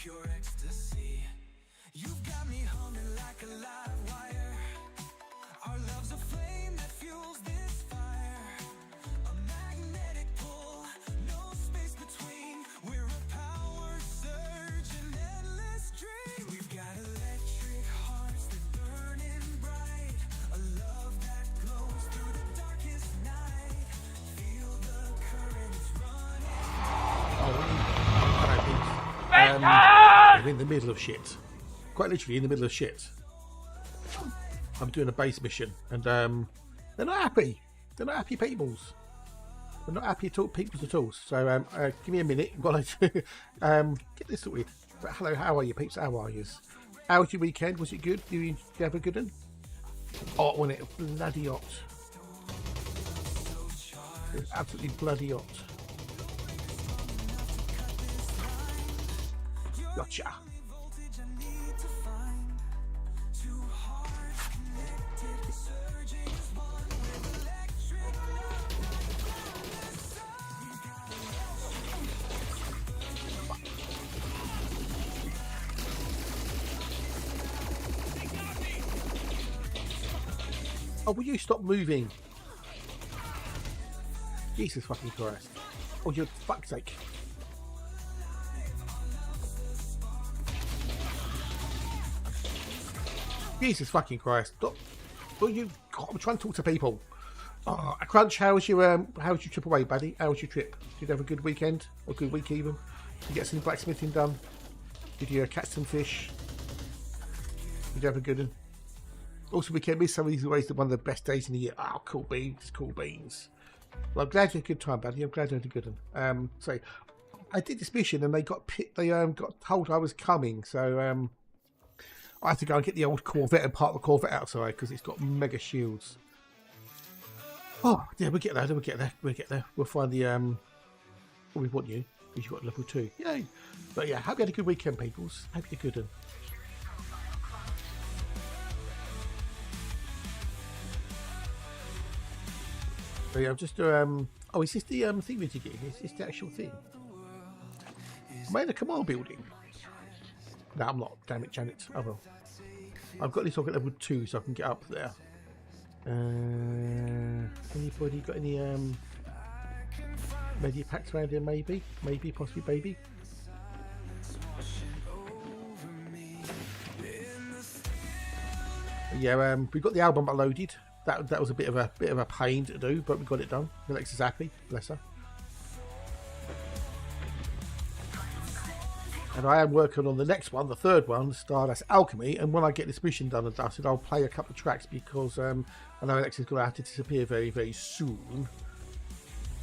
pure ecstasy. You've got me humming like a live wire. Our love's a flame that fuels this fire. A magnetic pull, no space between. We're a power surge, an endless dream. We've got electric hearts that burning bright. A love that glows through the darkest night. Feel the currents running. We're in the middle of shit. Quite literally in the middle of shit. I'm doing a base mission, and they're not happy. They're not happy peoples. They're not happy peoples at all. So give me a minute while I get this sorted. But hello, how are you, peeps? How are you? How was your weekend? Was it good? Did you have a good one? Hot, wasn't it? Bloody hot. It was absolutely bloody hot. Gotcha. Oh, will you stop moving? Jesus fucking Christ. Oh, you fuck's sake. Jesus fucking Christ. Stop. Will you... God, I'm trying to talk to people. Oh, Crunch, how was your trip away, buddy? How was your trip? Did you have a good weekend? Or a good week even? Did you get some blacksmithing done? Did you catch some fish? Did you have a good one? Also, we can miss some of these always one of the best days in the year. Oh, cool beans, cool beans. Well, I'm glad you had a good time, buddy. I'm glad you had a good one. So, I did this mission and they got got told I was coming. So, I had to go and get the old Corvette and park the Corvette outside because it's got mega shields. Oh, yeah, we'll get there. We'll get there. We'll get there. We'll find the what we want you because you've got level 2. Yay! But yeah, hope you had a good weekend, peoples. Hope you had a good one. So yeah, I'm just oh, is this the thing that you're getting? Is this the actual thing? Am I in the command building? No, I'm not. Damn it, Janet. Oh well. I've got this at level 2, so I can get up there. Anybody got any medipacks around here? Maybe, possibly, baby. Yeah, we got the album uploaded. That was a bit of a pain to do, but we got it done. Alexa's happy, bless her. And I am working on the next one, the third one, Stardust Alchemy. And when I get this mission done and dusted, I'll play a couple of tracks because I know Alexa's going to have to disappear very, very soon,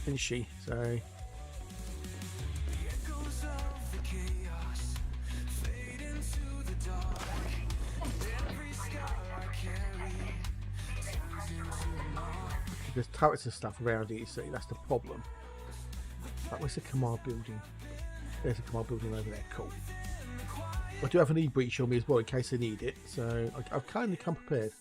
isn't she? So. There's turrets and stuff around here, you see, that's the problem. But where's the command building? There's a command building over there, cool. I do have an e-breach on me as well in case I need it, so I've kind of come prepared.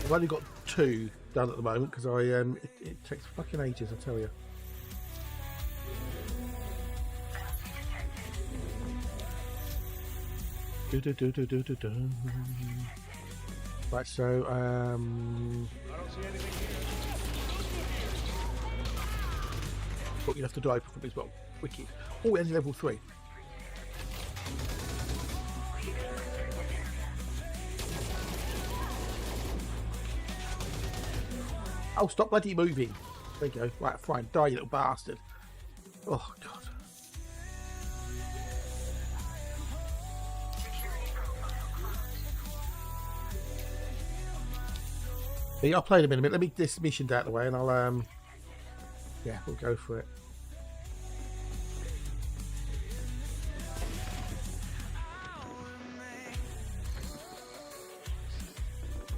I've only got 2 done at the moment because it takes fucking ages, I tell you. Right, so I don't see anything here. But you have to die for me as well. Wicked. Oh, and level 3. Oh, stop bloody moving. There you go. Right, fine. Die, you little bastard. Oh, God. Yeah, I'll play them in a minute. Let me get this mission out of the way and I'll, yeah, we'll go for it.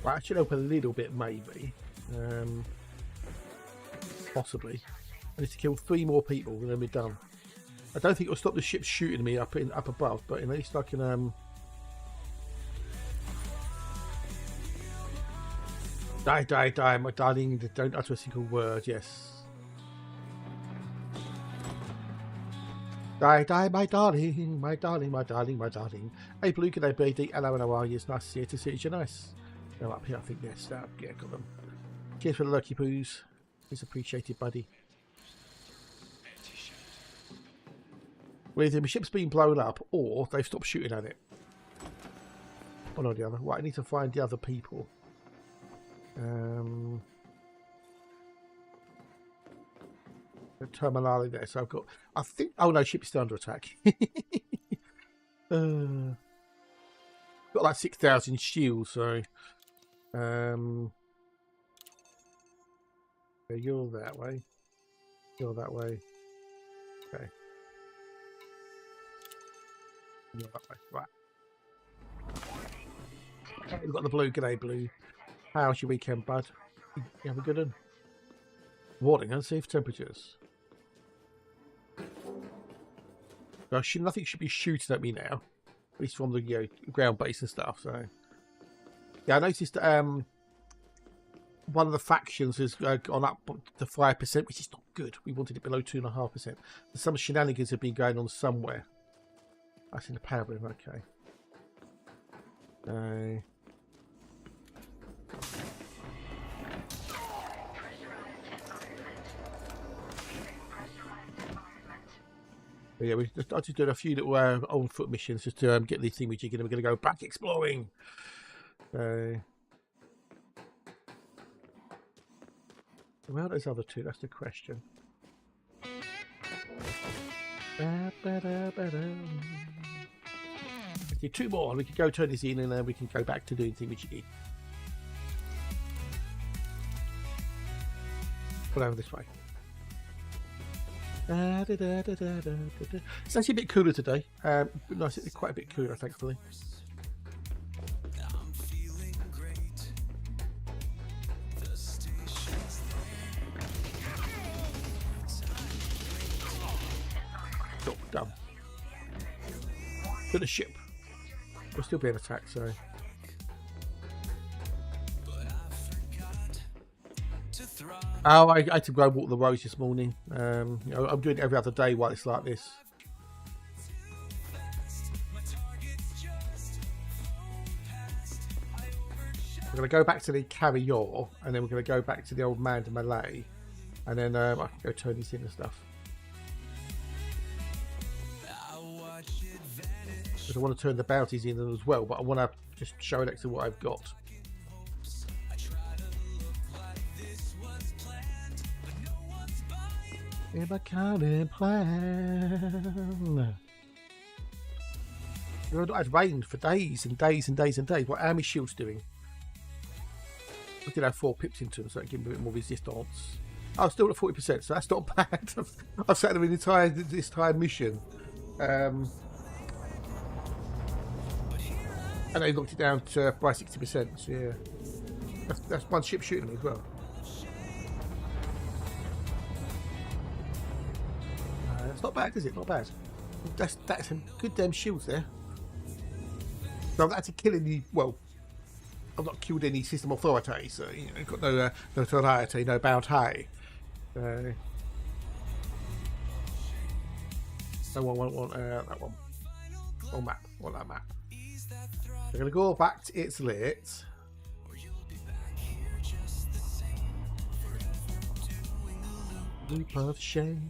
Right, I should help a little bit, maybe. Possibly. I need to kill 3 more people and then we're done. I don't think it'll stop the ship shooting me up above, but at least I can die, my darling. Don't utter a single word. Yes. Die, my darling, my darling, my darling, my darling. Hey, Blue, good day, baby. Hello, how are you? It's nice to see you. To see you, nice. They're up here, I think. Yes, yeah, got them. Cheers for the lucky poos. It's appreciated, buddy. Well, either my ship's been blown up or they've stopped shooting at it. One or the other. Right, I need to find the other people. The terminal there, so I've got. I think. Oh no, ship's still under attack. Got like 6,000 shields, so. You're that way. You're that way. Okay. You're that way. Right. Okay, we've got the blue. G'day, blue. How's your weekend, bud? You have a good one? Warning, unsafe temperatures. Nothing should be shooting at me now. At least from the ground base and stuff, so. Yeah, I noticed one of the factions has gone up to 5%, which is not good. We wanted it below 2.5%. Some shenanigans have been going on somewhere. That's in the power room, okay. But yeah, I just did a few little on foot missions just to get these things jigging, and we're going to go back exploring. Where are those other two? That's the question. Let's do 2 more, and we can go turn this in, and then we can go back to doing things jiggy. Put over this way. It's actually a bit cooler today. Nice, it's quite a bit cooler, thankfully. Oh, done. To the ship. We're still being attacked, so. Oh, I had to go walk the roads this morning. I'm doing it every other day while it's like this. We're going to go back to the carrier, and then we're going to go back to the old man to Malay, and then I can go turn this in and stuff. Because I want to turn the bounties in as well, but I want to just show next to what I've got. If I can't plan. I'd rained for days and days and days and days. What are my shields doing? I did have 4 pips into them, so it gave me a bit more resistance. Oh, still at 40%, so that's not bad. I've sat there in this entire mission. And they knocked it down to by 60%. So yeah, that's one ship shooting me as well. It's not bad, is it? Not bad. That's some good damn shields there. So I've had to kill any. Well, I've not killed any system authority, so I've got no authority, no bounty. No one want that one. Oh, map. Want that map. We're gonna go back to its lit. Loop of shame.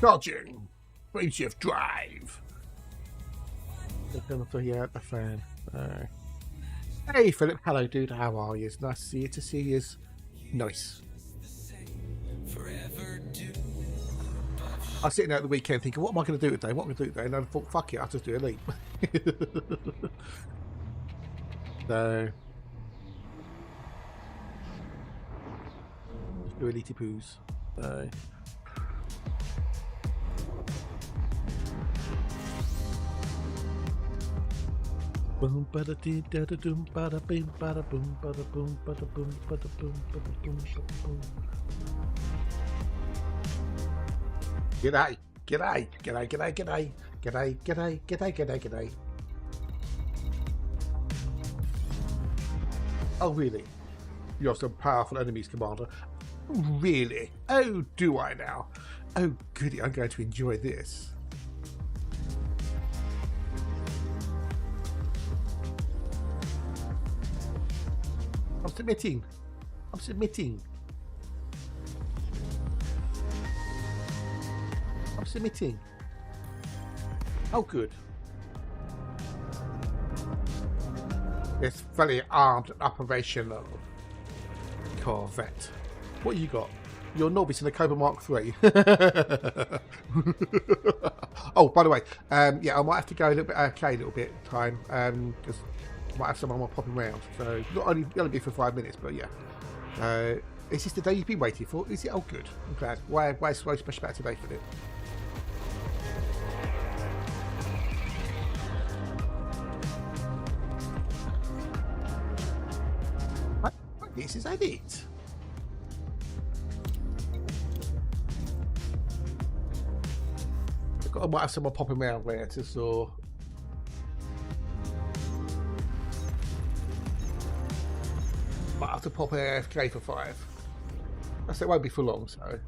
Dodging. Frame shift drive. Yeah, the fan. Hey Philip, hello dude, how are you? It's nice to see you. Nice. I was sitting there at the weekend thinking, what am I going to do today? What am I going to do today? And I thought, fuck it, I'll just do a leap. So, just do a leapy poos. Boom, bada dee, da doom, bada bing, bada boom, bada boom, bada boom, bada boom, bada boom, bada boom. G'day, g'day, g'day, g'day, g'day, g'day, g'day, g'day, g'day, g'day. Oh, really? You're some powerful enemies, Commander. Really? Oh, do I now? Oh, goody, I'm going to enjoy this. I'm submitting. I'm submitting. I'm submitting. Oh, good. It's fully armed and operational Corvette. What you got? You're Norbis in the Cobra Mark III. Oh, by the way, yeah, I might have to go a little bit arcade a little bit time, because I might have someone more popping around. So not only be for 5 minutes, but yeah. Is this the day you've been waiting for? Is it? Oh, good. I'm glad. Why is so special about today for it? This is it. I might have someone popping around where to saw. Might have to pop an AFK for 5. I said it won't be for long, so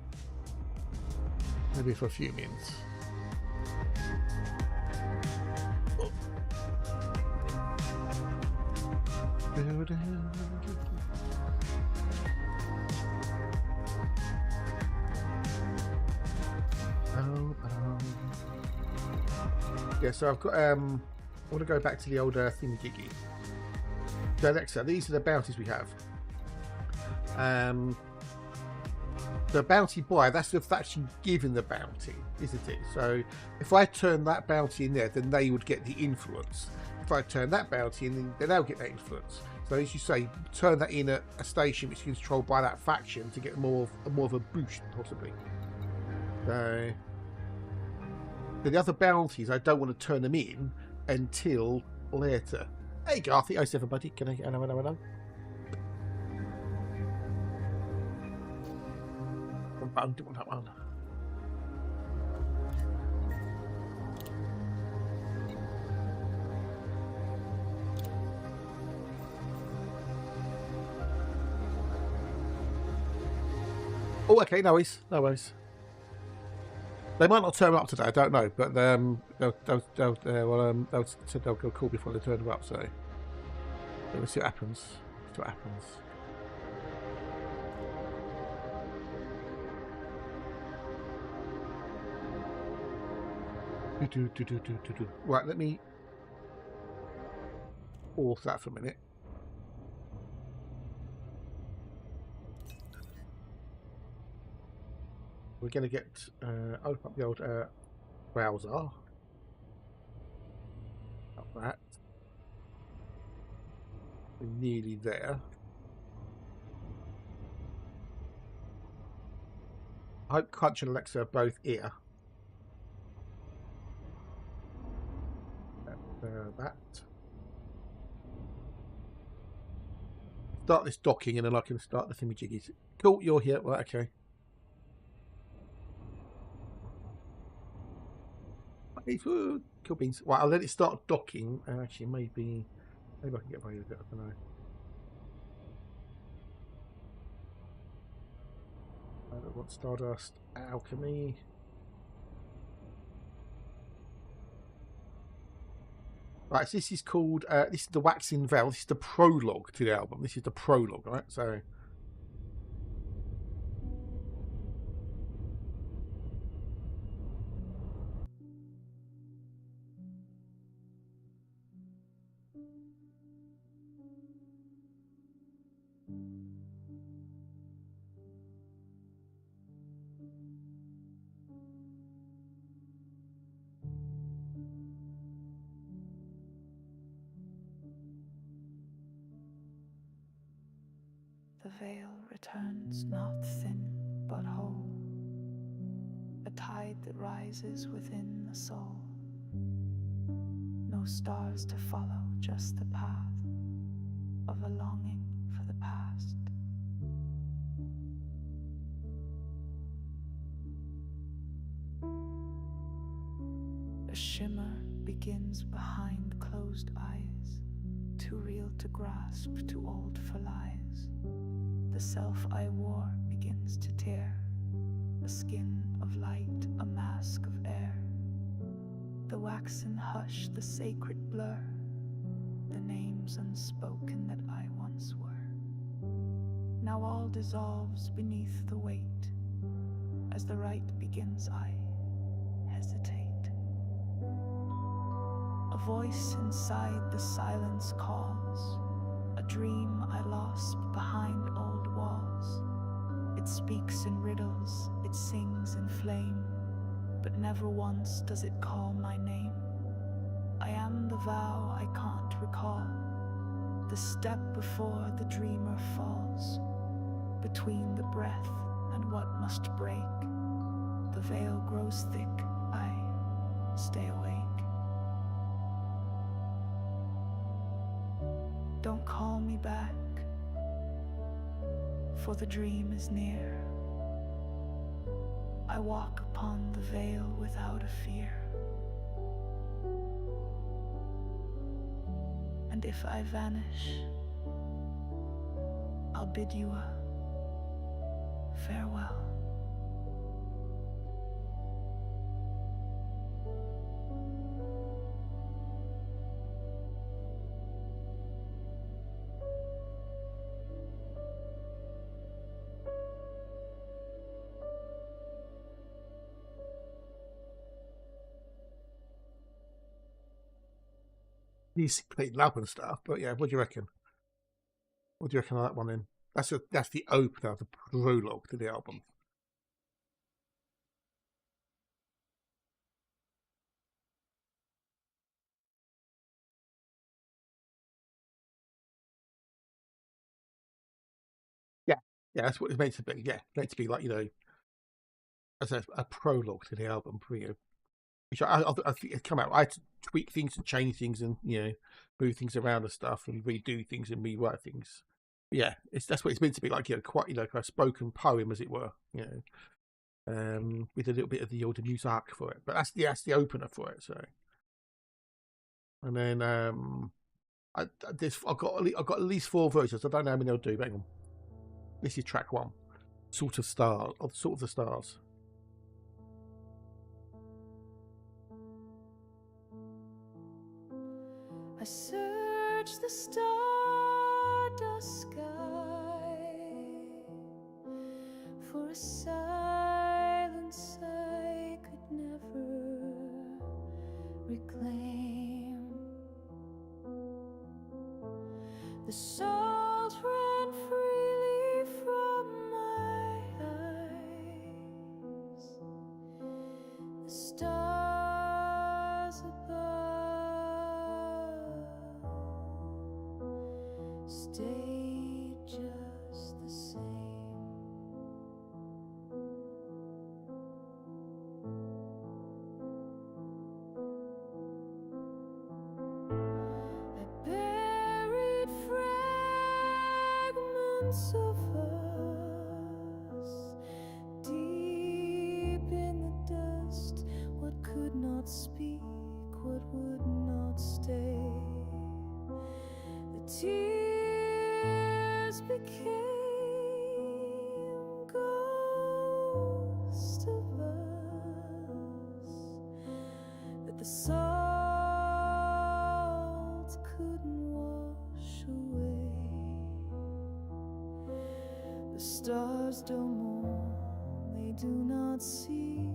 maybe for a few minutes. Yeah, so I've got I want to go back to the old thingy-jiggy. So Alexa, these are the bounties we have. The bounty buy, that's if actually given the bounty, isn't it? So if I turn that bounty in there, then they would get the influence. If I turn that bounty in, then they'll get that influence. So as you say, turn that in at a station which is controlled by that faction to get more of a boost, possibly. So the other bounties, I don't want to turn them in until later. Hey Garthy, how's everybody? Can I hello? I don't want that one. Oh, okay, no worries. They might not turn up today, I don't know, but they'll go cool before they turn them up. So let's see what happens. Right, let me pause that for a minute. We're going to get open up the old browser. Up that. We're nearly there. I hope Crunch and Alexa are both here. That. Start this docking and then I can start the thingy-jiggies. Cool, you're here. Right, okay. Cool beans. Right, I'll let it start docking. Actually, maybe I can get away with it. I don't know. I want Stardust Alchemy. Right, so this is called. This is the Waxing Veil. This is the prologue to the album. This is the prologue, right? So. The veil returns not thin but whole, a tide that rises within the soul. No stars to follow, just the path of a longing for the past. A shimmer begins behind closed eyes, too real to grasp, too old for lies. The self I wore begins to tear, a skin of light, a mask of air. The waxen hush, the sacred blur, the names unspoken that I once were. Now all dissolves beneath the weight. As the right begins, I hesitate. A voice inside the silence calls, a dream I lost behind old walls. It speaks in riddles, it sings in flame, but never once does it call my name. I am the vow I can't recall, the step before the dreamer falls. Between the breath and what must break, the veil grows thick, I stay awake. Don't call me back, for the dream is near. I walk upon the veil without a fear. And if I vanish, I'll bid you a farewell. He's completely love and stuff, but yeah, what do you reckon? What do you reckon of that one then? That's the opener, the prologue to the album. Yeah, yeah, that's what it's meant to be. Yeah, meant to be like, you know, as a prologue to the album, you know, which I think it come out. I had to tweak things and change things and, you know, move things around and stuff and redo things and rewrite things. But yeah, that's what it's meant to be like, you know, quite, you know, a spoken poem, as it were, you know, with a little bit of the old music for it. But that's the opener for it. So, and then I've got at least 4 versions. I don't know how many I'll do. But hang on. This is track 1, Sort of the Stars. I search the stardust sky for a silence I could never reclaim. The salt ran freely from my eyes. The stars above stayed just the same. I buried fragments of us deep in the dust. What could not speak, what would not stay. The tears became ghosts of us that the salt couldn't wash away. The stars don't mourn, they do not see.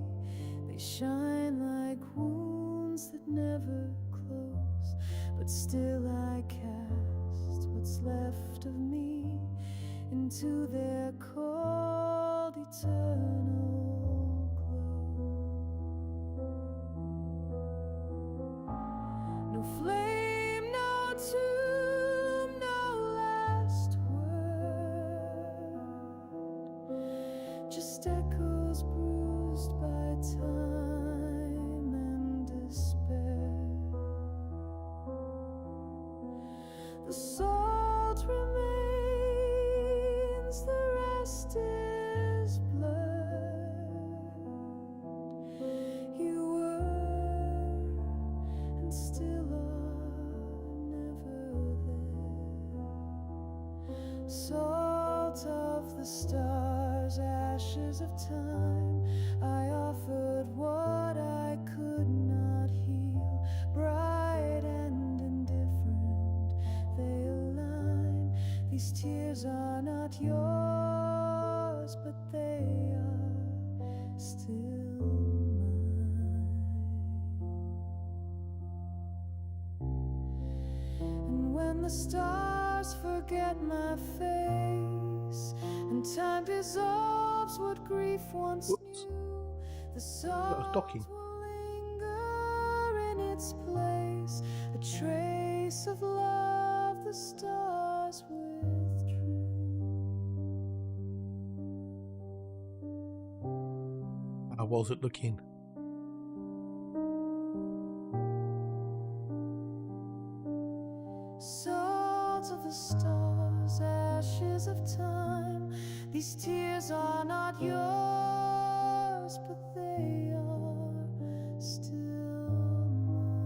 They shine like wounds that never close. But still I cast what's left of me into their cold eternal glow. No flame, no tomb, no last word, just echoes bruised by time and despair. The salt remains, the rest is blurred. You were These tears are not yours, but they are still mine. And when the stars forget my face, and time dissolves what grief once Whoops. knew, the That was docking. songs will linger in its place, a trace of love the stars withdrew. I wasn't looking. Salt of the stars, ashes of time. These tears are not yours, but they are still mine.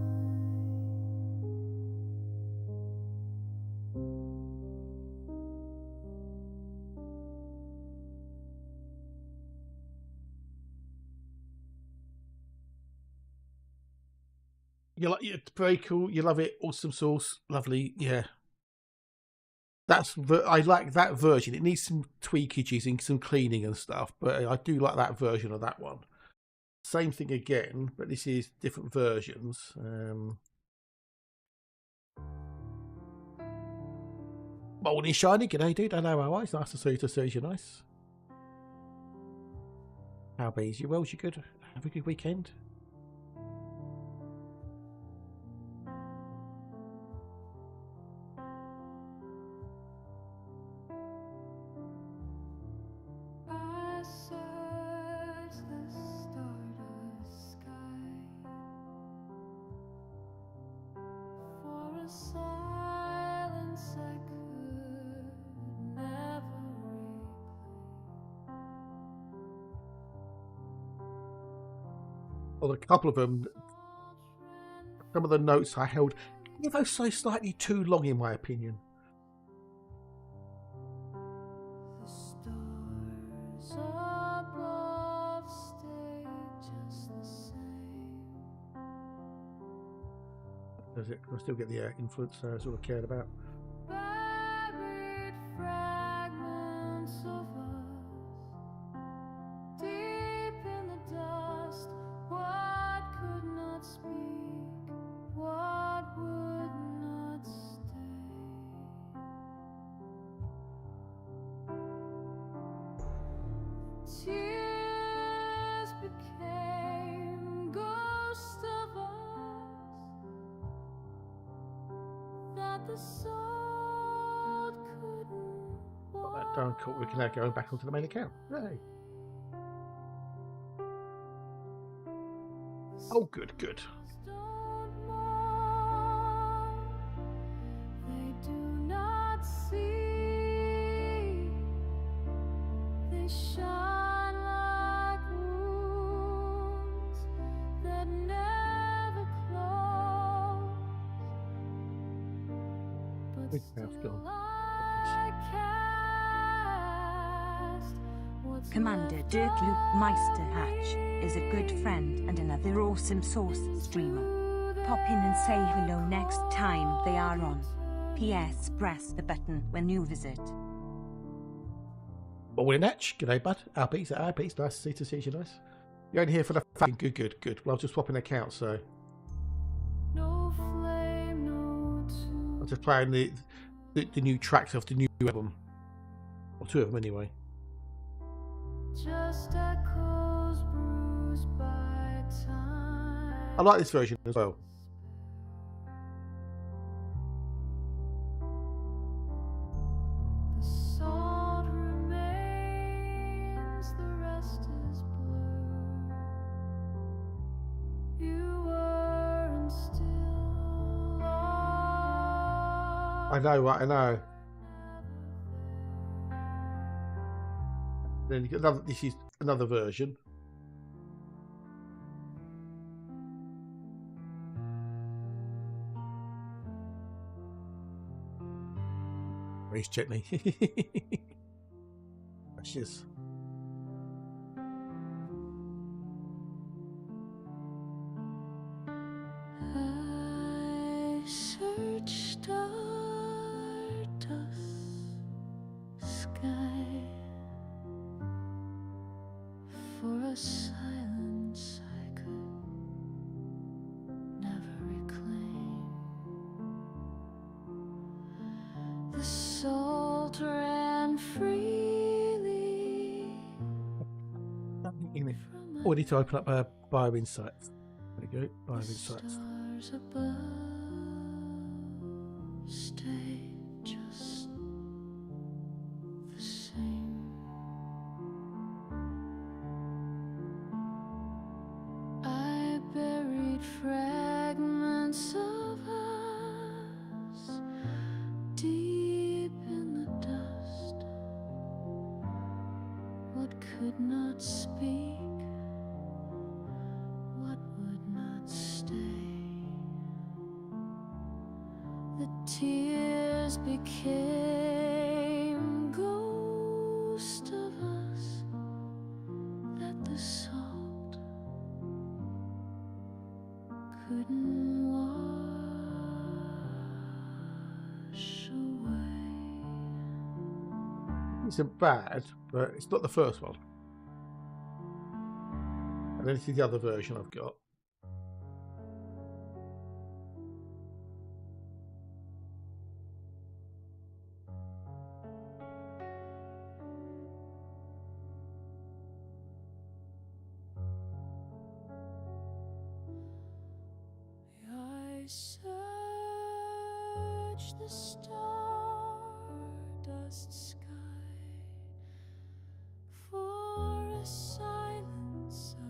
You like it? Very cool. You love it. Awesome sauce. Lovely. Yeah. I like that version. It needs some tweakages and some cleaning and stuff, but I do like that version of that one. Same thing again, but this is different versions. Morning shiny. G'day, dude. I know how it's nice to see you. Nice. How bees you? Well, you good? Have a good weekend. I search the stardust sky for a silence I could never replay. Well, a couple of them. Some of the notes I held, ever so slightly too long, in my opinion. The stars above stay just the same. Does it? I still get the influence sort of cared about. Buried fragments of us, deep in the dust. What could not speak, what would not stay. Tears became ghosts of us that the sword couldn't Got that done. Cool. We can now go back onto the main account. Hey. Oh, good, good. don't mourn. They do not see. They shine like wounds that never close. But Big mouth still gone. I cast what's Commander left Dirk of Luke Meister Hatch is a good friend and another awesome source streamer. Pop in and say hello next time they are on. P.S. Press the button when you visit. Morning, Natch. G'day, bud. Alpies. Alpies. Nice to see you. Nice. You're in here for the fucking good. Well, I'll just swap an account, so no flame, no I'm tune. just playing the new tracks of the new album. Or two of them, anyway. Just echoes bruised by time. I like this version as well. The sword remains, the rest is blue. You weren't still I know, right? I know. Then you get another. This is another version. Race gently. Precious. I searched stardust salt ran freely. Oh, we need to open up Bio Insights. There we go, Bio Insights. Stars above stay just the same. I buried fragments of us deep in the dust. What could not speak, what would not stay. The tears became ghost of us that the salt couldn't wash away. Isn't bad, but it's not the first one. And then this is the other version I've got. I search the stardust sky for a silence I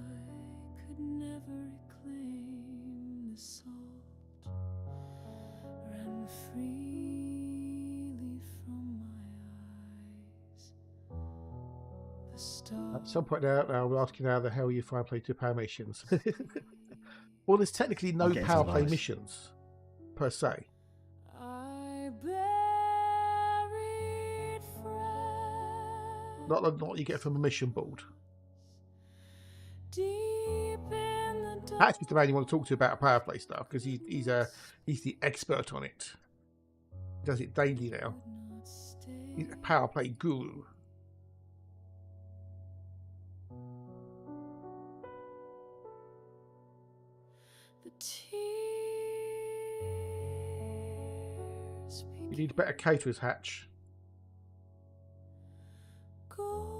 could never reclaim. The salt ran freely from my eyes. The stars. At some point now, we're asking how the hell you fire play 2 power missions. Well, there's technically no Okay, power so play nice. missions per se. I buried friends Not what you get from a mission board. deep in the dark. That's the man you want to talk to about power play stuff because he's the expert on it. He does it daily now. He's a power play guru. The tears You need a better caterer's hatch. ghosts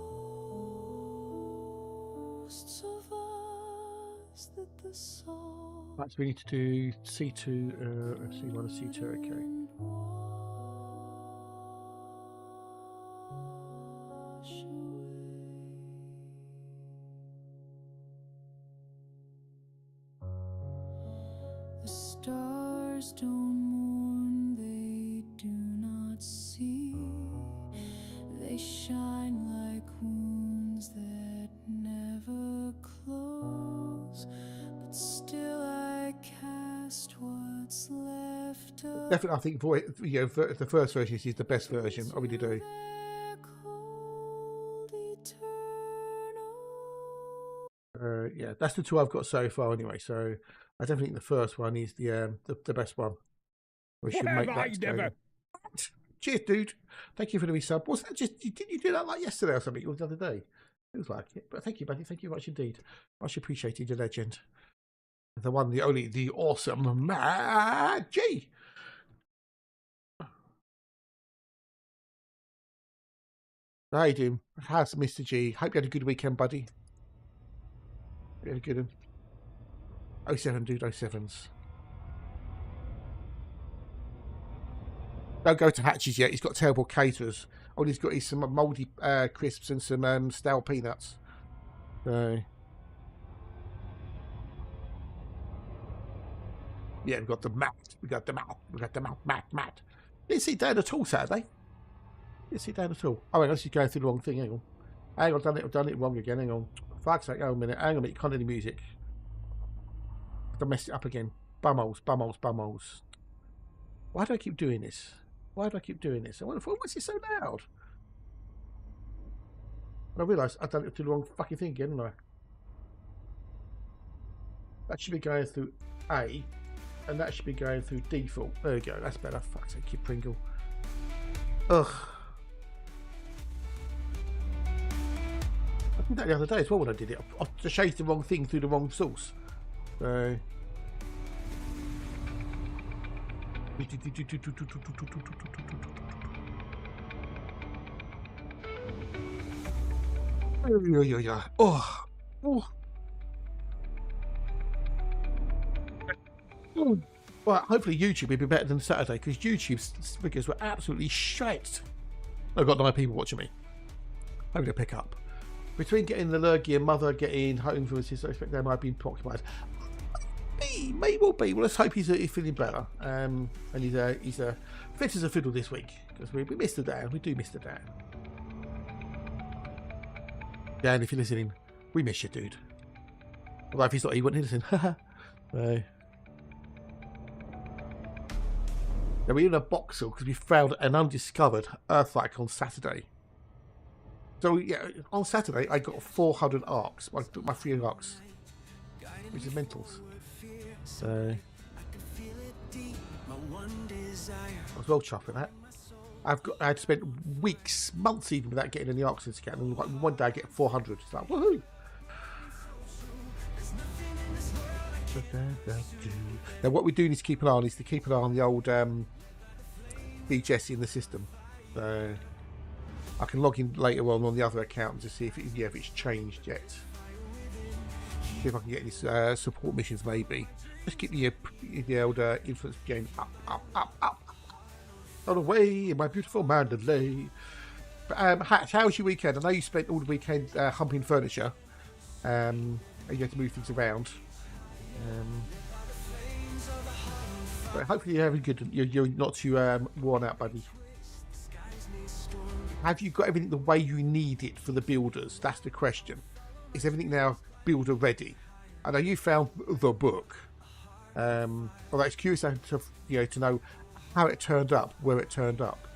of us that the salt Right, so we need to do C2, C1 and C2, okay. couldn't wash away. The stars don't mourn, they do not see. They shine like wounds that never close. But still I cast what's left of Definitely, I think the first version is the best version. I really do. their cold eternal. Yeah, that's the 2 I've got so far anyway. So I definitely think the first one is the best one. We should make that go. Cheers, dude. Thank you for the resub. Was that just did you do that like yesterday or something, or the other day? It was like it. But thank you, buddy. Thank you much indeed. Much appreciated, your legend. The one, the only, the awesome Matt G. How you doing? How's Mr. G? Hope you had a good weekend, buddy. You had a good one. 07, dude, 07s. Don't go to Hatches yet. He's got terrible caterers. All he's got is some mouldy crisps and some stale peanuts. So, yeah, we've got the Matt. We got the Matt. Didn't see Dan at all Saturday. Didn't see Dan at all. Oh, hang on, she's going through the wrong thing. Hang on. I've done it wrong again. Hang on. Fuck's sake, hang on a minute. Hang on a minute, you can't hear the music. I messed it up again. Bumholes. Why do I keep doing this? I wonder, what's it so loud? And I realised I've done it to the wrong fucking thing again, haven't I? That should be going through A, and that should be going through default. There we go, that's better. Fuck's sake, you Pringle. Ugh. I did that the other day as well when I did it. I just changed the wrong thing through the wrong source. So... Oh, oh. Well, hopefully YouTube will be better than Saturday, because YouTube's figures were absolutely shite. I've got 9 people watching me. I'm going to pick up. Between getting the lurgy and mother getting home from his sister, I expect they might be preoccupied. May well be. Well, let's hope he's feeling better. And he's fit as a fiddle this week, because we missed the Dan. We do miss the Dan. Dan, if you're listening, we miss you, dude. Although if he's not, he wouldn't listen. No. Now we're in a boxel because we found an undiscovered Earth-like on Saturday. So yeah, on Saturday I got 400 arcs. I took my 3 arcs, which is mentals. So I was well chuffed with that. I had to spend weeks, months even without getting any arcs in scan, and like one day I get 400. It's like woohoo! Now what we're doing is keep an eye on the old BGS in the system. So I can log in later on the other account to see if it's changed yet. See if I can get any support missions maybe. Just keep the old influence game up. On the way in my beautiful Mandalay. But Hatch, how was your weekend? I know you spent all the weekend humping furniture. And you had to move things around. But hopefully you're having good. You're not too worn out, buddy. Have you got everything the way you need it for the builders? That's the question. Is everything now builder ready? I know you found the book. Although it's curious to know how it turned up, where it turned up.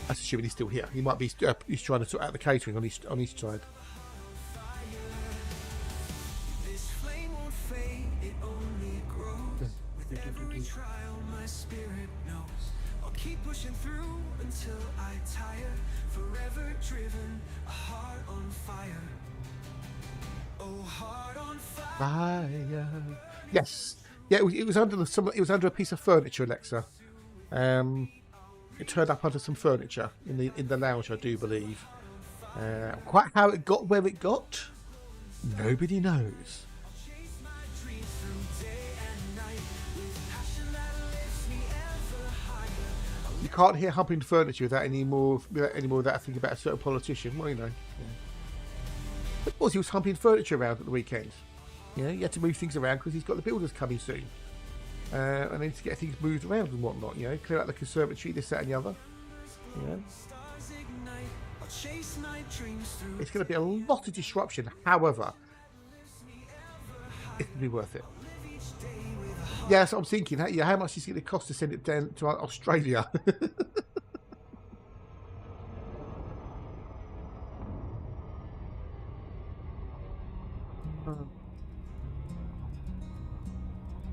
That's assuming he's still here. He might be. He's trying to sort out the catering on his side. Keep pushing through until I tire. Forever driven, a heart on fire. Oh, heart on fire. Yes. Yeah, it was under it was under a piece of furniture, Alexa. It turned up under some furniture in the lounge, I do believe. Quite how it got where it got, nobody knows. You can't hear humping furniture without any more of that thinking about a certain politician. Well, you know. Yeah. Of course, he was humping furniture around at the weekend. You know, he had to move things around because he's got the builders coming soon. And then to get things moved around and whatnot, you know, clear out the conservatory, this, that and the other. You know. It's going to be a lot of disruption, however, it'll be worth it. Yeah, that's what I'm thinking. How much is it going to cost to send it down to Australia?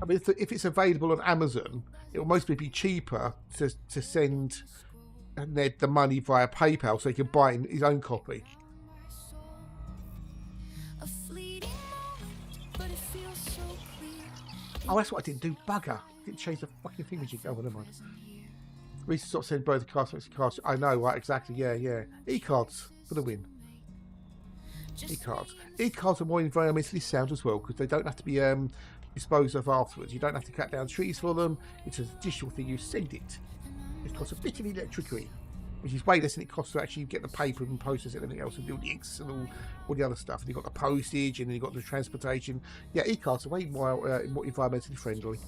I mean, if it's available on Amazon, it will mostly be cheaper to send Ned the money via PayPal so he can buy his own copy. Oh, that's what I didn't do. Bugger. I didn't change the fucking thing. Oh, never mind. We used to sort of send both the cards. I know, right? Exactly. Yeah. E-cards for the win. E-cards. E-cards are more environmentally sound as well because they don't have to be disposed of afterwards. You don't have to cut down trees for them. It's an additional thing. You send it. It costs a bit of electricity, which is way less than it costs to actually get the paper and process it and everything else and do the inks and all the other stuff. And you've got the postage and then you've got the transportation. Yeah, e-cards are way more environmentally friendly.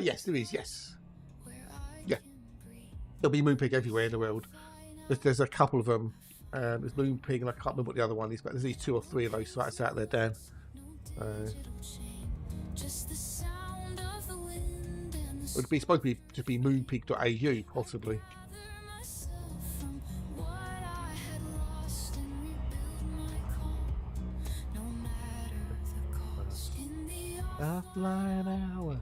Yes, there is. Yes, yeah. There'll be Moonpig everywhere in the world. There's a couple of them. There's Moonpig, and I can't remember what the other one is, but there's these 2 or 3 of those sites out there, Dan. It would be supposed to be moonpig.au, possibly. Flying hour.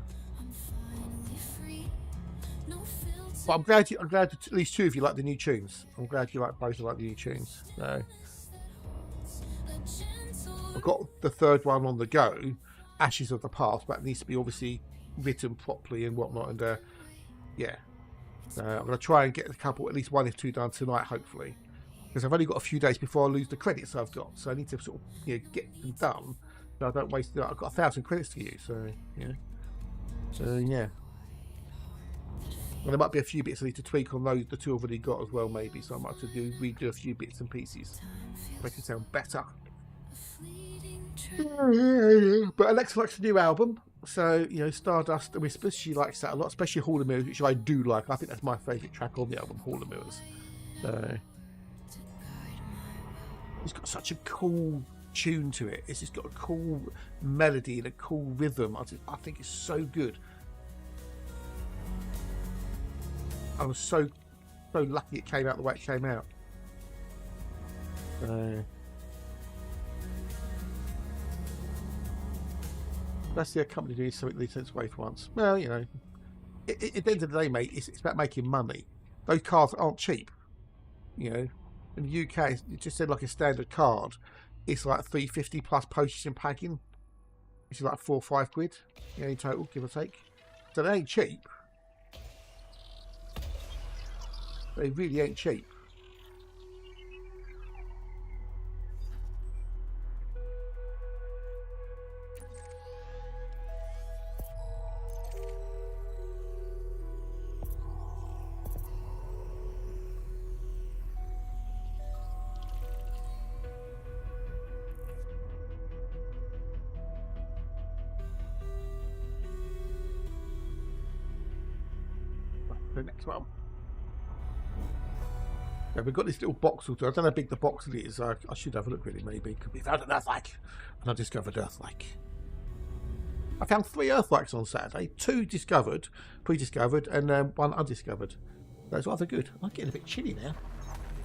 But I'm glad that at least two of you like the new tunes. I'm glad you both like the new tunes. So I've got the third one on the go, Ashes of the Past, but it needs to be obviously written properly and whatnot. And yeah, so I'm going to try and get a couple, at least one if two done tonight, hopefully, because I've only got a few days before I lose the credits I've got. So I need to sort of get them done. So I don't waste. I've got 1,000 credits to use. So yeah. So yeah. And there might be a few bits I need to tweak on those, the two I've already got as well, maybe. So I might have to redo a few bits and pieces, make it sound better. But Alexa likes the new album, so Stardust and Whispers, she likes that a lot, especially Hall of Mirrors, which I do like. I think that's my favourite track on the album, Hall of Mirrors. So it's got such a cool tune to it. It's just got a cool melody and a cool rhythm. I think it's so good. I was so lucky it came out the way it came out. That's the company doing something they sense away for once. Well, at the end of the day, mate, it's about making money. Those cards aren't cheap. In the UK, it just said like a standard card. It's like $3.50 plus postage and packing, which is like £4 or £5 in total, give or take. So they ain't cheap. They really ain't cheap. The next one. Yeah, we've got this little box or two. I don't know how big the box is. I should have a look really, maybe. Could be found an Earthlike. And I discovered Earthlike. I found 3 Earthlikes on Saturday. 2 discovered, pre-discovered, and 1 undiscovered. That's rather good. I'm getting a bit chilly now.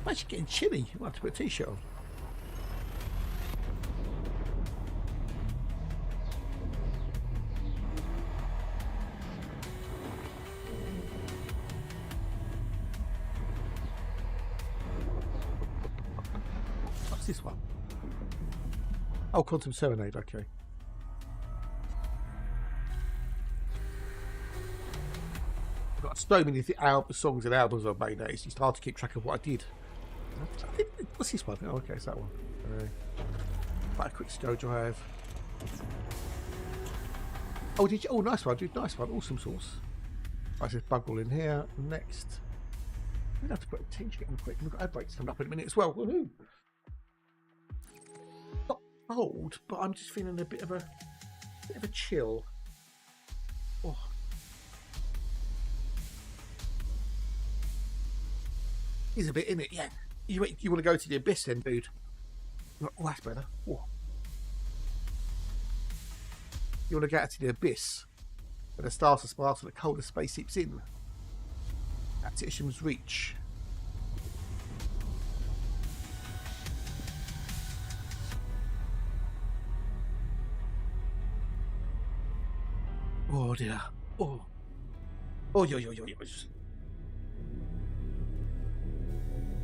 I'm actually getting chilly. I might have to put a t-shirt on. This one. Oh, Quantum Serenade, okay. I've got so many songs and albums I've made now, it's just hard to keep track of what I did. What's this one? Oh, okay, it's that one. Quite a quick snow drive. Oh, did you? Oh, nice one, dude, nice one. Awesome sauce. I just buggle in here. Next. I'm going to have to put attention on quick. We've got ad breaks coming up in a minute as well. Woohoo! Cold, but I'm just feeling a bit of a chill. Oh. He's a bit in it, yeah. You want to go to the abyss then, dude? Oh, that's better. Oh. You want to get out to the abyss, where the stars are sparse and the colder space seeps in. At Tisham's reach. Oh dear. Oh. Oh, yo.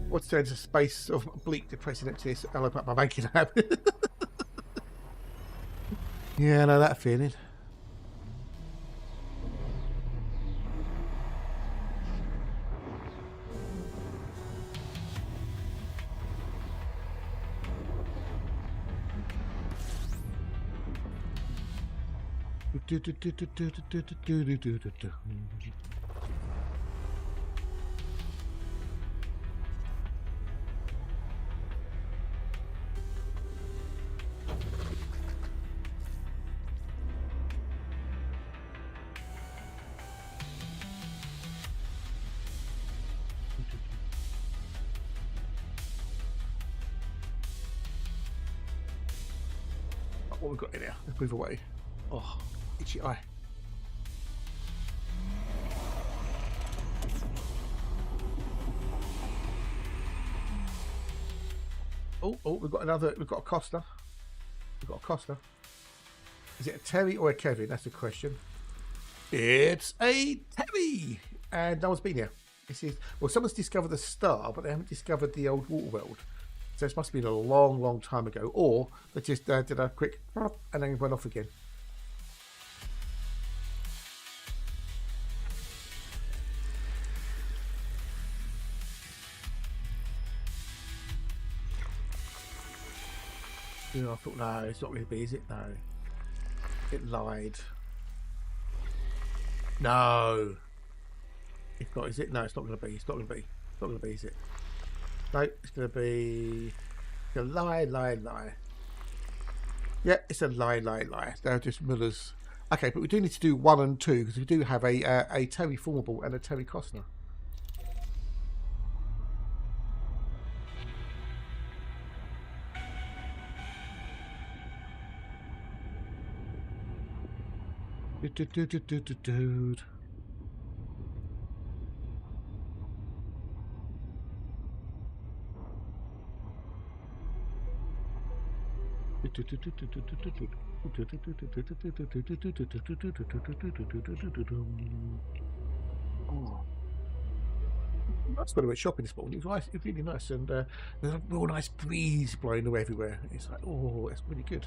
What's turns a space of bleak, depressing emptiness? I'll open up my banking app. Yeah, I know that feeling. What we've got in here? Let's move away. Oh, itchy eye. Oh, we've got a Costa. We've got a Costa. Is it a Terry or a Kevin? That's the question. It's a Terry! And no one's been here. This is, well, someone's discovered the star, but they haven't discovered the old water world. So this must have been a long, long time ago. Or they just did a quick and then went off again. Yeah, I thought, no, it's not going to be, is it? No. It lied. No. It's not, is it? No, it's not going to be. It's not going to be. It's not going to be, is it? No, it's going to be a lie, lie, lie. Yeah, it's a lie, lie, lie. They're just Miller's. Okay, but we do need to do 1 and 2 because we do have a Terry Formable and a Terry Costner. Dude. Oh. That's when I went shopping this morning. It was nice. It was really nice, and there's a real nice breeze blowing away everywhere. It's like, oh, it's really good.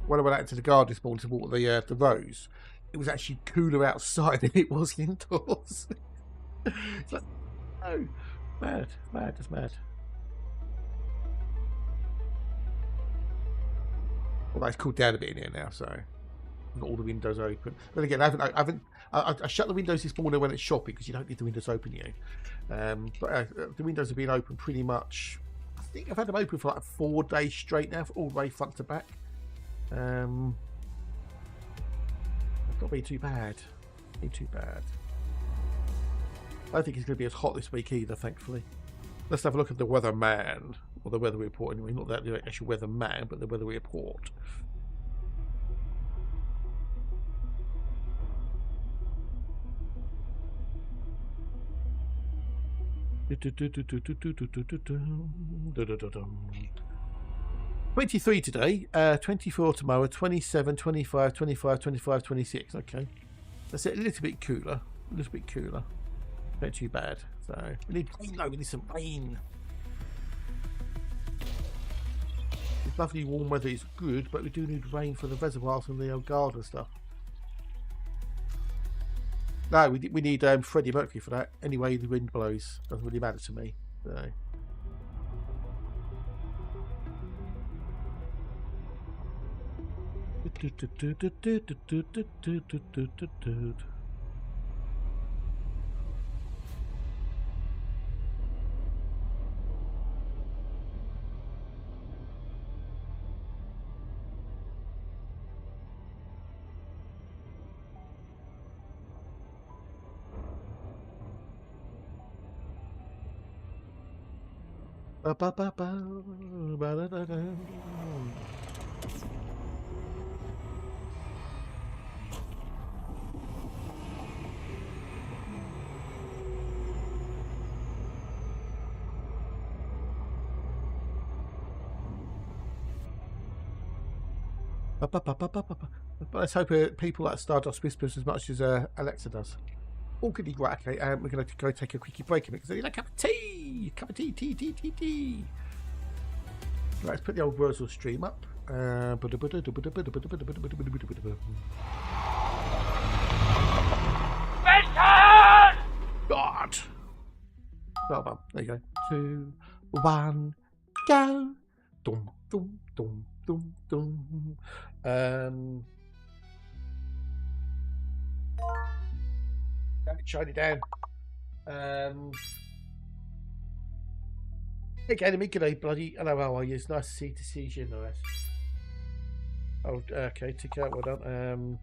When I went out into the garden this morning to water the rose, it was actually cooler outside than it was indoors. It's like, oh, mad, just mad. Well, it's cooled down a bit in here now, so I've got all the windows open. But again, I shut the windows this morning when it's shopping because you don't need the windows open yet. But the windows have been open pretty much. I think I've had them open for like 4 days straight now, all the way front to back. It's not been too bad. Ain't too bad. I don't think it's going to be as hot this week either, thankfully. Let's have a look at the weather man, or the weather report anyway. Not that the actual weather man, but the weather report. $23 today, 24 tomorrow, 27, 25, 25, 25, 26. Okay, that's it. A little bit cooler. A little bit cooler. Not too bad. So we need rain though. We need some rain. This lovely warm weather is good, but we do need rain for the reservoirs and the old garden stuff. No, we need Freddie Mercury for that. Anyway, the wind blows. Doesn't really matter to me. So. But let's hope people like Stardust Whispers as much as Alexa does. All good, right? Okay, we're going to go take a quickie break a minute because I need a cup of tea. Tea. Right, let's put the old Wurzel stream up. God. Well done. There you go. 2, 1, go. Dum dum dum dum dum. Shine it down. Hey, enemy, good day, bloody. Hello, how are you? It's nice to see you. Nice. Oh, okay. Tick out. Well done.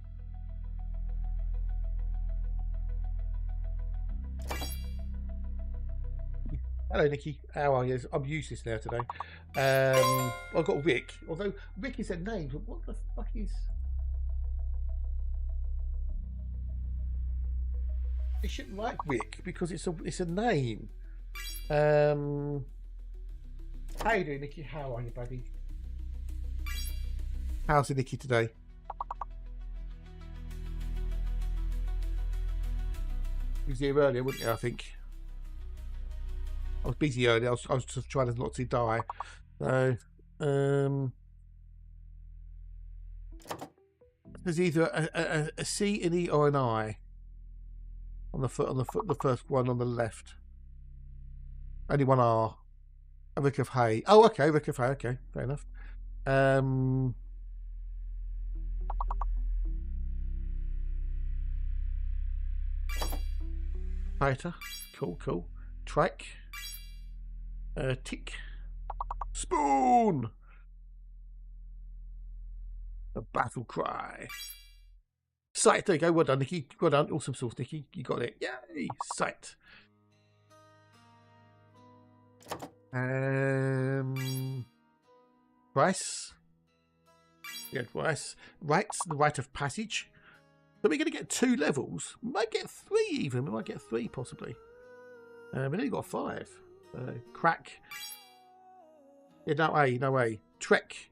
Hello, Nikki. How are you? I'm useless now today. I've got Rick. Although Rick is a name, but what the fuck is? It shouldn't like Rick because it's a name. How you doing, Nikki? How are you, buddy? How's it, Nikki, today? You was here earlier, wouldn't you? I think I was busy earlier. I was just trying to not to die. So, there's either a C, an E, or an I on the first one on the left. Only one R. A Rick of Hay. Oh, okay, Rick of Hay. Okay, fair enough. Fighter. Cool. Track. Tick. Spoon. A battle cry. Sight. There you go. Well done, Nikki. Well done. Awesome sauce, Nikki. You got it. Yay. Sight. Price. Yeah, price. Rights. The right of passage. So we're going to get 2 levels. We might get 3 even. We might get 3 possibly. We only got 5. Crack. Yeah, no way. Trek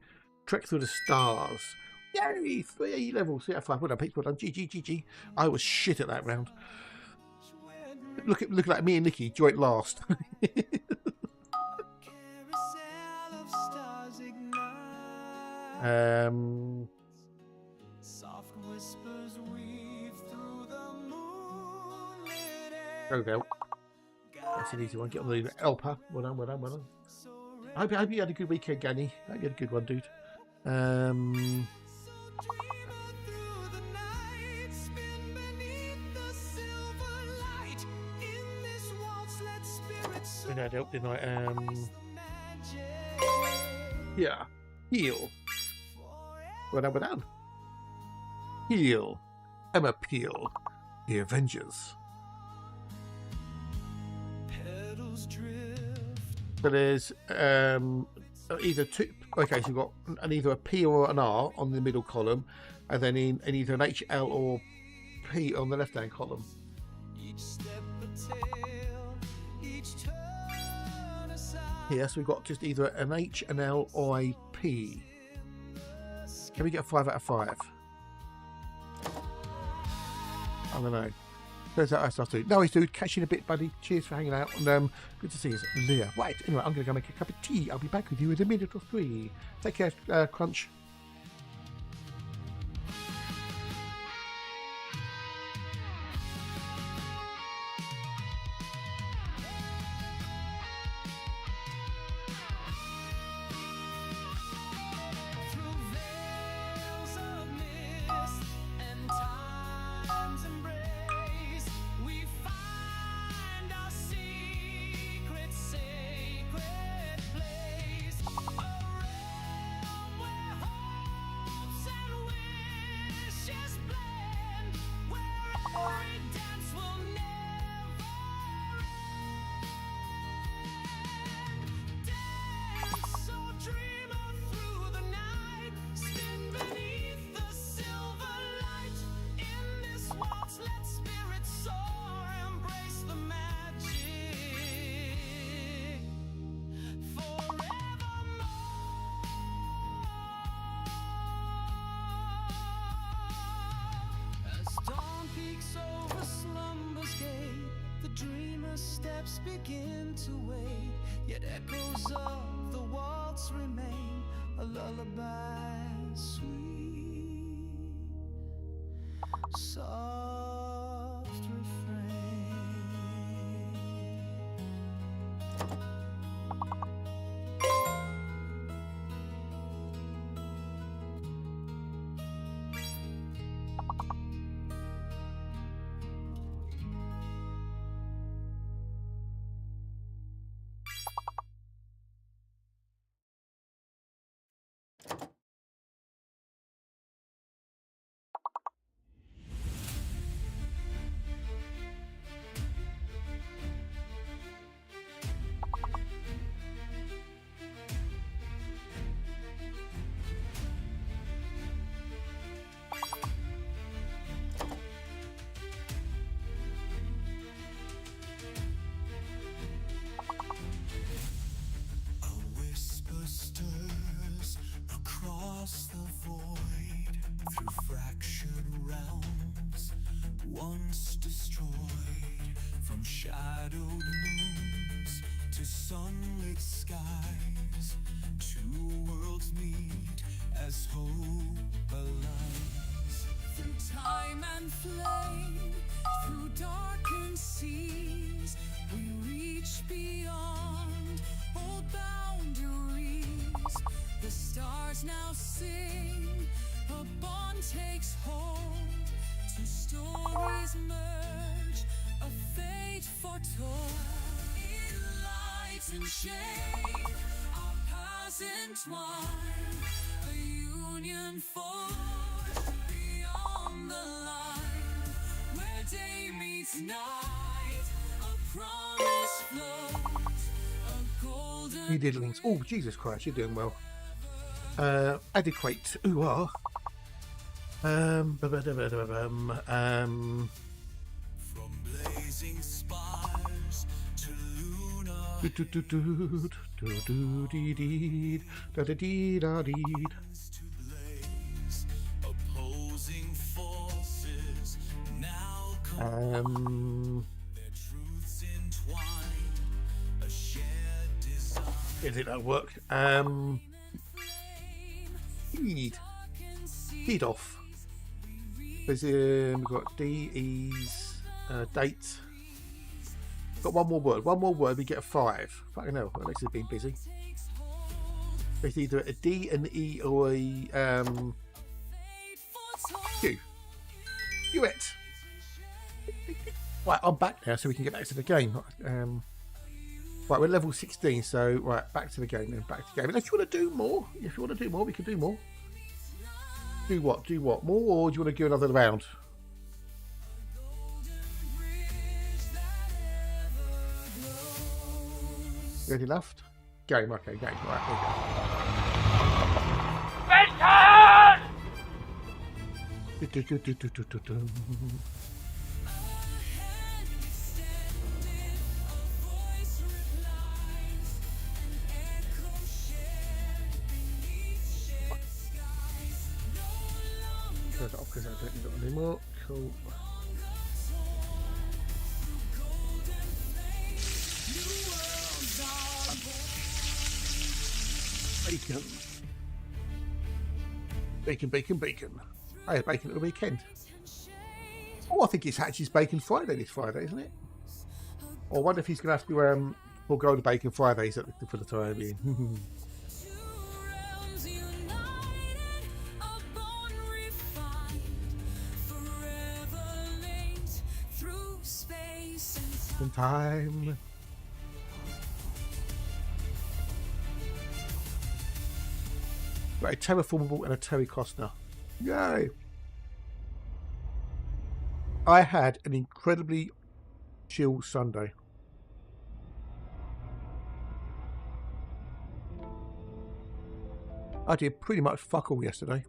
through the stars. Yay! 3 levels. Yeah, 5. Well done, Pete. Well done. GG. I was shit at that round. Look at that. Me and Nikki joint last. Soft whispers weave through the moonlit air. There we go. That's an easy one. Get on the Elper. Well done. I hope you had a good weekend, Ganny. I hope you had a good one, dude. That helped, didn't I? Yeah. Heal. Well done. Heal. Emma Peel. The Avengers. So there's either 2. Okay, so you've got either a P or an R on the middle column, and then in either an H, L, or P on the left-hand column. Here, so we've got just either an H, an L, or a P. Can we get a 5 out of 5? I don't know. There's that stuff too. No worries, dude. Catch you in a bit, buddy. Cheers for hanging out. And good to see you, Leah. Right. Anyway, I'm going to go make a cup of tea. I'll be back with you in a minute or 3. Take care, Crunch. Steps begin to wait, yet echoes of the waltz remain, a lullaby sweet, soft refrain. worlds destroyed, from shadowed moons to sunlit skies. Two worlds meet as hope aligns. Through time and flame, through darkened seas, we reach beyond old boundaries. The stars now sing, a bond takes hold. Two stories merge, a fate foretold. In light and shade, our paths entwine, a union forged beyond the line. Where day meets night, a promise floats, a golden. You did links. Oh, Jesus Christ, you're doing well. Adequate. Ooh, ah. From blazing spires to lunar to blaze, opposing forces now come. Their truths entwine, a shared design. Is it that work? Heed off. We've got DE's date. Got one more word. One more word, we get a 5. Fucking hell, Alex has been busy. It's either a D, an E, or a Q. You it. Right, I'm back now, so we can get back to the game. Right, we're level 16, so right, back to the game then. Back to the game. And if you want to do more, we can do more. Do what? Do what? More, or do you want to do another round? Ready left? Game, okay, game. Right, there you go. Turn it off because I don't need it anymore. Cool. Bacon. Bacon, bacon, bacon. I had bacon at the weekend. Oh, I think it's actually Bacon Friday this Friday, isn't it? Or I wonder if he's going to have to forego the Bacon Fridays for the time being. In time. Right, a terraformable and a Terry Costner. Yay! I had an incredibly chill Sunday. I did pretty much fuck all yesterday.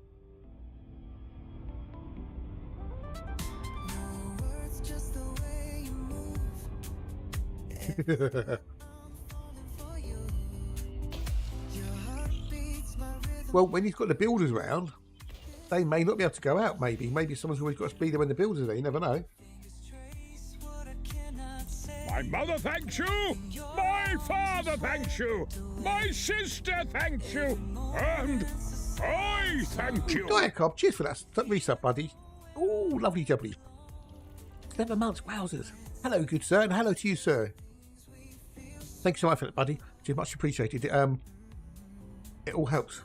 Well, when he's got the builders around, they may not be able to go out. Maybe someone's always got to be there when the builders are there. You never know. My mother thanks you. My father thanks you. My sister thanks you. And I thank you. Diet Cobb, cheers for that resub, buddy. Oh, lovely jubbly. 7 months, wowzers. Hello, good sir, and hello to you, sir. Thanks so much for that, buddy. It's much appreciated. It all helps.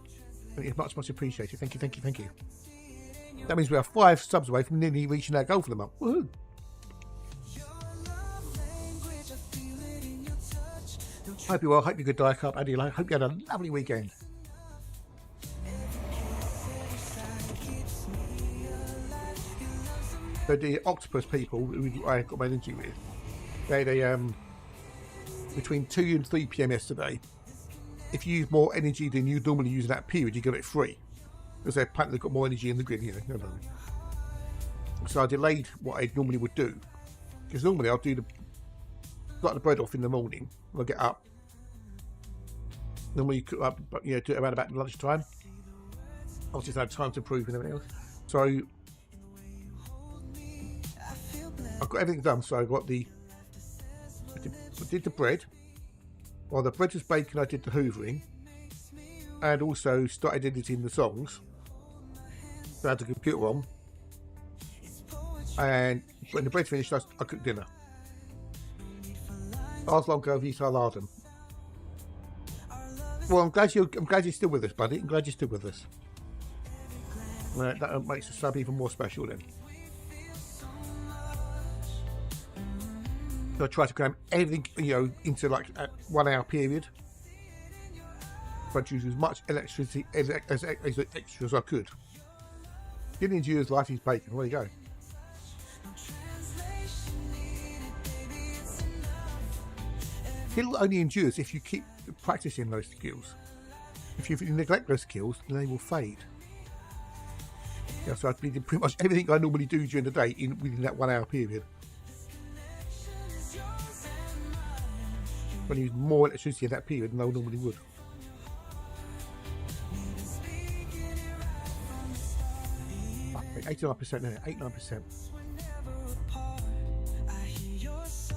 It's much, much appreciated. Thank you, thank you, thank you. That means we are 5 subs away from nearly reaching our goal for the month. Woohoo! Hope you're well. Hope you're good, Diet Cup. Andy, hope you had a lovely weekend. So the octopus people who I got my energy with, they between 2 and 3 PM yesterday, if you use more energy than you normally use in that period, you get it free. Because apparently they've got more energy in the grid, you know. So I delayed what I normally would do. Because normally I'll do cut the bread off in the morning when I get up. Normally you cook up, but do it around about lunchtime. I've just had time to improve and everything else. So I I've got everything done. So I got I did the bread. While the bread was baking, I did the hoovering, and also started editing the songs. So I had the computer on, and when the bread finished, I cooked dinner. Ars longa vita laudem. Well, I'm glad you're still with us, buddy. I'm glad you're still with us. That makes the sub even more special then. So I try to cram everything, into like a 1 hour period. But use as much electricity as extra as I could. Didn't endure life is bacon. There you go. It'll only endures if you keep practicing those skills. If you neglect those skills, then they will fade. Yeah, so I've been doing pretty much everything I normally do during the day within that 1 hour period. I use more electricity in that period than I normally would. Okay, 89% now, 89%.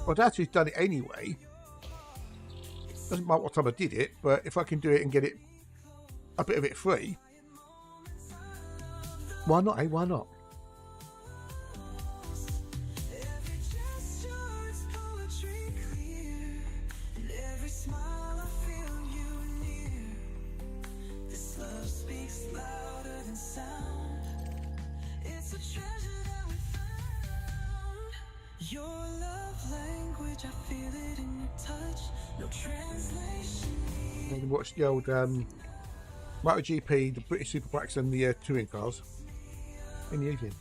Well, I've actually done it anyway. Doesn't matter what time I did it, but if I can do it and get it a bit of it free, why not, eh? Why not? Your love language, I feel it in your touch. No translation. And watch the old MotoGP, the British Superbikes, and the touring cars in the evening.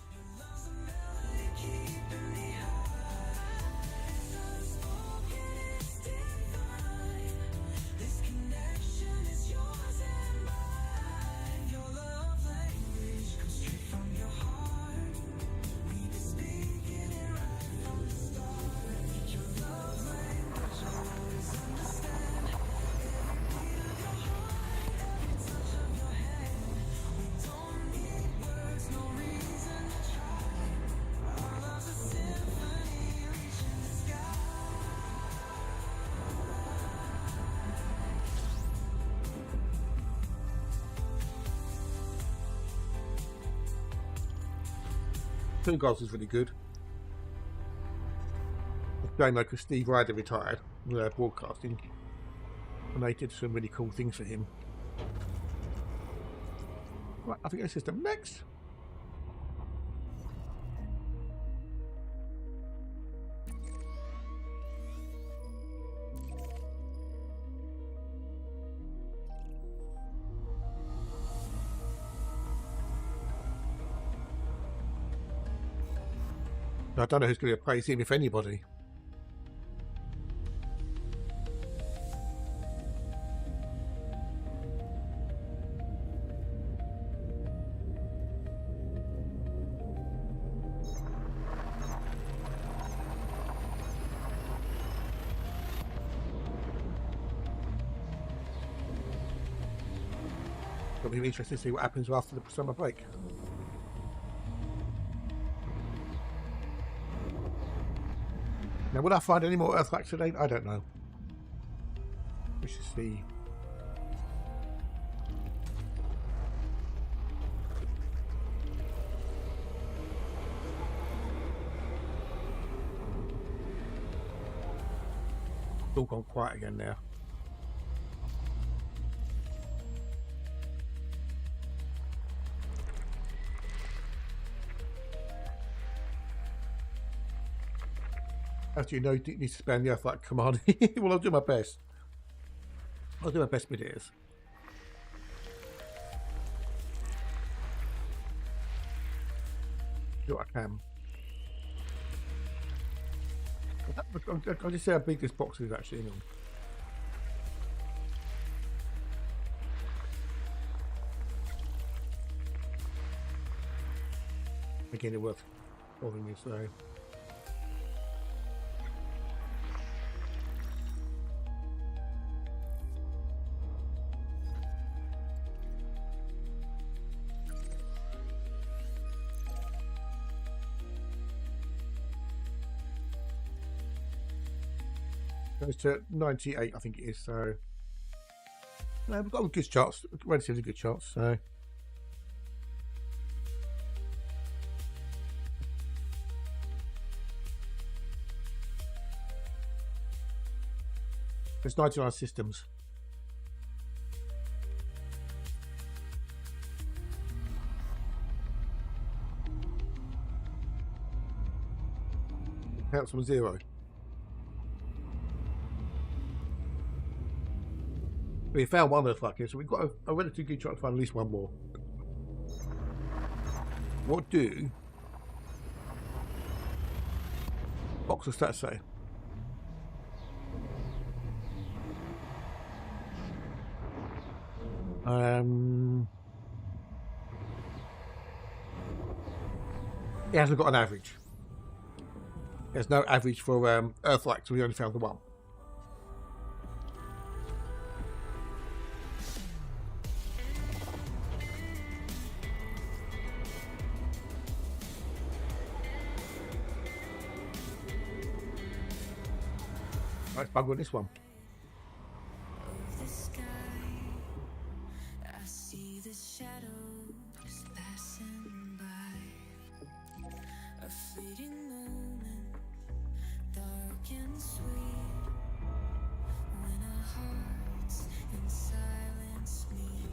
Touring cars was really good. Going like Steve Ryder retired with broadcasting, and they did some really cool things for him. Right, I think that's system next. I don't know who's going to praise him, if anybody. It'll be interesting to see what happens after the summer break. Now, will I find any more Earthquakes today? I don't know. We should see. It's all gone quiet again now. As you know, you need to spam the Earthquake command. Well, I'll do my best. I'll do my best with it is. Do what I can. I'll just see how big this box is actually. Hang on. Again, it worth bothering me, so. Goes to 98, I think it is. So we've got a good chance, relatively good chance. So there's 99 systems. Counts from 0. We found one Earth like it, so we've got a relatively good chance to find at least one more. What do box of stats say? It hasn't got an average. There's no average for Earth-like, so we only found the one. Let's bug on this one. The sky, I see the shadows passing by. A fleeting moment, dark and sweet. When our hearts in silence meet.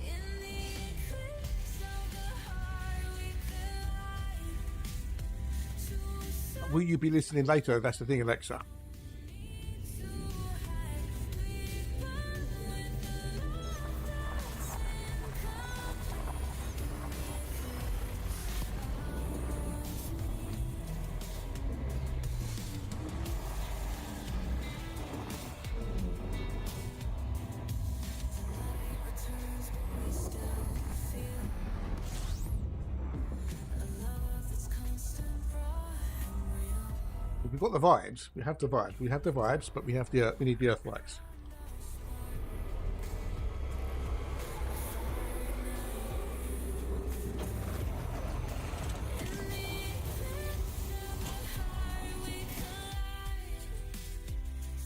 In the eclipse of the heart we collide. Will you be listening later? That's the thing, Alexa. We've got the vibes. We have the vibes. We have the vibes, but we have the we need the earthlights.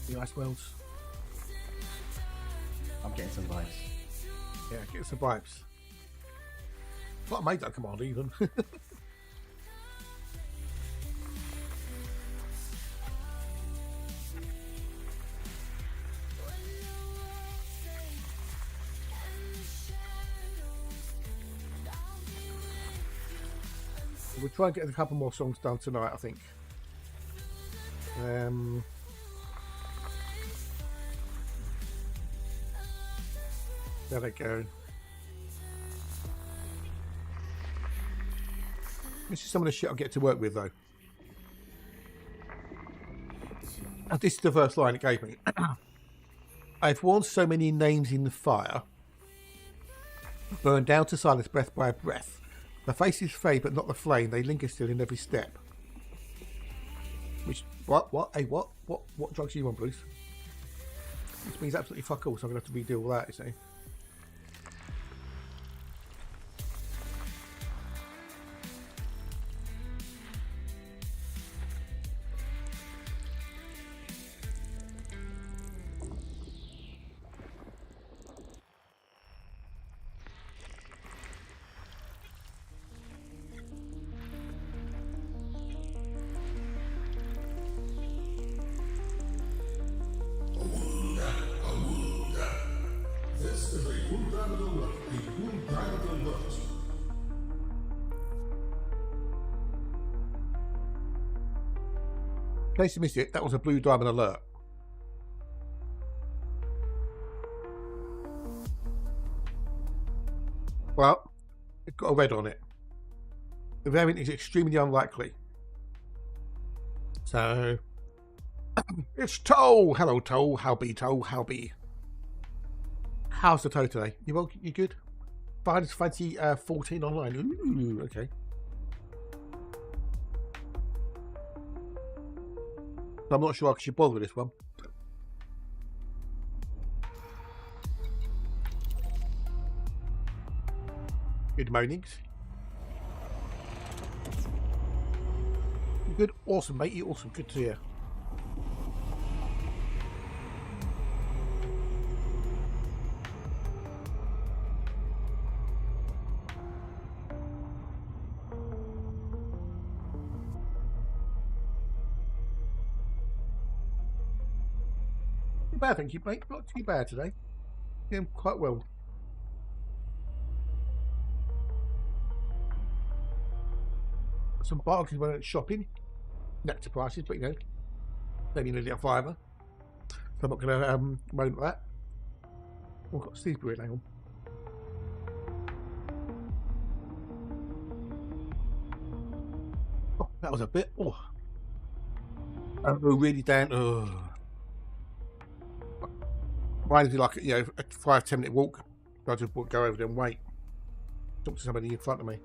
The ice wells. I'm getting some vibes. Yeah, get some vibes. Well, I made that command even. We'll try and get a couple more songs done tonight, I think. There they go. This is some of the shit I get to work with, though. And this is the first line it gave me. I've worn so many names in the fire, burned down to silence breath by breath. The faces fade, but not the flame. They linger still in every step. Which, what? Hey, what drugs are you on, Bruce? This means absolutely fuck all, so I'm going to have to redeal with that, you see. In case you missed it, that was a blue diamond alert. Well, it's got a red on it. The variant is extremely unlikely. So, it's Toe! Hello, Toe. How be, Toe? How be? How's the Toe today? You well? You good? Final Fantasy 14 online. Ooh, okay. I'm not sure I should bother with this one. Good mornings. You good? Awesome, mate. You awesome. Good to hear. Not bad, thank you, mate. Not too bad today. Doing quite well. Some bargains when I went shopping. Nectar prices, but you know, maybe nearly a fiver. So I'm not going to moan at that. Oh, I've got Steve's brewing, hang on. Oh, that was a bit. Oh, really down. Oh. Mine is like, you know, a 5-10 minute walk. I just go over there and wait. Talk to somebody in front of me.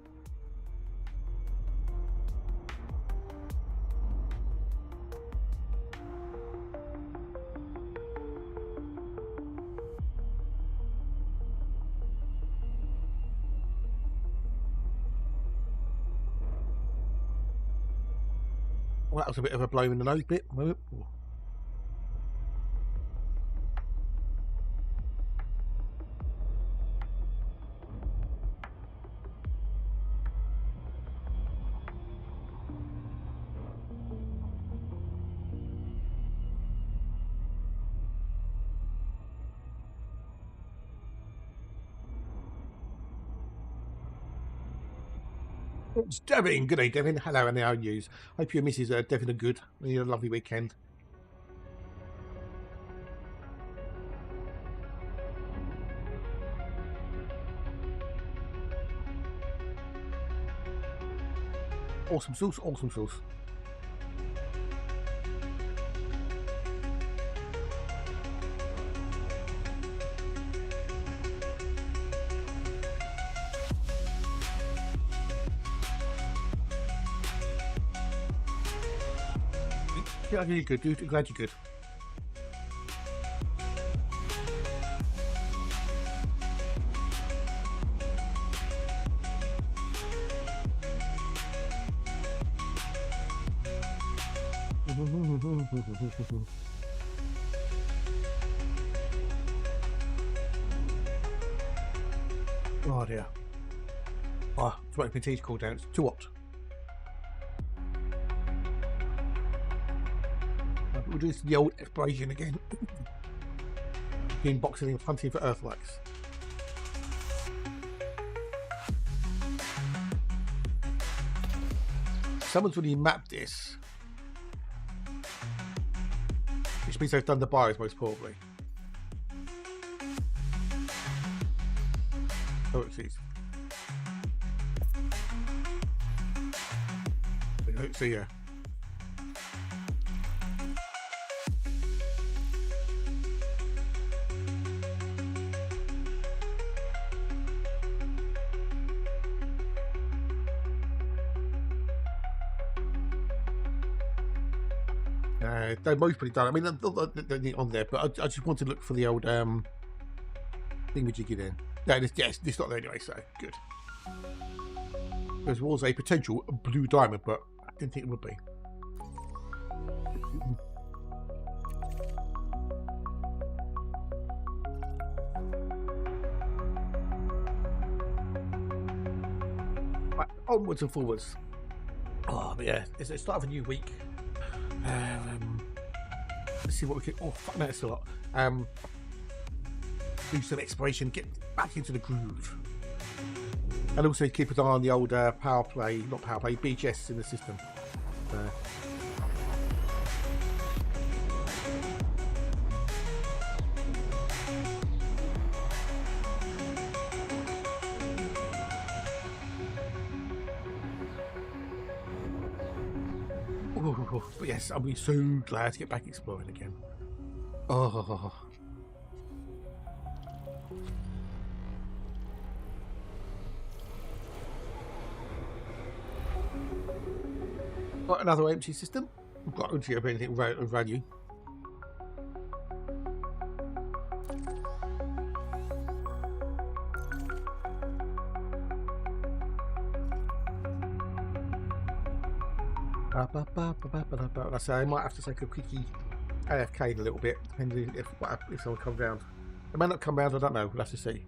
Well, that was a bit of a blow in the nose bit. It's Devin. Good day, Devin. Hello, and how are you? Hope your missus Devin are good. You had a lovely weekend. Awesome sauce, awesome sauce. Yeah, you're good, dude. Glad you're good. Oh dear. Oh, it's making my teeth cool down. It's too hot. We'll do the old exploration again. Being boxing and hunting for earthworks. Someone's already mapped this, which means they've done the bios most probably. Oh, it is. So yeah. They're most pretty done. I mean, they're on there, but I just want to look for the old thingamajiggy then. No, it's not there anyway, so good. There was a potential blue diamond, but I didn't think it would be. Right, onwards and forwards. Oh, but yeah, it's the start of a new week. Let's see what we can. Oh, fuck, no, it's a lot. Do some exploration, get back into the groove, and also keep an eye on the old power play, not power play, BGS in the system. But yes, I'll be so glad to get back exploring again. Oh. Got another empty system. I've got to see anything of value. I say I might have to take a quickie AFK in a little bit, depending if someone comes round. They may not come round, I don't know. We'll have to see.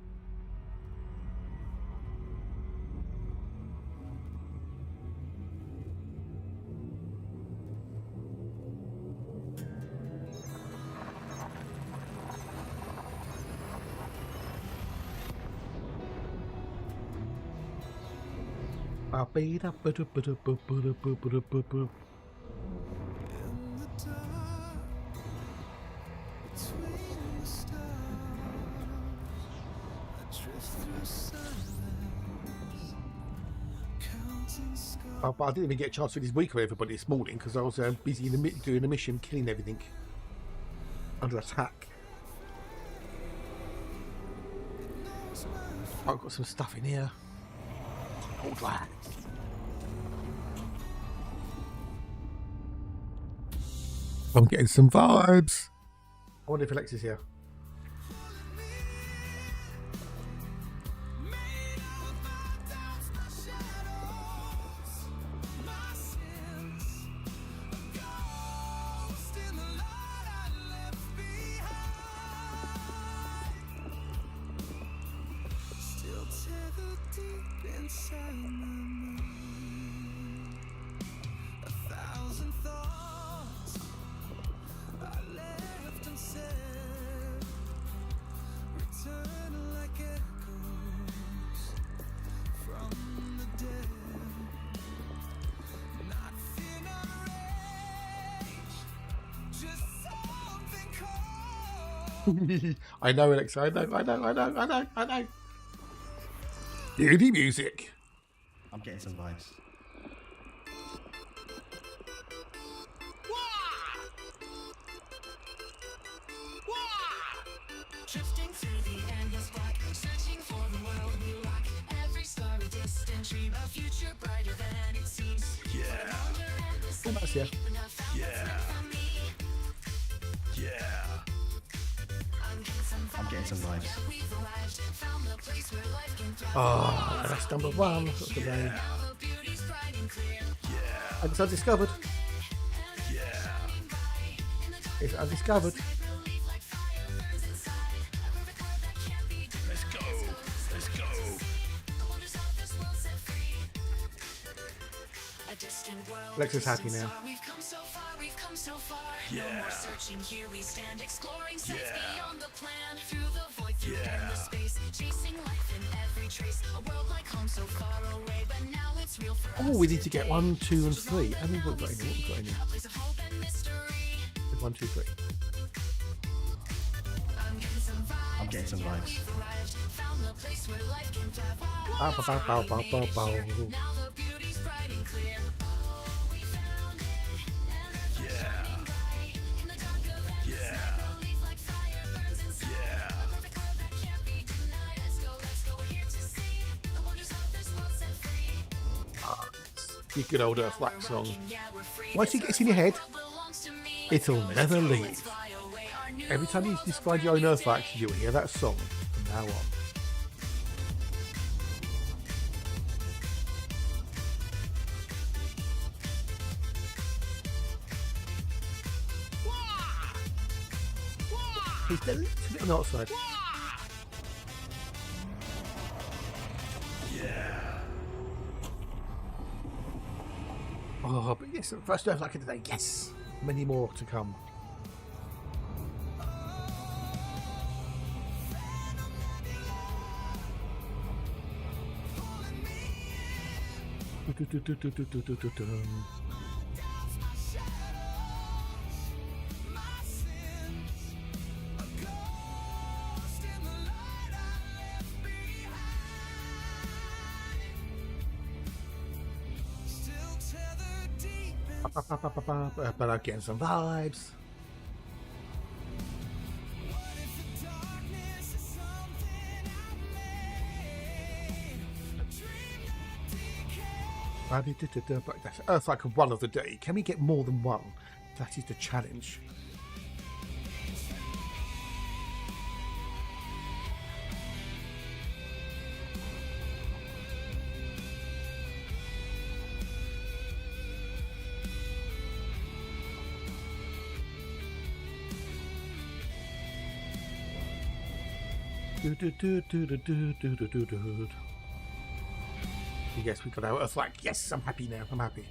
But I didn't even get a chance to do this week with everybody this morning because I was busy in doing a mission, killing everything under attack. I've got some stuff in here. Hold that. I'm getting some vibes. I wonder if Alexa's here. I know, Alexa. I know. Beauty music. I'm getting some vibes. Drifting through the endless black, searching for the world we lack. Every star a distant dream, a future brighter than it seems. Yeah. Oh, that's here. Yeah. I'm getting some vibes. Oh, that's number one. That's the name. It's undiscovered. It's undiscovered. Let's go. Let's go. Alexa's happy now. Yeah. Searching here we stand, exploring sights beyond the plan. Through the void, through endless space, chasing life in every trace. A world like home so far away, but now it's real for us. Oh, we need to get 1, 2, and 3. And we've got any. What we've got any? Place of hope and mystery. 1, 2, 3. I'm getting some vibes. Found the place where life can thrive. Bow, bow, bow, bow, bow, bow. Now the beauty's bright and clear. We found it, and the shining bright. In the dark of endless belief like fire burns inside. A perfect world that can't be denied. Let's go, we're here to see the wonders of this world set free. Your good old Earthlight song. Once it gets in your head, it'll never leave. Every time you describe your own Earthlight, you'll hear that song from now on. He's a little bit on the outside. Oh, but yes, first Earthlight of the day, yes! Many more to come. But I'm getting some vibes. But that's Earthlight of one of the day. Can we get more than one? That is the challenge. Yes, we got our Earthlight. Yes, I'm happy now. I'm happy.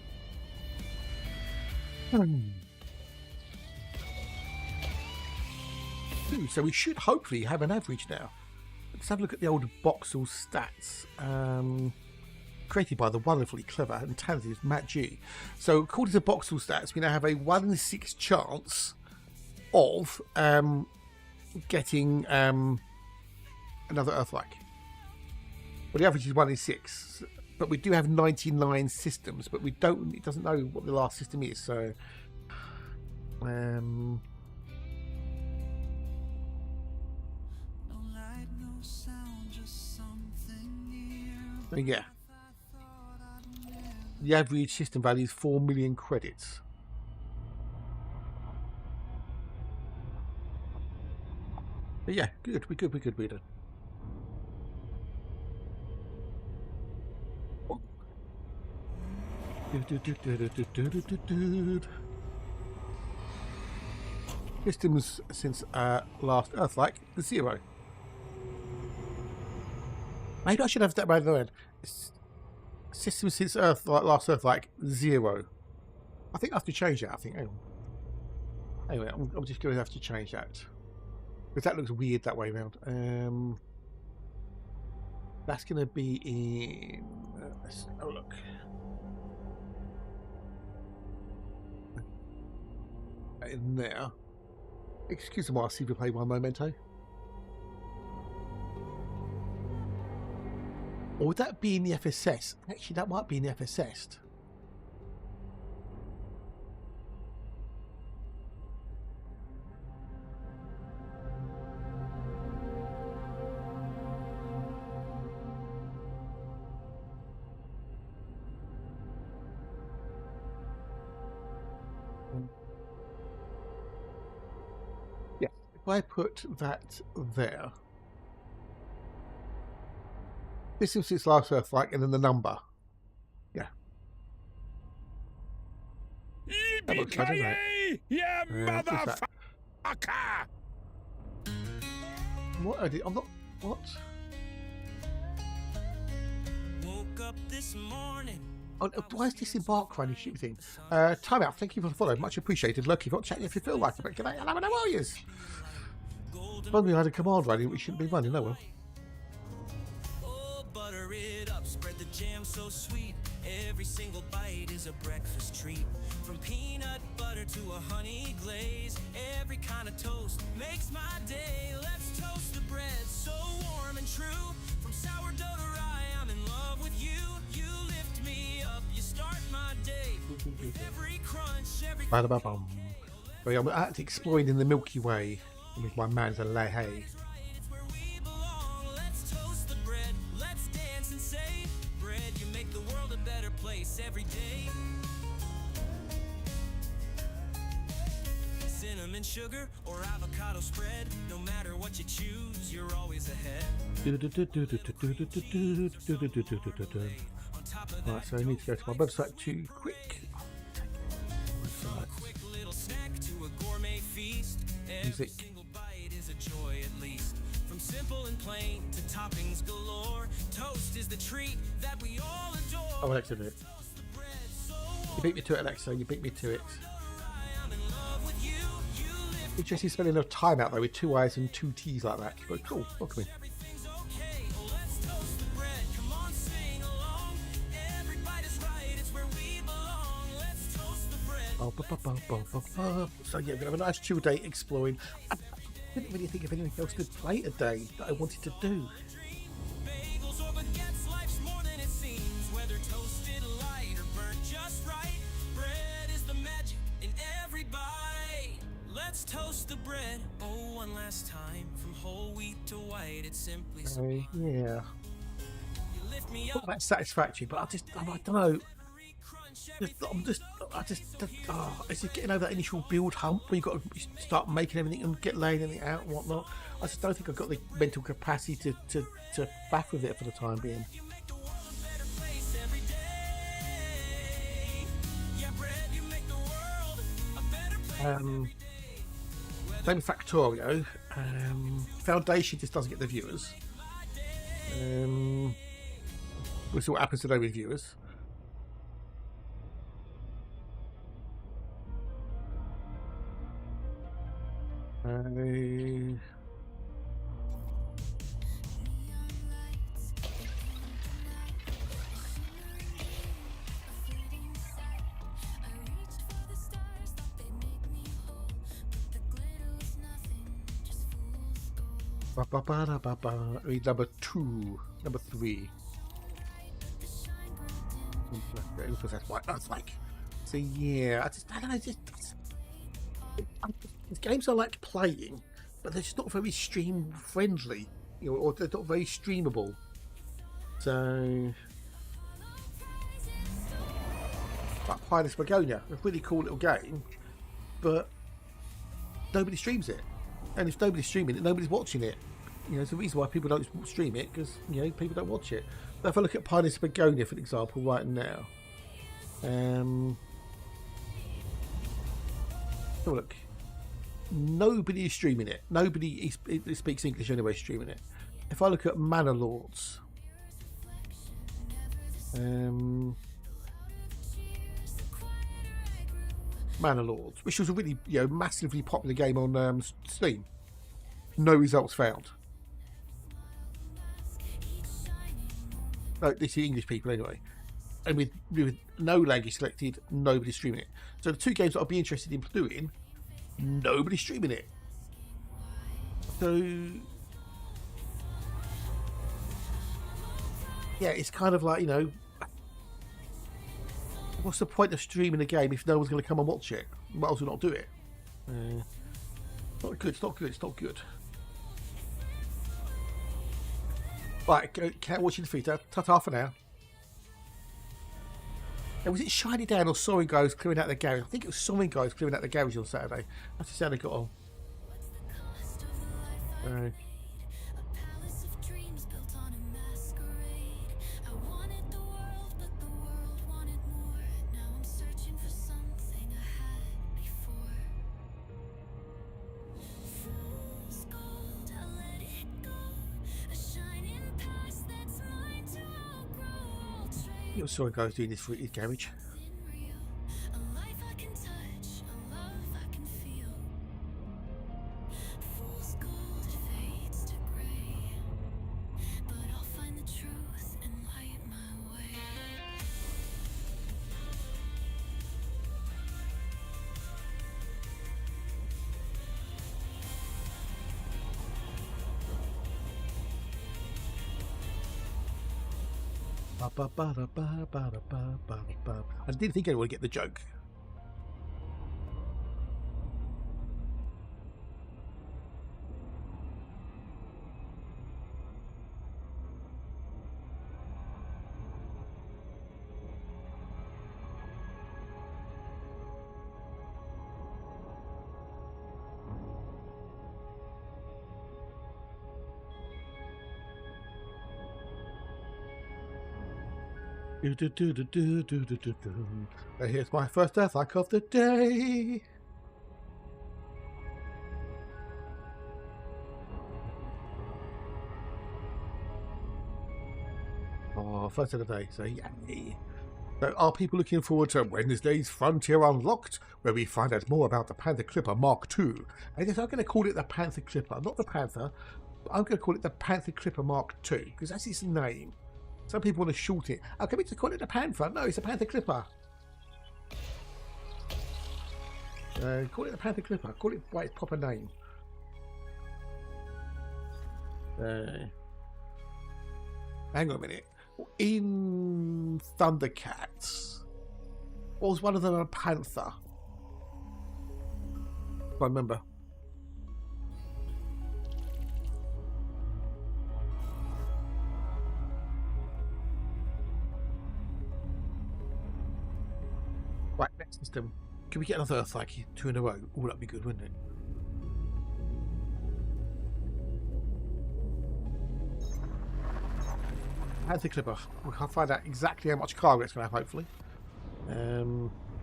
So we should hopefully have an average now. Let's have a look at the old Boxall stats. created by the wonderfully clever and talented Matt G. So according to Boxall stats, we now have a 1 in 6 chance of getting another Earth-like. Well, the average is 1 in 6, but we do have 99 systems, but we don't. It doesn't know what the last system is. So, yeah, the average system value is 4 million credits. But yeah, good. We're good. Systems since last Earth-like 0. Maybe I should have that by the end. Systems since last Earth-like 0. I think I have to change that. I think. Anyway, I'm just going to have to change that because that looks weird that way around. That's going to be in. Let's have a look. In there. Excuse me while I see if we play one momento. Or would that be in the FSS? Actually, that might be in the FSS. If I put that there, this is its last Earth-like, and then the number. Yeah. That looks good, doesn't it? Yeah, motherfucker! What I did? I'm not. What? Woke up this morning. Oh, why is disembark running stupid thing? Time out. Thank you for the follow. Much appreciated. Look, you've got chatting if you feel like it. But can I allow no warriors? When we had a command running, we shouldn't be running. No, well. Oh, butter it up, spread the jam so sweet. Every single bite is a breakfast treat. From peanut butter to a honey glaze, every kind of toast makes my day. Let's toast the bread, so warm and true. From sourdough to rye, I'm in love with you. You lift me up, you start my day. With every crunch, every Ba-da-ba-bum. So, yeah, I'm actually exploring in the Milky Way with my man to lay hay. it's where we belong. Let's toast the bread, let's dance and say, bread, you make the world a better place every day. Cinnamon sugar or avocado spread, no matter what you choose, you're always ahead. Right, so I need to go to my website too quick. From a quick little snack to a gourmet feast, every Music. single bite is a joy at least. From simple and plain to toppings galore, toast is the treat that we all adore. Oh, Alexa did it. Toast the bread, so You beat me to it, Alexa. You beat me to it. I'm in love with you. You lift Interesting spelling of time out though with 2 I's and 2 T's like that. But cool. Welcome in. everything's okay. Let's toast the bread. Come on, sing along. Every bite is right. It's where we belong. Let's toast the bread. So yeah, we're gonna have a nice chill day exploring. I didn't really think of anything else to play today that I wanted to do. Bagels or baguettes, life's more than it seems. Whether toasted light or burnt just right, bread is the magic in every bite. Let's toast the bread. Oh, one last time. From whole wheat to white, it's simply sweet. Yeah. You lift me Not up. that satisfactory, but I don't know. Every crunch, every It's just getting over that initial build hump where you got to start making everything and laying everything out and whatnot. I just don't think I've got the mental capacity to back with it for the time being. you make the world a better place every day. Yeah, bread, you make the world a better place. Same with Factorio. Foundation just doesn't get the viewers. We'll see what happens today with viewers. Read number 2, number 3. That's why I was like, so yeah, I don't know, these games I like playing, but they're just not very stream friendly, you know, or they're not very streamable. So, like Pirates Begonia, a really cool little game, but nobody streams it, and if nobody's streaming it, nobody's watching it. You know, it's the reason why people don't stream it, because, you know, people don't watch it. But if I look at Pirates Begonia, for example, right now, oh look, nobody is streaming it. Nobody speaks English anyway streaming it. If I look at Manor Lords, Manor Lords, which was a really, you know, massively popular game on Steam, no results found. No, this is English people anyway, and with no language selected, nobody's streaming it. So the two games that I'd be interested in doing, nobody's streaming it. So yeah, it's kind of like, you know, what's the point of streaming a game if no one's going to come and watch it? Might as well not do it. Not good. It's not good. It's not good. Right, can't watch you defeat her. Ta-ta for now. And was it Shiny Down or Soaring Guys clearing out the garage? I think it was Soaring Guys clearing out the garage on Saturday. That's just how they got on. You saw a guy doing this for his garage. I didn't think anyone would get the joke. Here's my first Earthquake of the day. Oh, first of the day, so yay. So are people looking forward to Wednesday's Frontier Unlocked, where we find out more about the Panther Clipper Mark II? I guess I'm going to call it the Panther Clipper, not the Panther, but I'm going to call it the Panther Clipper Mark II, because that's its name. Some people want to short it. How come it's call it the Panther? No, it's a Panther Clipper. Call it the Panther Clipper. Call it by its proper name. Hang on a minute. In Thundercats, was one of them a panther? I remember. Right, next system. Can we get another Earthquake 2 in a row? Oh, that'd be good, wouldn't it? Panther Clipper. We'll find out exactly how much cargo it's going to have, hopefully.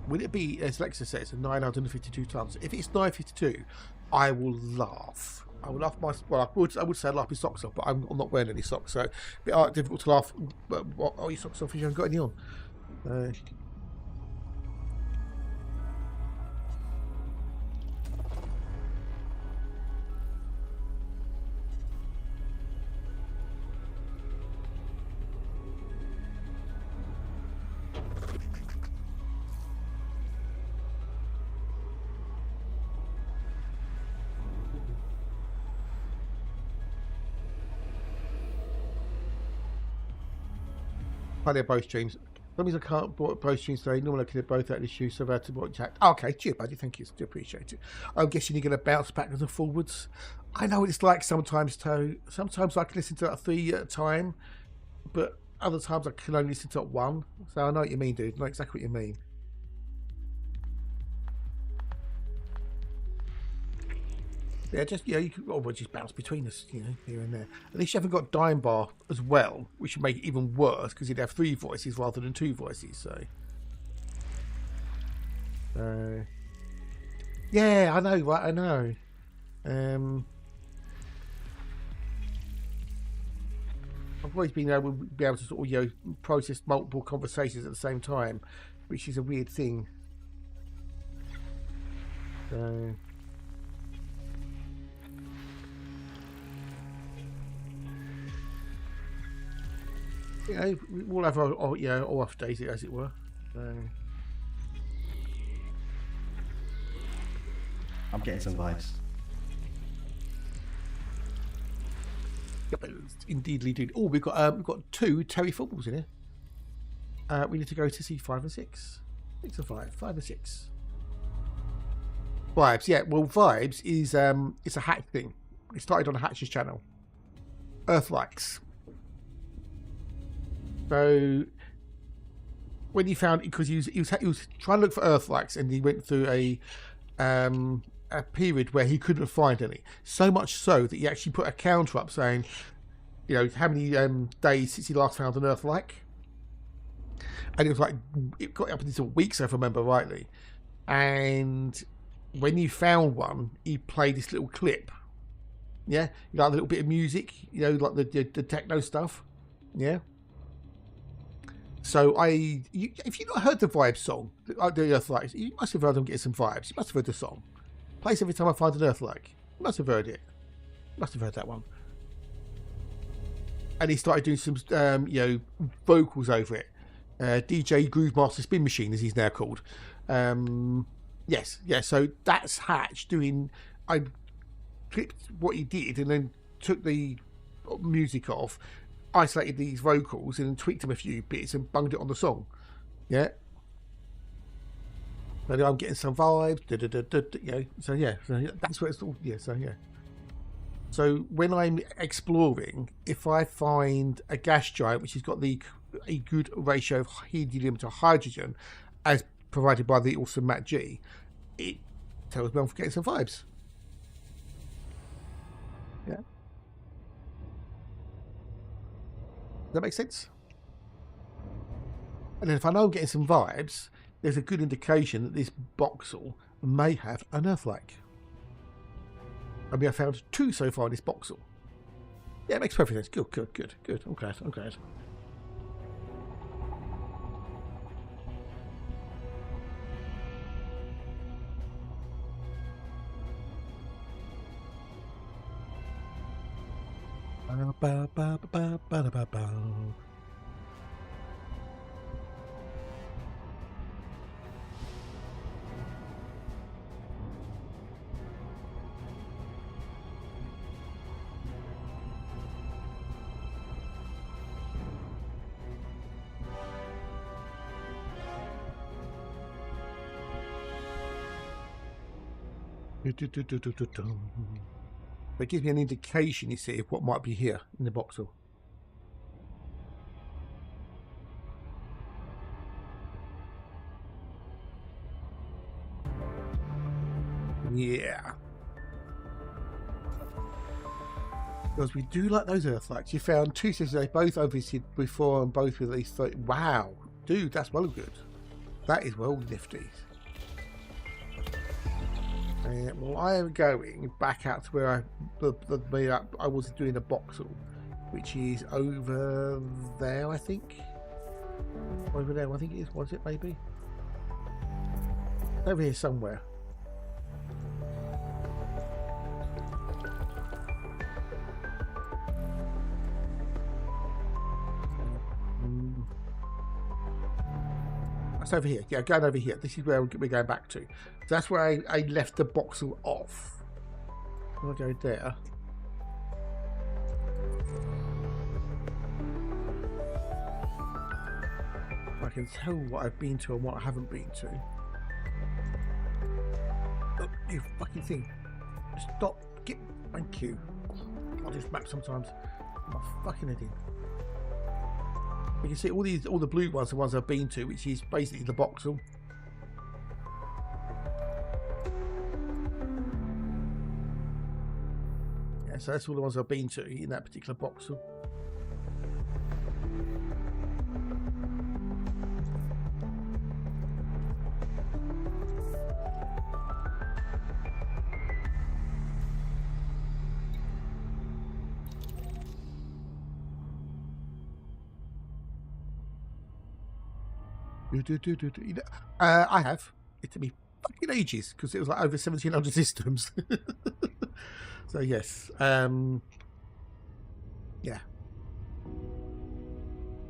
Will it be, as Lexa says, 952 tons? If it's 952, I will laugh. I will laugh I would say laugh my socks off, but I'm not wearing any socks, so it's a bit difficult to laugh. What are your socks off if you haven't got any on? play both streams. That means I can't both streams today. Normally I can have both out of the issue, so I've had to watch chat. Okay, cheers, buddy. Thank you. Do appreciate it. I'm guessing you're going to bounce backwards and forwards. I know what it's like sometimes, too. Sometimes I can listen to that 3 at a time, but other times I can only listen to it 1. So I know what you mean, dude. I know exactly what you mean. Yeah, just, you can just bounce between us, here and there. At least you haven't got Dime Bar as well, which would make it even worse because you'd have 3 voices rather than 2 voices. So, yeah, I know, right? I know. I've always been able to sort of process multiple conversations at the same time, which is a weird thing. So. We'll have our off days, as it were. I'm getting some vibes. Yep, indeedly, dude. Oh, we've got 2 Terry footballs in here. We need to go to see 5 and 6. 6 and 5, 5 and 6. Vibes, yeah. Well, Vibes is it's a hatch thing. It started on a Hatch's channel. Earth likes. So when he found, because he was trying to look for Earth likes, and he went through a period where he couldn't find any. So much so that he actually put a counter up saying, how many days since he last found an Earth like, and it was like it got up into weeks, if I remember rightly. And when he found one, he played this little clip. Yeah, like a little bit of music, like the techno stuff. Yeah. So if you've not heard the Vibes song, the Earth Likes, you must have heard them get some vibes. You must have heard the song. Plays every time I find an Earth Like. You must have heard it. You must have heard that one. And he started doing some, vocals over it. DJ Groove Master Spin Machine, as he's now called. Yes. So that's Hatch doing. I clipped what he did and then took the music off, isolated these vocals and then tweaked them a few bits and bunged it on the song. Yeah. So I'm getting some vibes. So that's what it's all. Yeah. So when I'm exploring, if I find a gas giant which has got a good ratio of helium to hydrogen, as provided by the awesome Matt G, it tells me I'm getting some vibes. Yeah. Does that make sense? And then if I know I'm getting some vibes, there's a good indication that this voxel may have an Earth-like. I mean, I found 2 so far in this voxel. Yeah, it makes perfect sense. Good. I'm glad. That gives me an indication, you see, of what might be here in the voxel. Yeah. Because we do like those Earthlights. You found 2 systems, they both overseed before and both with at least 30. Wow. Dude, that's well good. That is well nifty. Well, I am going back out to where I was doing a voxel, which is over there, I think. Over there, I think it is. Was it maybe? Over here somewhere. That's over here. Yeah, going over here. This is where we're going back to. So that's where I left the voxel off. I'll go there. can tell what I've been to and what I haven't been to. Oh, you fucking thing. Stop. Thank you. I'll just map sometimes. I'm fucking head in. You can see all the blue ones, the ones I've been to, which is basically the voxel. Yeah, so that's all the ones I've been to in that particular voxel. I have. It took me fucking ages because it was like over 1,700 systems. So yes, yeah. I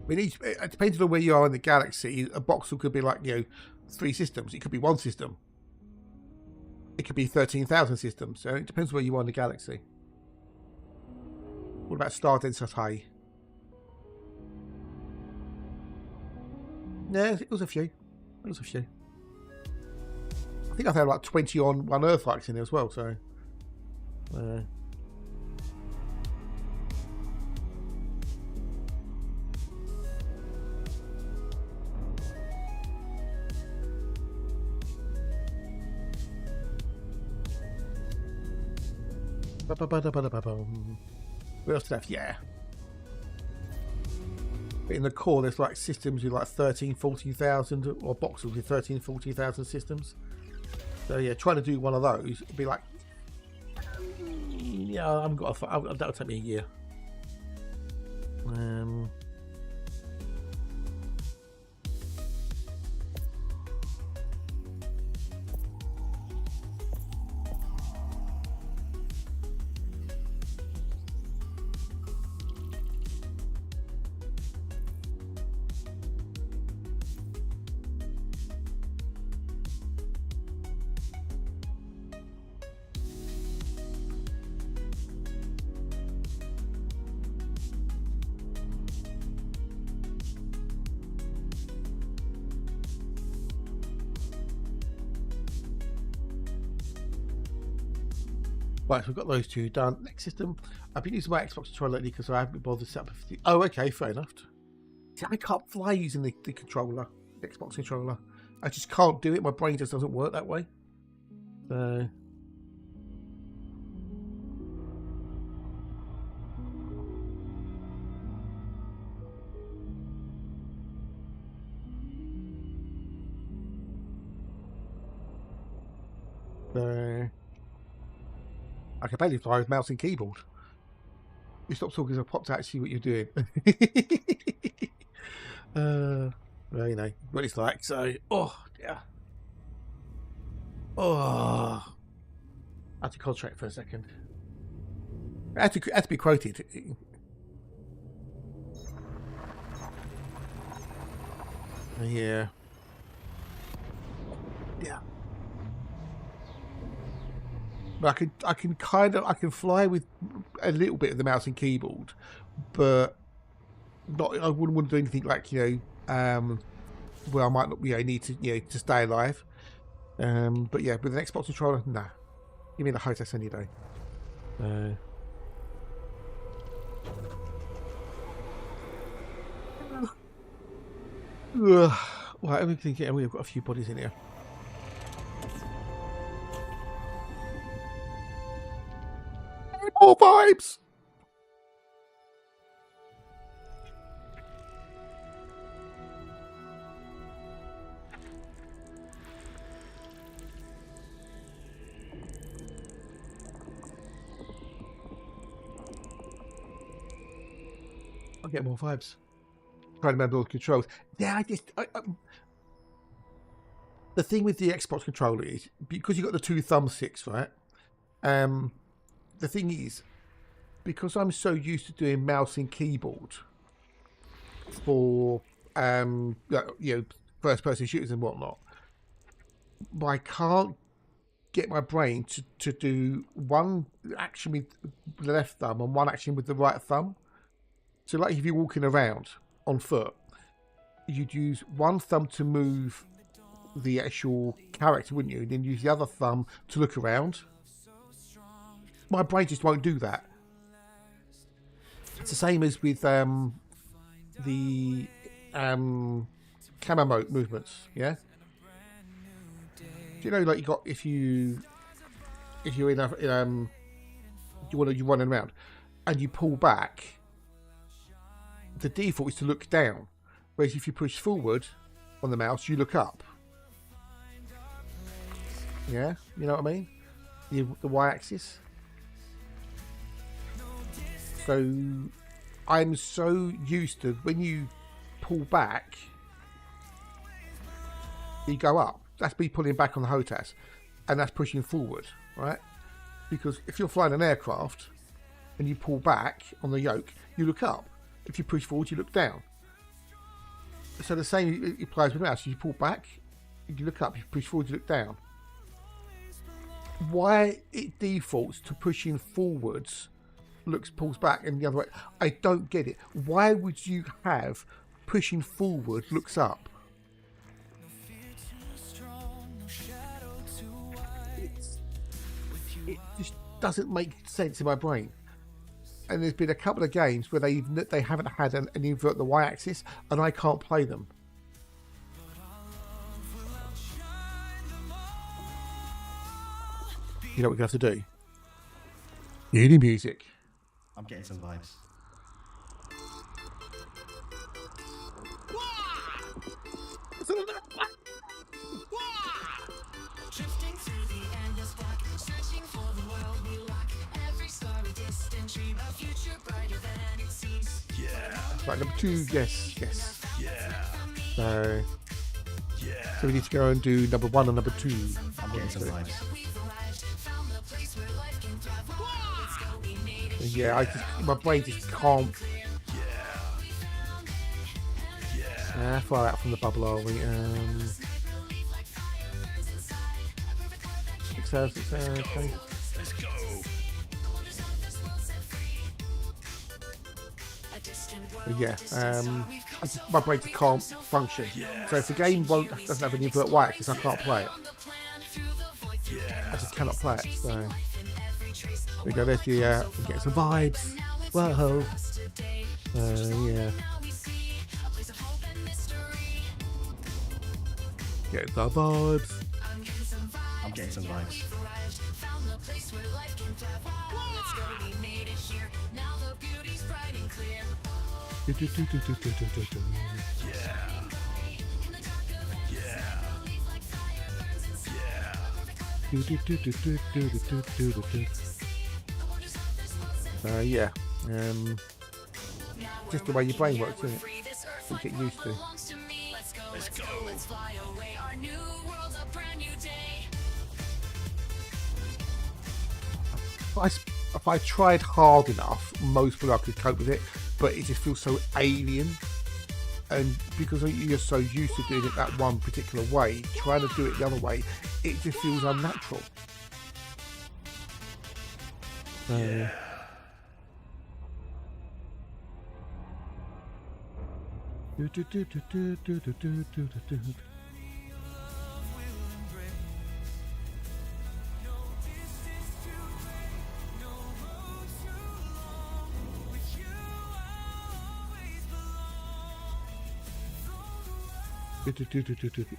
mean, it depends on where you are in the galaxy. A voxel could be like 3 systems. It could be 1 system. It could be 13,000 systems. So it depends where you are in the galaxy. What about star density? Yeah, it was a few. I think I've had like 20 on one Earth-likes in there as well, so... What else did I have? Yeah. But in the core, there's like systems with like 14,000 or boxes with 14,000 systems. So yeah, trying to do one of those would be like, yeah, I haven't got that'll take me a year. Right, so we've got those two done. Next system, I've been using my Xbox controller lately because I haven't been bothered to set up Oh, okay, fair enough. See, I can't fly using the controller, the Xbox controller. I just can't do it. My brain just doesn't work that way. So... I can barely fly with mouse and keyboard. You stop talking as I popped out to see what you're doing. Well, you know what it's like. So, oh dear. Oh, I had to concentrate for a second. I had to be quoted. Yeah. Yeah. But I can fly with a little bit of the mouse and keyboard, but not. I wouldn't want to do anything like where I might not need to to stay alive. But yeah, with an Xbox controller, nah. Give me the hostess any day. Right, everything. We've got a few bodies in here. More vibes. I'll get more vibes. Trying to remember all the controls. Yeah, the thing with the Xbox controller is because you've got the 2 thumbsticks, right? The thing is, because I'm so used to doing mouse and keyboard for first-person shooters and whatnot, but I can't get my brain to do one action with the left thumb and one action with the right thumb. So, like if you're walking around on foot, you'd use one thumb to move the actual character, wouldn't you? And then use the other thumb to look around. My brain just won't do that. It's the same as with the camera mode movements, yeah? Do you know, like, you got, if you're in a you're running around and you pull back, the default is to look down, whereas if you push forward on the mouse, you look up. Yeah, you know what I mean? The y-axis. So I'm so used to when you pull back, you go up. That's me pulling back on the HOTAS, and that's pushing forward, right? Because if you're flying an aircraft and you pull back on the yoke, you look up. If you push forward, you look down. So the same applies with the mouse. You pull back, you look up. You push forward, you look down. Why it defaults to pushing forwards, pulls back, and the other way, I don't get it. Why would you have pushing forward looks up? It just doesn't make sense in my brain. And there's been a couple of games where they haven't had an invert the y-axis, and I can't play them. You know what we have to do? Any music. I'm getting some vibes. Drifting through the endless black, searching for the world we lack. Every starry distant dream, a future brighter than it seems. Right, number 2, yes. So we need to go and do number 1 and number 2. I'm getting some vibes. Yeah, my brain just can't. Far out from the bubble, are we? 6 hours, okay. Let's go. Yeah, my brain just can't function. So if the game doesn't have an invert y-axis, I can't play it. I just cannot play it. So there we go. There's the I'm getting some vibes. Whoa. Yeah. Get the vibes. I'm getting some vibes. Yeah. Just the way your brain works, isn't it? You get used to. Let's go. Let's fly away. Our new world's a brand new day. If I tried hard enough, most people I could cope with it, but it just feels so alien. And because you're so used to doing it that one particular way, trying to do it the other way, it just feels unnatural.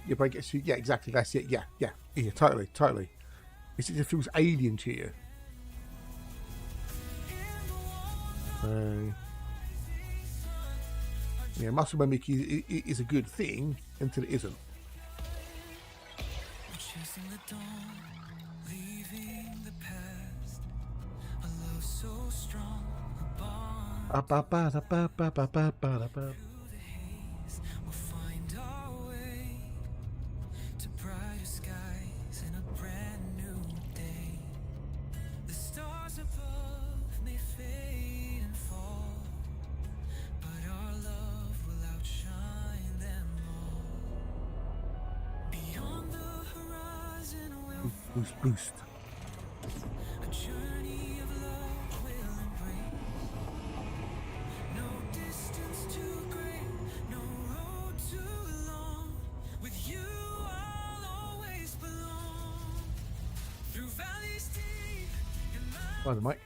Your brain gets you. Yeah, exactly. That's it. Yeah, totally. It just feels alien to you. Yeah, muscle memory is a good thing until it isn't. Chasing the dawn, leaving the past. A love so strong, a bond through the haze. We'll find our way to brighter skies and a brand new day. The stars above may fade and fall, but our love will outshine them all. Beyond the horizon we'll Boost. a journey of love will embrace. No distance too great, no road too Hi there, Mike.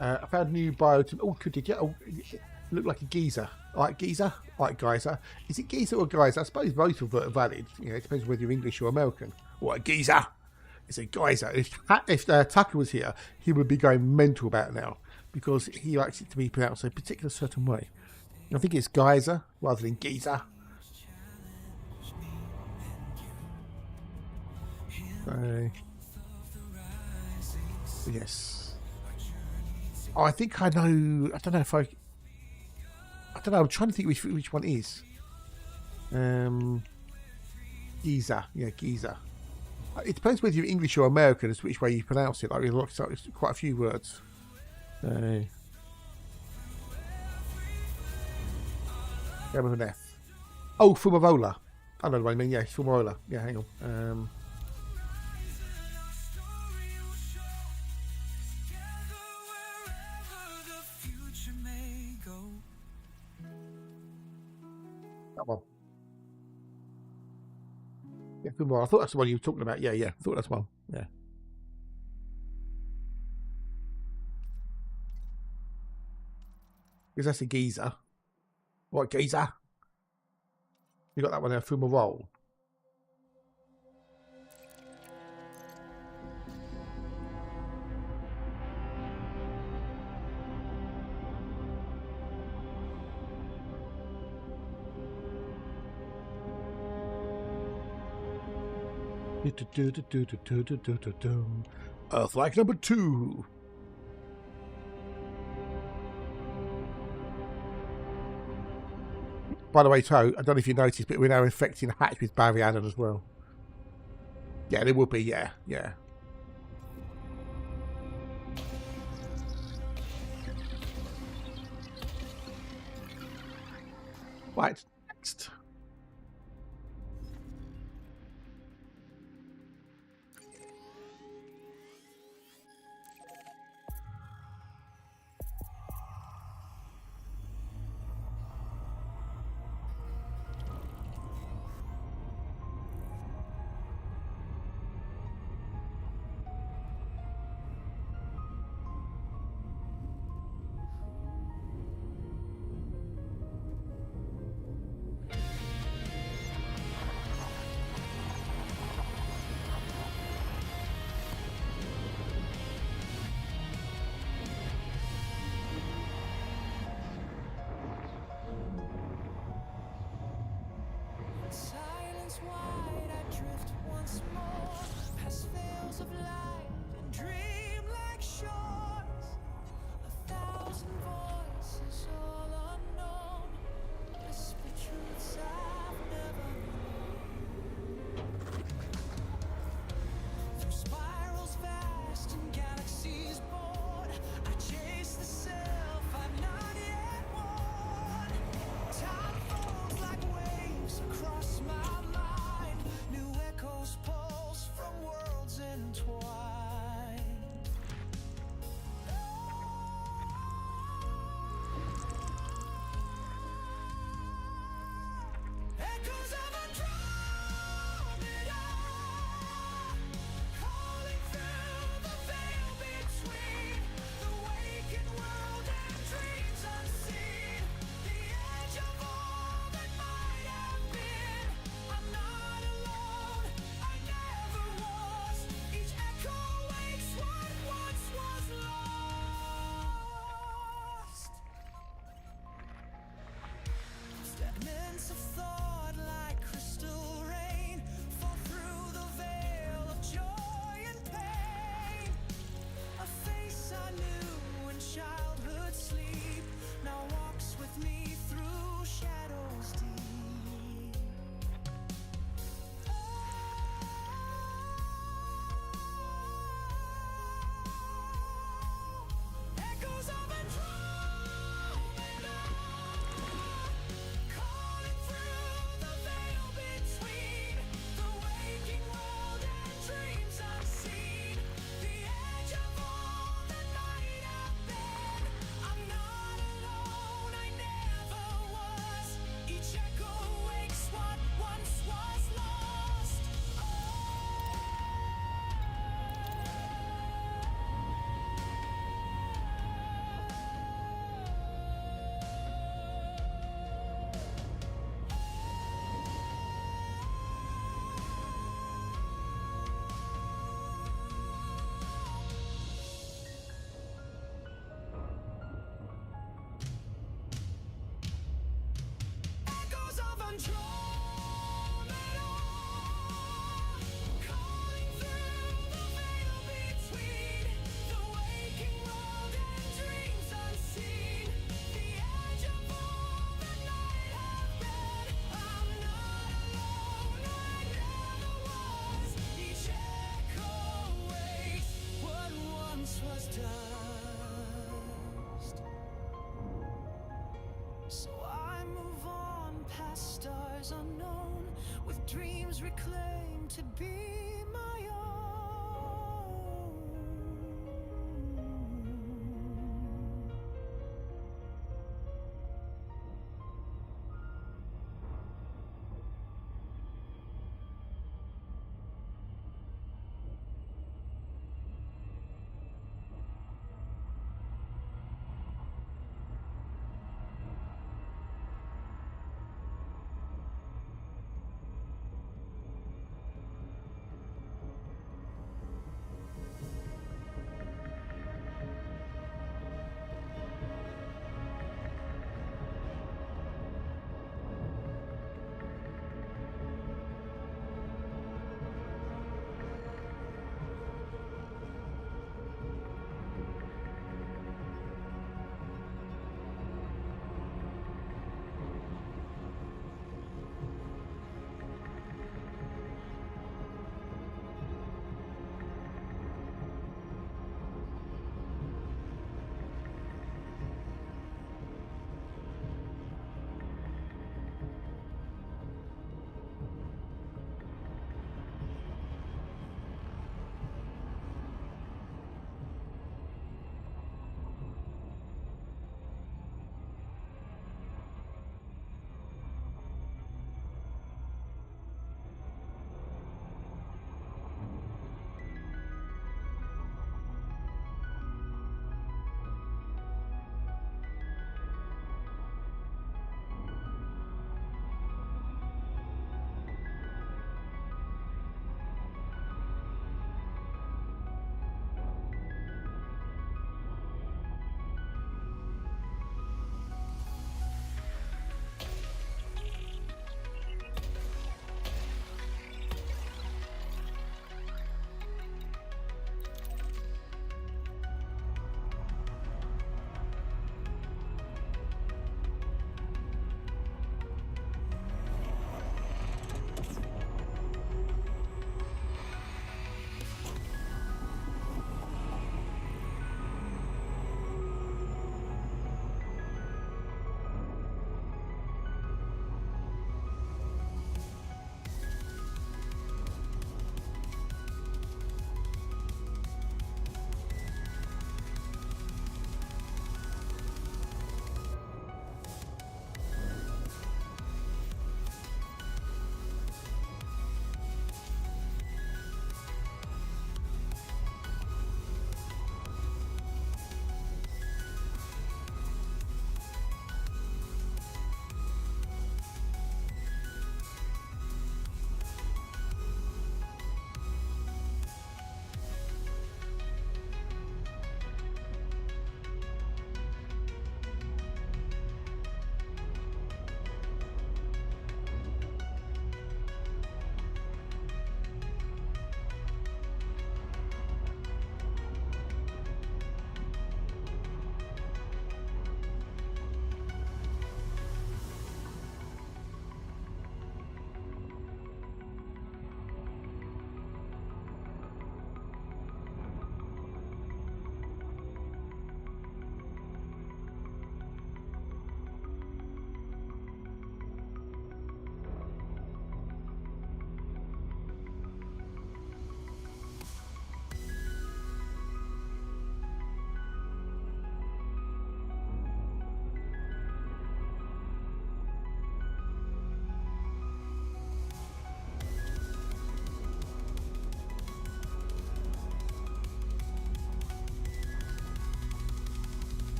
I found a new biotim. Oh, could you get? Oh, it looked like a geyser. Like geyser, like geyser. Is it geyser or geyser? I suppose both are valid. You know, it depends whether you're English or American. What a geyser! It's a geyser. If Tucker was here, he would be going mental about it now because he likes it to be pronounced a particular certain way. I think it's geyser rather than geyser. Yes. Oh, I think I know. I don't know if I don't know. I'm trying to think which one is. Giza. Yeah, Giza. It depends whether you're English or American as to which way you pronounce it. Like we looked at quite a few words. Yeah, with an F. Oh, Fumarola. I know what I mean. Yeah, Fumarola. Yeah, hang on. That one. Yeah, Fumarola. I thought that's the one you were talking about. Yeah, I thought that's one. Yeah. Because that's a geezer. What geezer? You got that one there, Fumarole. Earth-like number 2. By the way, Toe, I don't know if you noticed, but we're now infecting Hatch with Barry-Allen as well. Yeah, there will be, yeah. Right, next.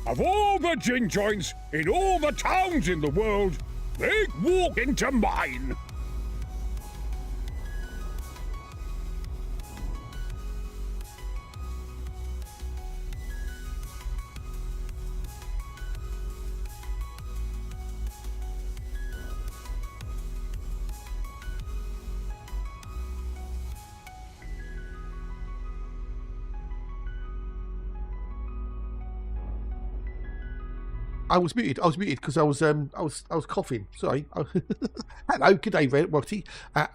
Of all the gin joints in all the towns in the world, they walk into mine. I was muted. I was muted because I was coughing. Sorry. Hello, good day, Roxy.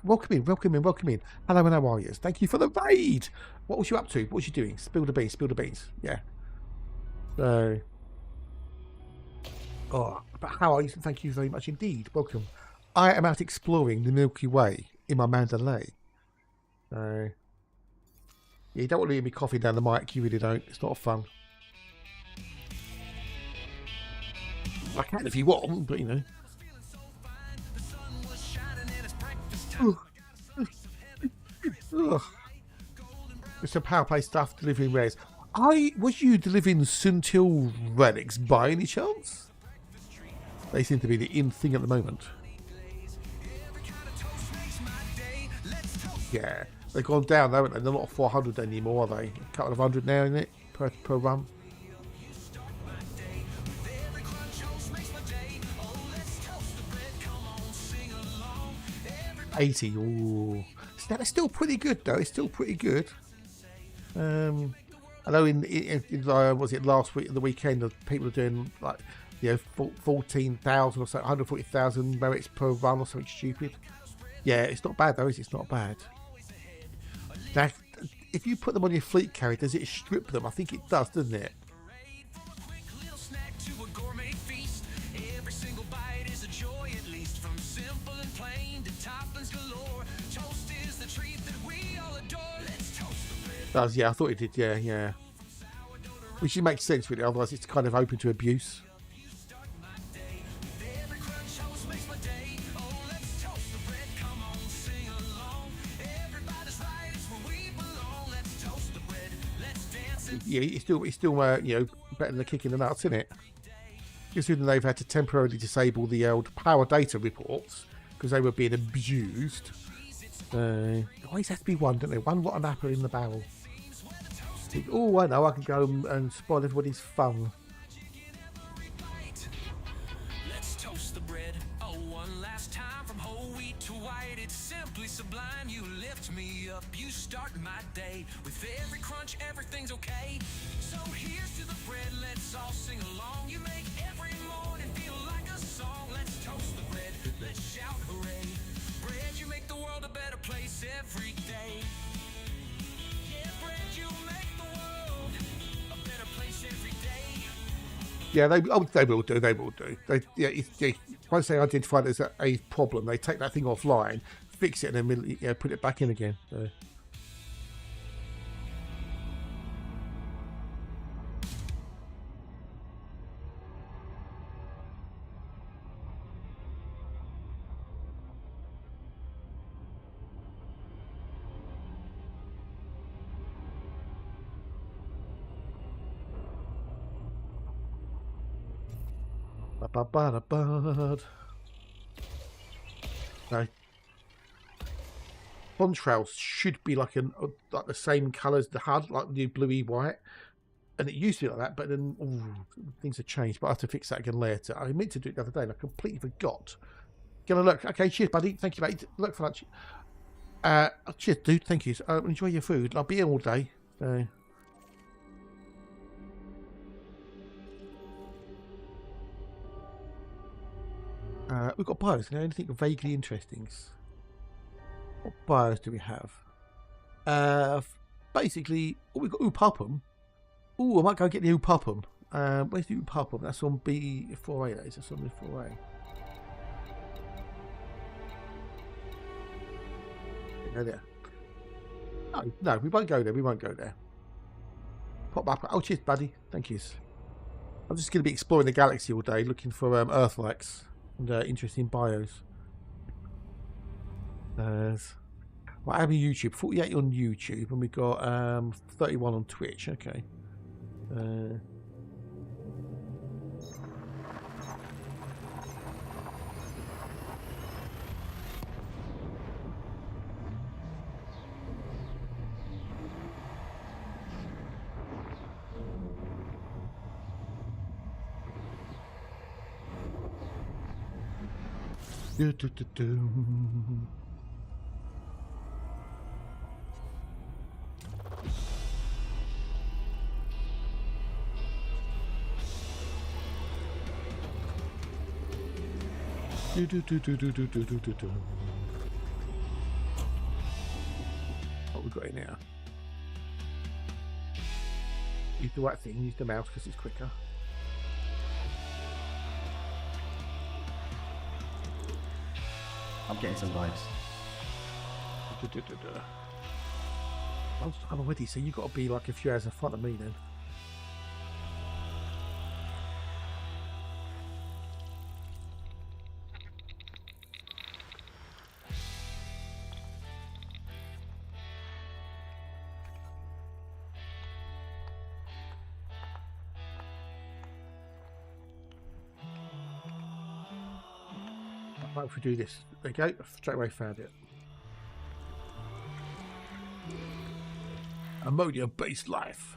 Welcome in. Hello, and how are you? Thank you for the raid. What was you up to? What was you doing? Spill the beans. Yeah. So. Oh, but how are you? Thank you very much indeed. Welcome. I am out exploring the Milky Way in my Mandalay. So. Yeah, you don't want to hear me coughing down the mic. You really don't. It's not fun. I can if you want, but you know. It's a power play stuff delivering rares. Was you delivering Suntil relics by any chance? They seem to be the in thing at the moment. Yeah, they've gone down, haven't they? They're not 400 anymore, are they? A couple of hundred now, isn't it? Per run. 80. Ooh. That's still pretty good, though. It's still pretty good. I know was it last week, the weekend, people are doing like, you know, 14,000 or so, 140,000 merits per run or something stupid. Yeah, it's not bad though, is it? It's not bad. Now, if you put them on your fleet carrier, does it strip them? I think it does, doesn't it? Does, yeah, I thought it did, yeah. Which makes sense really, otherwise it's kind of open to abuse. Yeah, it's still you know, better than the kick in the nuts, isn't it? Considering they've had to temporarily disable the old power data reports because they were being abused. Always has to be one, don't they? One rotten apple in the barrel. Oh, I know, I can go and spoil everybody's fun. Let's toast the bread. Oh, one last time from whole wheat to white. It's simply sublime. You lift me up. You start my day. With every crunch, everything's okay. So here's to the bread. Let's all sing along. You make every morning feel like a song. Let's toast the bread. Let's shout hooray. Bread, you make the world a better place every day. Yeah, they will do. Once they identify there's a problem, they take that thing offline, fix it, and then put it back in again. So. No. Contrails should be like the same colour as the HUD, like the bluey white, and it used to be like that. But then things have changed. But I have to fix that again later. I meant to do it the other day, and I completely forgot. Gonna look. Okay, cheers, buddy. Thank you, mate. Look for lunch. Cheers, dude. Thank you. Enjoy your food. I'll be here all day. So. We've got bios. Anything vaguely interesting? What bios do we have? Basically, we've got Upupum. I might go get the Upupum. Where's the Upupum? That's on B4A. That's on B4A. Go there. No, we won't go there. We won't go there. Pop up. Oh, cheers, buddy. Thank you. I'm just going to be exploring the galaxy all day, looking for Earthlights and interesting bios. What have you YouTube? 48 on YouTube, and we got 31 on Twitch. Okay. Do, do, do, do. Do, do, do, do, do, do, do, do, do. What we got in here? Use the right thing, use the mouse because it's quicker. I'm getting some vibes. I'm already, so you've got to be like a few hours in front of me then. Right, if we do this, there you go, straight away found it. Ammonia-based life.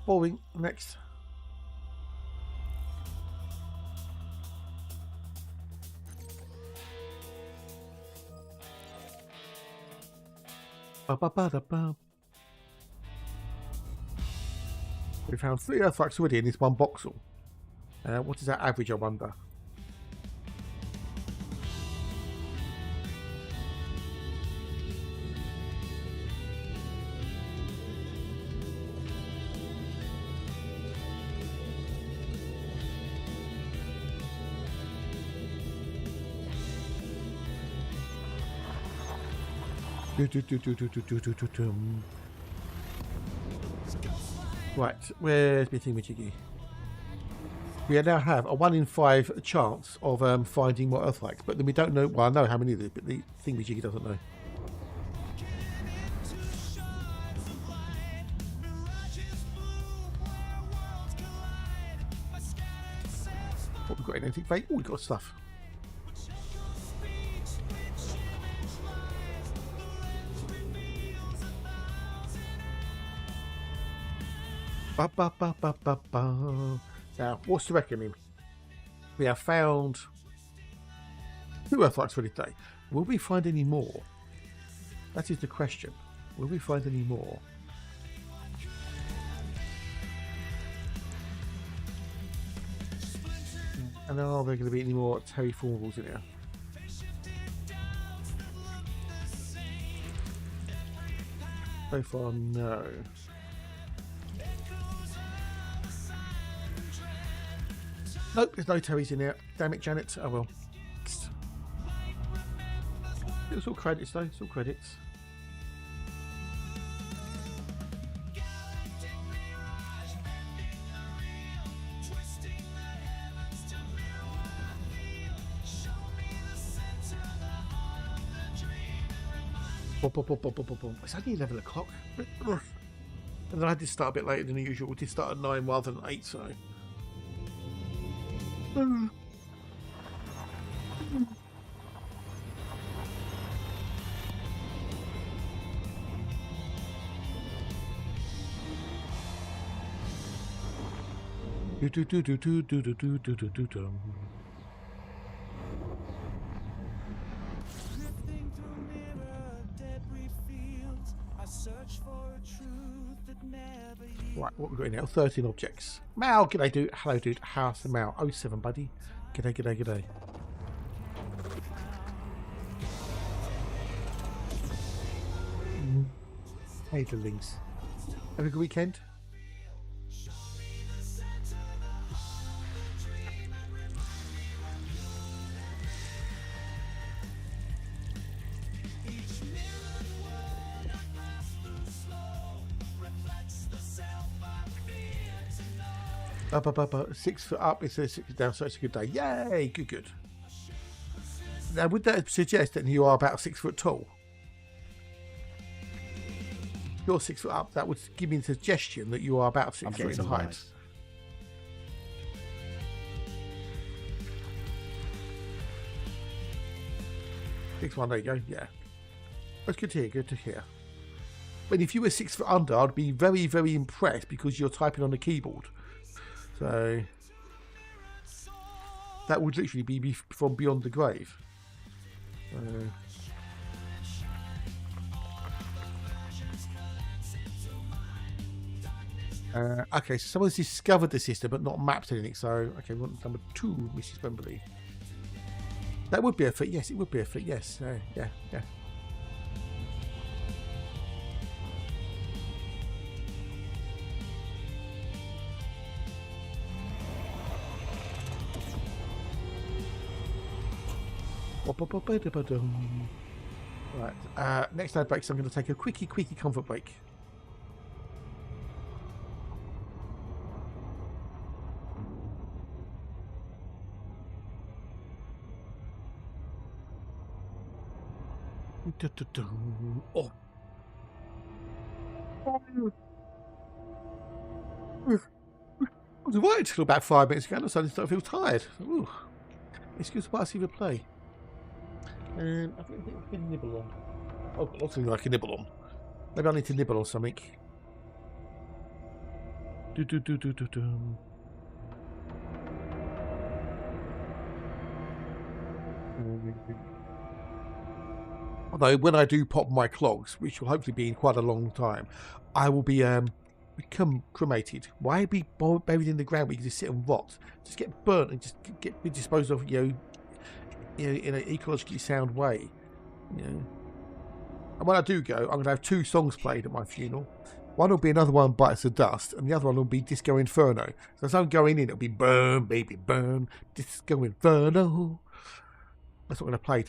Boring. Next. Ba-ba-ba-da-ba. We found 3 earthquakes already in this one voxel. What is that average, I wonder? Right, where's my thingamajiggy? We now have a 1 in 5 chance of finding more earthquakes, but then we don't know. Well, I know how many there is, but the thingamajiggy doesn't know. What we got in anything fake? Oh, we got stuff. Ba, ba, ba, ba, ba, ba. Now, what's the reckoning? We have found 2 earthquakes for today. Will we find any more? That is the question. Will we find any more? And are there going to be any more terraformables in here? So far, no. Nope, there's no Terrys in there. Damn it, Janet. Oh well. It was all credits though, it's all credits. It's only 11 o'clock. And then I did start a bit later than usual. We did start at 9 rather than 8, so. Right, what we've got in now? 13 objects. Mal, g'day dude. Hello dude. How's the Mal? 07 buddy. G'day, g'day, g'day. Hey darlings. Have a good weekend. Up, 6 foot up, it says 6 foot down, so it's a good day. Yay, good. Now, would that suggest that you are about 6 foot tall? If you're 6 foot up, that would give me a suggestion that you are about 6 foot in height. Vibes. Six one, there you go, yeah. That's good to hear, good to hear. But if you were 6 foot under, I'd be very, very impressed because you're typing on the keyboard. So that would literally be from beyond the grave. Okay, so someone's discovered the system but not mapped anything. So, okay, we want number 2, Mrs. Wembley. That would be a fit. Yes, it would be a fit. Yes, yeah. Right, next night break, so I'm going to take a quickie comfort break. Oh. I was right until about 5 minutes ago, and I started to feel tired. Ooh. Excuse the spicy replay. I think I can nibble on. Oh, lots of things I can nibble on. Maybe I need to nibble on something. Although when I do pop my clogs, which will hopefully be in quite a long time, I will be become cremated. Why be buried in the ground where you can just sit and rot? Just get burnt and just be disposed of, in an ecologically sound way. And when I do go, I'm going to have 2 songs played at my funeral. One will be Another One Bites the Dust, and the other one will be Disco Inferno. So as I'm going in, it'll be Burn, Baby, Burn, Disco Inferno. That's what I'm going to play.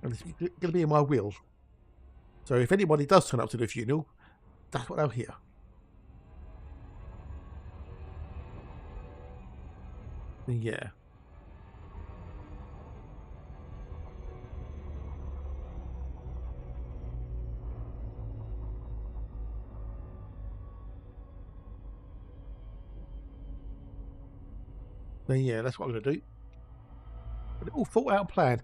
And it's going to be in my will. So if anybody does turn up to the funeral, that's what they'll hear. Yeah. Yeah, that's what I'm going to do. But all thought out planned.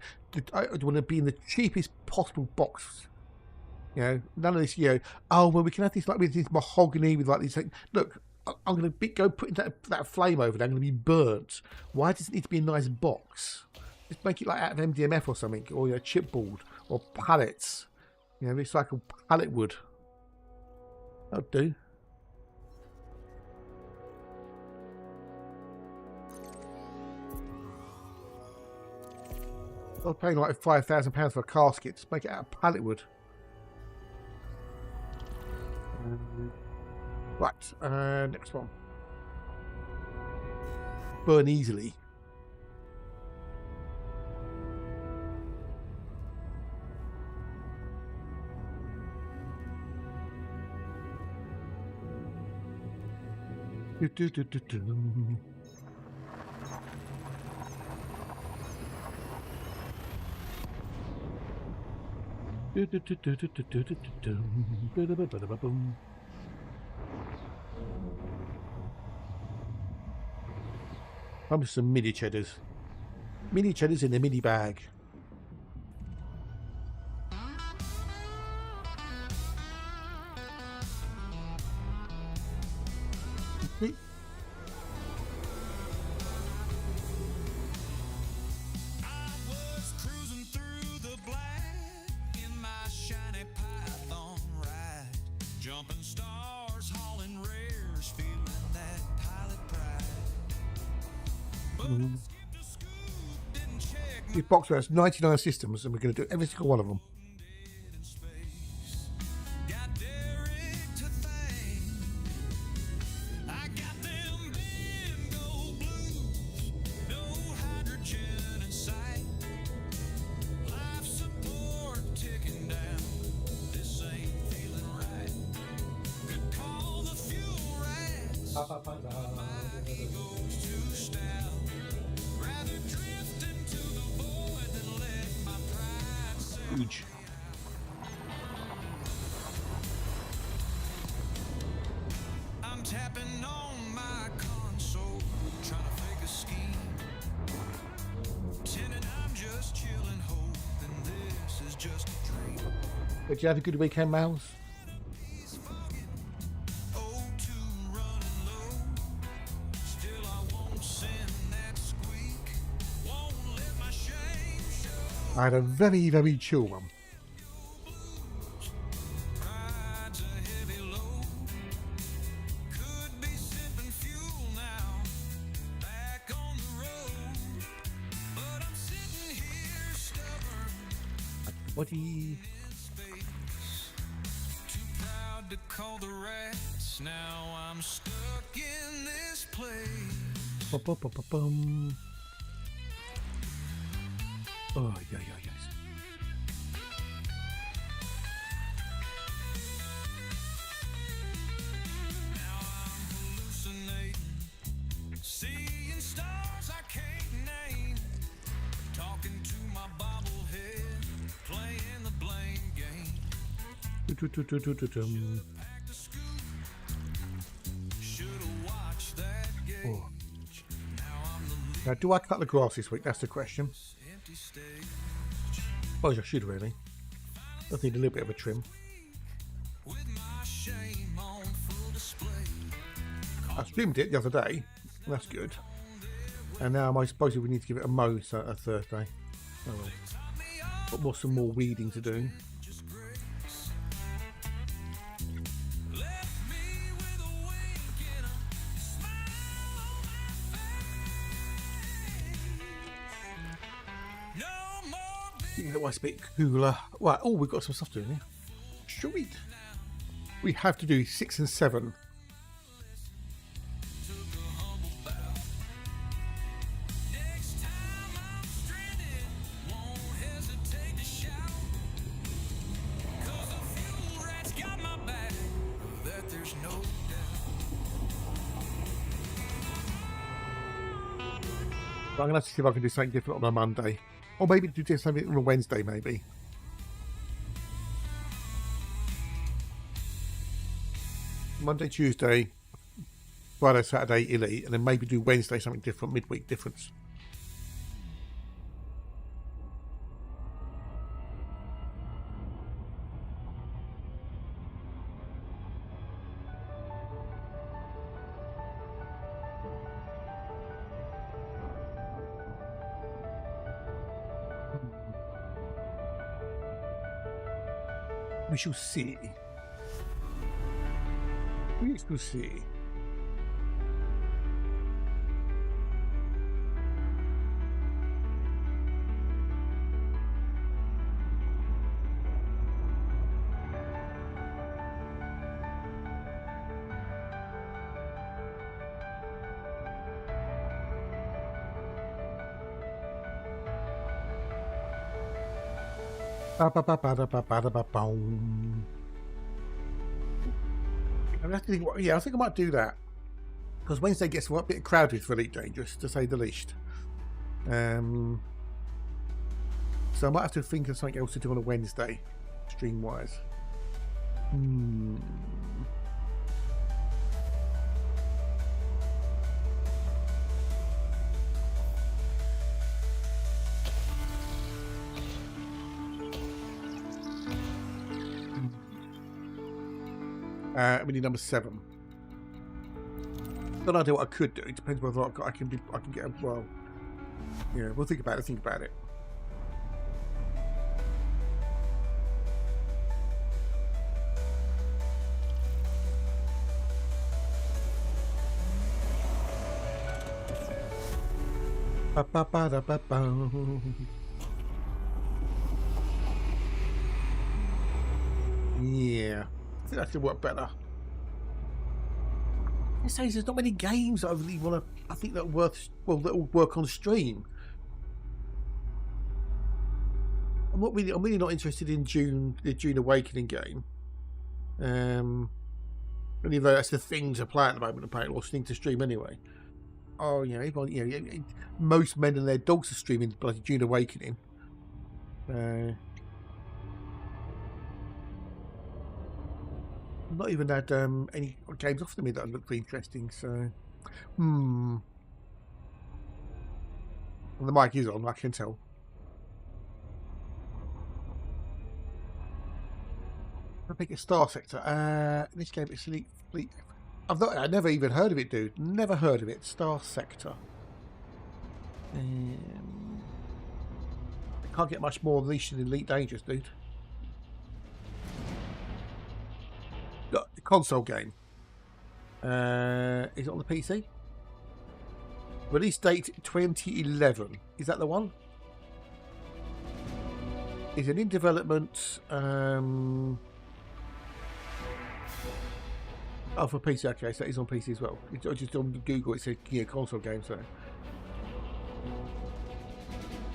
I want to be in the cheapest possible box. None of this, oh, well, we can have this like with this mahogany, with like these things. Look, I'm going to go putting that flame over there. I'm going to be burnt. Why does it need to be a nice box? Just make it like out of MDMF or something, or chipboard, or pallets. Recycled pallet wood. That'll do. I was paying like £5,000 for a casket. Just make it out of pallet wood. Right, next one. Burn easily. I'm some mini cheddars. Mini cheddars in a mini bag. This box has 99 systems, and we're going to do every single one of them. Huge. I'm tapping on my console, trying to fake a scheme. Pretending I'm just chilling, hoping this is just a dream. Did you have a good weekend, Mouse? I had a very, very chill one. Rides a heavy load. Could be sipping fuel now. Back on the road. But I'm sitting here stubborn. Body. Too proud to call the rats. Now I'm stuck in this place. Ba-ba-ba-ba-bum. Oh, yeah, yes. Now I'm hallucinating, seeing stars I can't name, talking to my bobblehead, playing the blame game. Do-do-do-do-do-do-dum. Back to school, should've watched that game. Oh. Now I'm the Now, do I cut the grass this week? That's the question. empty stage. Well, I should really. I need a little bit of a trim. With my shame on full display. I streamed it the other day. That's good. And now I suppose we need to give it a mow so a Thursday. Oh well. Got some more weeding to do. Left me with a wink and a smile on my face. No more Yeah, it was a bit cooler. Right, oh, we've got some stuff to do here. Sweet. We have to do 6 and 7. next time I'm stranded. Won't hesitate to shout. 'Cause the fuel rat's got my back. That there's no doubt. But I'm going to have to see if I can do something different on a Monday. Or maybe do something on a Wednesday, maybe. Monday, Tuesday, Friday, Saturday, Elite, and then maybe do Wednesday something different, midweek difference. We shall see. We shall see. Ba-ba-ba-ba-da-ba-ba-da-ba-boom. Yeah, I think I might do that because Wednesday gets a bit crowded for Elite Dangerous, to say the least. So I might have to think of something else to do on a Wednesday, stream-wise. We need number 7. Don't idea what I could do. It depends whether I can get a, well. Yeah, we'll think about it. Think about it. Ba-ba-ba-da-ba-ba. Yeah, I think that could work better. It says there's not many games that I really want to. I think that worth that will work on stream. I'm really not interested in the June Awakening game. Even though that's the thing to play at the moment, apparently, or thing to stream anyway. Oh, yeah, everyone, most men and their dogs are streaming bloody June Awakening. Not even had any games offered to me that looked interesting, so and the mic is on, I can tell. I think it's Star Sector. This game is Elite Fleet. I never even heard of it, dude. Never heard of it. Star Sector. can't get much more niche than Elite Dangerous, dude. Look, the console game. Is it on the PC? Release date 2011. Is that the one? Is it in development? Oh, for PC. Okay, so it's on PC as well. It's just on Google. It says console game. So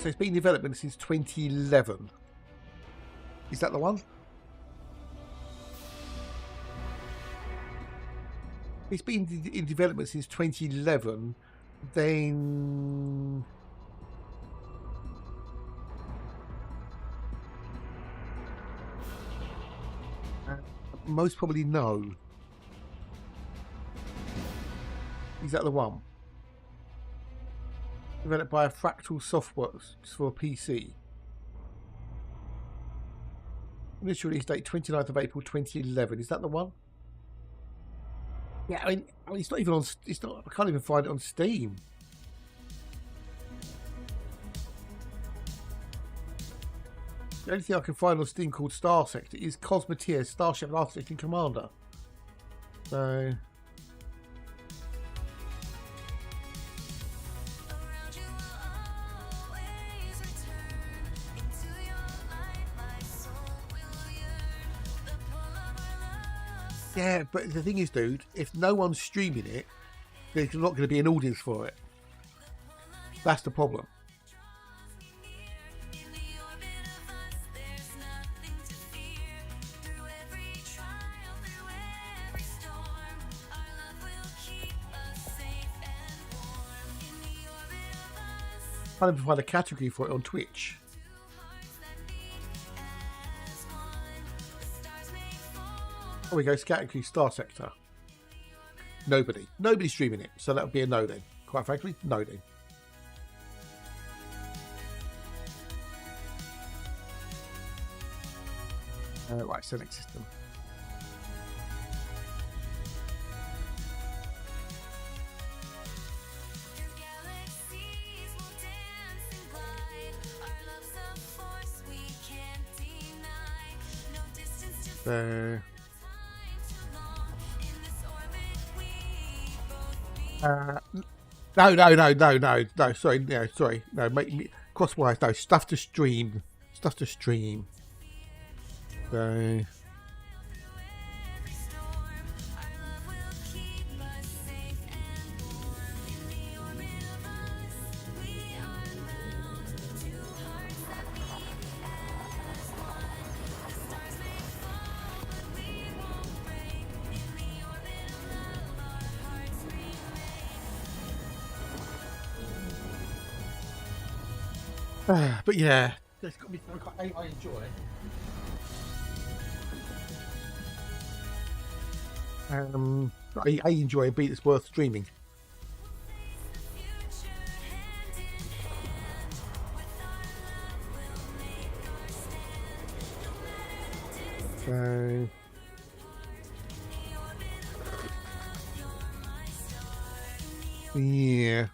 it's been in development since 2011. Is that the one? It's been in development since 2011. Then most probably no. Is that the one? Developed by a Fractal Softworks for PC. Initial release date 29th of April 2011. Is that the one? Yeah, I mean, it's not even on. It's not. I can't even find it on Steam. The only thing I can find on Steam called Star Sector is Cosmoteer, Starship Architect and Commander. So. Yeah, but the thing is, dude, if no one's streaming it, there's not going to be an audience for it. That's the problem. I can't even find a category for it on Twitch. Oh, we go Scouting Crew Star Sector. Nobody's streaming it, so that would be a no then. Quite frankly, no then. Right, so next system. So no. Sorry, no. Make me crosswise. No, stuff to stream. So. But yeah, it's got me. I enjoy it. I enjoy a beat that's worth streaming. So. Yeah.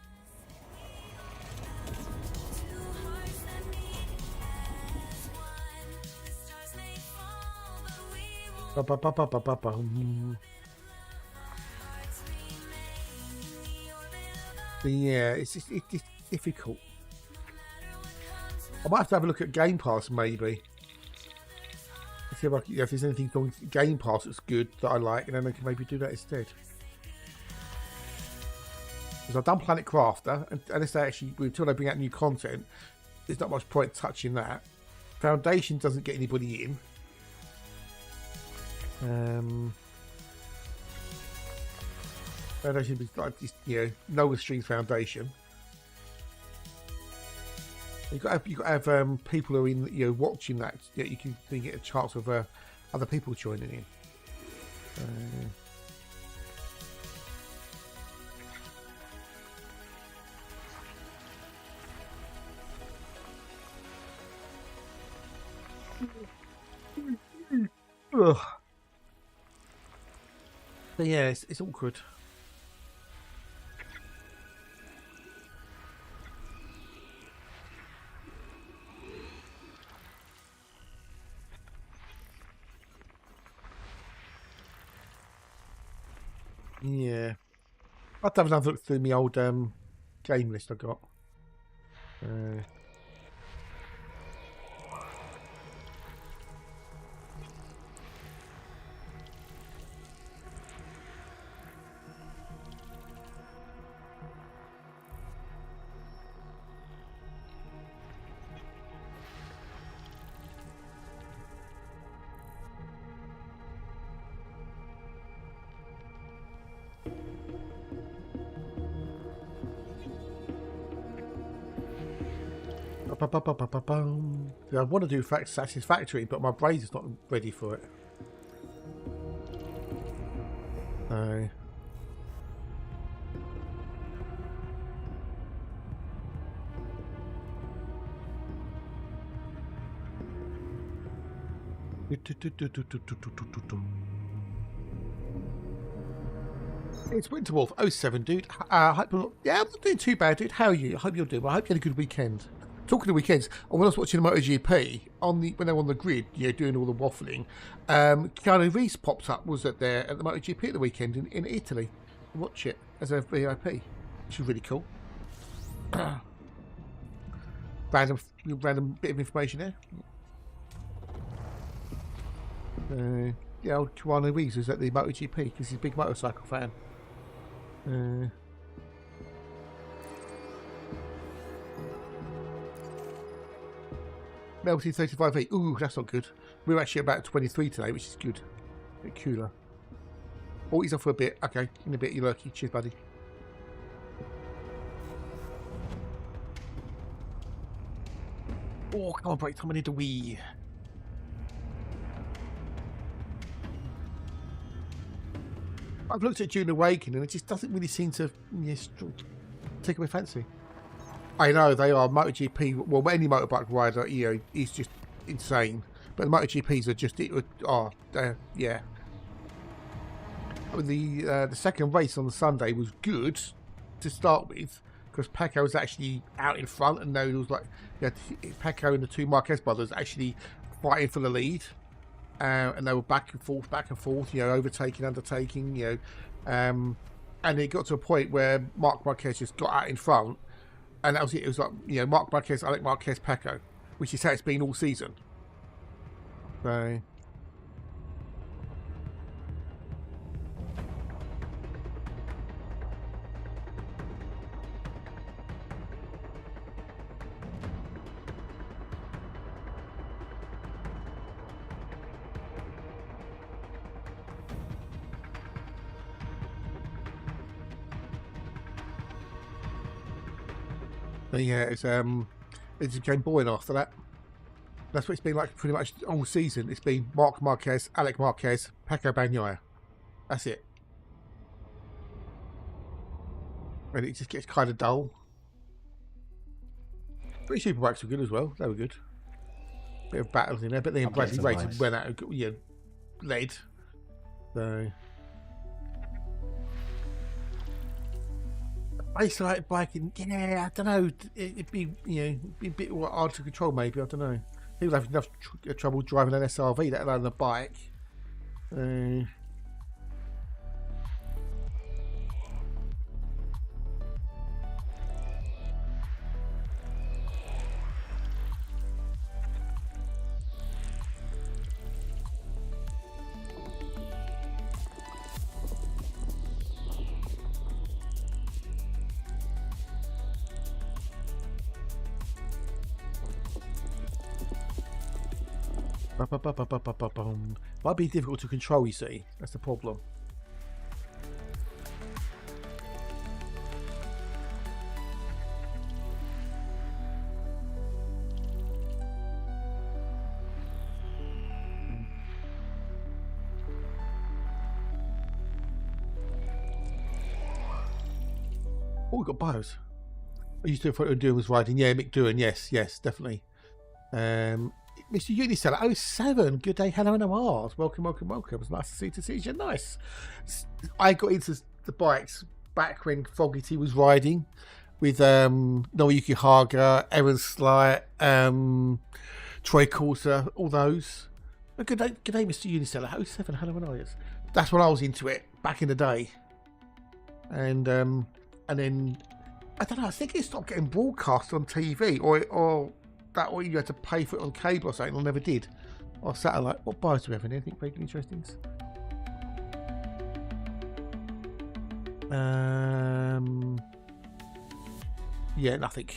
Yeah, it's difficult. I might have to have a look at Game Pass maybe. See if, if there's anything on Game Pass that's good that I like, and then I can maybe do that instead. Because I've done Planet Crafter, and unless they actually, until they bring out new content, there's not much point touching that. Foundation doesn't get anybody in. Foundation is like just, Noah Streams Foundation. You've got to have people who are in watching that. You can get a chance of other people joining in. Ugh. But yeah, it's awkward. Yeah. I'll have another look through my old game list I got. I want to do Satisfactory, but my brain is not ready for it. No. It's Winterwolf 07, dude. Yeah, I'm not doing too bad, dude. How are you? I hope you're doing well. I hope you had a good weekend. Talking of weekends, when I was watching the MotoGP when they were on the grid, doing all the waffling, Keanu Reeves popped up. Was at the MotoGP at the weekend in Italy. Watch it as a VIP, which is really cool. Random bit of information there. Yeah, old Keanu Reeves was at the MotoGP because he's a big motorcycle fan. Melty 35V. Ooh, that's not good. We're actually about 23 today, which is good. A bit cooler. Oh, he's off for a bit. Okay, in a bit, you lurky. Cheers, buddy. Oh, come on, break time. I need a wee. I've looked at June Awakening and it just doesn't really seem to take my fancy. I know they are MotoGP. Well, any motorbike rider, is just insane. But the MotoGPs are just yeah. I mean, the second race on the Sunday was good to start with because Paco was actually out in front, and there was Paco and the two Marquez brothers actually fighting for the lead. And they were back and forth, overtaking, undertaking, and it got to a point where Marc Marquez just got out in front, and that was it. It was like, Marc Marquez, Alex Marquez, Paco, which is how it's been all season. So. But yeah, it became boring after that. That's what it's been like pretty much all season. It's been Marc Marquez, Alex Marquez, Paco Bagnaia. That's it. And it just gets kind of dull. Pretty Superbikes were good as well. They were good. Bit of battles in there, but then Bradley Racing went out, led. So. Isolated biking, I don't know. It'd be, be a bit hard to control. Maybe, I don't know. People have enough trouble driving an SRV, let alone a bike. Might be difficult to control, you see. That's the problem. Oh, we got bios. I used to what Duran was riding. Yeah, Mick Duran. Yes, definitely. Mr. Uniseller 07, good day, hello and Mars. Welcome. It was nice to see you. Nice. I got into the bikes back when Fogarty was riding with Noriyuki Haga, Aaron Slight, Troy Coulter, all those. Good day, Mr. Uniseller 07, hello and Mars. That's when I was into it back in the day. and then I don't know. I think it stopped getting broadcast on TV, or you had to pay for it on cable or something. I never did, or satellite. What buyers do we have in here? Anything very interesting? Yeah, nothing.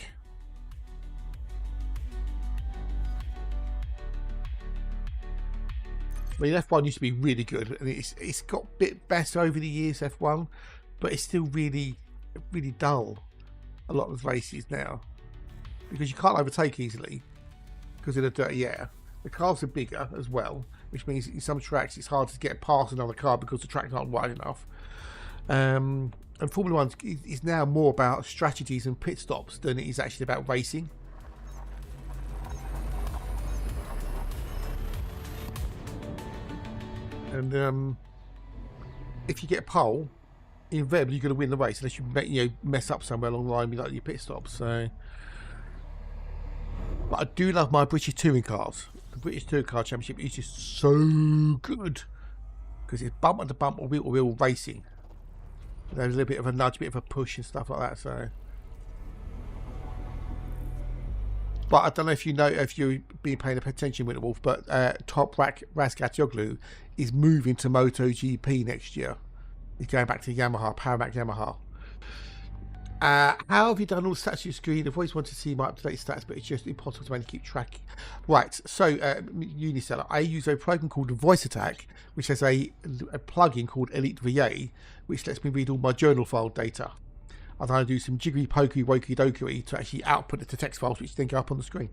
I mean, F1 used to be really good, and it's got a bit better over the years, F1, but it's still really, really dull. A lot of the races now, because you can't overtake easily because of the dirty air. The cars are bigger as well, which means in some tracks it's hard to get past another car because the tracks aren't wide enough. And Formula 1 is now more about strategies and pit stops than it is actually about racing. And if you get a pole, invariably you're going to win the race unless you mess up somewhere along the line with like your pit stops. So, but I do love my British touring cars. The British Touring Car Championship is just so good because it's bumper to bumper, wheel to wheel racing. There's a little bit of a nudge, a bit of a push and stuff like that. So, but I don't know if you know, if you've been paying attention, Winter Wolf, but Toprak Razgatoglu is moving to MotoGP next year. He's going back to Yamaha, Paramac Yamaha. How have you done all the stats on your screen? I've always wanted to see my up-to-date stats, but it's just impossible to keep track. Right, so Uniseller, I use a program called Voice Attack, which has a plugin called Elite VA, which lets me read all my journal file data. And I do some jiggery pokey wokey dokey to actually output it to text files, which then go up on the screen.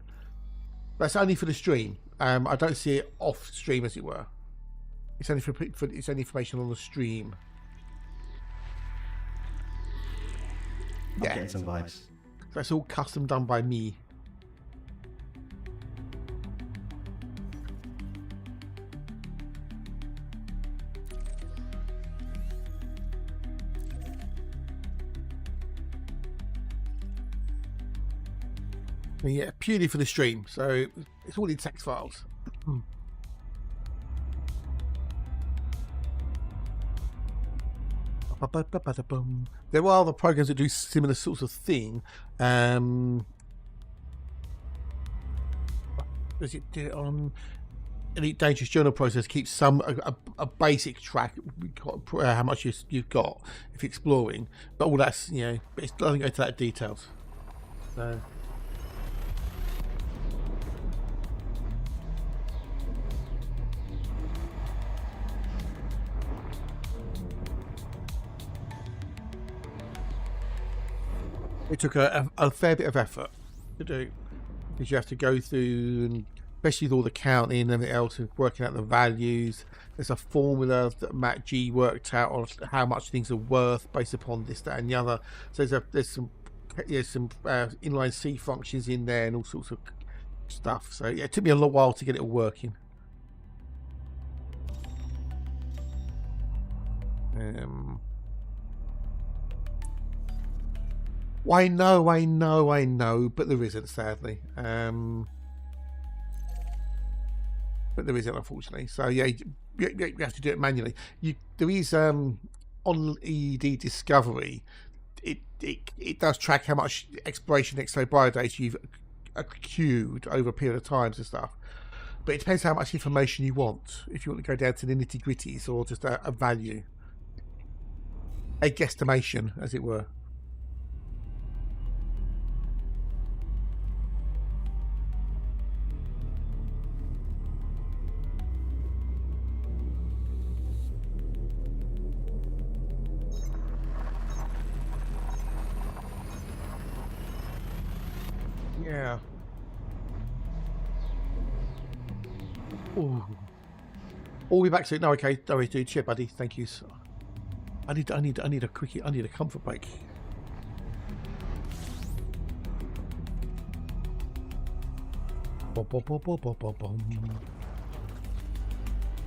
That's only for the stream. I don't see it off stream, as it were. It's only for it's only information on the stream. I'm Yeah. getting some vibes. That's all custom done by me. Yeah, purely for the stream. So it's all in text files. There are other programs that do similar sorts of thing. Does it do it on Elite Dangerous Journal Process? Keeps some a basic track, how much you've got if you're exploring, but all that's, you know, but it doesn't go to that details. So. It took a fair bit of effort to do, because you have to go through, and especially with all the counting and everything else, and working out the values. There's a formula that Matt G worked out on how much things are worth based upon this, that, and the other. So there's some inline C functions in there and all sorts of stuff. So yeah, it took me a little while to get it all working. I know, but there isn't, sadly. But there isn't, unfortunately. So yeah, you have to do it manually. There is on ED Discovery, it does track how much exploration XO data you've accrued over a period of times and stuff. But it depends how much information you want. If you want to go down to the nitty gritties, or just a value, a guesstimation, as it were. Yeah. Ooh. All we back to it. No, okay. No, dude. Cheers, buddy. Thank you. I need a quickie. I need a comfort break.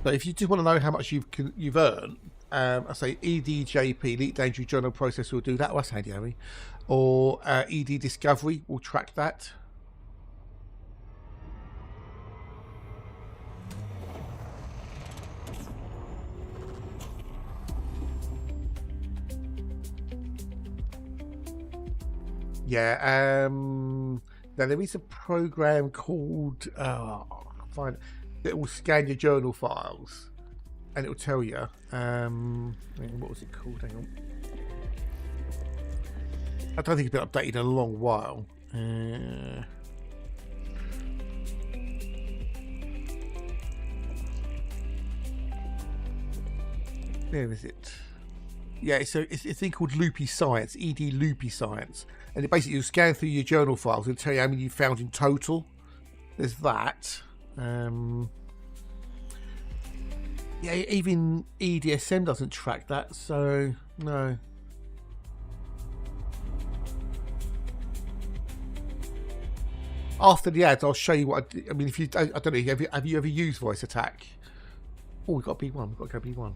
So if you just want to know how much you've earned, I say EDJP, Elite Dangerous Journal Process, will do that. That's handy, Harry. Or ED Discovery will track that. Yeah. Now there is a program called find that will scan your journal files, and it will tell you. What was it called? Hang on. I don't think it's been updated in a long while. Where is it? Yeah, it's a thing called Loopy Science, ED Loopy Science, and it basically you scan through your journal files and tell you how many you found in total. There's that. Yeah, even EDSM doesn't track that, so no. After the ads, I'll show you what I mean. If you, I don't know, have you ever used Voice Attack? Oh, we've got B1. We've got to go B1.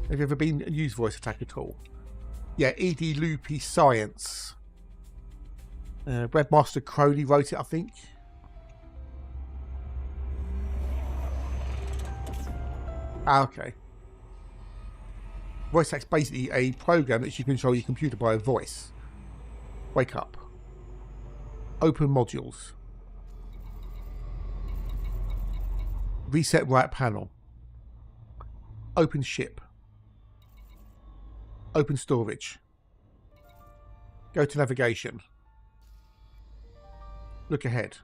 Have you ever been used Voice Attack at all? Yeah, ED Loopy Science. Webmaster Crowley wrote it, I think. Okay. Voice Attack's basically a program that you can control your computer by a voice. Wake up. Open modules. Reset right panel. Open ship. Open storage. Go to navigation. Look ahead.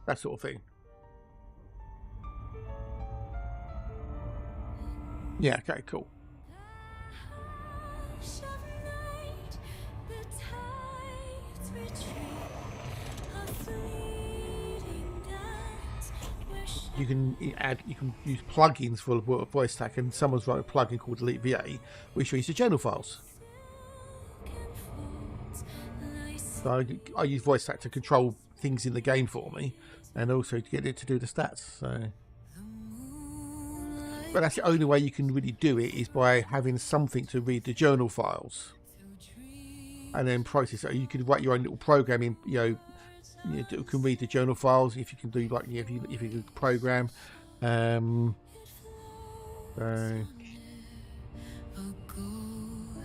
That sort of thing. Yeah, okay, cool. You can use plugins for Voice Attack, and someone's wrote a plugin called Elite VA, which reads the journal files. So I use Voice Attack to control things in the game for me, and also to get it to do the stats. So, but that's the only way you can really do it, is by having something to read the journal files, and then process it. You can write your own little program in, you can read the journal files if you can do, like, if you can program.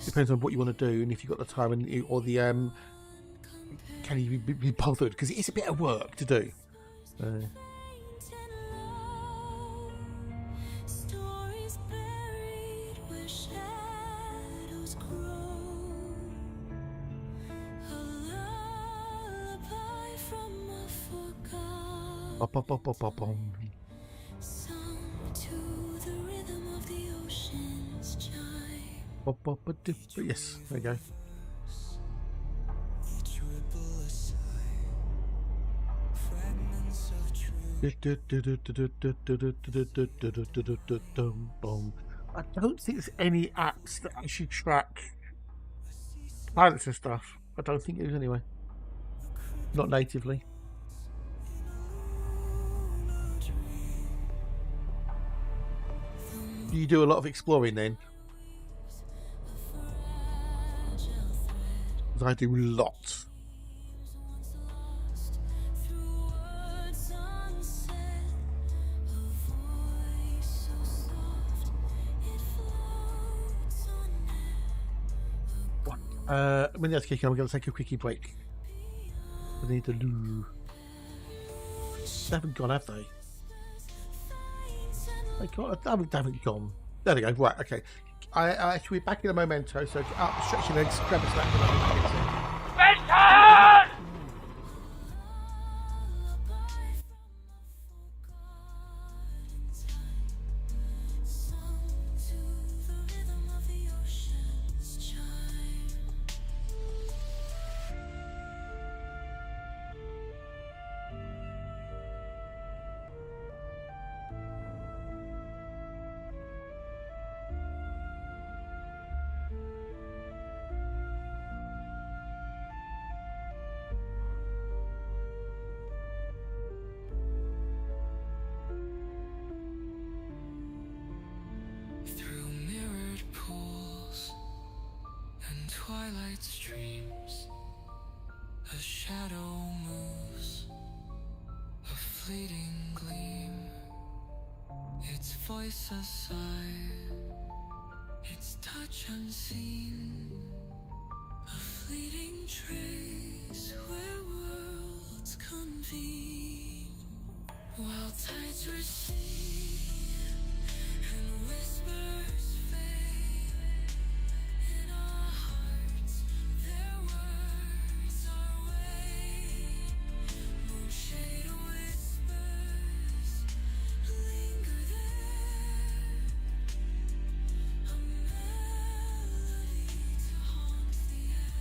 Depends on what you want to do, and if you've got the time and or the can you be bothered, because it is a bit of work to do. Yes, there you go. I don't think there's any apps that actually track pilots and stuff. I don't think it is anyway. Not natively. You do a lot of exploring then? Because I do lots. When that's kicking, I'm going to take a quickie break. I need to loo. They haven't gone, have they? They haven't gone. There we go. Right, okay. I should be back in a memento, so stretch your legs, grab a snack. Benton! Twilight streams, a shadow moves, a fleeting gleam, its voice a sigh, its touch unseen, a fleeting trace where worlds convene, while tides recede and whispers fade. In our hearts, their words are weighing. Moonshade whispers linger there, a melody to haunt the air.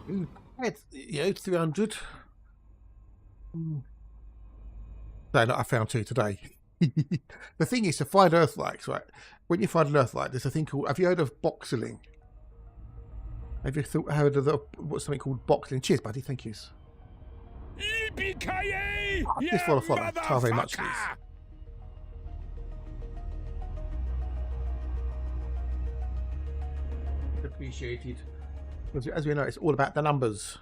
Ooh, yeah, 300. No, I found 2 today. The thing is to find earthlights, right? When you find an earthlight, there's a thing called. Have you heard of boxeling? Have you heard of what's something called boxeling? Cheers, buddy. Thank you. Yippee-ki-yay! This follow. Thank very much, please. motherfucker! Appreciated. As we know, it's all about the numbers.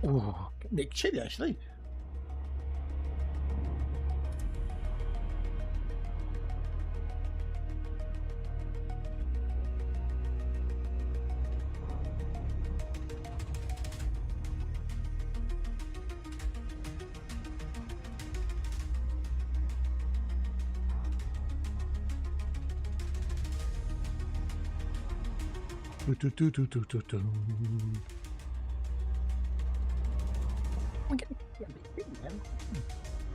Oh, getting a bit chilly actually.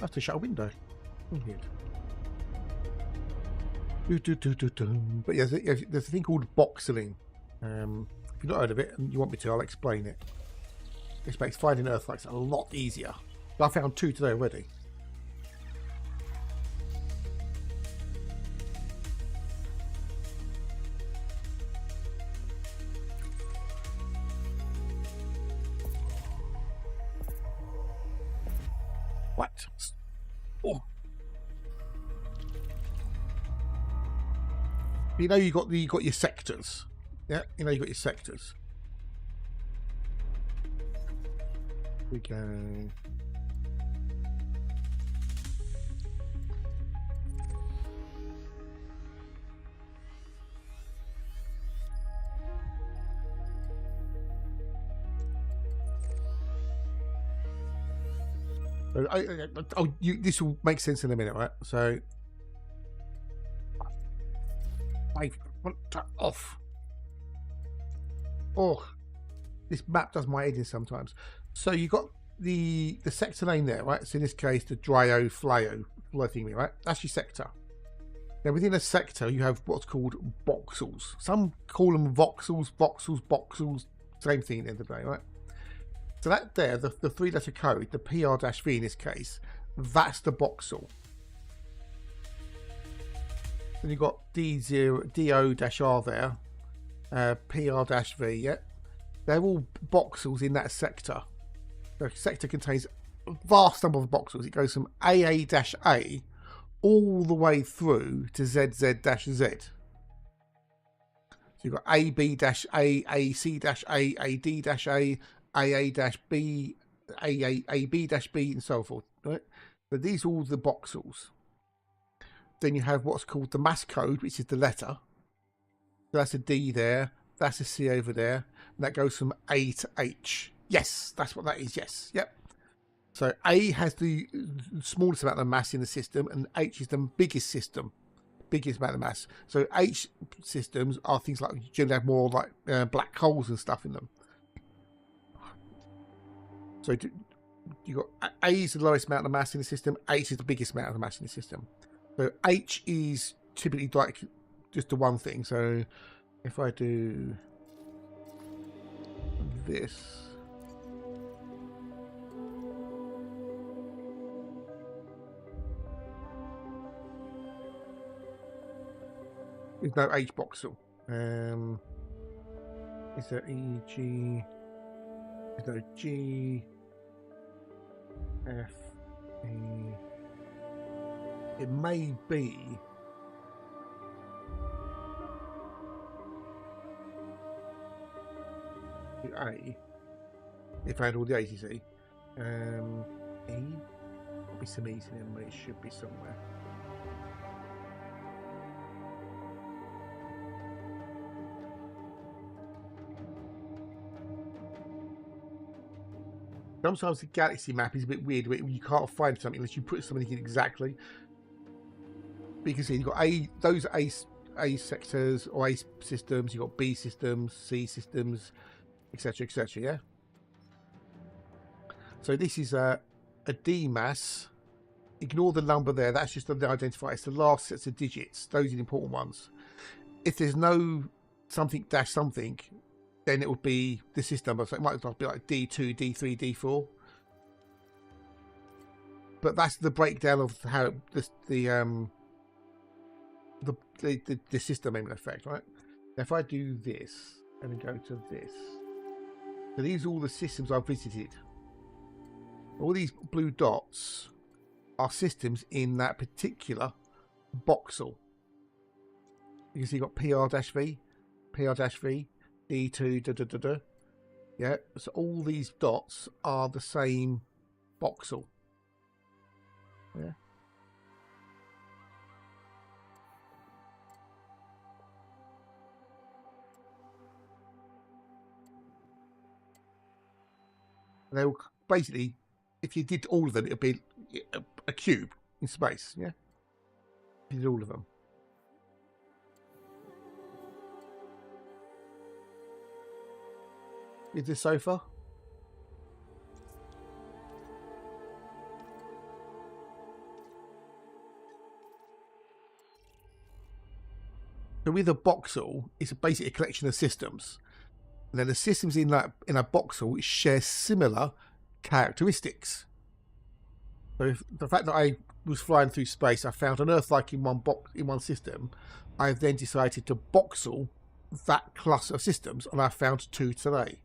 I have to shut a window. Weird. But yeah, there's a thing called boxeling. If you've not heard of it and you want me to, I'll explain it. This makes finding earthlights a lot easier. I found 2 today already. What? Oh. You know you got your sectors. Yeah, you know you got your sectors. We go. This will make sense in a minute, right? So, I want that off. Oh, this map does my head in sometimes. So you got the sector name there, right? So in this case, the Dryo Flyo thingy, right? That's your sector. Now within a sector, you have what's called voxels. Some call them voxels, boxels. Same thing at the end of the day, right? So that there, the 3-letter code, the PR-V in this case, that's the voxel. Then you've got DO-R there, PR-V, yeah? They're all voxels in that sector. The sector contains a vast number of voxels. It goes from AA-A all the way through to ZZ-Z. So you've got AB-A, AC-A, AD-A, AA-B, AB-B, and so forth, right? But these are all the voxels. Then you have what's called the mass code, which is the letter. So that's a D there, that's a C over there, and that goes from A to H. Yes, that's what that is, yes, yep. So A has the smallest amount of mass in the system, and H is the biggest amount of mass. So H systems are things like, you generally have more like black holes and stuff in them. So you got A is the lowest amount of mass in the system, H is the biggest amount of mass in the system. So H is typically like just the one thing. So if I do this, there's no H voxel. Is there E, G? There's no G, F, E. It may be the A. It found all the A's, you see. E. There'll be some E's in there, it should be somewhere. Sometimes the galaxy map is a bit weird. You can't find something unless you put something in exactly. But you can see you've got those A sectors or A systems. You've got B systems, C systems, etc., etc. Yeah. So this is a D mass. Ignore the number there. That's just the identifier. It's the last sets of digits. Those are the important ones. If there's no something dash something, then it would be the system number. So it might be like D2, D3, D4. But that's the breakdown of how the system in effect, right? Now if I do this and then go to this, so these are all the systems I've visited. All these blue dots are systems in that particular voxel. You can see you've got PR-V, PR-V, D2, da da da da. Yeah, so all these dots are the same voxel. Yeah. They will basically, if you did all of them, it would be a cube in space. Yeah, if you did all of them. Is this so far? So with a voxel, it's basically a collection of systems. And then the systems in a voxel share similar characteristics. So if the fact that I was flying through space, I found an Earth-like in one system, I've then decided to voxel that cluster of systems, and I found 2 today.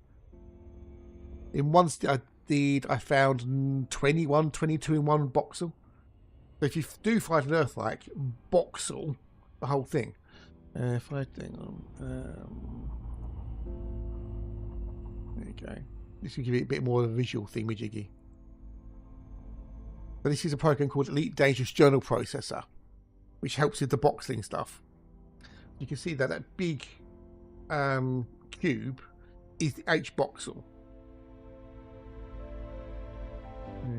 In one I found 21, 22 in one voxel. So if you do find an Earth-like, voxel the whole thing. If I think there you go. This will give it a bit more of a visual thing with Jiggy. But this is a program called Elite Dangerous Journal Processor, which helps with the voxeling stuff. You can see that big cube is the H voxel.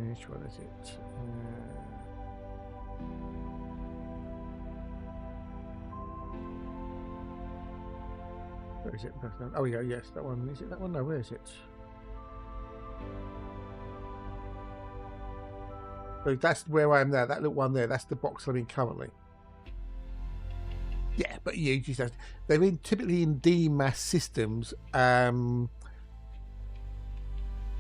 Which one is it? Where is it? Oh yeah, yes, that one. Is it that one? No, where is it? So that's where I am now. That little one there, that's the box I'm in currently. Yeah, but you just have, they're typically in D mass systems, A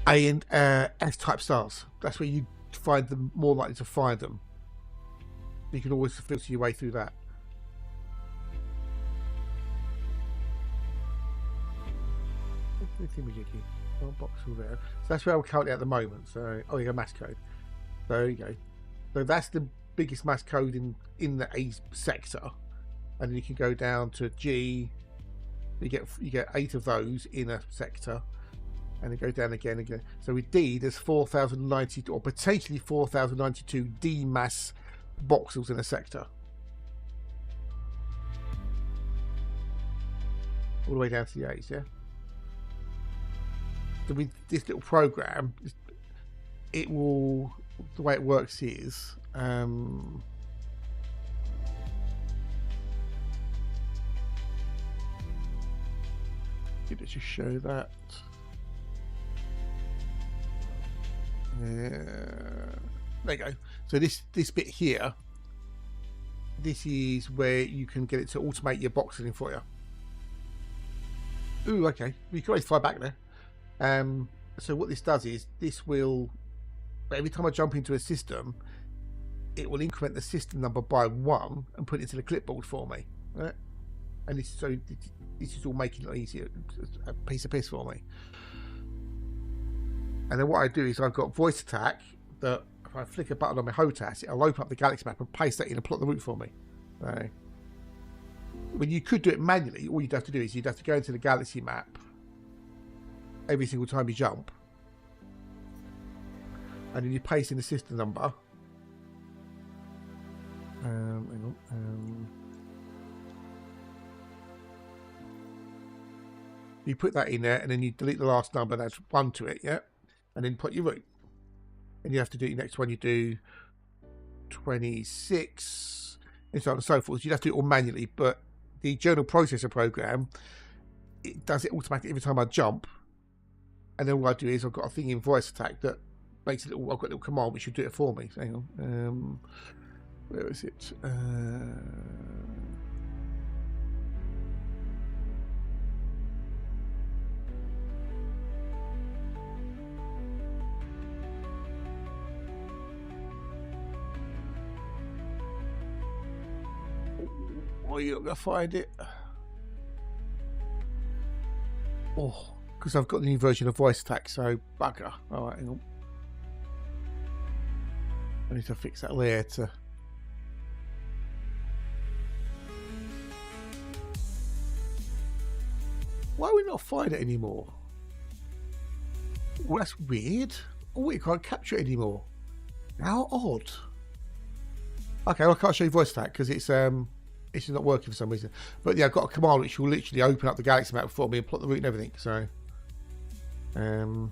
and F type stars. That's where you find them, more likely to find them. You can always filter your way through that. Voxel there. So that's where I'm currently at the moment. So oh, you got mass code. So there you go. So that's the biggest mass code in the A sector, and then you can go down to G. You get 8 of those in a sector, and it goes down again. So with D, there's 4,090 or potentially 4,092 D mass voxels in a sector, all the way down to the A's. Yeah. So with this little program, it will. The way it works is. Did it just show that? There you go. So this bit here, this is where you can get it to automate your boxing for you. Ooh, okay. You can always fly back there. So what this does is this will, every time I jump into a system, it will increment the system number by 1 and put it into the clipboard for me. Right? And this is all making it easier, a piece of piss for me. And then what I do is I've got voice attack that if I flick a button on my HOTAS, it'll open up the galaxy map and paste that in and plot the route for me. So, when you could do it manually, all you'd have to do is you'd have to go into the galaxy map every single time you jump, and then you paste in the system number. Hang on. You put that in there, and then you delete the last number. That's 1 to it, yeah, and then put your route. And you have to do your next one. You do 26, and so on and so forth. You'd have to do it all manually, but the journal processor program, it does it automatically every time I jump. And then all I do is I've got a thing in voice attack that makes a little. I've got a little command which will do it for me. Hang on. Where is it? Oh, you're not gonna find it. Oh, because I've got the new version of voice attack, so bugger. Alright, hang on. I need to fix that later. Why would we not find it anymore? Well, that's weird. Oh, we can't capture it anymore. How odd. Okay, well, I can't show you voice attack because it's not working for some reason. But yeah, I've got a command which will literally open up the galaxy map for me and plot the route and everything. So, rather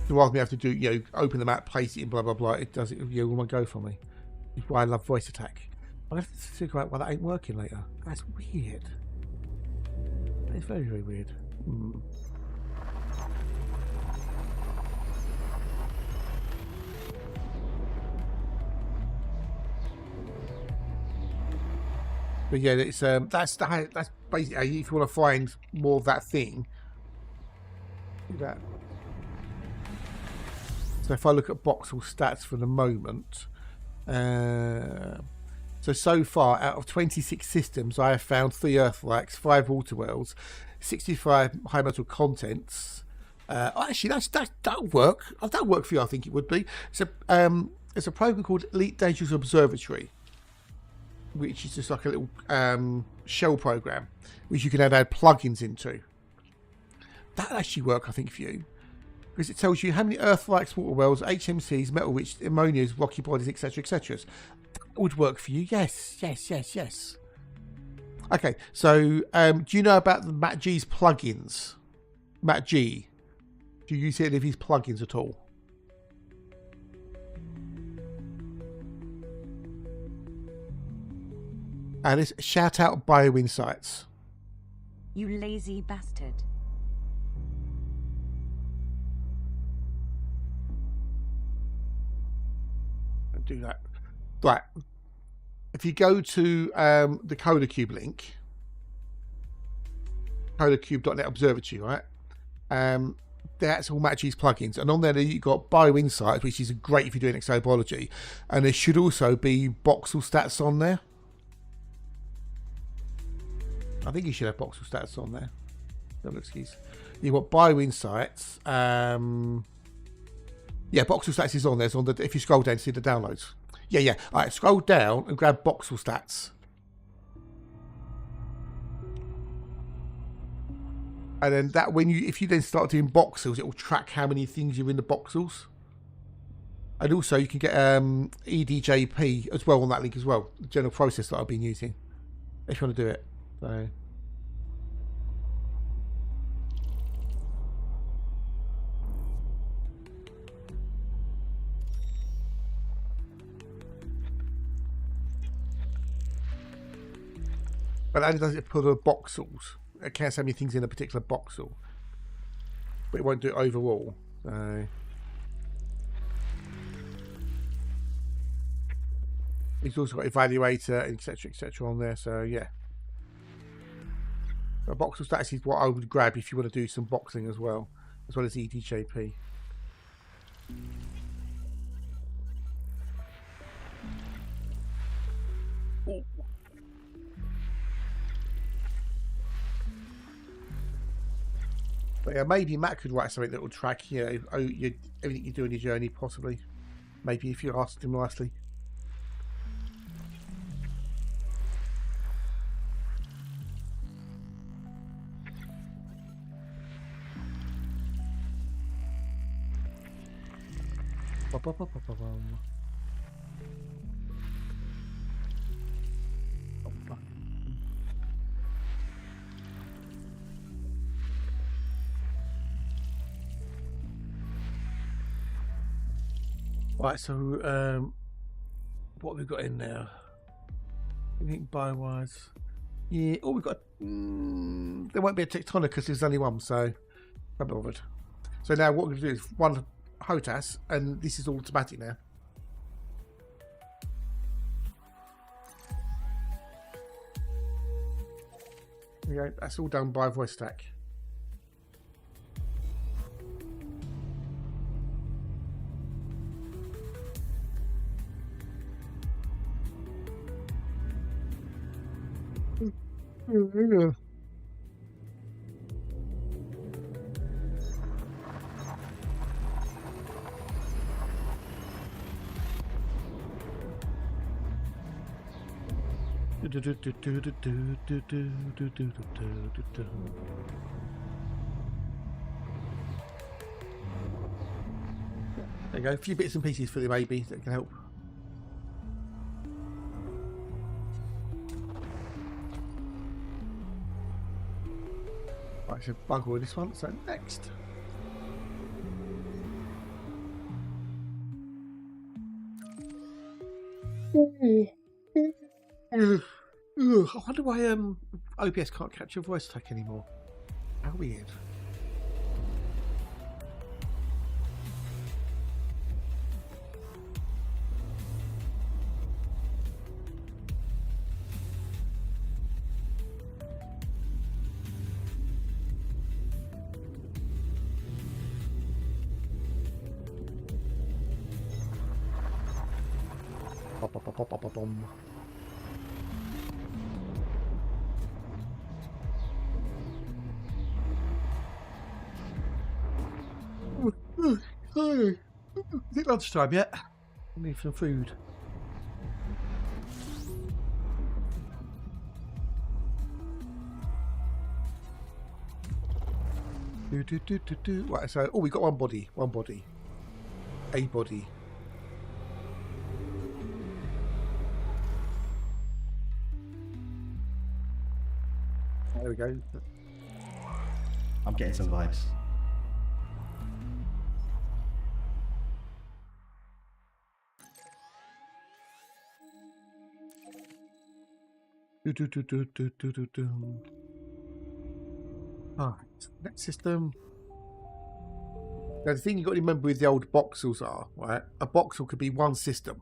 than me have to do, you know, open the map, place it in, blah blah blah, it does it, you know, all one go for me. That's why I love voice attack. I'll have to figure out why that ain't working later. That's weird. It's very, very weird. But yeah, it's that's basically, if you want to find more of that thing, do that. So if I look at Boxall stats for the moment, so far out of 26 systems, I have found 3 Earthlights, 5 water worlds, 65 high metal contents. Actually, that'll work. That'll work for you. I think it would be. So there's a program called Elite Dangerous Observatory, which is just like a little shell program, which you can add plugins into. That'll actually work, I think, for you, because it tells you how many Earthlights, water wells, HMCs, metal-rich ammonias, rocky bodies, etc., etc. That would work for you. Yes. Okay, so do you know about the Matt G's plugins? Matt G, do you use any of his plugins at all? And it's shout out Bio Insights. You lazy bastard. Do that. Right. If you go to the CodaCube link, CodaCube.net Observatory, right? That's all Matt G's plugins, and on there you've got Bio Insights, which is great if you're doing exobiology, and there should also be Boxall stats on there. I think you should have Boxall stats on there. No excuse. You've got Bio Insights. Yeah, Boxall stats is on there. It's on the, if you scroll down to see the downloads. Yeah. All right, scroll down and grab Boxall stats. And then that, if you then start doing Boxalls, it will track how many things you're in the Boxalls. And also you can get EDJP as well on that link as well, the general process that I've been using, if you want to do it. So. But that only does it for the Boxalls. It counts how many things in a particular Boxall, but it won't do it overall. So it's also got evaluator, etc., on there. So yeah, a boxel status is what I would grab if you want to do some boxing as well as EDJP. Ooh. But yeah, maybe Matt could write something that will track, everything you do in your journey, possibly. Maybe if you asked him nicely. Right, so what have we got in there? Anything bio-wise? Yeah, we've got. There won't be a tectonic because there's only one, so not bothered. So now what we're going to do is one HOTAS, and this is all automatic now. There we go. That's all done by voice stack. Yeah. There you go, a few bits and pieces for the maybe that can help. I should bugger with this one, so next. I wonder why OBS can't capture voice track anymore. How weird. Is it lunchtime yet? I need some food. Right, so we got one body. A body. There we go. I'm getting some vibes. Ah, next system. Now the thing you got to remember with the old voxels are, right? A voxel could be one system,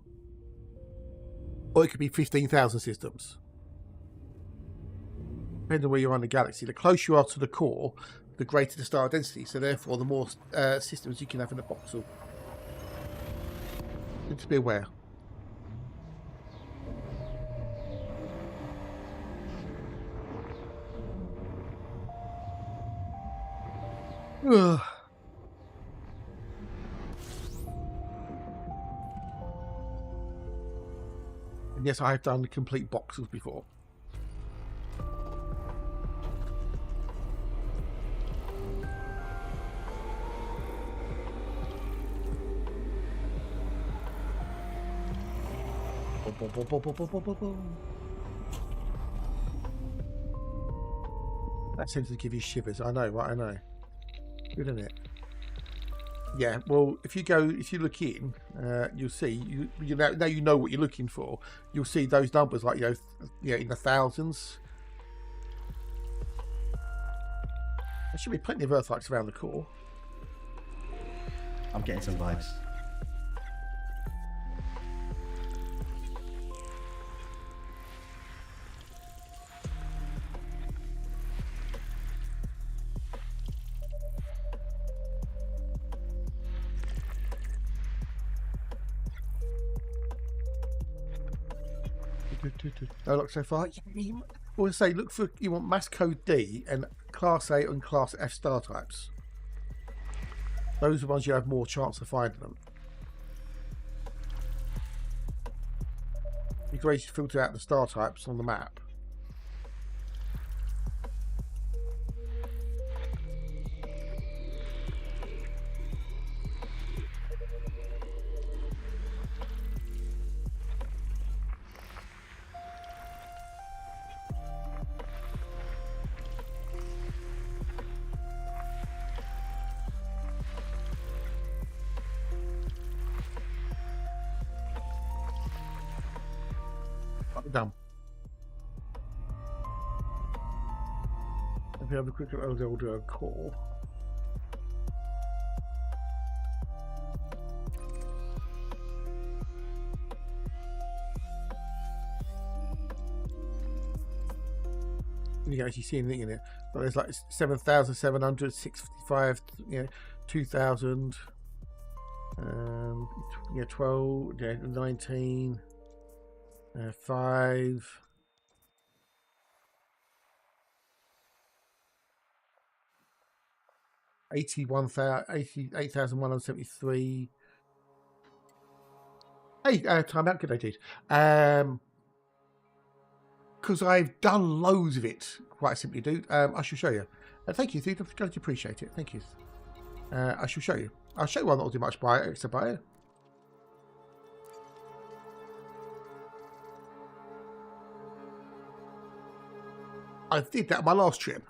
or it could be 15,000 systems. Depending on where you're on the galaxy. The closer you are to the core, the greater the star density. So therefore, the more systems you can have in a voxel. Need to be aware. Ugh. And yes, I have done complete voxels before. That seems to give you shivers. I know, right? I know. Good, isn't it? Yeah. Well, if you look in, you'll see. Now you know what you're looking for. You'll see those numbers, like in the thousands. There should be plenty of Earthlights around the core. I'm getting some vibes. Oh, look, so far. I would say look for, you want mass code D and class A and class F star types. Those are the ones you have more chance of finding them. You can always filter out the star types on the map. Done. If we have a quick look at the older core. You can actually see anything in it. But there's like 7,700, 655, 2,000, 12, 19. 5. $88,173. Hey, time out, good I did. Because I've done loads of it, quite simply, dude. I shall show you. Thank you, dude. I really appreciate it. Thank you. I shall show you. I'll show you one that will do much by extra bio. I did that on my last trip.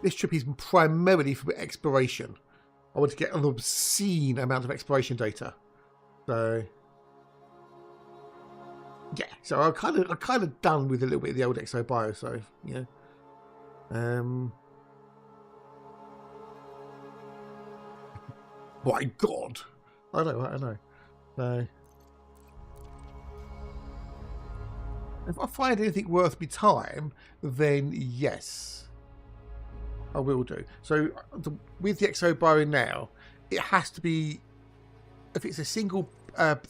This trip is primarily for exploration. I want to get an obscene amount of exploration data. So yeah, so I'm kind of done with a little bit of the old Exo Bio. So yeah, my God, I know. So if I find anything worth my time, then yes, I will do. So with the Exo Bio now, it has to be, if it's a single plant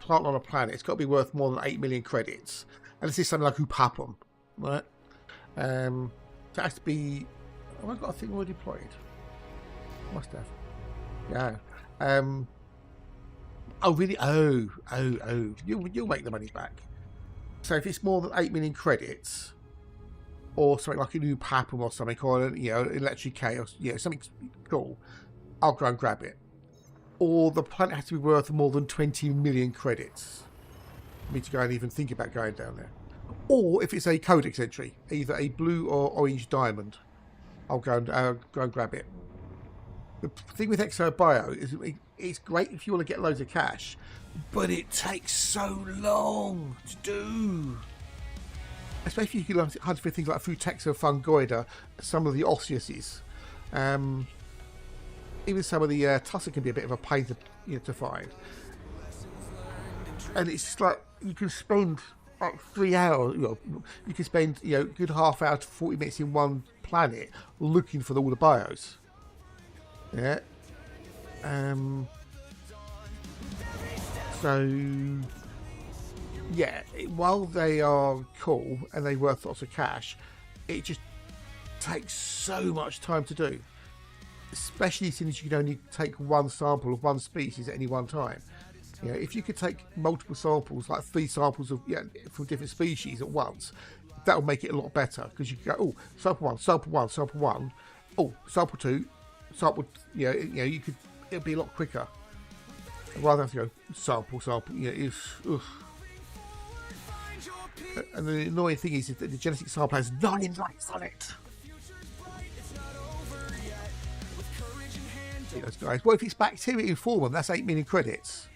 on a planet, it's got to be worth more than 8 million credits. And this is something like Upapum, right? So it has to be. Have I got a thing already deployed? Must have. Yeah. Oh really? Oh. You'll make the money back. So if it's more than 8 million credits, or something like a new Papum or something, or Electric Chaos, something cool, I'll go and grab it. Or the planet has to be worth more than 20 million credits for me to go and even think about going down there. Or if it's a codex entry, either a blue or orange diamond, I'll go and grab it. The thing with Exo Bio is it's great if you want to get loads of cash, but it takes so long to do. Especially if you can hunt for things like Futexa, Fungoida, some of the Osseouses. Even some of the Tusser can be a bit of a pain to find. And it's just like you can spend like 3 hours. You can spend a good half hour to 40 minutes in one planet looking for all the bios. Yeah. So yeah, while they are cool and they're worth lots of cash, it just takes so much time to do. Especially since you can only take one sample of one species at any one time. If you could take multiple samples, like 3 samples of from different species at once, that will make it a lot better, because you can go, oh, sample 1, sample 1, sample 1, oh, sample 2, sample, you could, it'll be a lot quicker rather than have to go sample. And the annoying thing is that the genetic sample has 9 lights on it. Guys, what if it's bacteria informum? That's 8 million credits,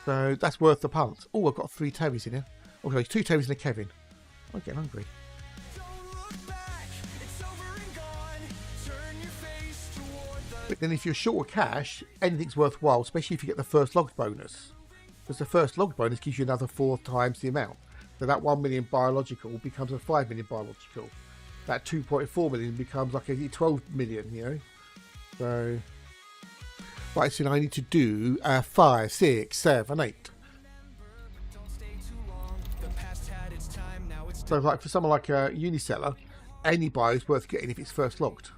so that's worth the punt. Oh, I've got 3 Terrys in here. Okay, 2 Terrys and a Kevin. I'm getting hungry. But then if you're short of cash, anything's worthwhile, especially if you get the first logged bonus. Because the first logged bonus gives you another 4 times the amount. So that 1 million biological becomes a 5 million biological. That 2.4 million becomes like a 12 million, you know. So, right, so now I need to do 5, 6, 7, 8. So like for someone like a Uniseller, any buy is worth getting if it's first logged.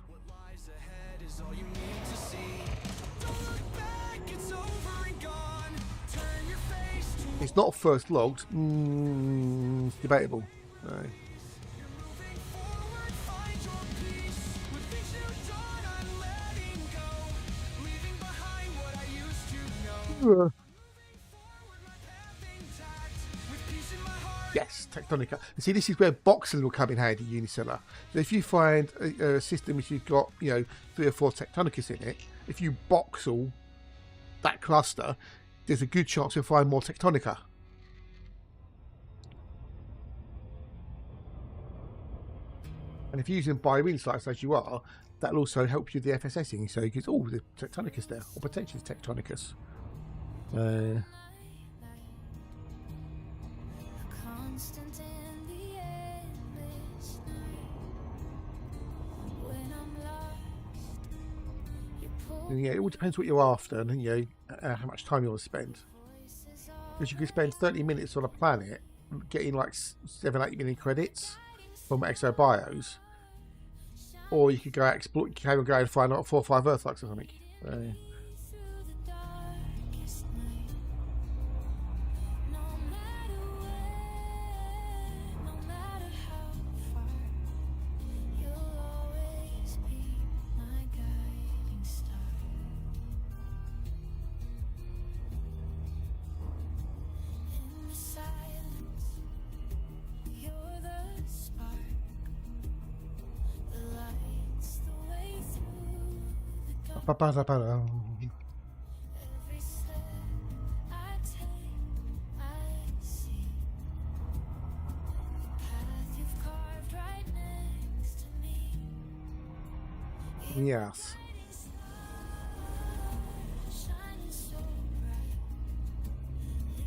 It's not first logged. It's debatable. No. Yes, Tectonica. And see, this is where boxing will come in handy, Uniseller. So if you find a system which you've got, you know, 3 or 4 Tectonicas in it, if you boxel that cluster, there's a good chance you'll find more Tectonica. And if you're using bio-insights as you are, that'll also help you with the FSSing. So you can, oh, the Tectonicas there, or potentially Tectonicas. Constant in the endless night. When I'm lost, you pull And yeah, it all depends what you're after and, you know, how much time you want to spend. voices Because you could spend 30 minutes on a planet getting like 7-8 million credits from exobios, or you could go out explore, you can go and find out 4 or 5 Earthlights or something. through the darkest night. No matter where, no matter how far, you'll always be my guiding star. In the silence, you're the spark, the lights, the way through the dark. Ba-ba-da-ba-da. Every step I take, I see the path you've carved right next to me. Yes. Shining so bright,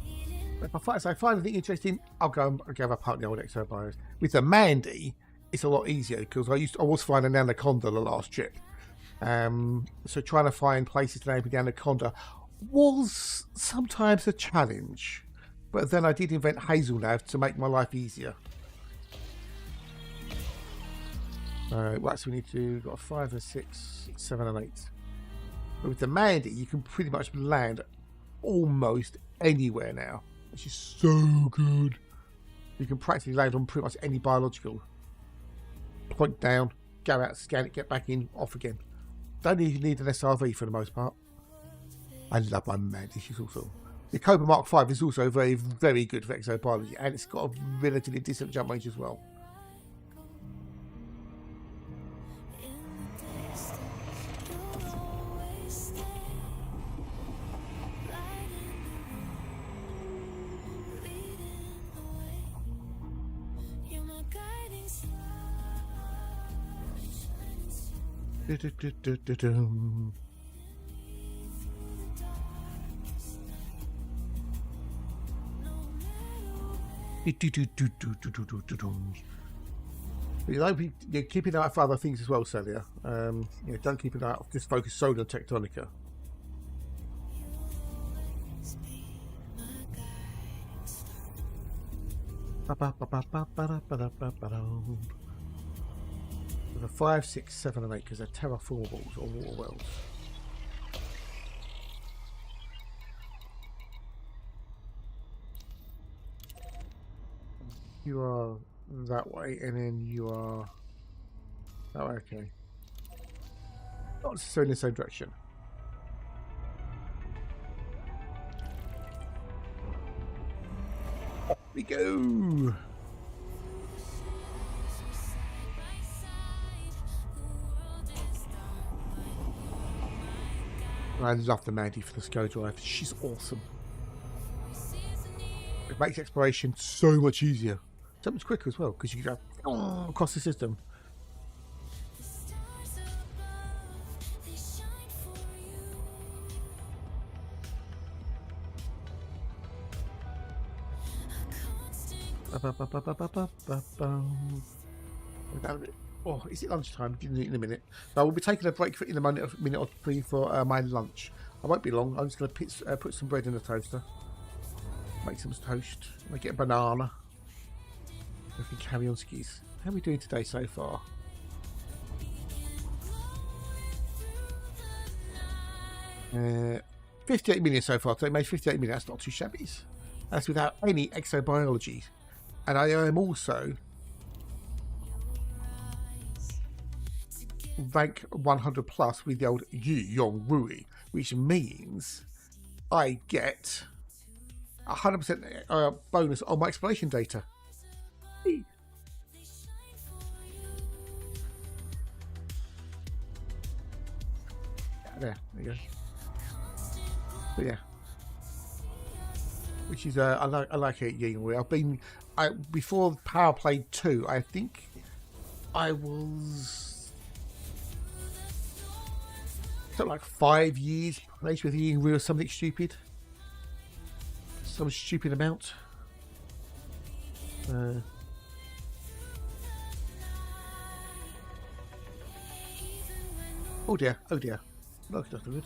leading If I find anything interesting, I'll go have a part of the old exobios. With the Mandy, it's a lot easier because I was finding an anaconda the last trip. So trying to find places to name the anaconda was sometimes a challenge. But then I did invent Hazelnav to make my life easier. Right, so we need to got a 5 and 6, 7 and 8. But with the Mandy, you can pretty much land almost anywhere now, which is so good. You can practically land on pretty much any biological. Point down, go out, scan it, get back in, off again. Don't even need an SRV for the most part. I love my Mandy, she's awesome. The Cobra Mark 5 is also very, very good for exobiology, and it's got a relatively decent jump range as well. in the distance, you'll always stay. Light in the room, leading the way. You're my guiding star, shining so bright. Du-du-du-du-du-dum. Du-du-du-du-du-du-du-dum. You know, you keep an eye out for other things as well, Celia. Don't keep an eye out. Just focus solely on Tectonica. Ba-ba-ba-ba-ba-ba-ba-ba-ba-dum. With a 5, 6, 7, and 8 because they're terraformables or water wells. You are that way, and then you are that way. Okay, not necessarily in the same direction. Off we go. I love the Mandy for the SCO drive. She's awesome. It makes exploration so much easier. So much quicker as well, because you can go across the system. The stars above, they shine Oh, is it lunchtime? In a minute. No, we'll be taking a break in a minute or three for my lunch. I won't be long. I'm just going to put some bread in the toaster. Make some toast. I get a banana. We can carry on skis. How are we doing today so far? 58 million so far. Today made 58 million. That's not too shabby. That's without any exobiology. And I am also rank 100 plus with the old Yu Yong Rui, which means I get 100% bonus on my exploration data. There you go. But yeah, which is I like it. I've been before Power Play 2. I think I was something like 5 years placed with Yin Wu or something stupid, some stupid amount. Oh dear, oh dear. No, it's not good.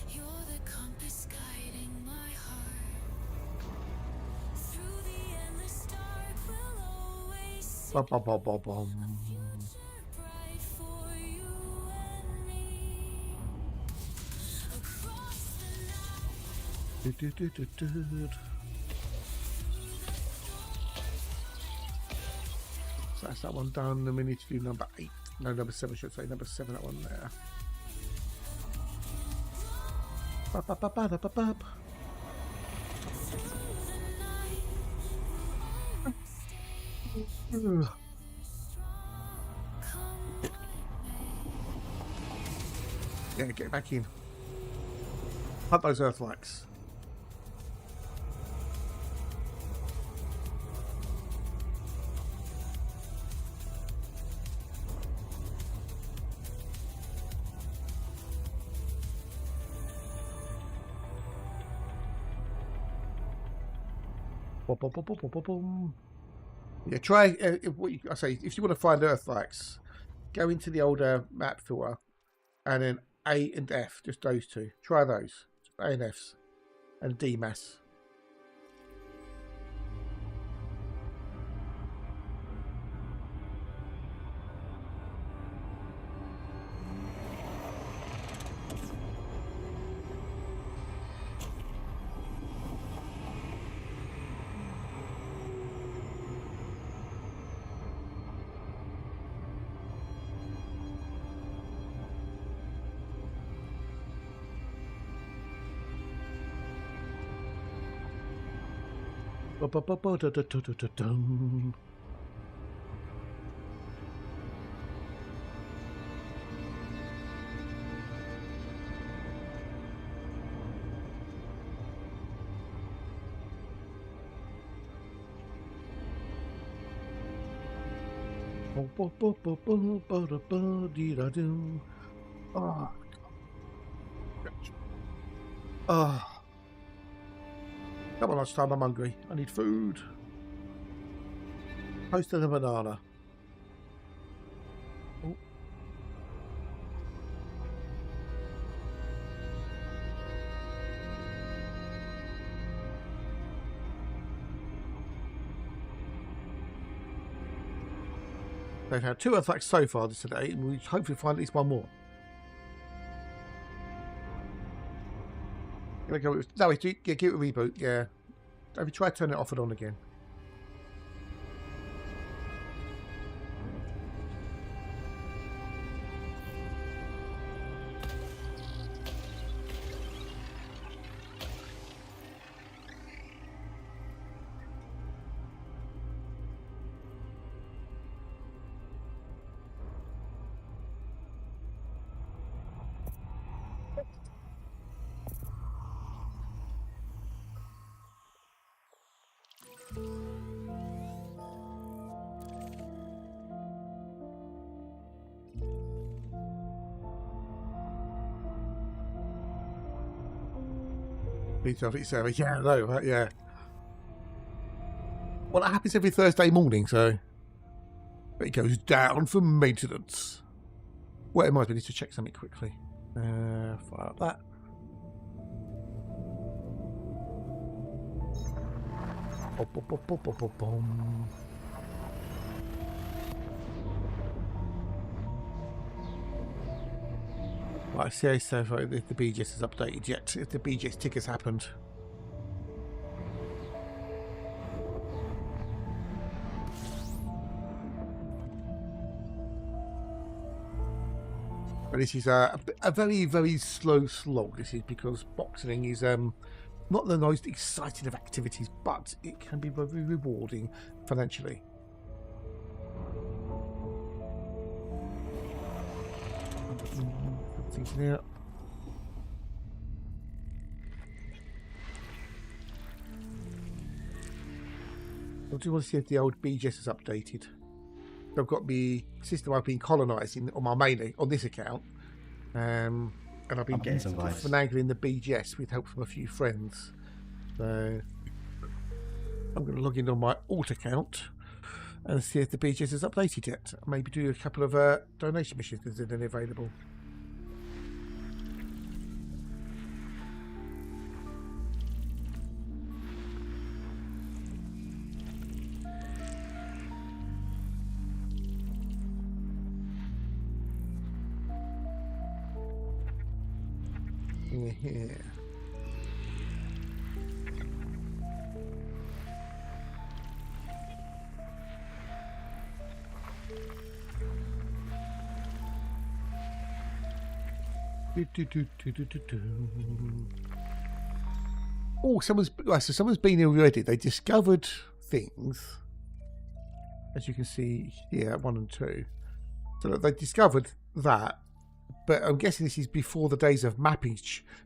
You're the compass guiding my heart. Through the endless dark will always see Bum, bum, bum, bum, bum. future bright for you and me. Across the night, Do, do, do, do, do. So that's that one done. Then we need to do number 8. No, number 7, should I say. Number 7, that one there. Ba, ba, ba, ba, da, ba, ba. Ugh. Yeah, get back in. Hunt those earthlights. Bum, bum, bum, bum, bum, bum. Yeah, try. I say, if you want to find earthlights, go into the older map filter, and then A and F, just those two. Try those. A and Fs, and D mass. Ba-ba-ba-ba-da-da-da-da-dum. Ba-ba-ba-ba-ba-da-ba-dee-da-doo. Ah. Ah. Come on, lunchtime. I'm hungry. I need food. Toast and a banana. Oh. They've had 2 attacks so far today, and we hopefully find at least one more. Gonna go with, no, give it a reboot. Yeah, have you tried turning it off and on again? B-12, yeah, I know, right? Yeah. Well, that happens every Thursday morning, so it goes down for maintenance. Well, it might be need to check something quickly. Fire up that. Bom. Right, see if the BGS is updated yet. If the BGS ticker's happened. But this is a very, very slow slog. This is because boxing is not the most exciting of activities, but it can be very rewarding financially. Things in here. I do want to see if the old BGS is updated. I've got the system I've been colonising on my main on this account, and I've been finagling the BGS with help from a few friends. So I'm going to log in on my alt account and see if the BGS is updated yet. Maybe do a couple of donation missions if there's any available. Yeah. Oh, someone's been here already. They discovered things, as you can see here, 1 and 2. So they discovered that. But I'm guessing this is before the days of mapping,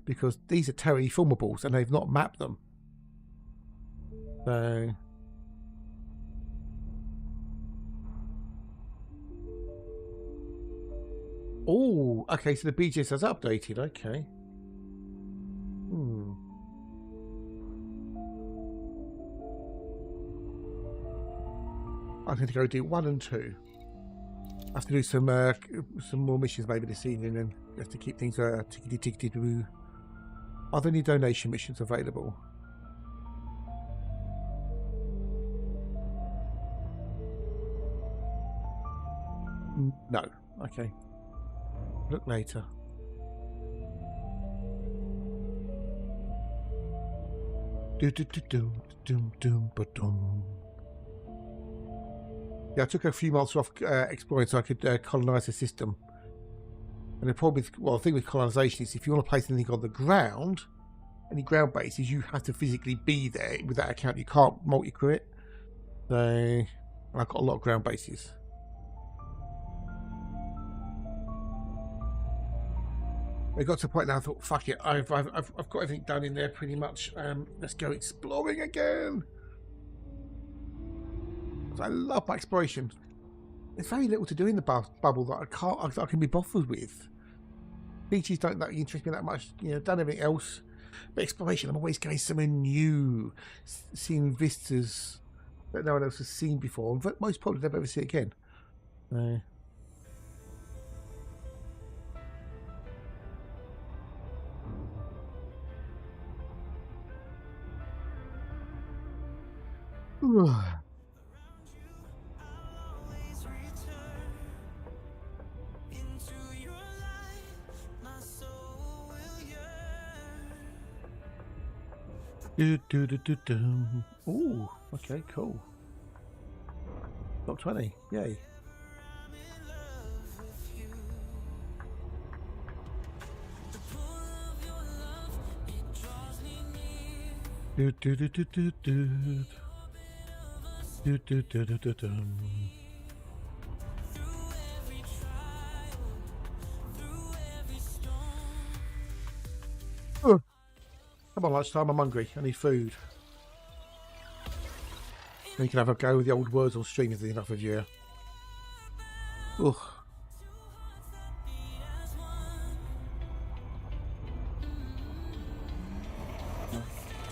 because these are terraformables and they've not mapped them. So oh, okay, so the BGS has updated, okay. I'm going to go do 1 and 2. I have to do some more missions maybe this evening, and just to keep things tickety-tickety-boo. Are there any donation missions available? No. Okay. Look later. Yeah, I took a few months off exploring so I could colonise the system. And the problem with, well, the thing with colonisation is if you want to place anything on the ground, any ground bases, you have to physically be there with that account. You can't multi-crew it. So, and I've got a lot of ground bases. I got to the point now I thought, fuck it, I've got everything done in there pretty much. Let's go exploring again. I love my exploration. There's very little to do in the bubble that I can be bothered with. Beaches don't that interest me that much. You know, done everything else. But exploration, I'm always going somewhere new, seeing vistas that no one else has seen before, and most probably never ever see again. Ooh, okay, cool. Top 20, yay. Come on, lunchtime, I'm hungry. I need food. Then you can have a go with the old words on stream if there's enough of you. Ugh.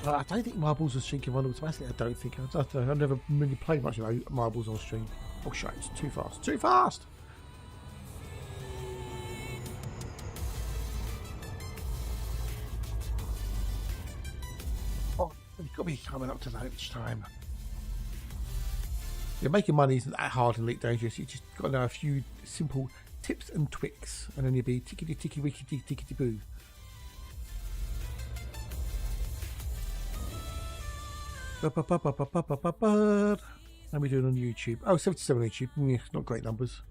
I don't think marbles are streaking run automatically. I don't think. I've never really played much of marbles on stream. Oh shit, it's too fast. Too fast! Oh, you've got to be coming up to lunchtime. Yeah, making money isn't that hard and Elite Dangerous. You just got to know a few simple tips and tricks, and then you'll be tickety ticky wickety tickety boo. How are we doing on YouTube? Oh, 77 on YouTube. Yeah, not great numbers.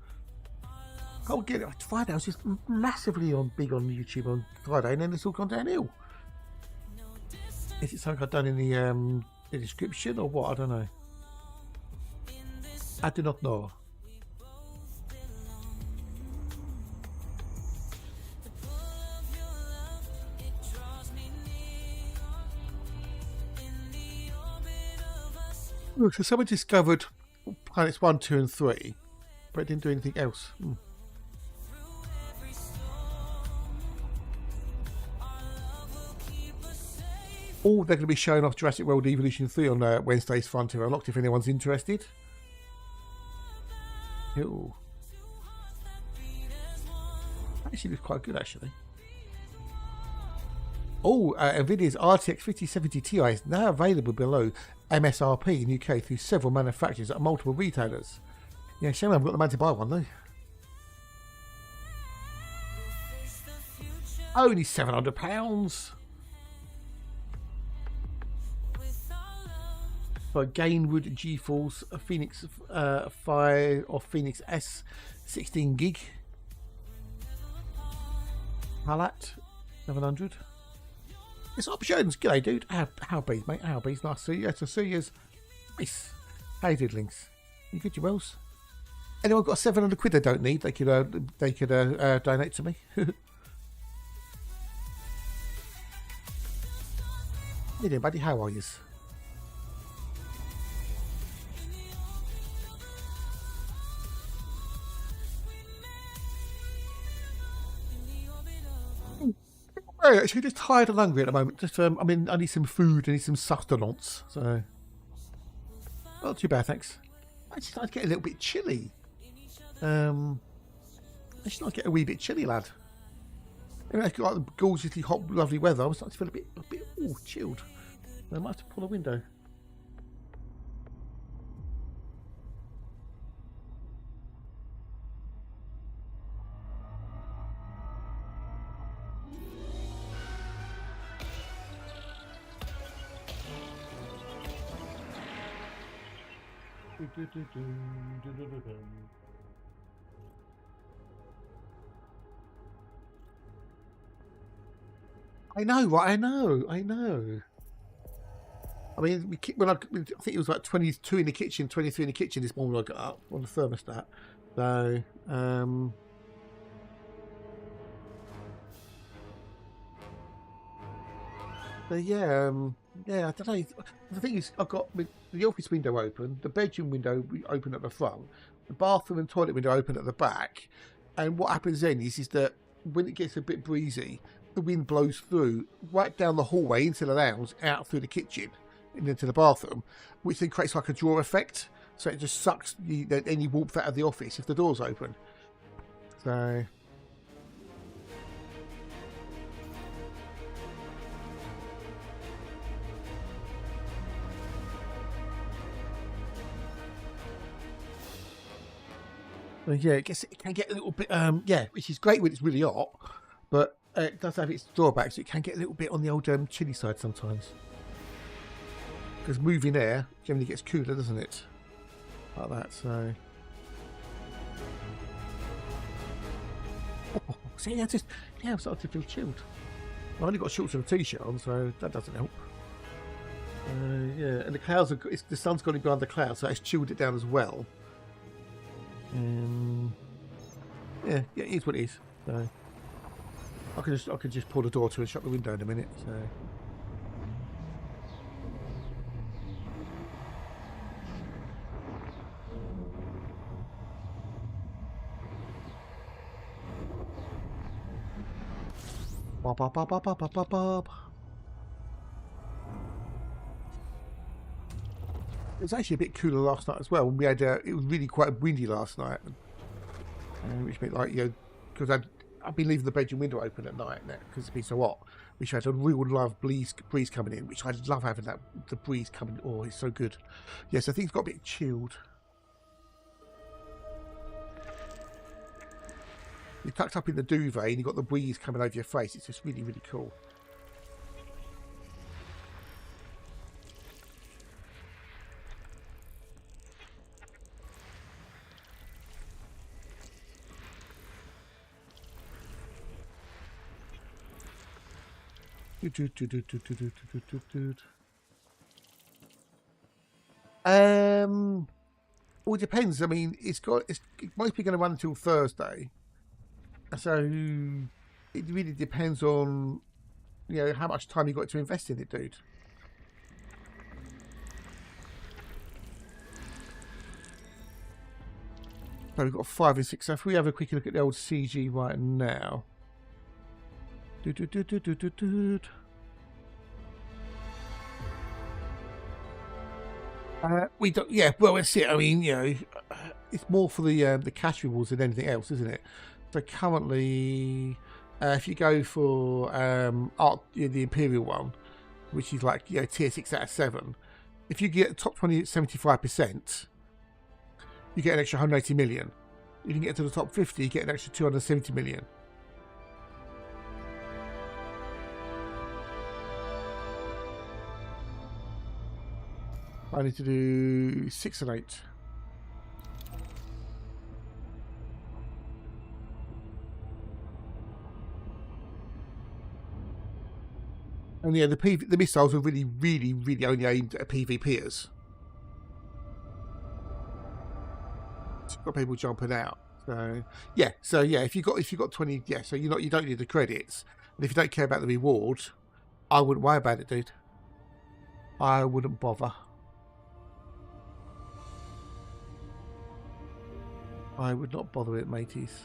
Oh, get it. Friday I was just massively big on YouTube on Friday, and then it's all gone downhill. Is it something I've done in the description or what? I don't know. I do not know. Look, so someone discovered planets 1, 2 and 3, but it didn't do anything else. Oh, they're going to be showing off Jurassic World Evolution 3 on Wednesday's Frontier Unlocked if anyone's interested. Ew. Actually looks quite good, actually. Oh, Nvidia's RTX 5070 Ti is now available below MSRP in UK through several manufacturers at multiple retailers. Yeah, shame I haven't got the man to buy one though. Only £700. For Gainwood GeForce Phoenix 5 or Phoenix S 16 gig. Halat 700. It's options. G'day, dude. How bees, mate? How bees? Nice to see you. Yeah, to see you. Nice. How you diddlings? You good, you wells? Anyone got 700 quid they don't need? They could donate to me. How you doing, buddy? How are you? Right, actually, just tired and hungry at the moment. Just, I need some food. I need some sustenance. So, not too bad, thanks. I just started to get a little bit chilly. I just started to get a wee bit chilly, lad. I mean, it's got like gorgeously hot, lovely weather. I was starting to feel a bit chilled. I might have to pull a window. I know, right? I know. I mean, I think it was like 22 in the kitchen, 23 in the kitchen this morning when I got up on the thermostat. So, yeah, I don't know. The thing is, I've got the office window open, the bedroom window open at the front, the bathroom and toilet window open at the back. And what happens then is that when it gets a bit breezy, the wind blows through right down the hallway into the lounge, out through the kitchen, and into the bathroom, which then creates like a draw effect. So it just sucks any warmth out of the office if the door's open. So. Yeah, it can get a little bit, which is great when it's really hot, but it does have its drawbacks. It can get a little bit on the old chilly side sometimes. Because moving air generally gets cooler, doesn't it? Like that, so. Oh, see, I'm starting to feel chilled. I've only got shorts and a t-shirt on, so that doesn't help. Yeah, and the clouds the sun's gone in behind the clouds, so it's chilled it down as well. Yeah, it is what it is. So I can just pull the door to and shut the window in a minute. So. Bob. It was actually a bit cooler last night as well. We had it was really quite windy last night, which meant like because I've been leaving the bedroom window open at night now because it's been so hot. Which I had a real love breeze coming in, which I love having the breeze coming. Oh, it's so good. Yes, I think it's got a bit chilled. You're tucked up in the duvet and you've got the breeze coming over your face. It's just really, really cool. Well, it depends. I mean, it might be going to run until Thursday, so it really depends on how much time you got to invest in it, dude. So we've got 5 and 6. So if we have a quick look at the old CG right now. We don't. Yeah, well, that's it. I mean, it's more for the cash rewards than anything else, isn't it? So currently, if you go for the Imperial one, which is like tier 6 out of 7, if you get top 20 at 75%, you get an extra 180 million. If you can get to the top 50, you get an extra 270 million. I need to do 6 and 8. And yeah, the missiles are really, really, really only aimed at PvPers. So you've got people jumping out. So yeah, if you got 20, yeah, so you don't need the credits. And if you don't care about the reward, I wouldn't worry about it, dude. I wouldn't bother. I would not bother it, mateys.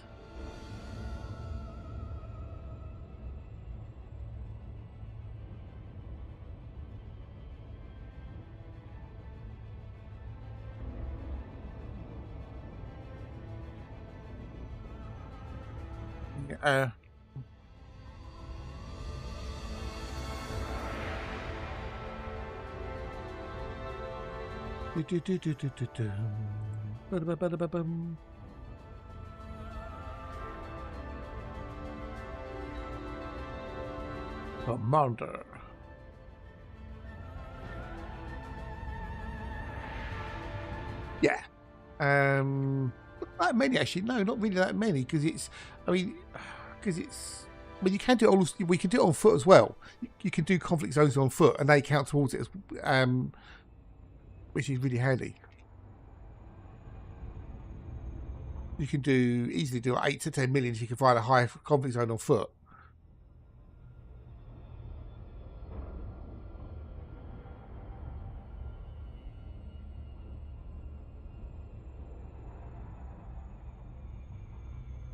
Commander. Yeah. Not that many actually. No, not really that many because it's. I mean, you can do it all. We can do it on foot as well. You can do conflict zones on foot, and they count towards it, which is really handy. You can easily do like 8 to 10 million if you can find a high conflict zone on foot.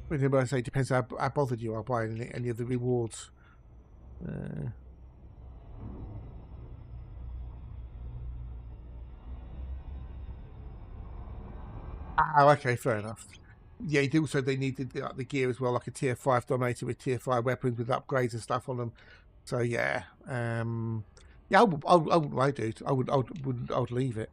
But I say it depends how bothered you are by any of the rewards. Oh, okay, fair enough. Yeah, they needed the gear as well, like a tier 5 dominator with tier 5 weapons with upgrades and stuff on them. So yeah, I wouldn't worry, dude. I would leave it.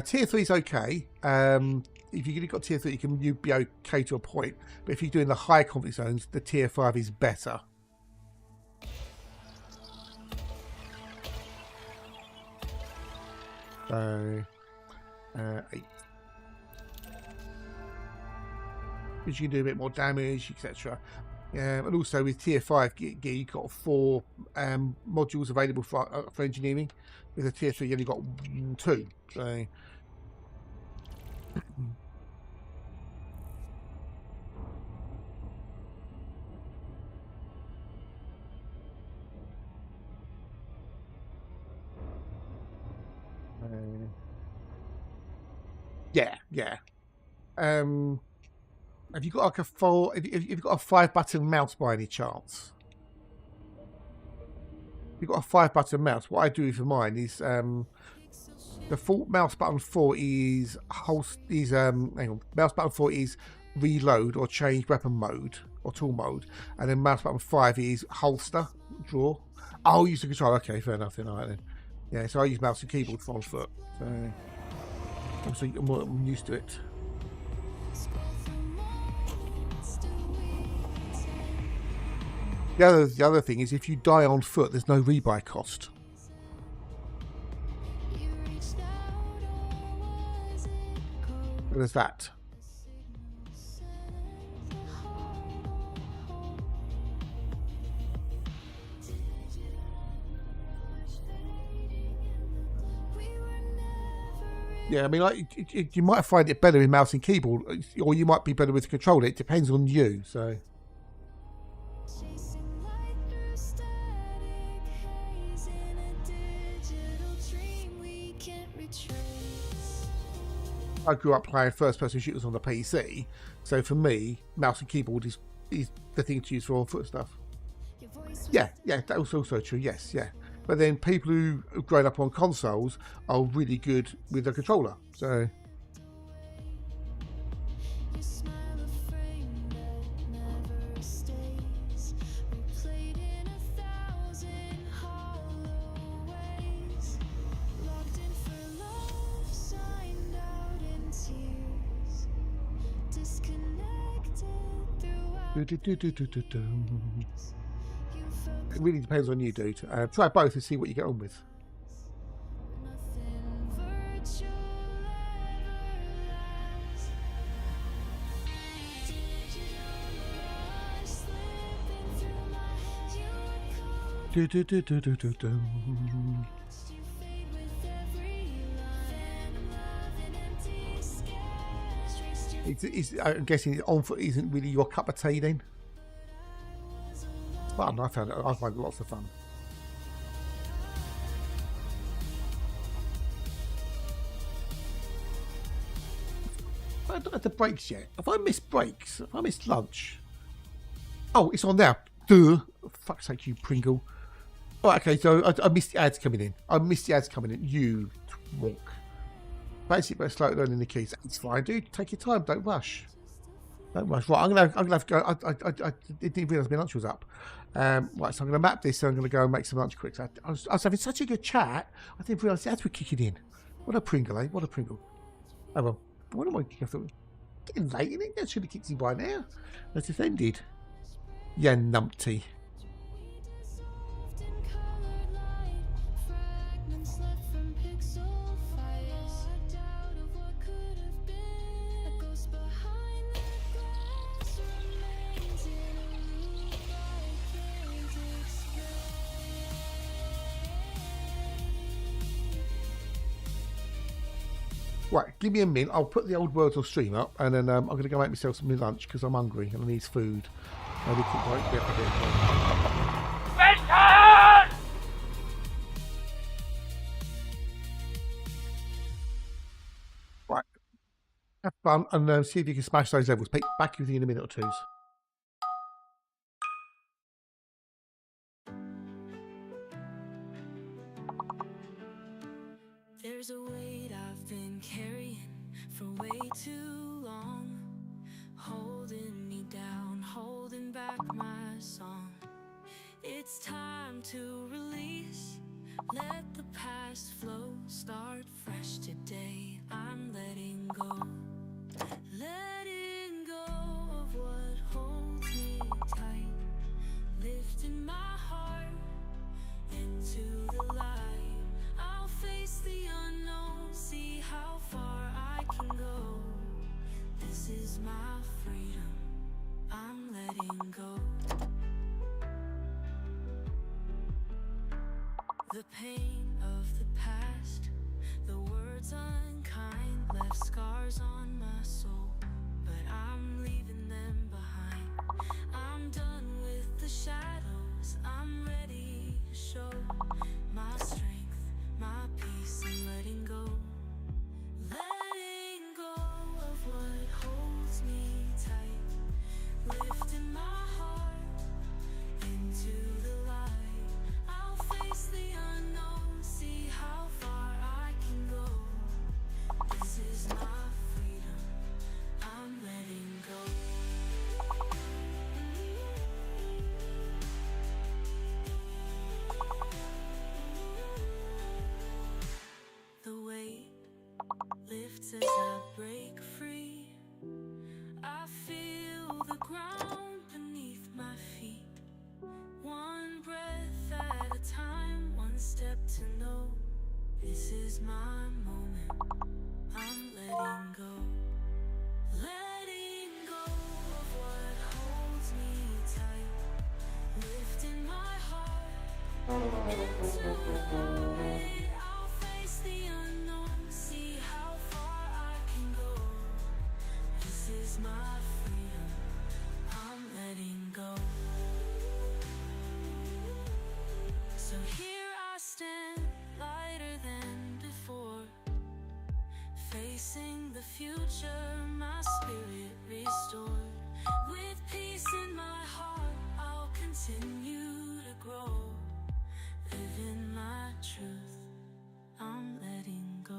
Tier 3 is okay. If you've got tier 3, you'd be okay to a point. But if you're doing the high conflict zones, the tier 5 is better. So 8. Because you can do a bit more damage, etc. And also with tier 5 gear, you've got 4 modules available for engineering. With a tier 3, you only got 2. So Yeah, yeah. Have you got like a full? Have you got a 5-button mouse by any chance? If you've got a 5-button mouse. What I do for mine is the default mouse button 4 is hang on. Mouse button 4 is reload or change weapon mode or tool mode, and then mouse button 5 is holster draw. I'll use the controller. Okay, fair enough. Then, all right then. Yeah, so I use mouse and keyboard for on foot. So obviously I'm used to it. The other thing is, if you die on foot, there's no rebuy cost. There's that. Yeah, I mean, like you might find it better with mouse and keyboard, or you might be better with the controller. It depends on you. So. I grew up playing first-person shooters on the PC, so for me, mouse and keyboard is the thing to use for on-foot stuff. Yeah, that was also true. Yes, yeah. But then people who have grown up on consoles are really good with the controller. So. It really depends on you, dude. Try both and see what you get on with. I'm guessing on foot isn't really your cup of tea then. Well, I find it lots of fun. I haven't had the breaks yet. Have I missed breaks? Have I missed lunch? Oh, it's on now. Duh. Oh, fuck's sake, you Pringle. Oh, okay, so I missed the ads coming in. You twonk. Basically, we're slow learning the keys. It's fine, dude. Take your time. Don't rush. Right, I'm gonna have to go. I didn't realise my lunch was up. Right, so I'm gonna map this. So I'm gonna go and make some lunch quick. So I was having such a good chat. I didn't realise the ads were kicking in. What a Pringle, eh? What a Pringle. Oh well. What am I? I thought getting late, isn't it? That should have kicked in by now. That's just ended. Yeah, numpty. Right, give me a minute. I'll put the old words on stream up, and then I'm going to go make myself some lunch because I'm hungry and I need food. Maybe keep right up a bit. Right, have fun and see if you can smash those levels. Back with you in a minute or two. There's a weight I've been carrying for way too long, holding me down, holding back my song. It's time to release, let the past flow, start fresh today. I'm letting go of what holds me tight, lifting my heart into the light. I'll face the unknown, see how far I can go. This is my freedom, I'm letting go. The pain of the past, the words unkind, left scars on my soul, but I'm leaving them behind. I'm done with the shadows, I'm ready to show my strength, my peace, and letting go. Letting go as I break free. I feel the ground beneath my feet. One breath at a time, one step to know this is my moment. I'm letting go. Letting go of what holds me tight. Lifting my heart into the void. I'll face the unknown, see how far I can go. This is my freedom. I'm letting go. So here I stand, lighter than before. Facing the future, my spirit restored. With peace in my heart, I'll continue to grow. Living my truth, I'm letting go.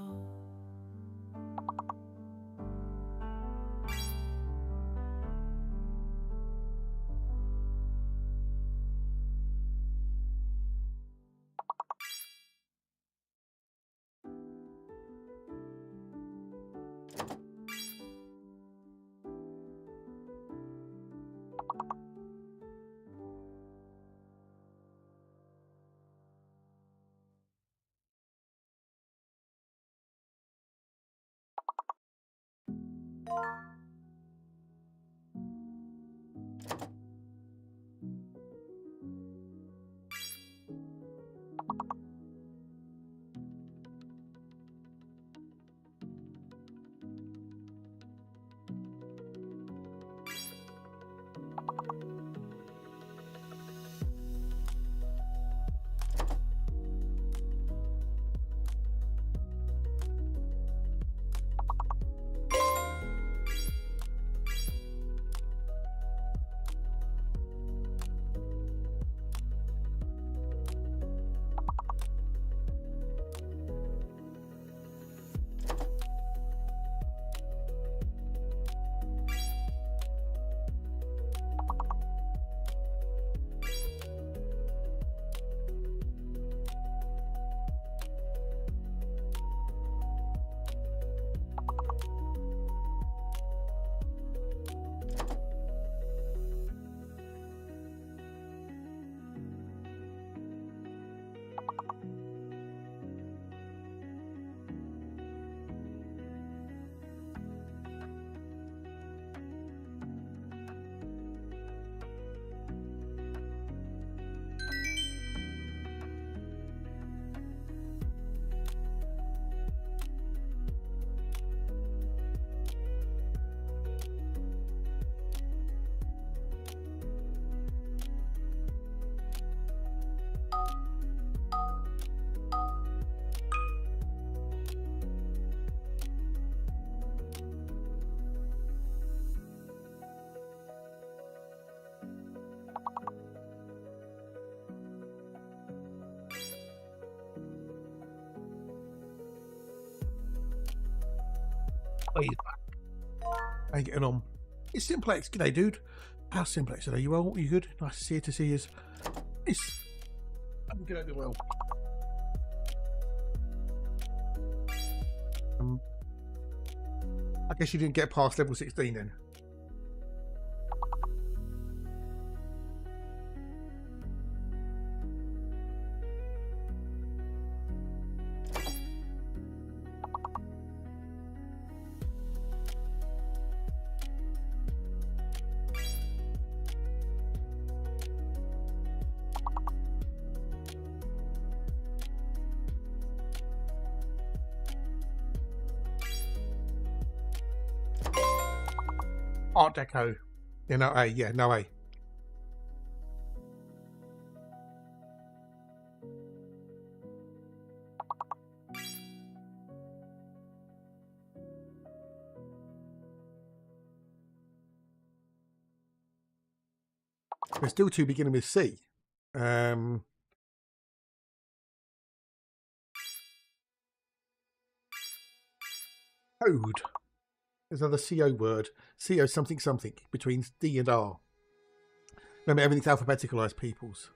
Oh, he's back. How you getting on? It's Simplex. G'day, dude. How's Simplex today? You well? You good? Nice to see you. I'm good. I'm well. I guess you didn't get past level 16 then. Art Deco. Yeah, no A. Yeah, no A. There's still two beginning with C. Code. There's another CO word. CO something something between D and R. Remember, everything's alphabeticalized, peoples.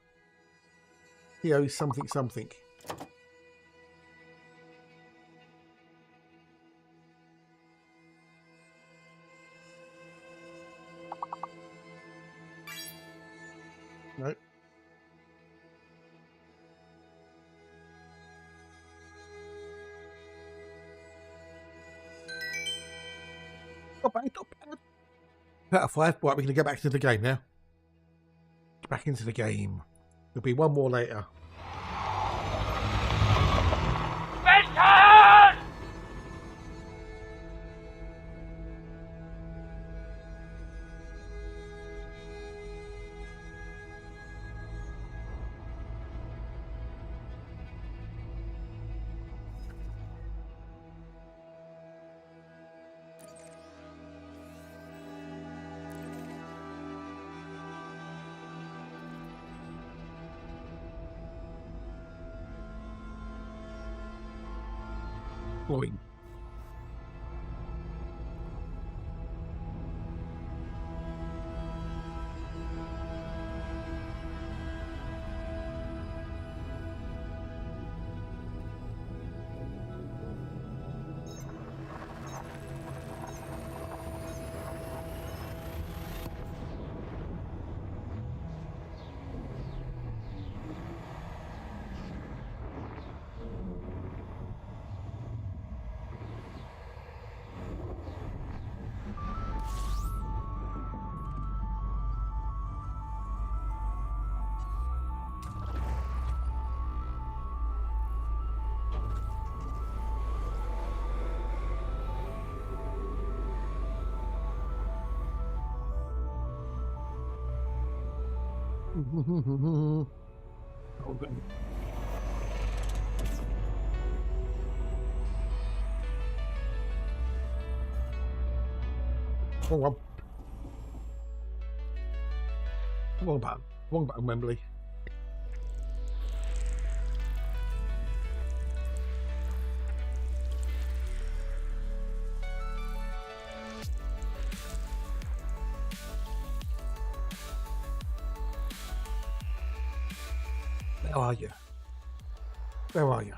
CO something something. Not bad, not bad. Out of 5. Right, we're going to go back into the game now. Back into the game. There'll be one more later. Boing. Oh, good. Wrong one. Wrong button. Wrong button, Wembley. Where are you? Where are you?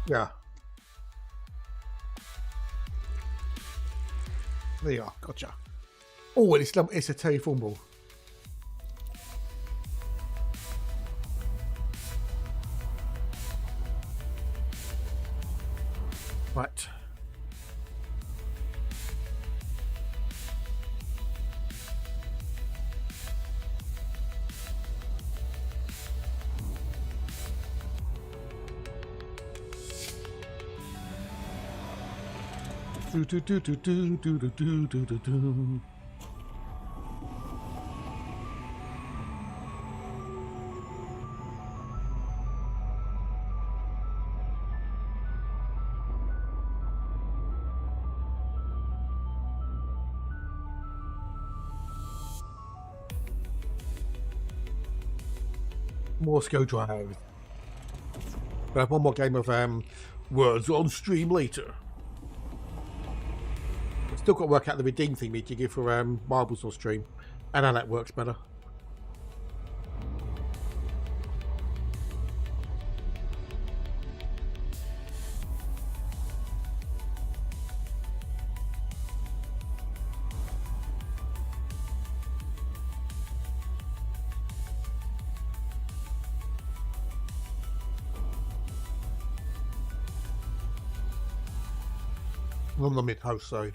Yeah. There you are. Gotcha. Oh, it's a telephone ball. Right. Do do do do do do do do do do do. Morse code drive. We'll have one more game of words on stream later. Still got to work out the redeem thing you give for marbles on stream, and how that works better. I'm on the mid-host, so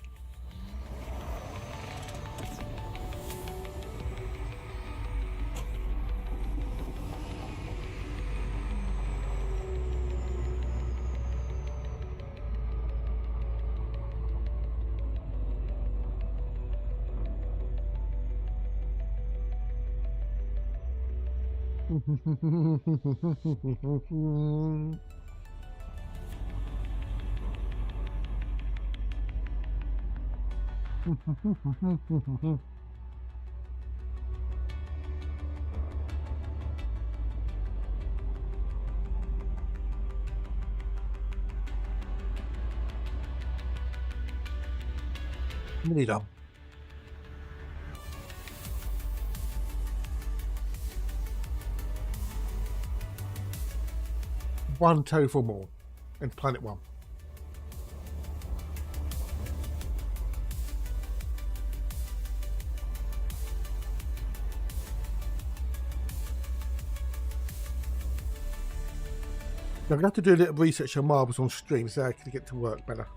Mini dump. One total more and planet one. I'm going to have to do a little research on marbles on stream so I can get to work better.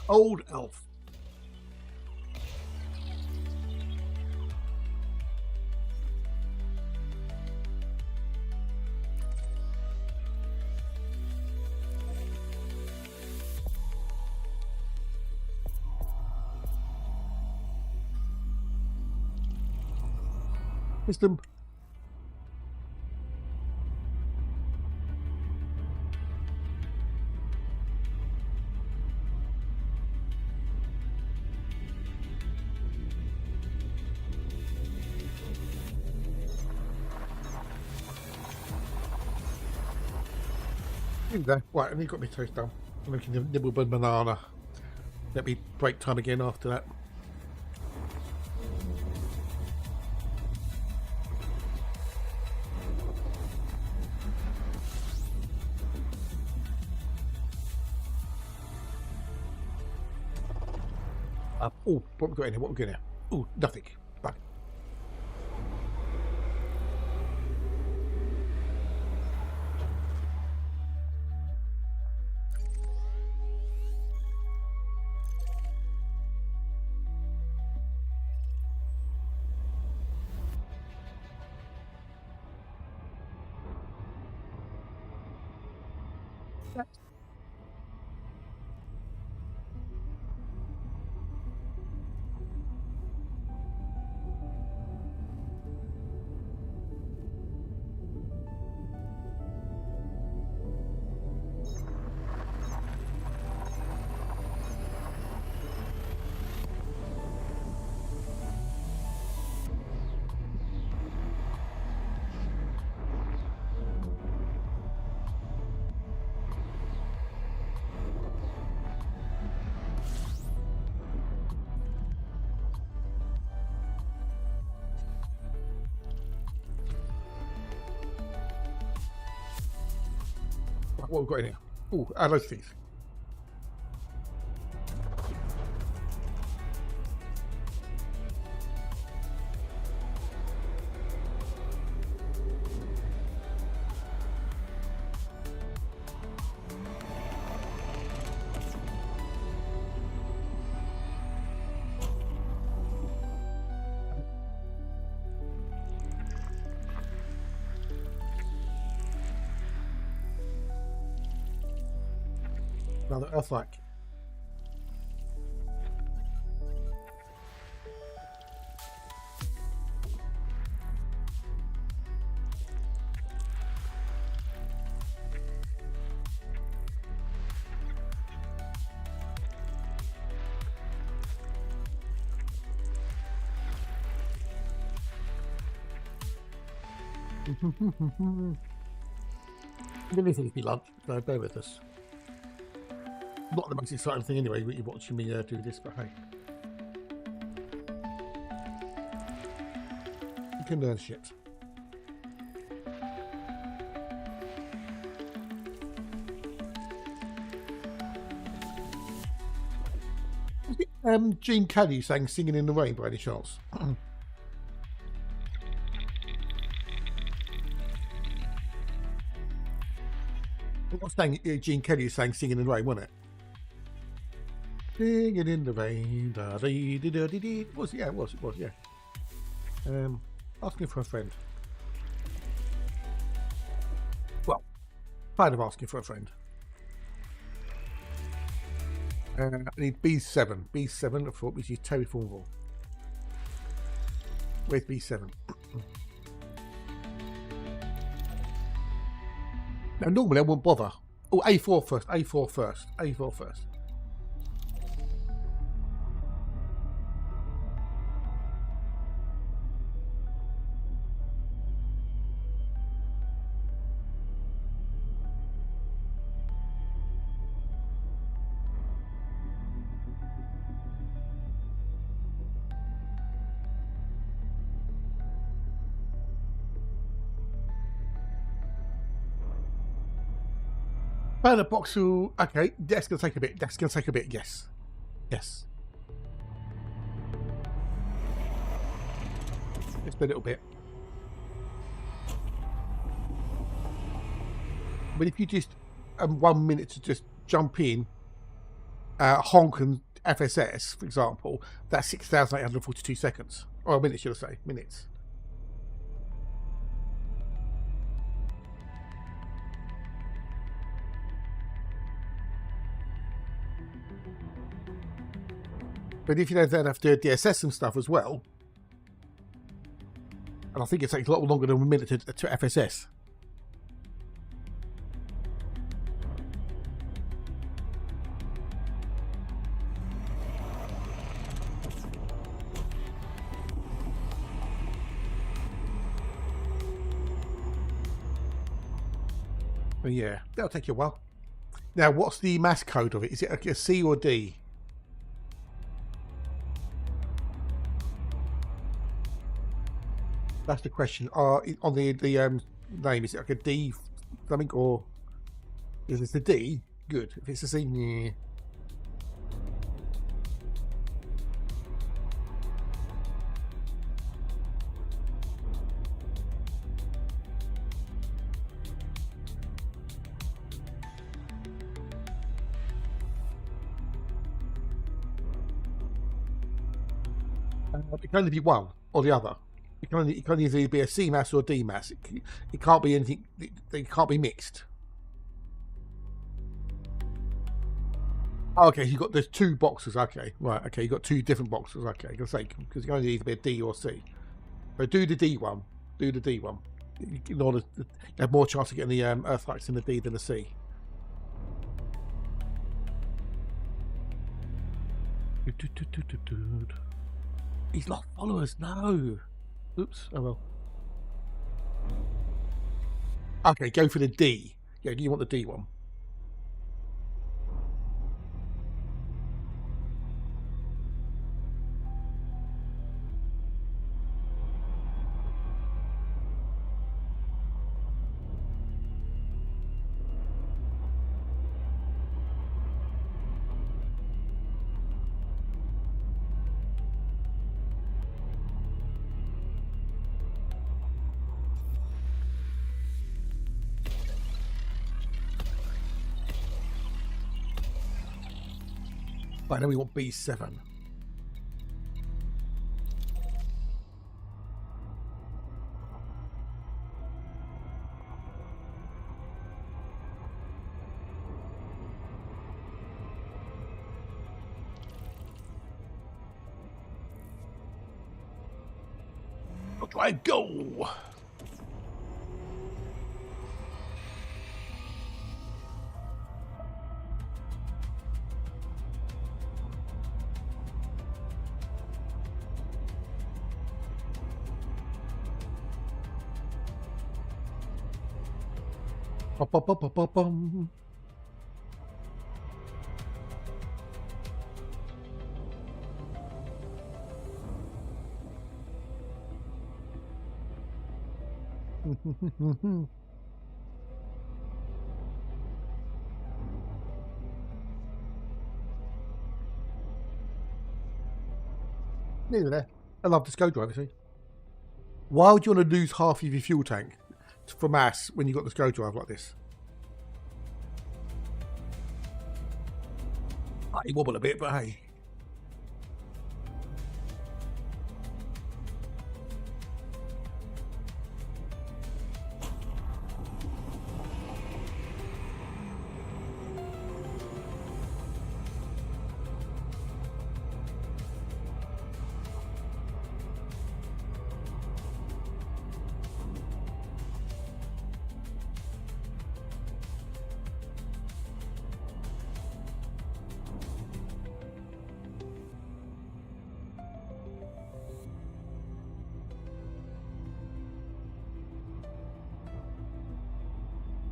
Old elf. Wisdom. Here we go. Right, and you've got my toast done. I'm making a nibble bun banana. Let me break time again after that. Oh, what we got in here? What we got in here? Oh, nothing. Right. What have we got in here? Oh, add those things. Another earthquake. Anything to be lunch, so bear with us. Not the most exciting thing anyway, you're watching me do this, but hey. You can learn shit. Is it Gene Kelly sang Singing in the Rain by any chance? What's saying Gene Kelly sang Singing in the Rain, wasn't it? Singing in the rain, da dee dee dee dee dee. Was it? Yeah, it was, yeah. Asking for a friend. Well, kind of asking for a friend. I need B7. B7, I thought, which is Terry Thornville. Where's B7? Now, normally I wouldn't bother. Oh, A4 first, A4 first, A4 first. And a box will... Okay, that's going to take a bit. That's going to take a bit, yes. Yes. Just a little bit. But if you just 1 minute to just jump in, honk and FSS, for example, that's 6,842 seconds. Or minutes, should I say. Minutes. But if you then have to DSS and stuff as well, and I think it takes a lot longer than a minute to FSS. But yeah, that'll take you a while. Now, what's the mass code of it? Is it a C or D? That's the question. On the name, is it like a D something, or if it's a D, good. If it's a C, yeah. It can only be one or the other. It can only either be a C mass or a D mass. It can't be anything. They can't be mixed. Oh, okay, there's two boxes. Okay, right. Okay, you got two different boxes. Okay, I can say because it can only either be a D or C. But do the D one. Do the D one. In order to have more chance of getting the Earthlights in the D than the C. He's lost followers. No. Oops. Oh well. Okay, go for the D. Yeah, do you want the D one? Right, then we want B7. Drive, go! Bum. Nearly there. I love this go driver, see? Why would you want to lose half of your fuel tank for mass when you've got this go drive like this? Might wobble a bit, but hey.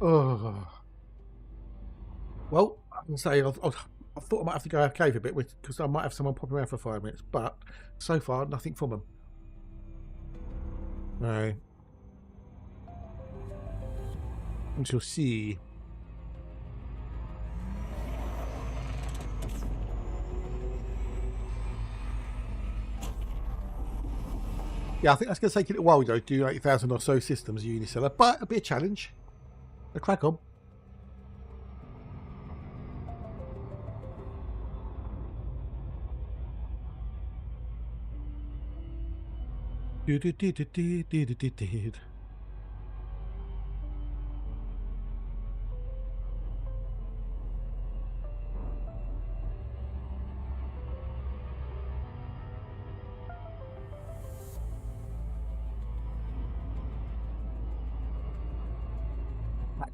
Oh. Well, I can say I thought I might have to go out cave a bit because I might have someone popping around for 5 minutes, but so far nothing from them. No. We shall see. Yeah, I think that's going to take a little while, though, do 8,000 or so systems, Uniseller, but it'll be a challenge. A crack on.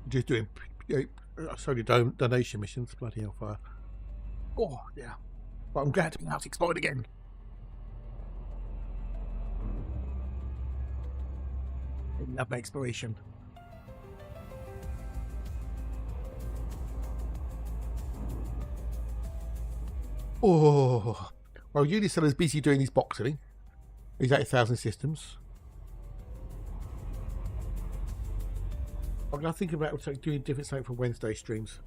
Just doing sorry, donation missions. Bloody hellfire. Oh, yeah. But I'm glad to be out explored again. I love exploration. Oh. Well, Uniceller's busy doing his boxing. He's 8,000 systems. I'm going to think about doing different something for Wednesday streams.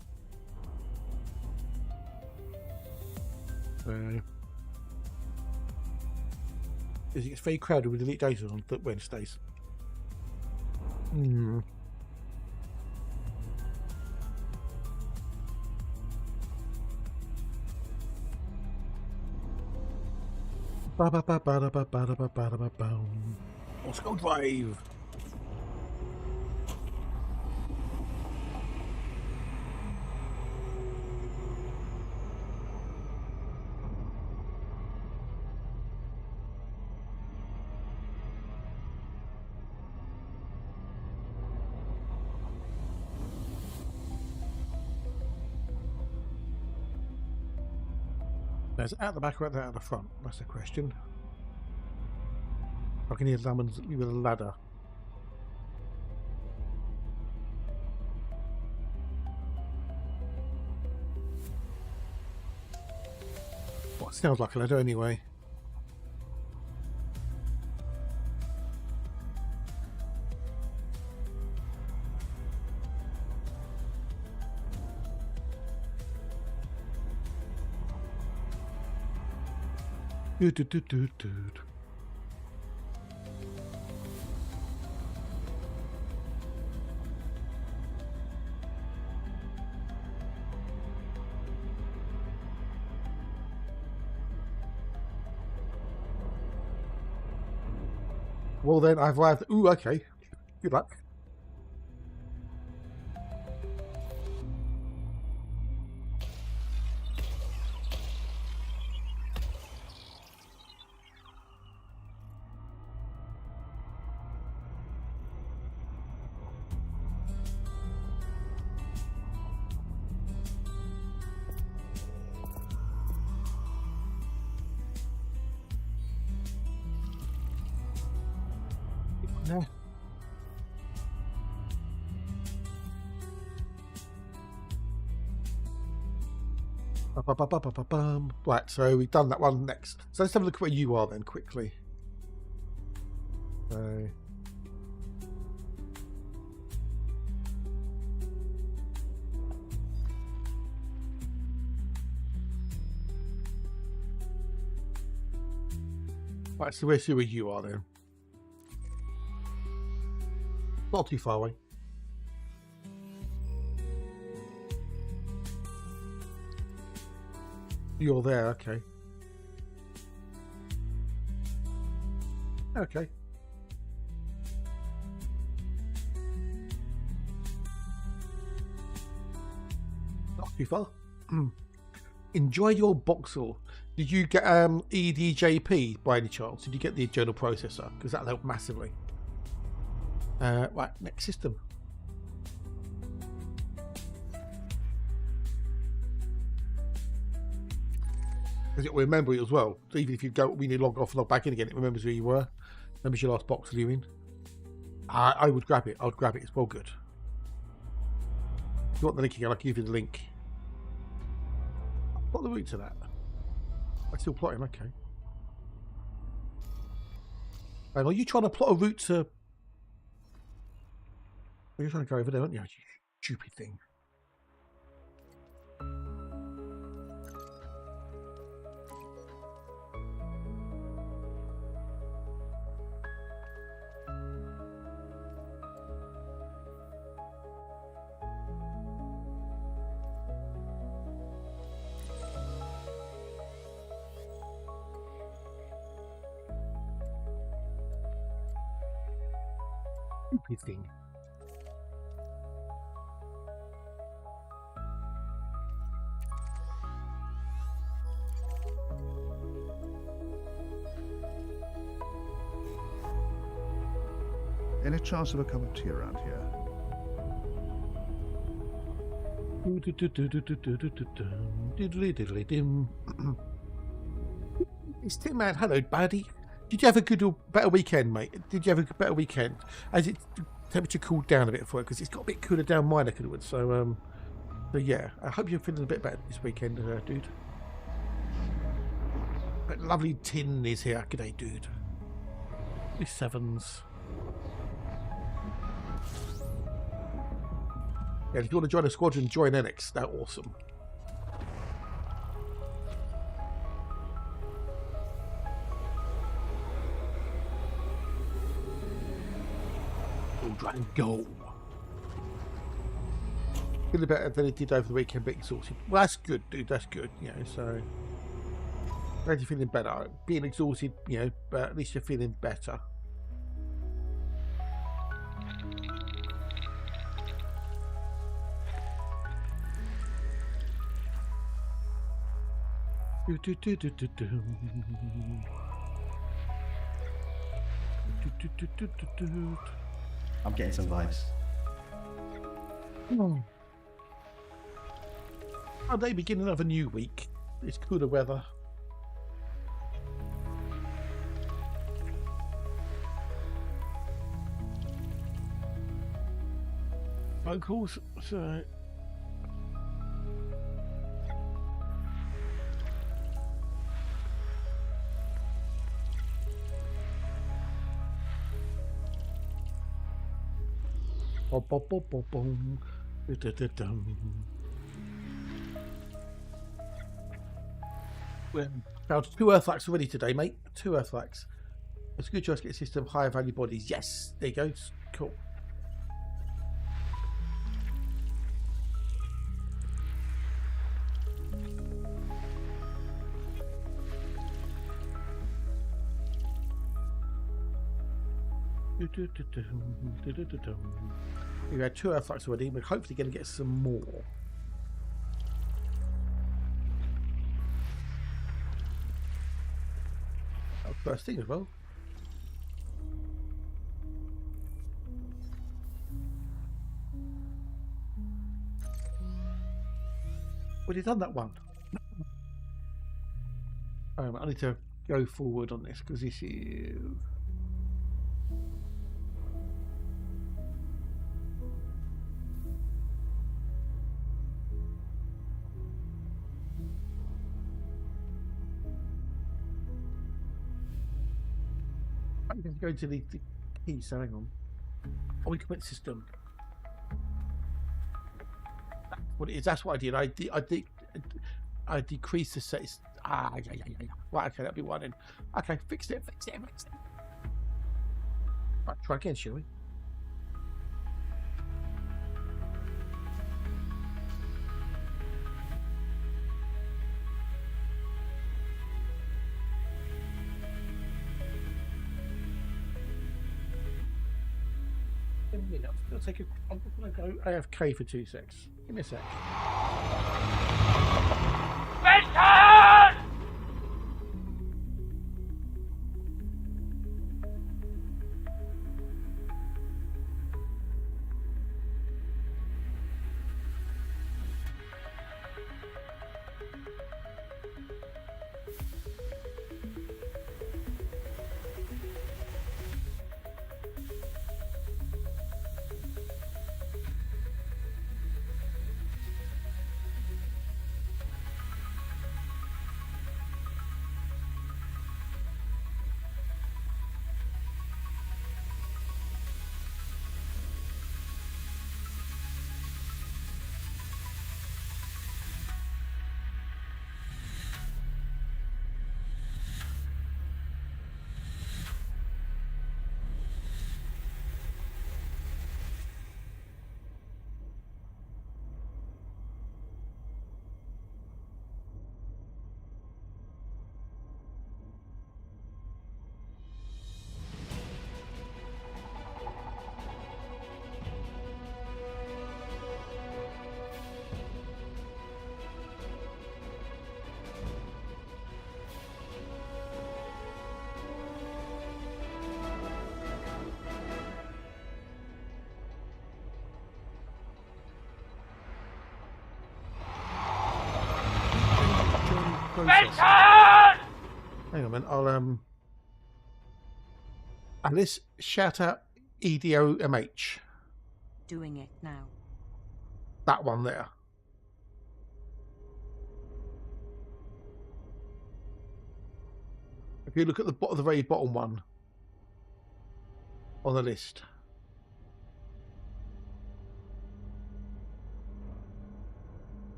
It's very crowded with Elite Data on Wednesdays. Let's go drive. There's out the back or out the front? That's the question. I can hear lemons with a ladder. Well, it sounds like a ladder anyway. Well then, I've arrived. Ooh, okay. Good luck. No. Right, so we've done that one next. So let's have a look at where you are then quickly. So right, so let's see where you are then. Not too far away. You're there, okay. Okay. Not too far. Enjoy your Boxel. Did you get EDJP by any chance? Did you get the journal processor? Because that'll help massively. Right, next system. Because it will remember it as well. So even if you go, when you log off and log back in again, it remembers where you were. Remembers your last box you're in. I would grab it. I would grab it. It's well good. If you want the link again, I'll give you the link. Plot the route to that. I'm still plotting, okay. And are you trying to plot a route to... You're trying to go over there, aren't you? You stupid thing. Stupid thing. Any chance of a cup of tea around here? It's Tim Man. Hello, buddy. Did you have a good or better weekend, mate? Did you have a better weekend? Has it temperature cooled down a bit for you? Because it's got a bit cooler down my neck of the woods. So, yeah. I hope you're feeling a bit better this weekend, dude. But lovely Tin is here. G'day, dude. These sevens. Yeah, if you want to join a squadron, join Enix. They're awesome. Dragon Go. Feeling better than it did over the weekend, but exhausted. Well, that's good, dude. That's good. You know, so glad you're feeling better. Being exhausted, you know, but at least you're feeling better. I'm getting some vibes. Oh, they begin another new week. It's cooler weather. Phone calls, so bom, bom, bom, bom, bom. We found 2 Earthlights already today, mate. 2 Earthlights. It's a good choice to get a system of higher value bodies. Yes, there you go. Cool. We had 2 Earthlights already. We're hopefully going to get some more. First thing as well. Already done that one. I need to go forward on this because this is. I'm going to go to the key, so hang on. Oh, equipment system. That's what it is. That's what I did. I decreased the set. Yeah. Right, okay, that'll be one in. Okay, fixed it. Right, try again, shall we? I'm going to go AFK for 2 secs. Give me a sec. moment, I'll Alice, shout out EDOMH. Doing it now. That one there. If you look at the very bottom one on the list.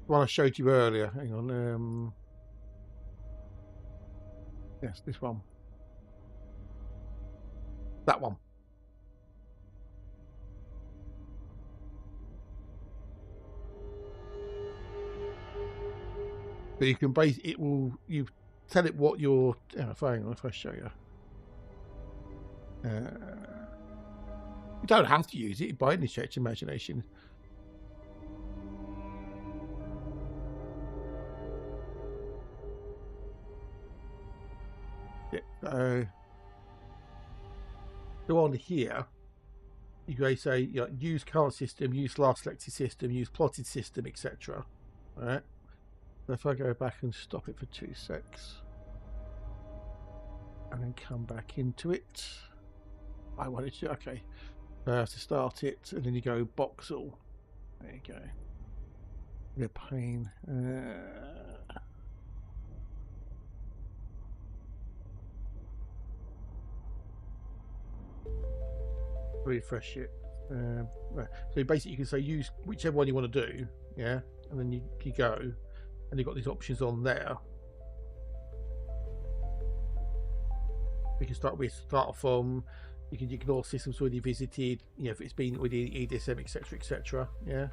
The one I showed you earlier. Hang on. Yes, this one. That one. So you can base it. You tell it what your. Hang on, if I show you. You don't have to use it by any stretch of imagination. Yeah, go on here. You can say, you know, use current system, use last selected system, use plotted system, etc. All right. So if I go back and stop it for 2 secs, and then come back into it, I wanted to. Okay, I have to start it, and then you go Boxall. There you go. The pain. Refresh it. Right. So basically you can say use whichever one you want to do, yeah, and then you go, and you've got these options on there. We can start from, you can ignore systems already visited, you know, if it's been with EDSM, etc, etc, yeah.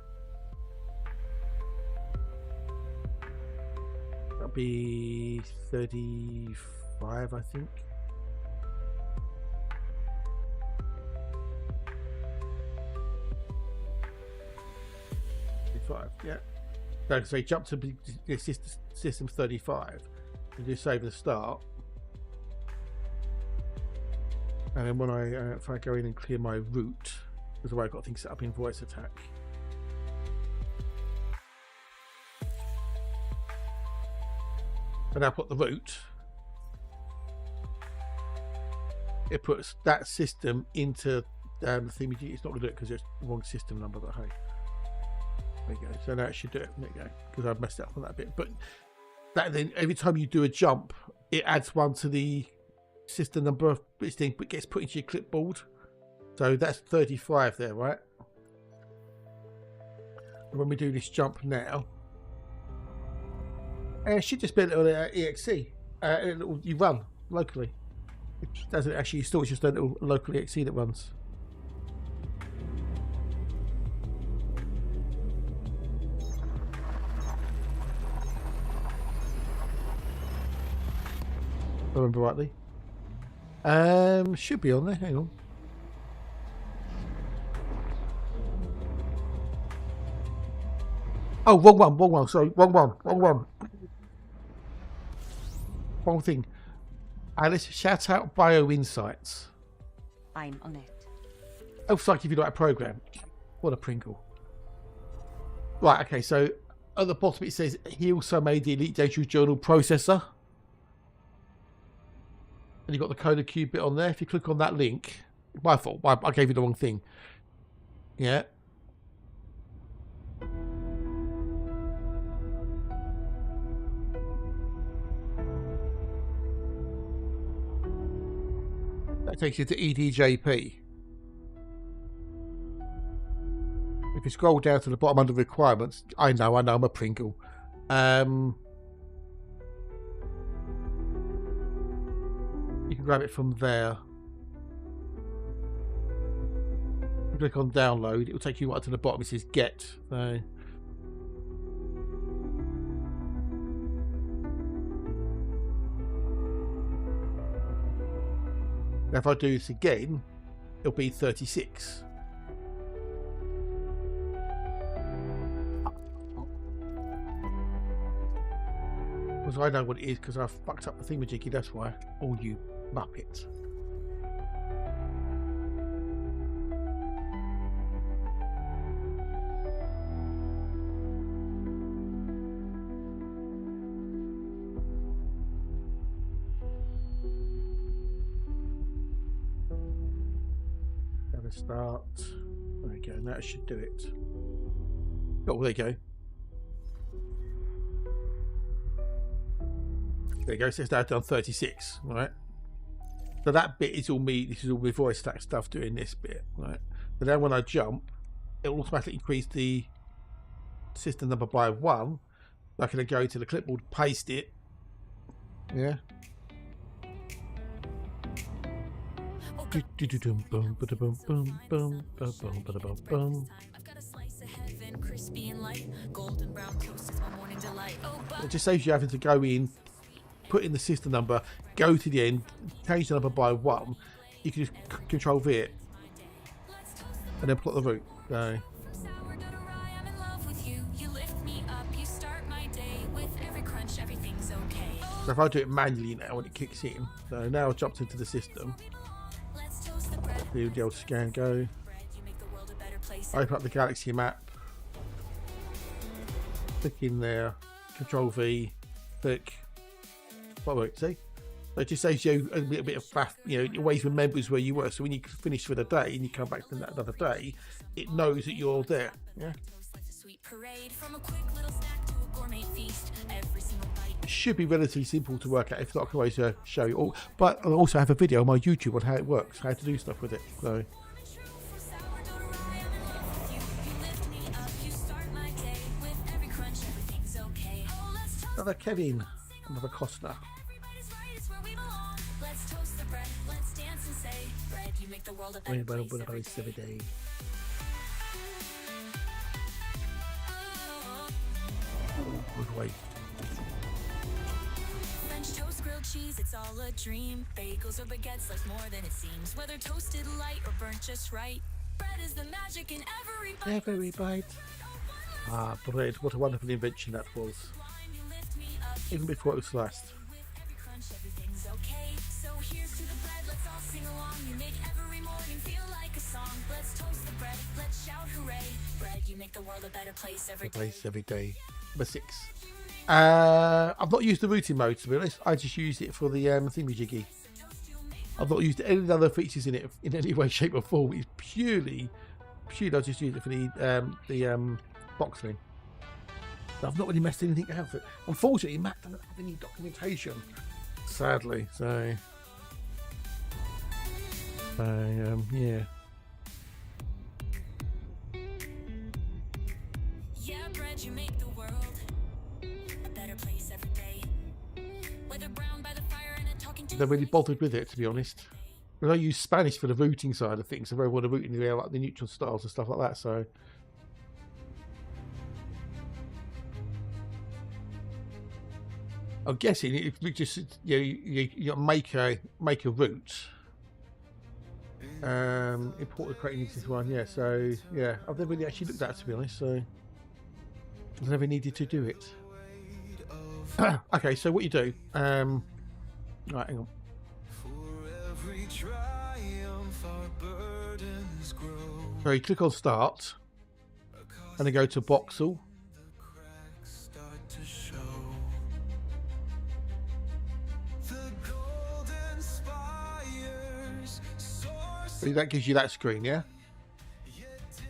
That'll be 35, I think. Yeah, so you jump to system 35 and do save the start, and then when if I go in and clear my root, because the way I've got things set up in voice attack, and I put the root, it puts that system into the thing. It's not going to do it because it's the wrong system number, but hey. There you go. So now it should do it. There you go. Because I've messed it up on that bit. But that then every time you do a jump, it adds one to the system number of this thing, but gets put into your clipboard. So that's 35 there, right? And when we do this jump now, it should just be a little exe. You run locally. It doesn't actually install. It's just a little local exe that runs. If I remember rightly. Should be on there. Hang on. Oh, wrong one. Sorry, wrong one. Wrong thing. Alice, shout out Bio Insights. I'm on it. Oh, it's like if you like a program. What a Pringle. Right, okay, so at the bottom it says he also made the Elite Data Journal processor. And you've got the Coda Cube bit on there. If you click on that link, my fault, I gave you the wrong thing. Yeah. That takes you to EDJP. If you scroll down to the bottom under requirements, I know, I'm a Pringle. You can grab it from there. You click on download, it will take you right to the bottom. It says get. So now if I do this again, it'll be 36. Because I know what it is, because I fucked up the thingamajiggy, that's why. Oh, you muppet. start. There we go. That should do it. Oh, there you go. There you go. So it's now done 36, right? So that bit is all me. This is all my voice stack stuff doing this bit, right? But then when I jump, it will automatically increase the system number by 1. I can then go to the clipboard, paste it. Yeah. It just saves you having to go in, put in the system number, go to the end, change the number by 1. You can just control V it and then plot the route. So if I do it manually now when it kicks in, so now I've jumped into the system. Do the old scan go. Open up the galaxy map. Click in there. Control V. Click. Right, see? So it just saves you a little bit of faff, you know, it always remembers where you were. So when you finish for the day and you come back to that another day, it knows that you're there. Yeah. It should be relatively simple to work out. If not, I can always show you all. But I also have a video on my YouTube on how it works, how to do stuff with it. So. Another Kevin, another Costner. Good way. French toast, grilled cheese, it's all a dream. Bagels or baguettes, life's more than it seems. Whether toasted light or burnt just right, bread is the magic in every bite. Every bite. Ah, bread. What a wonderful invention that was. Even before it was sliced. Everything's okay. So here's to the bread, let's all sing along. You make every morning feel like a song. Let's toast the bread, let's shout hooray. Bread, you make the world a better place every day. Every day. Number 6. I've not used the routing mode, to be honest. I just used it for the thingy-jiggy. I've not used any other features in it in any way, shape or form. It's purely I just used it for the box thing. I've not really messed anything out with it. Unfortunately, Matt doesn't have any documentation, sadly. So, yeah. Yeah, bread, you make the world a better place every day. Whether brown by the fire and a talking to. They're really bothered with it, to be honest. Because I use Spanish for the routing side of things. I very want to route in the like the neutral styles and stuff like that. So. I'm guessing if we just you make a route, import the creating this one, yeah. So yeah, I've never really actually looked at it, to be honest. So I've never needed to do it. Okay, so what you do? Right, hang on. So you click on Start, and then go to Voxel. That gives you that screen, yeah.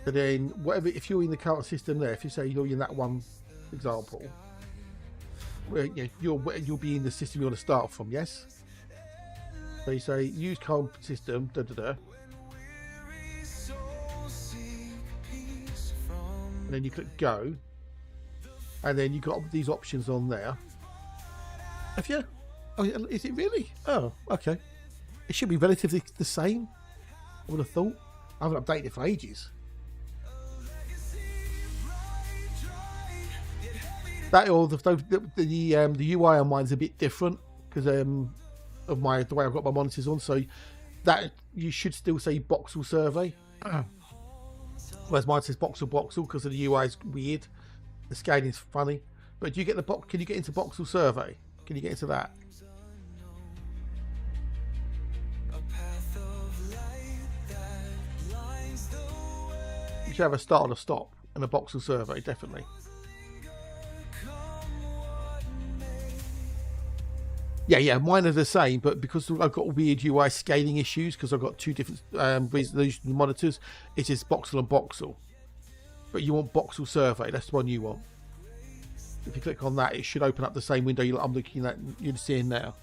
But then, whatever, if you're in the current system there, if you say you're in that one example, where you'll be in the system you want to start from, yes. So you say use current system, and then you click go, and then you got these options on there. Have you? Oh, is it really? Oh, okay. It should be relatively the same. I would have thought. I haven't updated it for ages. That or the UI on mine's a bit different because of the way I've got my monitors on. So that you should still say Voxel survey, whereas mine says Voxel because of the UI is weird. The scaling's funny. But do you get the box? Can you get into Voxel survey? Can you get into that? You should have a start and a stop and a Voxel survey, definitely. Yeah, mine are the same, but because I've got weird UI scaling issues, because I've got two different resolution monitors, it is Boxel and Boxel. But you want Boxel Survey, that's the one you want. If you click on that, it should open up the same window I'm looking at, you're seeing now.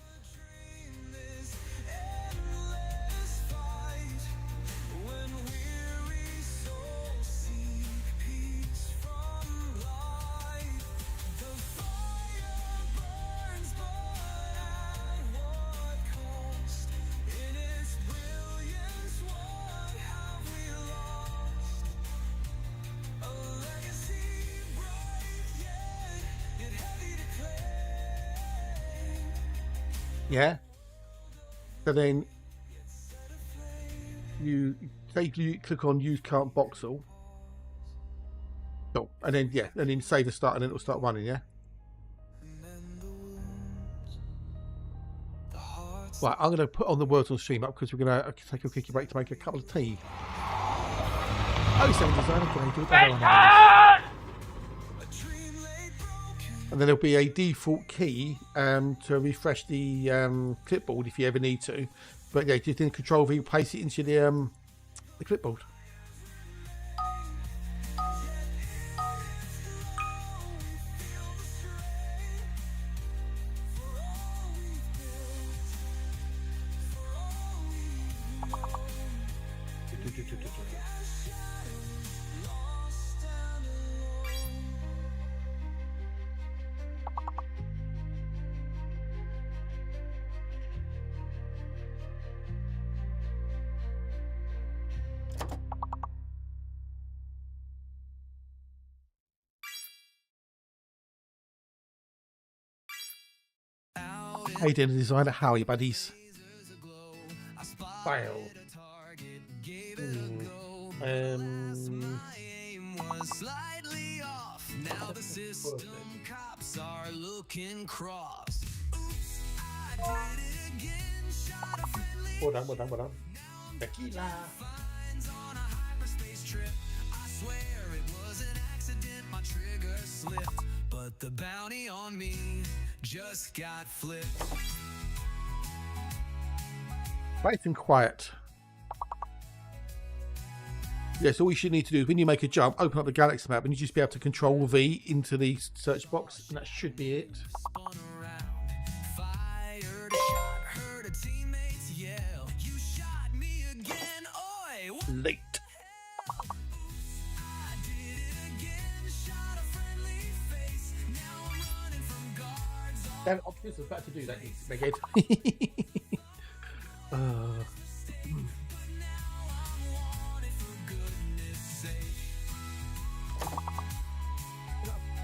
Yeah. So then you click on use current voxel. Oh, and then and then say the start, and then it'll start running. Yeah. Right, I'm going to put on the words on stream up because we're going to take a quickie break to make a couple of tea. Oh, sound designer, can I do that? And then there'll be a default key to refresh the clipboard if you ever need to. But yeah, just in Control V, place it into the clipboard. Hey, dinner designer, how are you, buddies? Fail. Now the system cops are looking cross. Well done. Tequila. On a hyperspace trip. I swear it was an accident, my trigger slipped. But the bounty on me just got flipped. Nice and quiet. Yes, all you should need to do is when you make a jump, open up the galaxy map and you just be able to Control V into the search box, and that should be it. Spun around, fired a shot, heard a teammate's yell. You shot me again, oi! What Late. I did it again, shot a friendly face. Now I'm running from guards. Dan Optimus was about to do that, Meghead.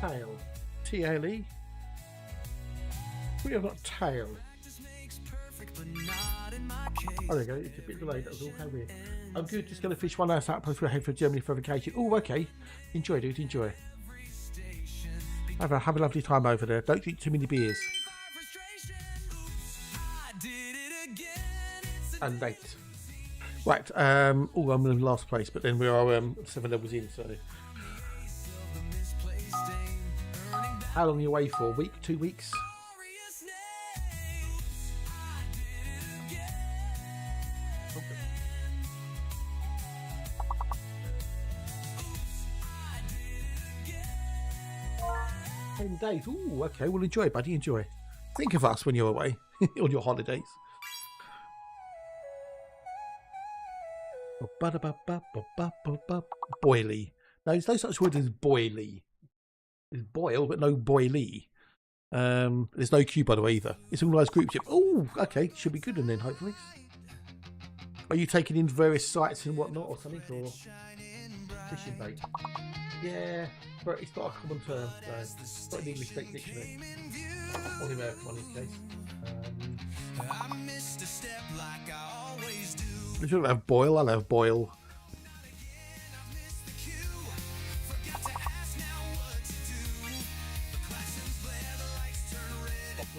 Tail. T-A-L-E. We have got tail. Oh, there you go. It's a bit delayed. That was all how weird. I'm good. Just going to fish one last outpost. We're heading for Germany for vacation. Oh, okay. Enjoy, dude. Enjoy. Have a lovely time over there. Don't drink too many beers. And late. Right. I'm in last place, but then we are 7 levels in. So, how long are you away for? A week? 2 weeks? Okay. 10 days. Ooh, okay. Well, enjoy, buddy. Enjoy. Think of us when you're away on your holidays. Boily. No, there's no such word as boily. There's boil, but no boily. There's no Q, by the way, either. It's all nice group ship. Oh, okay. Should be good, and then hopefully. Are you taking in various sites and whatnot, or something, or fishing bait? Yeah, but it's not a common term. So it's not an English dictionary, or the American one in this case. If you don't have boil, I'll have boil.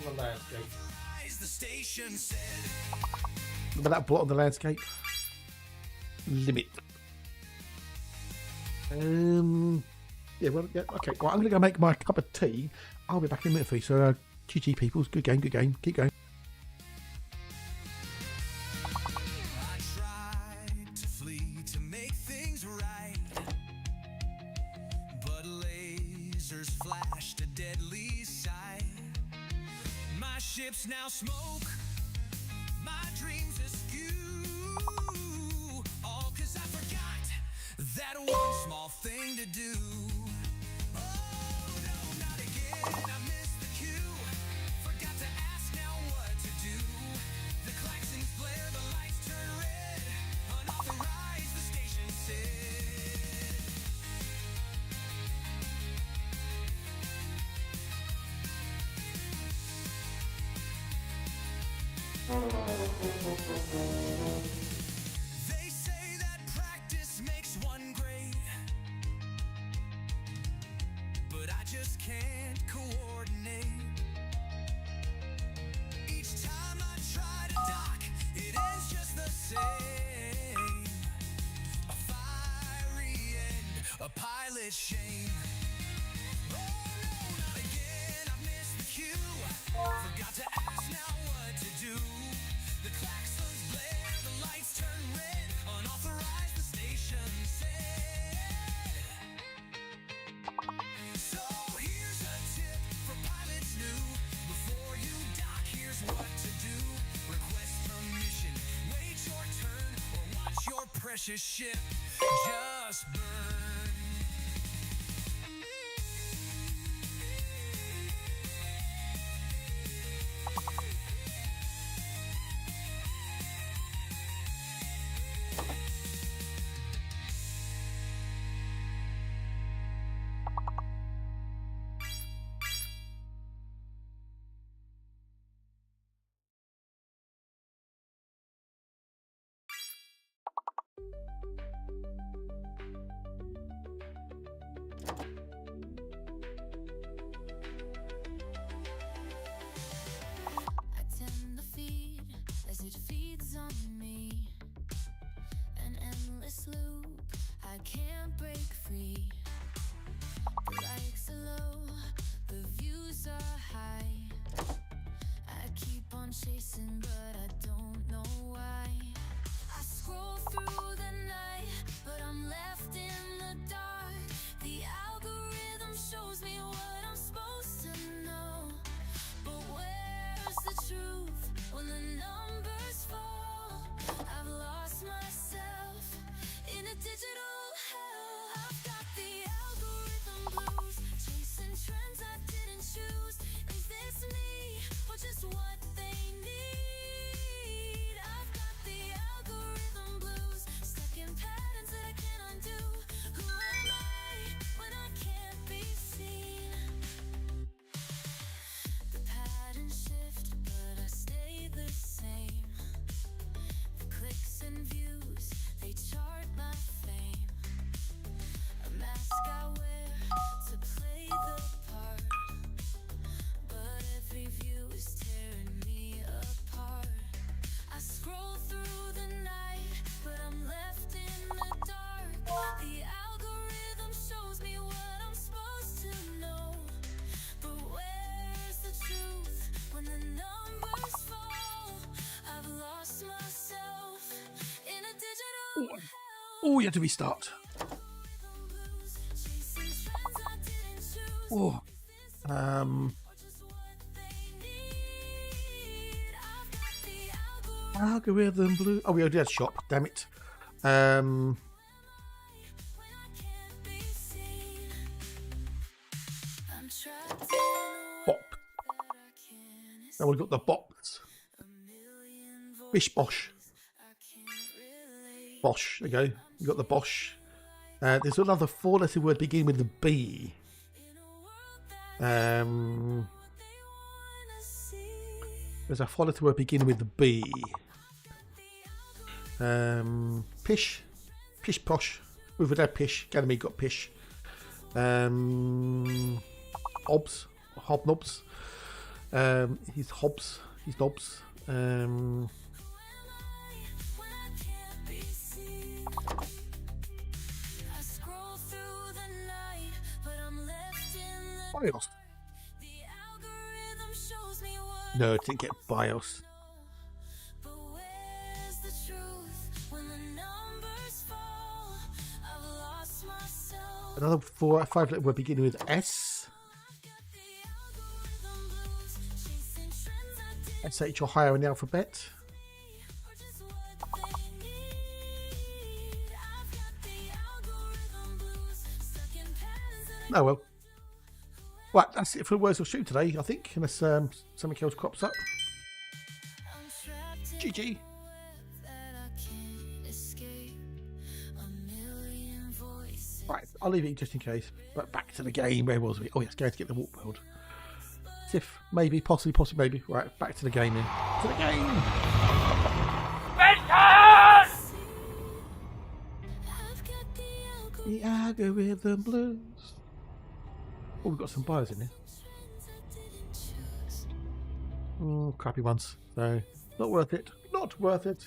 On the landscape. Remember that blot on the landscape? Limit. Yeah, well, yeah, okay. Well, I'm going to go make my cup of tea. I'll be back in a minute for you. So, GG peoples. Good game. Keep going. ships now smoke, my dreams askew. All 'cause I forgot that one small thing to do. Oh no, not again, I missed the cue. Forgot to ask now what to do. The klaxons flare, the lights turn red. Unauthorized, the station said. They say that practice makes one great, but I just can't coordinate. Each time I try to dock, it ends just the same. A fiery end, a pilot's shame. Oh no, not again, I missed the cue. Forgot to ask now what to do. The klaxons blare, the lights turn red. Unauthorized, the station said. So here's a tip for pilots new. Before you dock, here's what to do. Request permission, wait your turn, or watch your precious ship just burn. I tend to feed as it feeds on me. An endless loop, I can't break free. The likes are low, the views are high. I keep on chasing, but I don't know why. I scroll through the night, but I'm left in the dark. The algorithm shows me what I'm supposed to know. But where's the truth when the numbers fall? I've lost myself in a digital hell. I've got the algorithm blues, chasing trends I didn't choose. Is this me or just what they need? I've got the algorithm blues, stuck in patterns that I can't undo. Who am I when I can't be seen? The patterns shift, but I stay the same. The clicks and views, they chart my fame. A mask I wear to play the part, but every view is tearing me apart. I scroll through the night, but I'm left in the dark. The algorithm shows me what I'm supposed to know. But where's the truth when the numbers fall? I've lost myself in a digital hell. Oh, you had to restart. Algorithm blues, chasing trends I didn't choose. Oh, Or just what they need. I've got the algorithm algorithm blue. Oh, we already had shop. Damn it. when I can't be seen. I'm trapped in a Bop. that I can't Now we've got the bops. a million Bish bosh. I can't relate. Bosh. There you go. You got the bosh. There's another four-letter word beginning with the B. In a world that they wanna see. There's a four-letter word beginning with the B. Pish. Pish posh. We've had pish. Ganymede got pish. Hobbs. Hobnobs. He's Hobbs. He's Knobs. When I can't be seen. I scroll through the night, but I'm left in the BIOS. The algorithm shows me what No, it didn't get BIOS. but where's the truth when the numbers fall? I've lost myself. Another five-letter word beginning with S. I've got the algorithm blues, chasing trends I Let's say you're higher in the alphabet. Oh well. Right, that's it for the words of shoot today, I think, unless something else crops up. GG. Right, I'll leave it just in case. But back to the game. Where was we? Oh, yes, going to get the warp world. If maybe, possibly, maybe. Right, back to the game then. To the game. The algorithm blues. Oh, we've got some buyers in there. Oh, crappy ones. So, not worth it. Not worth it.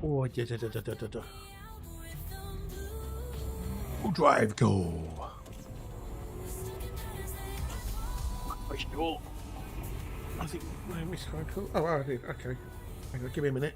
Oh, da. We'll drive go. I think my miscard cool. Oh, I did. Okay. Hang on, give me a minute.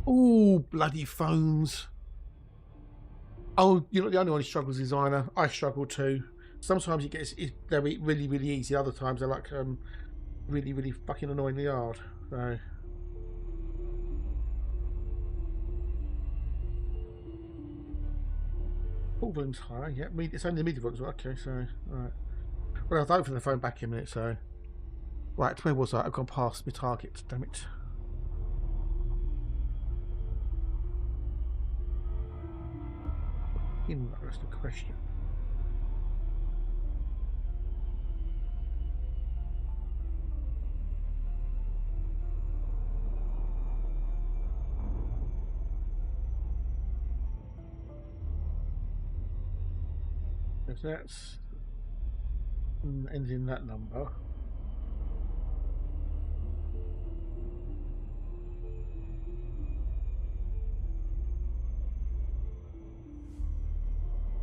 Oh, bloody phones. Oh, you're not the only one who struggles, designer. I struggle too. Sometimes they're really, really easy. Other times they're like really, really fucking annoyingly hard. So. All volumes high, yeah. It's only the media ones. Okay, so, alright. Well, I'll open the phone back in a minute, so. Right, where was I? I've gone past my target, damn it. That's the question. If that's ends in that number.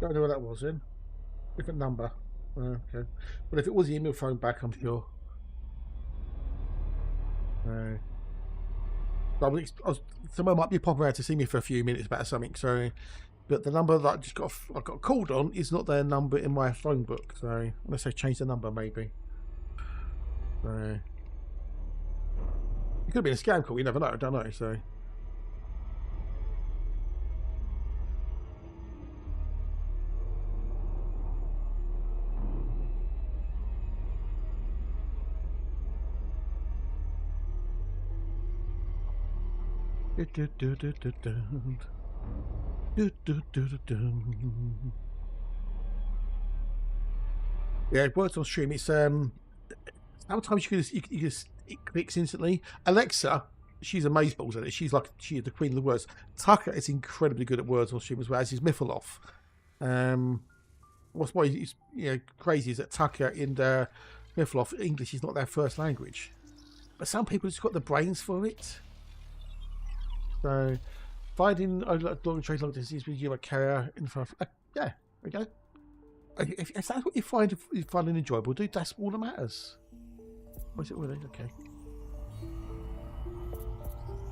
Don't know what that was in. Different number. Okay. But if it was the email phone back, I'm sure. Someone might be popping around to see me for a few minutes about something, so. But the number that I got called on is not their number in my phone book, so unless they change the number, maybe. So it could have been a scam call. You never know. I don't know. So. Yeah, it works on stream. It's sometimes it clicks instantly. Alexa, she's amazeballs at it. She's the queen of the words. Tucker is incredibly good at words on stream as well, as is Mifaloff. What's crazy is that Tucker and Mifaloff, English is not their first language, but some people just got the brains for it. So, finding long trade long distance with you a carrier in front of, yeah, there we go. If that's what you find fun and enjoyable, dude, that's all that matters. Or is it really? Okay.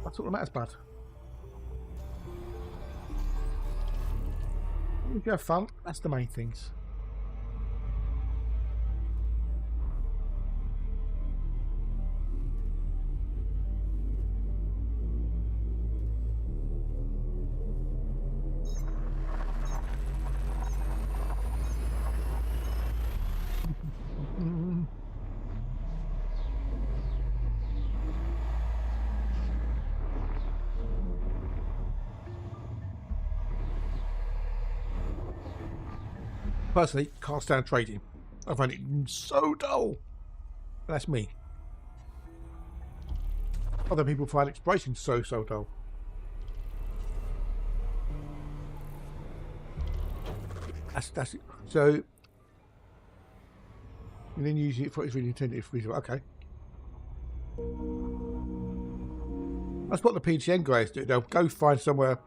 That's all that matters, bud. If you have fun, that's the main things. Personally, can't stand trading. I find it so dull. But that's me. Other people find exploration so dull. That's it. So, and then using it for its really intended for visual. Okay. That's what the PGN guys do. They'll go find somewhere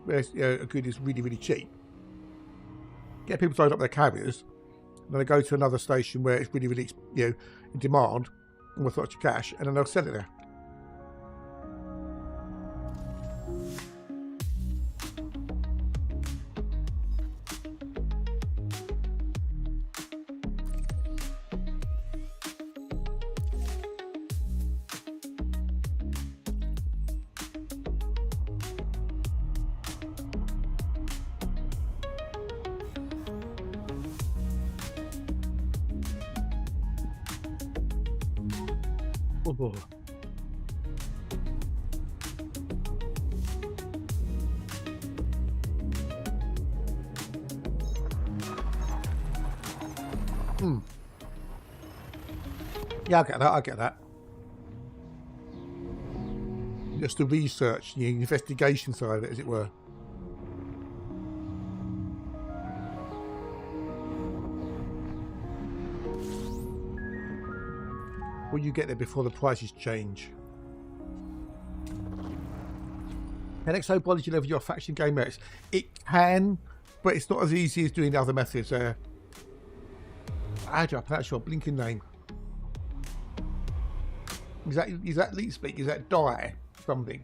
where a good is really cheap. Get people to load up their carriers. And then they go to another station where it's really in demand and worth lots of cash, and then they'll sell it there. Oh. Yeah, I get that. Just the research, the investigation side of it, as it were. Will you get there before the prices change? Can exobiology level your faction game merits? It can, but it's not as easy as doing the other methods. How do I pronounce your blinking name? Is that leet speak? Is that die something?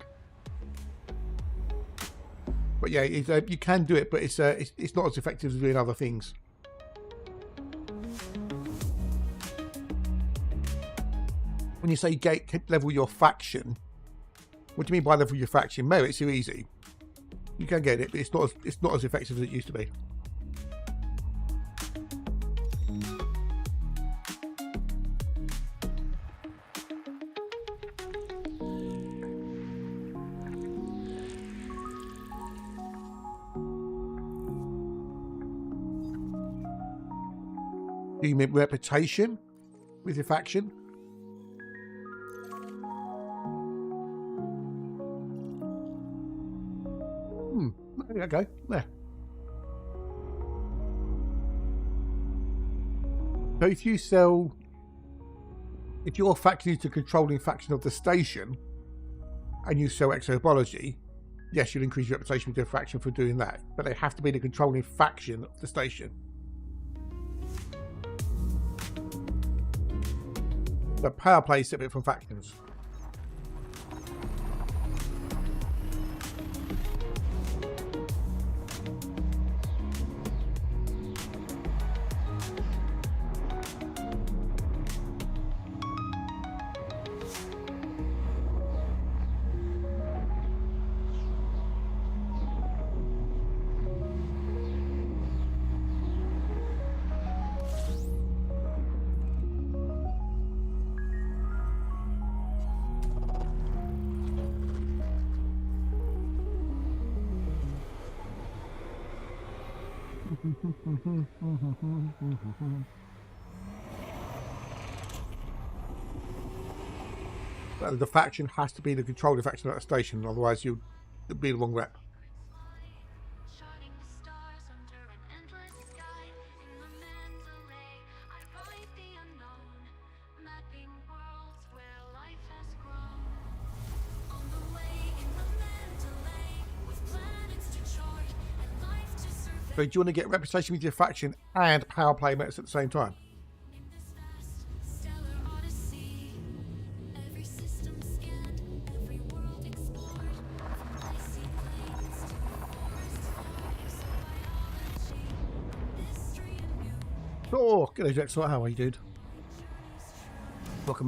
But yeah, you can do it, but it's not as effective as doing other things. When you say level your faction, what do you mean by level your faction? Merits are easy. You can get it, but it's not as effective as it used to be. Do you mean reputation with your faction? Okay, there. So if your faction is the controlling faction of the station and you sell exobiology, yes, you'll increase your reputation with your faction for doing that, but they have to be the controlling faction of the station. The power play is separate from factions. The faction has to be the controlling faction at the station, otherwise you'd be the wrong rep. So do you want to get reputation with your faction and power play mates at the same time? Oh, good day, Jackson. How are you, dude? Welcome.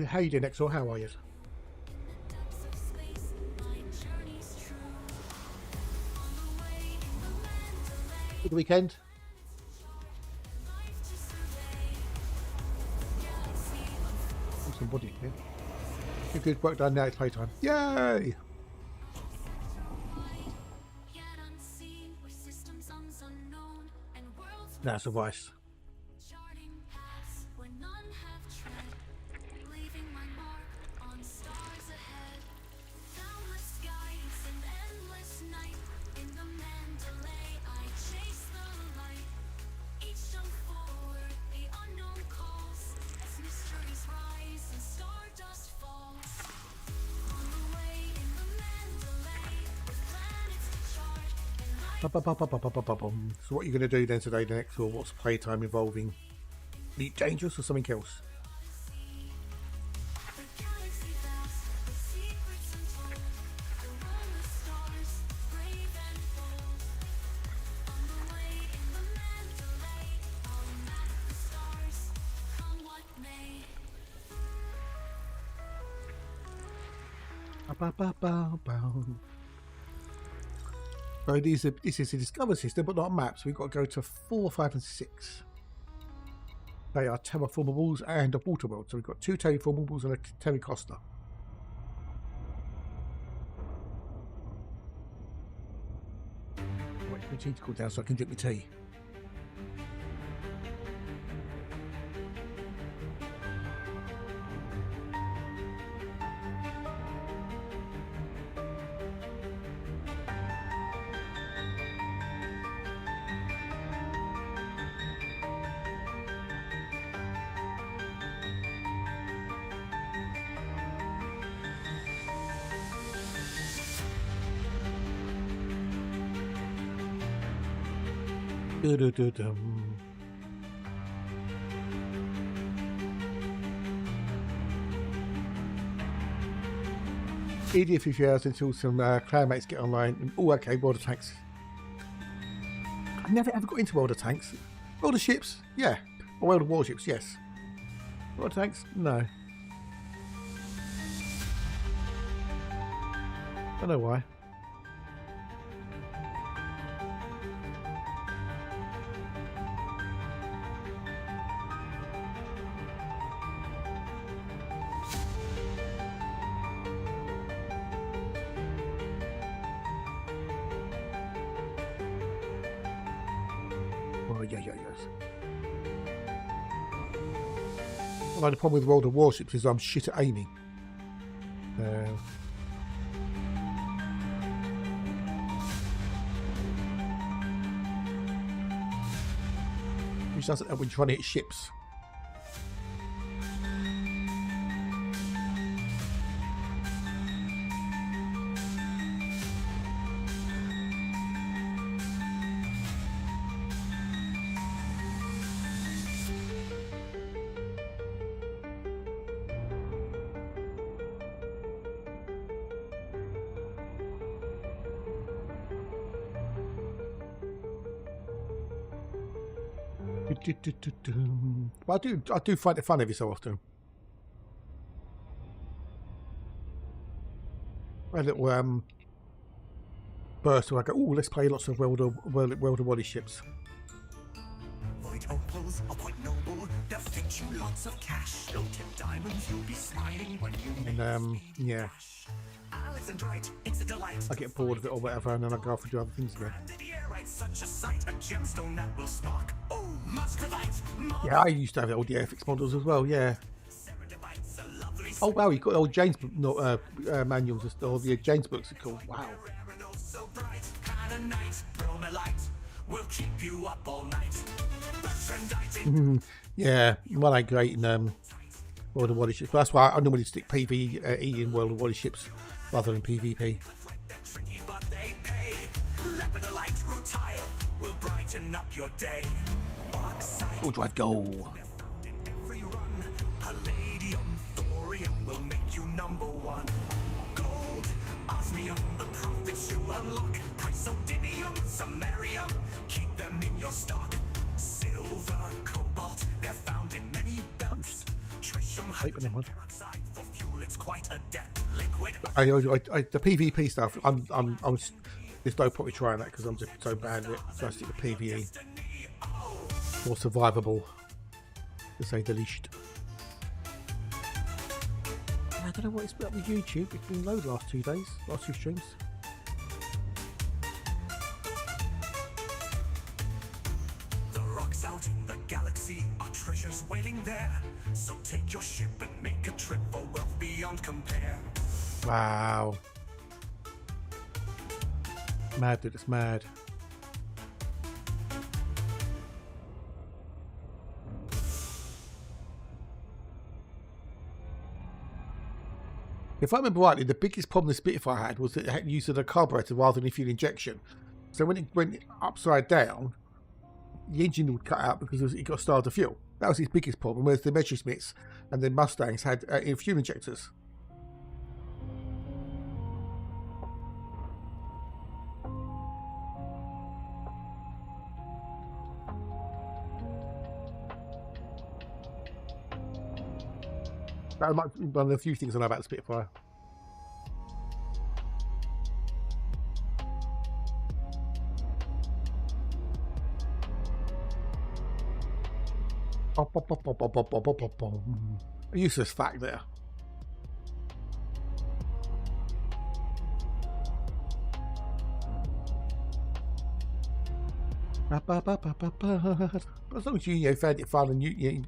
How you doing, Exor? How are you? Good weekend. open body here. Good work done. Now it's playtime. Yay! Yet unseen, where systems unknown and worlds Now it's a vice. charting paths where none have tread, leaving my mark on stars ahead. Boundless skies and endless night. In the Mandalay, I chase the light. Each jump forward, the unknown calls as mysteries rise and stardust falls. On the way in the Mandalay, with planets to chart and light. So what are you going to do then today, next, or what's playtime involving? Elite Dangerous or something else? The galaxy vast, with secrets untold, around the stars, brave and bold. On the way in the Mandalay, I'll map the stars, come what may. So this is a discover system, but not maps. We've got to go to 4, 5, and 6. They are terraformables and a water world. So we've got 2 terraformables and a terracosta. Wait for the tea to cool down so I can drink my tea. Dum. Idiot for a few hours until some clanmates get online. Oh, okay, World of Tanks. I never ever got into World of Tanks. World of Ships, yeah. Or World of Warships, yes. World of Tanks, no. I don't know why. Oh, yeah, yes. Well, the problem with World of Warships is I'm shit at aiming. Which doesn't help when you're trying to hit ships. But I do find it fun every so often. A little burst where I go, oh, let's play lots of World of Wally ships. Void opals are quite noble. They'll fetch you lots of cash. They'll tip diamonds. You'll be smiling when you make Yeah, Alexandrite, it's a delight. I get bored of it or whatever, and then I go off and do other things again. And the air right, such a sight. A gemstone that will spark. Oh, muscovite. Yeah, I used to have the old Airfix models as well. Yeah. Serendipite's a lovely Oh wow, you've got old James manuals or the James books are cool. Wow. so bright. Kind of night. Bromelite will keep you up all night. Yeah, well, ain't great in World of Wally ships. But that's why I normally stick PvE in World of Wally ships rather than PvP. But they pay. Lepidolite rutile will brighten up your day. All drive goal. Every run, palladium, thorium will make you #1. Gold, osmium, the profits you unlock. Chrysotinium, samarium, keep them in your stock. Silver, cobalt, they're found in many belts. Tritium, hydrogen peroxide, for fuel it's quite a depth. Liquid. The PvP stuff, there's no point in trying that because I'm just so bad at it. So I stick to PvE. More survivable, to say the least. I don't know what it's up with YouTube. It's been low the last 2 days, last 2 streams. The rocks out in the galaxy are treasures waiting there. So take your ship and make a trip for wealth beyond compare. Wow. Mad, dude, it's mad. If I remember rightly, the biggest problem the Spitfire had was that it had use of a carburetor rather than a fuel injection. So when it went upside down, the engine would cut out because it got starved of fuel. That was its biggest problem, whereas the Messerschmitts and the Mustangs had fuel injectors. That might be one of the few things I know about the Spitfire. A useless fact there. As long as you found it fun and you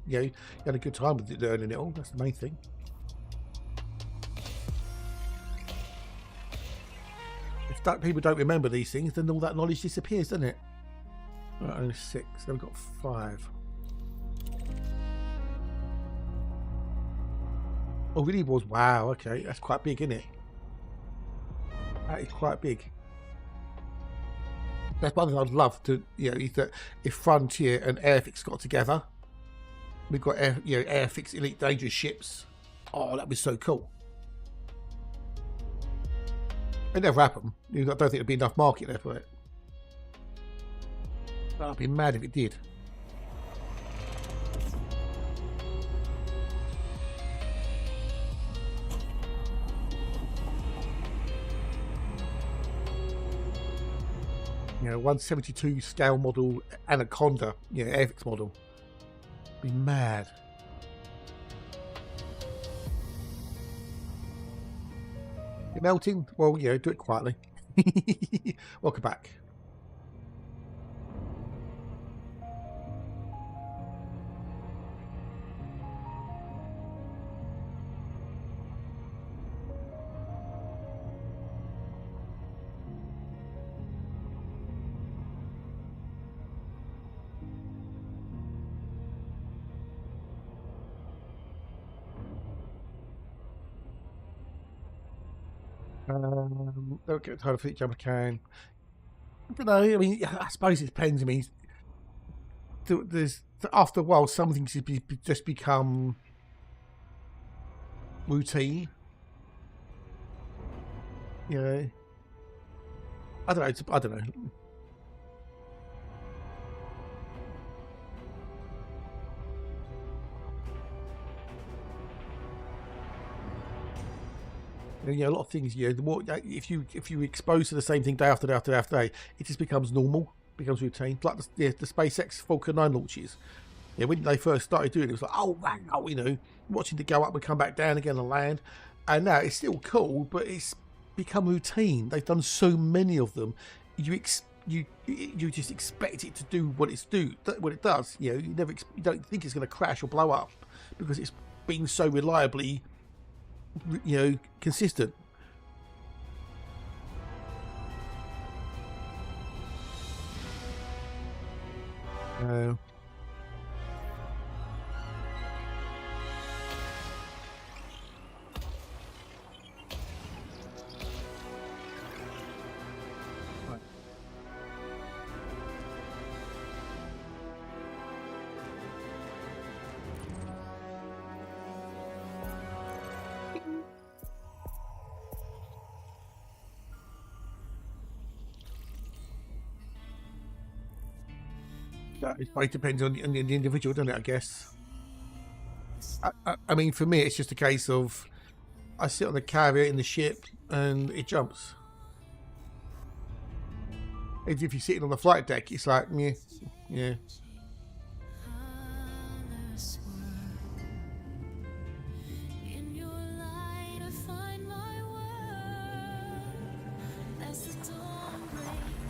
had a good time with it, learning it all, that's the main thing. If people don't remember these things, then all that knowledge disappears, doesn't it? Right, only 6. Then we've got 5. Oh, really was? Wow. Okay, that's quite big, isn't it? That is quite big. That's one thing I'd love to, is that if Frontier and Airfix got together, we've got Airfix Elite Dangerous ships. Oh, that'd be so cool. It never happened. I don't think there'd be enough market there for it. I'd be mad if it did. You know, 172 scale model Anaconda, Airfix model. Be mad. You're melting? Well, do it quietly. Welcome back. Don't get tired of each other can. I don't know. I mean, I suppose it depends. I mean, there's after a while, some things just become routine. I don't know. I don't know. A lot of things. The more if you expose to the same thing day after day after day after day, it just becomes normal, becomes routine. Like the SpaceX Falcon 9 launches. When they first started doing it, it was like, oh wow, watching it go up and come back down again and land. And now it's still cool, but it's become routine. They've done so many of them. You just expect it to do what it does. You don't think it's going to crash or blow up because it's been so reliably consistent. It depends on the individual, doesn't it? I guess. I mean, for me, it's just a case of I sit on the carrier in the ship and it jumps. If you're sitting on the flight deck, it's like, yeah.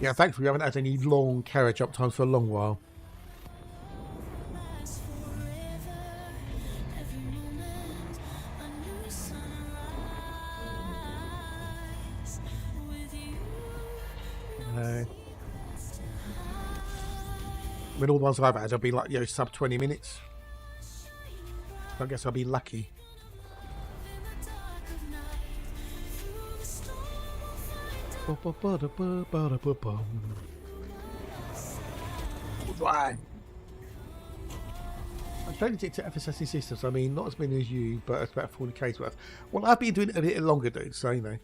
Yeah, thankfully we haven't had any long carriage up times for a long while. I mean, all the ones I've had have been like, you know, sub 20 minutes. I guess I'll be lucky. Right. I'm trying to get to FSSC systems. I mean, not as many as you, but it's about 40k's worth. Well, I've been doing it a bit longer, dude, so you know.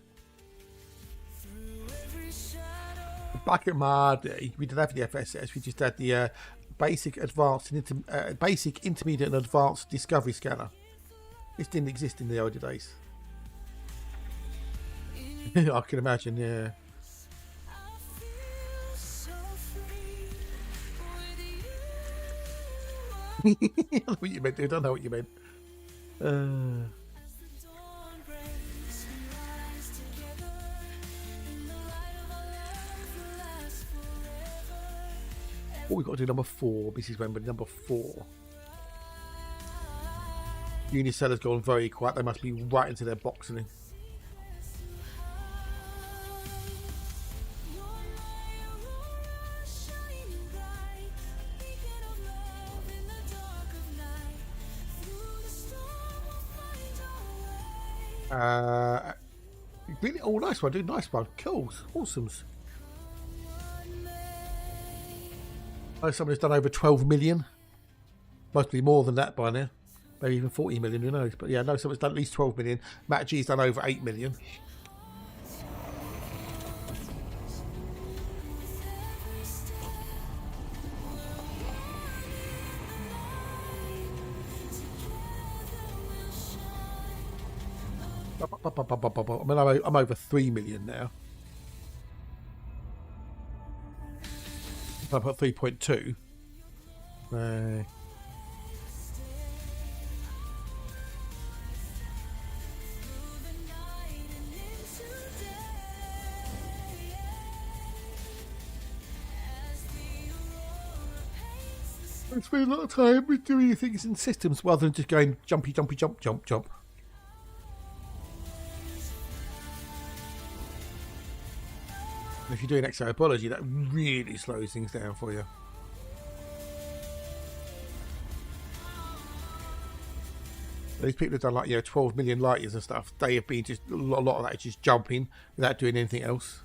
Back at Mardi, we didn't have the FSS. We just had the basic, advanced, and basic, intermediate, and advanced discovery scanner. This didn't exist in the older days. I can imagine, yeah. I know what you meant, dude. I know what you meant. What we've got to do, number 4. Mrs. Wembley, number 4. Unicellar's gone very quiet. They must be right into their boxing. Really, oh, nice one, dude. Nice one. Cool. Awesomes. Oh, someone's done over 12 million. Mostly more than that by now. Maybe even 40 million, who knows? But yeah, no, someone's done at least 12 million. Matt G's done over 8 million. I mean, I'm over 3 million now. I put 3.2. I spend a lot of time with doing things in systems rather than just going jumpy, jumpy, jump, jump, jump. If you're doing exobiology, that really slows things down for you. These people have done like, you know, 12 million light years and stuff. They have been just, a lot of that is just jumping without doing anything else.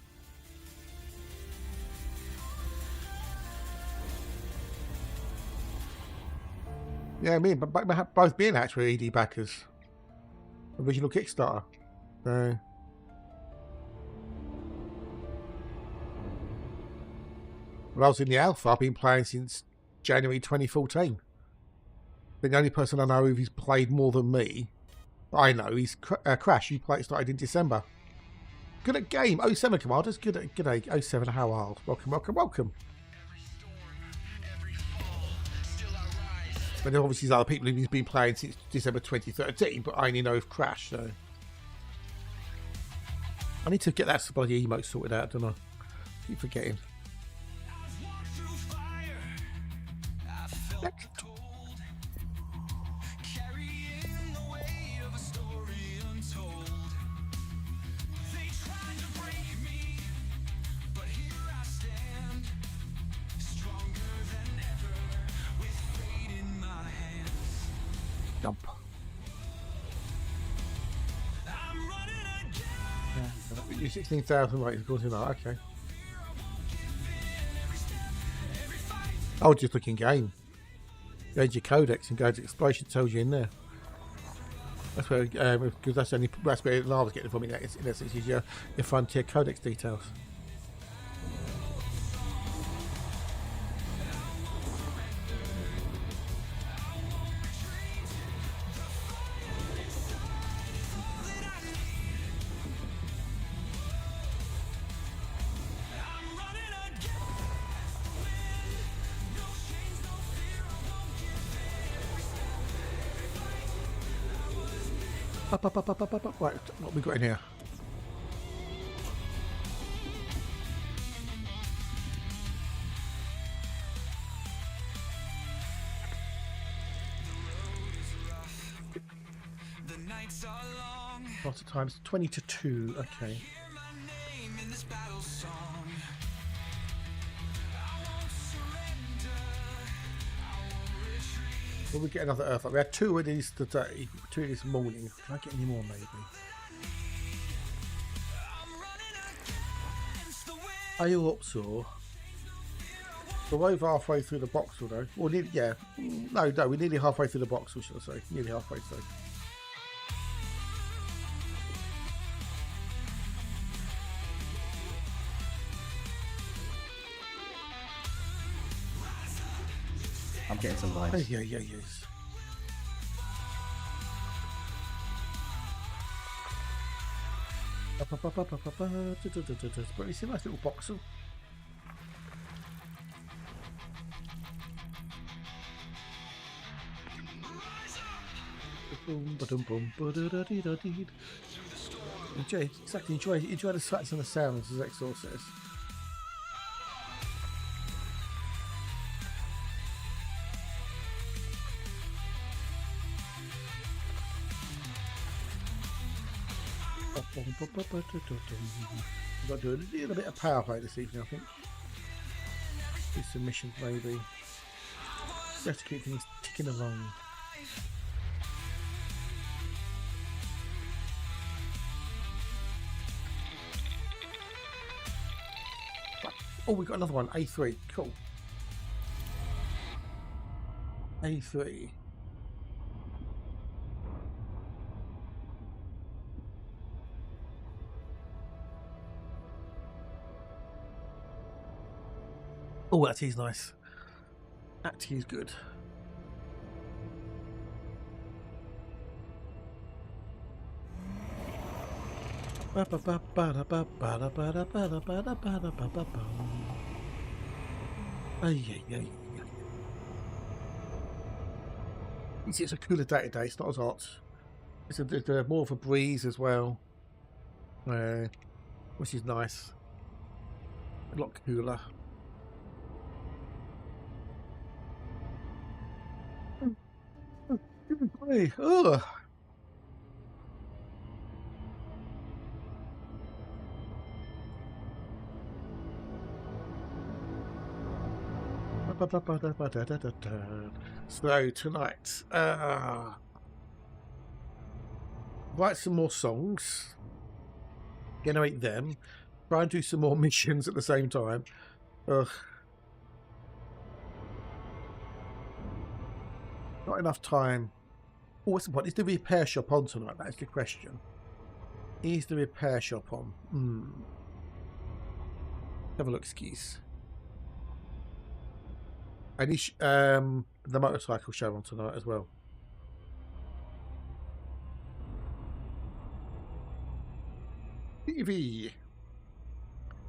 Yeah, me and both me and Hatch were ED backers. Original Kickstarter. So. Well, I was in the alpha. I've been playing since January 2014. The only person I know who's played more than me, I know, is Crash. You started in December. Good at game. 07 Commanders. Good day. 07 how old? Welcome, welcome, welcome. But there obviously there's other people who've been playing since December 2013, but I only know of Crash, so. I need to get that bloody emote sorted out, don't I? Keep forgetting. Jump. You're 16,000 right, of course you're not, okay. I was just looking game. Go to your codex and go to exploration, tells you in there. That's where, because that's where Lara's getting from in essence, is your frontier codex details. Up. Right, what have we got in here? nights are long. Lots of times 20 to 2. Okay. Hear my name in this battle song. I won't surrender. I won't retreat. Will we get another Earth? We had 2 of these today, 2 of this morning. Can I get any more, maybe? I'm running against the wind. I hope so. We're over halfway through the box, though. Well, yeah. No, we're nearly halfway through the box, should I say. Nearly halfway through. I'm getting some vibes. Oh, yeah, yes. But you see a nice little box. Enjoy the sights and the sounds, as Exor says. We've got to do a little bit of power play this evening, I think. Do some missions, maybe. Just to keep things ticking along. Oh, we got another one. A3. Cool. A3. Oh, that tea's nice. That tea is good. You see, it's a cooler day today. It's not as hot. It's more of a breeze as well, which is nice. A lot cooler. Hey, ugh. So tonight, write some more songs, generate them, try and do some more missions at the same time. Ugh. Not enough time. Oh, what's the point? Is the repair shop on tonight? That's the question. Is the repair shop on? Have a look, skis. And the motorcycle show on tonight as well. TV.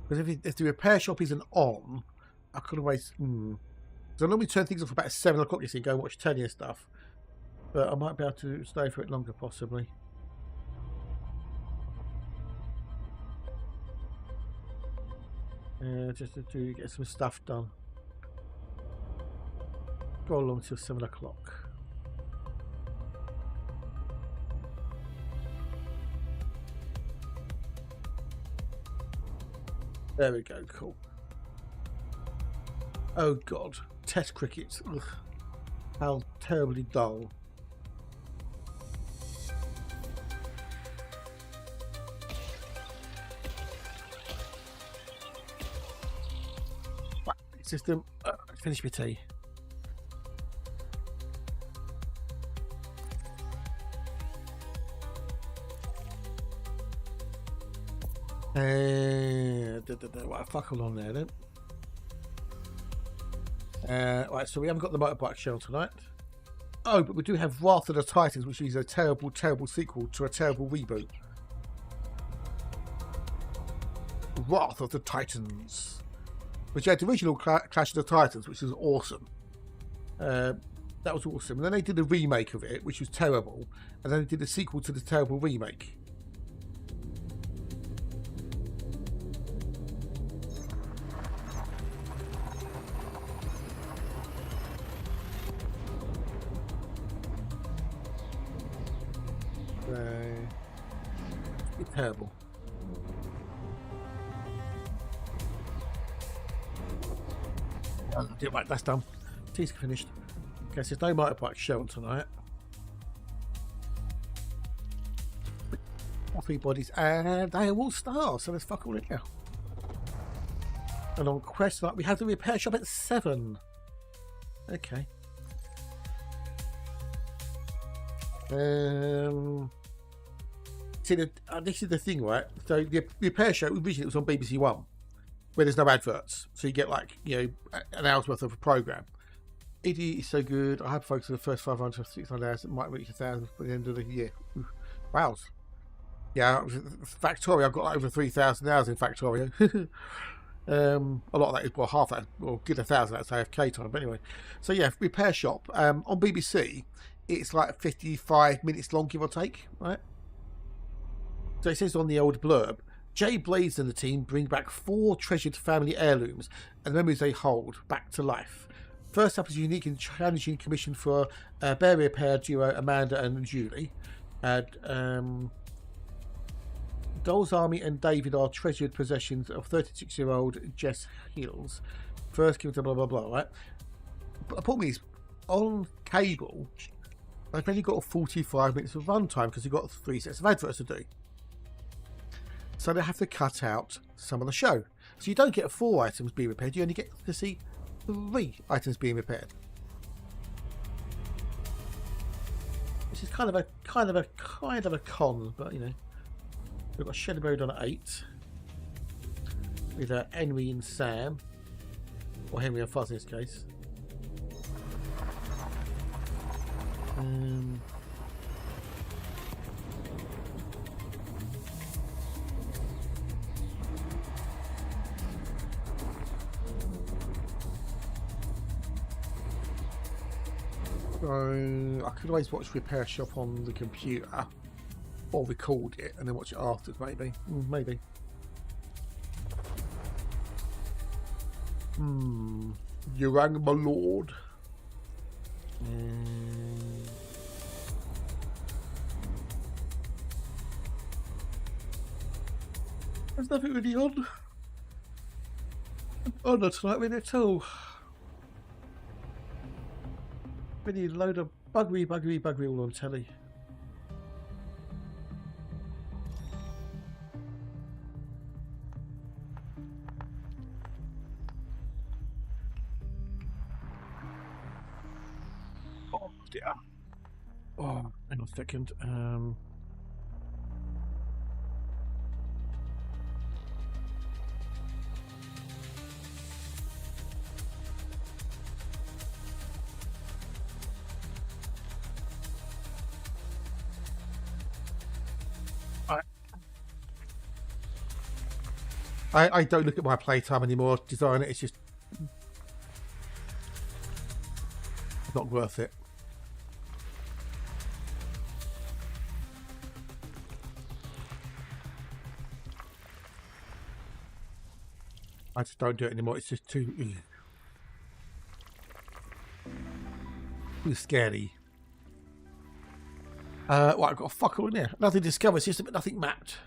Because if the repair shop isn't on, I could always. So I normally turn things off about 7 o'clock. You see, go and watch telly and stuff. But I might be able to stay for it longer, possibly. Just to get some stuff done. Go along till 7 o'clock. There we go, cool. Oh god, Test cricket. Ugh. How terribly dull. Right, system, finish my tea. Right, fuck along there then. Right, so we haven't got the motorbike show tonight. Oh, but we do have Wrath of the Titans, which is a terrible, terrible sequel to a terrible reboot. Wrath of the Titans, which had the original Clash of the Titans, which was awesome. That was awesome. And then they did a remake of it, which was terrible. And then they did a sequel to the terrible remake. It's terrible. Right, that's done. Tea's finished. Okay, so there's no motorbike show on tonight. 3 bodies, and they are all stars, so let's fuck all it now. And on quest night, we have the repair shop at 7. Okay. See, this is the thing, right? So the repair show originally was on BBC One, where there's no adverts, so you get like, you know, an hour's worth of a program. It is so good. I have focused on the first 500 to 600 hours. It might reach 1,000 by the end of the year. Wow. Yeah, Factorio, I've got like over 3,000 hours in Factorio. A lot of that is, well, half that, or good 1,000, that's AFK time. But anyway, so yeah, repair shop on BBC, it's like 55 minutes long, give or take, right? So it says on the old blurb, Jay Blaze and the team bring back 4 treasured family heirlooms and the memories they hold back to life. First up is a unique and challenging commission for bear repair duo Amanda and Julie. Doll's Army and David are treasured possessions of 36-year-old Jess Hills. First given to blah blah blah, right? But the problem is, on cable, they've only got 45 minutes of runtime because they've got 3 sets of adverts to do. So they have to cut out some of the show. So you don't get 4 items being repaired, you only get to see 3 items being repaired. Which is kind of a con, but you know. We've got Shed Road on at 8 with Henry and Sam, or Henry and Fuzz in this case. So I could always watch Repair Shop on the computer. Or record it and then watch it after, maybe. Maybe. You rang my lord. There's nothing really on. Oh, not tonight, really, at all. Really a load of buggery all on telly. Oh, hang on a second. I don't look at my playtime anymore. Design it. It's just not worth it. I just don't do it anymore. It's just too scary. Well, I've got a fuck all in there. Nothing discovered system, but nothing mapped.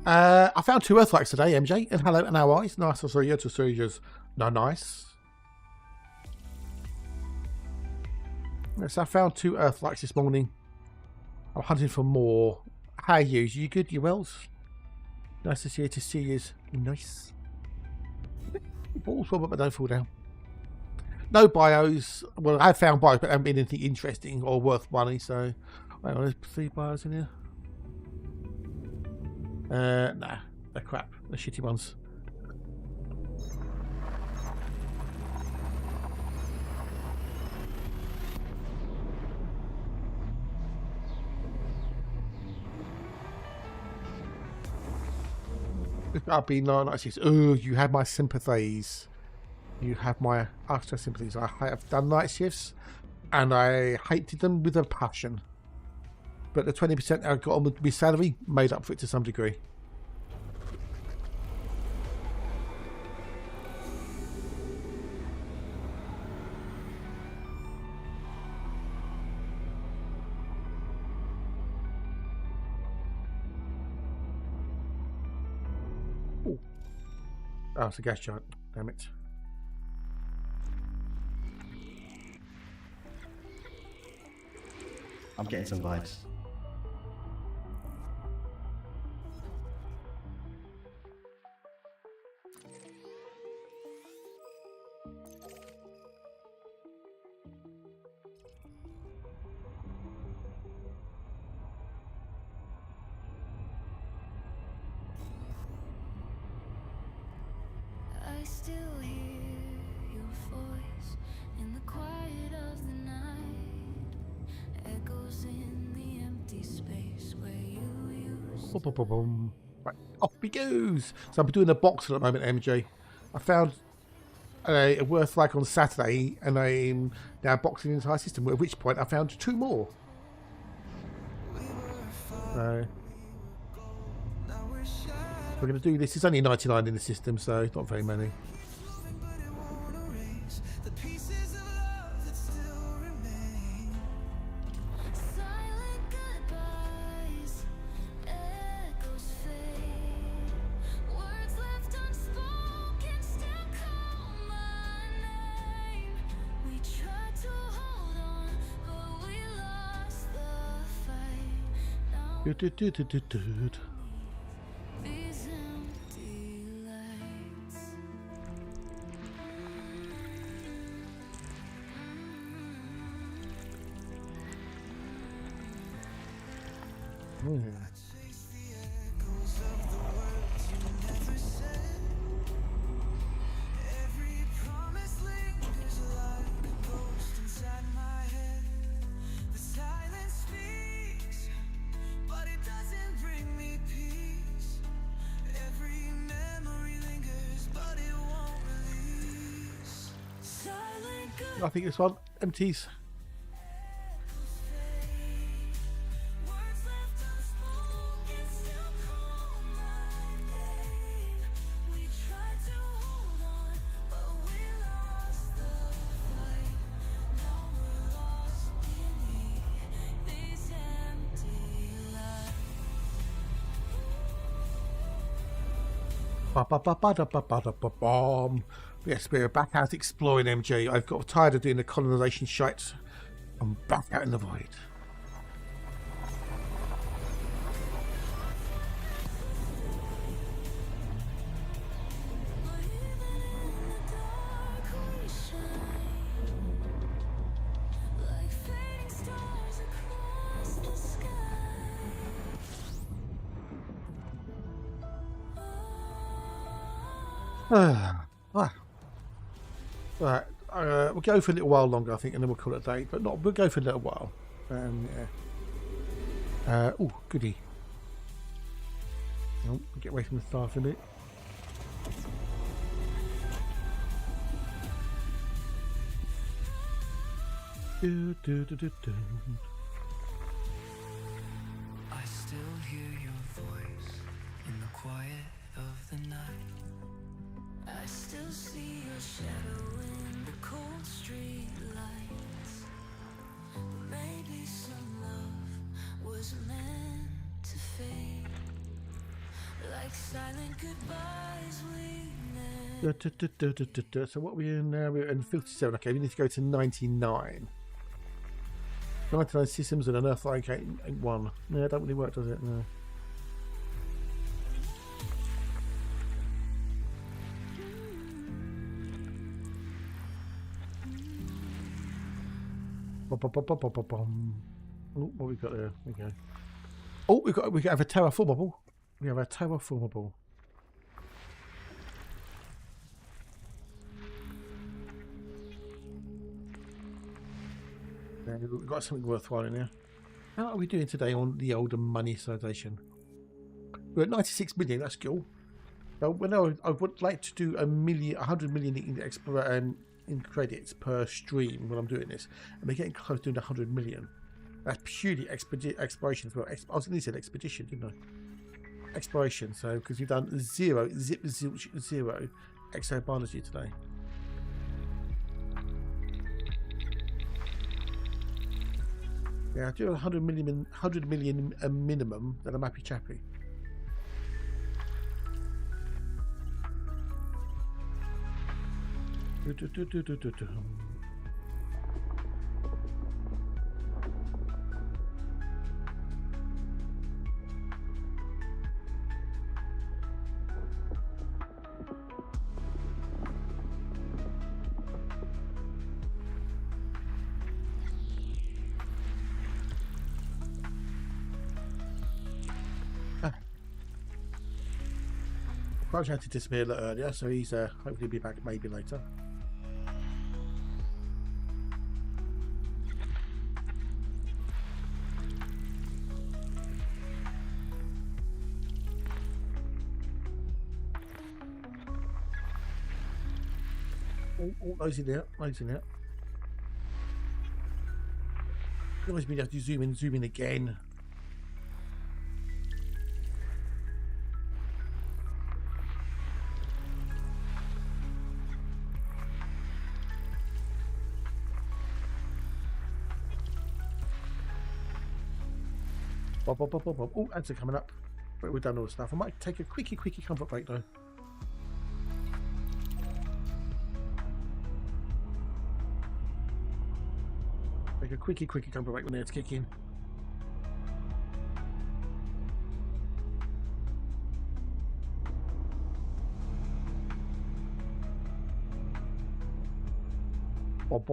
I found 2 earthquakes today, MJ, and hello and how are you? Nice to see you. No, nice. Yes, I found 2 earthquakes this morning. I'm hunting for more. How are you? You good? You well? Nice to see you. Nice. Balls well, but don't fall down. No bios. Well, I have found bios, but I haven't been anything interesting or worth money. So, wait on, there's 3 bios in here. Nah, they're crap. They're shitty ones. I've been nice. Oh, you have my sympathies. You have my utter sympathies. I have done night shifts, and I hated them with a passion. But the 20% I got on with my salary made up for it to some degree. Oh, it's a gas giant. Damn it. I'm getting some vibes. I still hear your voice in the quiet of the night. Echoes in the empty space where you used Boom, boom, boom, boom. Right, off he goes. So I'm doing a box at the moment, MJ. I found a worth like on Saturday, and I'm now boxing the entire system. At which point I found 2 more. So we're going to do this. It's only 99 in the system, so it's not very many. the pieces of love that still remain. silent goodbyes. Echoes fade. Words left unspoken still call my name. We tried to hold on, but we lost the fight. Now Do-do-do-do-do-do. these empty lights. Chase the echoes of the words you never said. Every promise lingers like a ghost inside my head. The silence speaks, but it doesn't bring me peace. Every memory lingers, but it won't release. Silent good. I think this one empties. Words left unspoken still call my name. We tried to hold on, but we lost the fight. Now we're lost beneath these empty lights. Ba-ba-ba-ba-da-ba-ba-ba-bom. Yes, we're back out exploring, MJ. I've got tired of doing the colonisation shite. I'm back out in the void. Like fading stars across the sky. Right, we'll go for a little while longer, I think, and then we'll call it a day. But not, we'll go for a little while. Yeah. Oh, goody. Oh, get away from the staff a bit. Do, do, do, do, do. I still hear your voice in the quiet of the night. I still see your shadow in the cold street lights. Maybe some love was meant to fade, like silent goodbyes we never. So what are we in now? We're in 57. Okay, we need to go to 99. 99 systems and an Earth-like 1. No, it don't really work, does it? No. Oh, what we got there? Okay. Oh, we have a terraformable. We have a terraformable. We've got something worthwhile in here. How are we doing today on the older money citation? We're at 96 million. That's cool. Now, I would like to do 100 million in credits per stream when I'm doing this, and we're getting close to doing 100 million. That's purely exploration as well. I was going to say expedition, didn't I? Exploration. So because we've done zero exobiology today. Yeah, I do 100 million a minimum, then I'm happy chappy. Crouch had to disappear a little earlier, so he's hopefully be back maybe later. Oh, those in there, those in there. Always been able to zoom in again. Bob. Oh, ads are coming up. But we've done all the stuff. I might take a quickie comfort break though. Take a quickie comfort break when the ads kick in. Bob.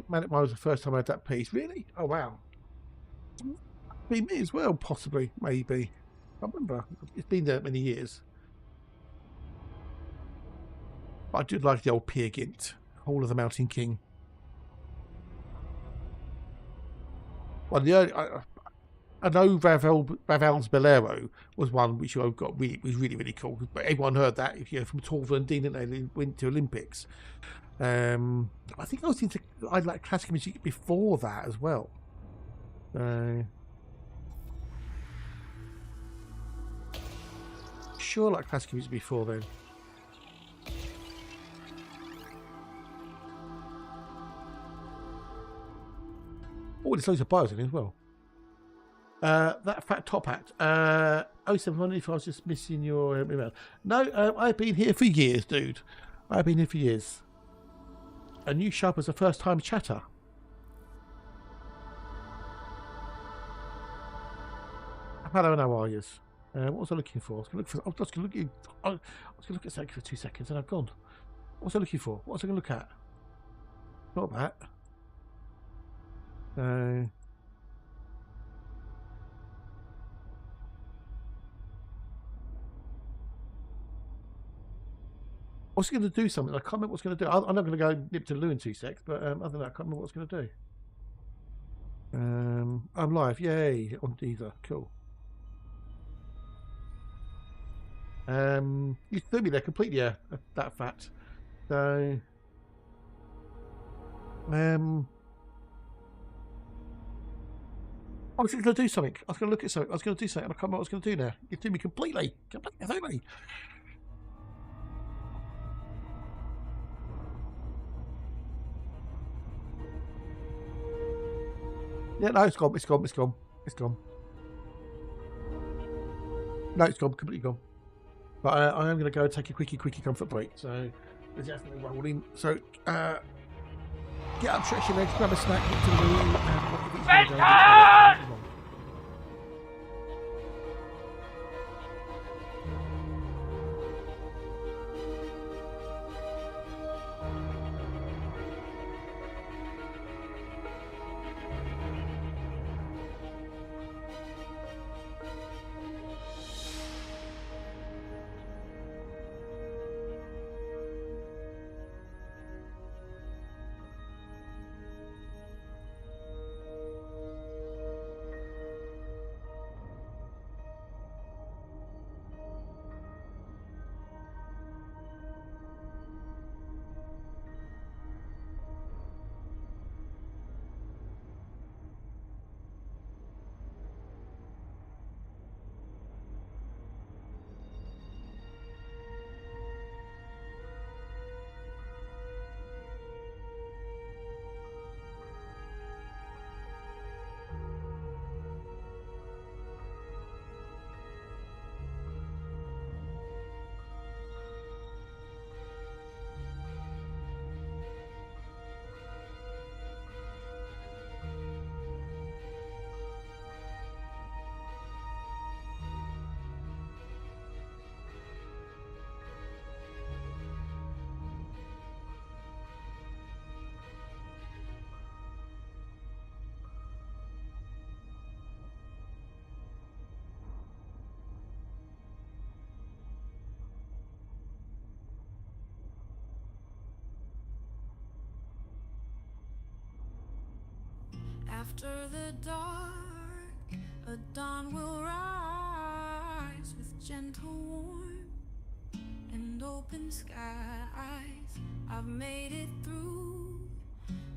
Manic Mine was the first time I had that piece. Really? Oh wow. Be me as well, possibly, maybe. I remember. It's been there many years. But I do like the old Peer Gynt, Hall of the Mountain King. Well, the early, I know Ravel's Bolero was one which I got was really cool. But everyone heard that from Torval and Dean, and they went to Olympics. I think I like classical music before that as well. Sure, like classical music before then. Oh, there's loads of bios in it as well. That fat top hat. 0700 if I was just missing your email. No, I've been here for years, dude. I've been here for years. A new shop as a first-time chatter. Hello, and how are you? What was I looking for? I was going to look at something for 2 seconds, and I've gone. What was I looking for? What was I going to look at? Not that. I was going to do something. I can't remember what I was going to do. I'm not going to go nip to the loo in 2 secs, but other than that, I can't remember what I was going to do. I'm live. Yay. On Deezer. Cool. You threw me there completely, yeah, that fat. So, I was going to do something. I was going to look at something. I was going to do something. I can't remember what I was going to do now. You threw me completely. Completely. Yeah, no, it's gone. It's gone. It's gone. It's gone. No, it's gone. Completely gone. But I am going to go and take a quickie comfort break. So, there's definitely rolling. So, get up, stretch your legs, grab a snack, get to the loo, and go. After the dark, a dawn will rise with gentle warmth and open skies. I've made it through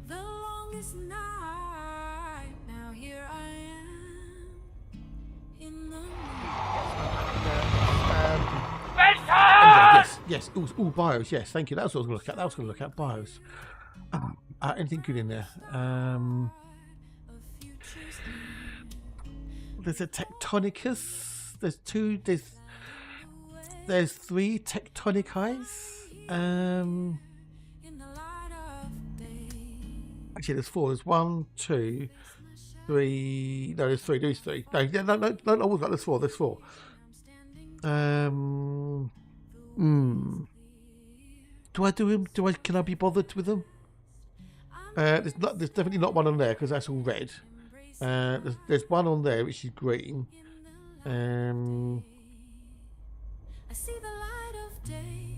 the longest night. Now here I am in the Yes. All bios. Yes, thank you. That was what I was going to look at. Bios. Anything good in there? There's a Tectonicus. There's two. There's three Tectonic eyes. Actually, there's four. There's 1, 2, 3. No, there's three. There's three. No. There's four. There's four. Do I do him? Can I be bothered with them? There's definitely not one on there because that's all red. There's one on there which is green. I see the light of day.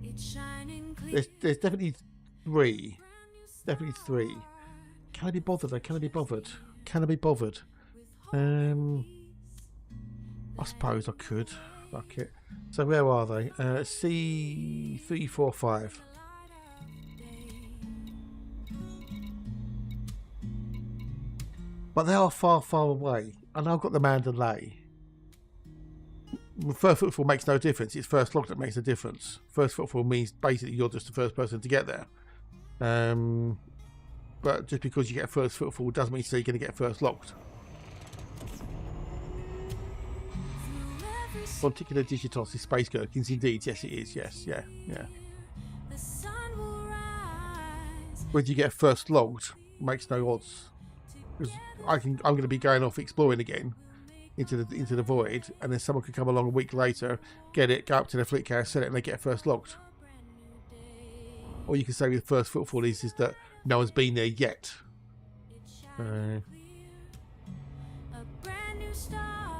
It's shining clear. There's definitely three. Definitely three. Can I be bothered? Can I be bothered? I suppose I could. Fuck it. So where are they? C3, 4, 5. But they are far, far away. And I've got the Mandalay. First footfall makes no difference. It's first lock that makes a difference. First footfall means basically you're just the first person to get there. But just because you get first footfall doesn't mean you're going to get first locked. Particular Digitos is Space Gherkins, indeed. Yes, it is. Yes, yeah. Whether you get first logged makes no odds. Because I'm going to be going off exploring again into the void, and then someone could come along a week later, get it, go up to the fleet carrier, sell it, and they get first logged. Or you can say with first footfall is that no one's been there yet. That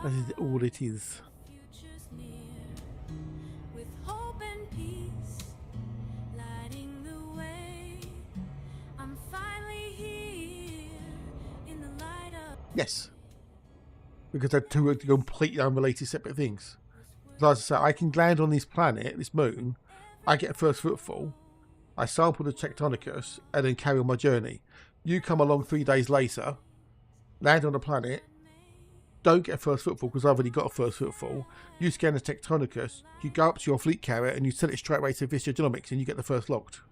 is all it is. Yes, because they're two completely unrelated separate things. As I say, I can land on this planet, this moon, I get a first footfall, I sample the Tectonicus, and then carry on my journey. You come along 3 days later, land on the planet, don't get a first footfall because I've already got a first footfall. You scan the Tectonicus, you go up to your fleet carrier and you sell it straight away to Vista Genomics and you get the first locked.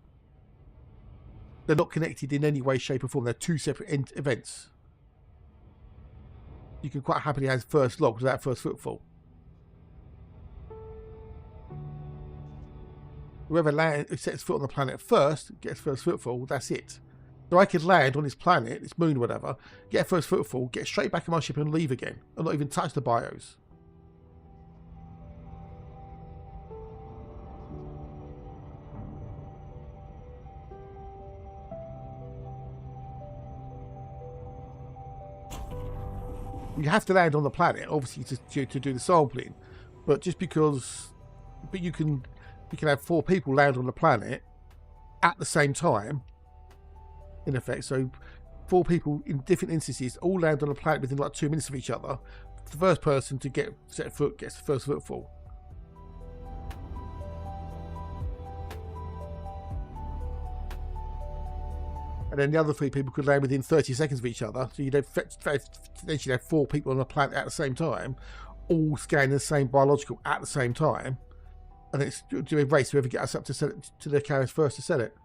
They're not connected in any way, shape or form. They're two separate events. You can quite happily have first log without first footfall. Whoever sets foot on the planet first gets first footfall. That's it. So I could land on this planet, this moon or whatever, get first footfall, get straight back in my ship and leave again, and not even touch the bios. You have to land on the planet, obviously, to do the sampling. But just because, you can have 4 people land on the planet at the same time, in effect. So 4 people in different instances all land on the planet within like 2 minutes of each other. The first person to get set foot gets the first footfall. And then the other 3 people could land within 30 seconds of each other. So you'd potentially have 4 people on the planet at the same time, all scanning the same biological at the same time. And it's do a race whoever gets us up to sell it to the carriers first to sell it.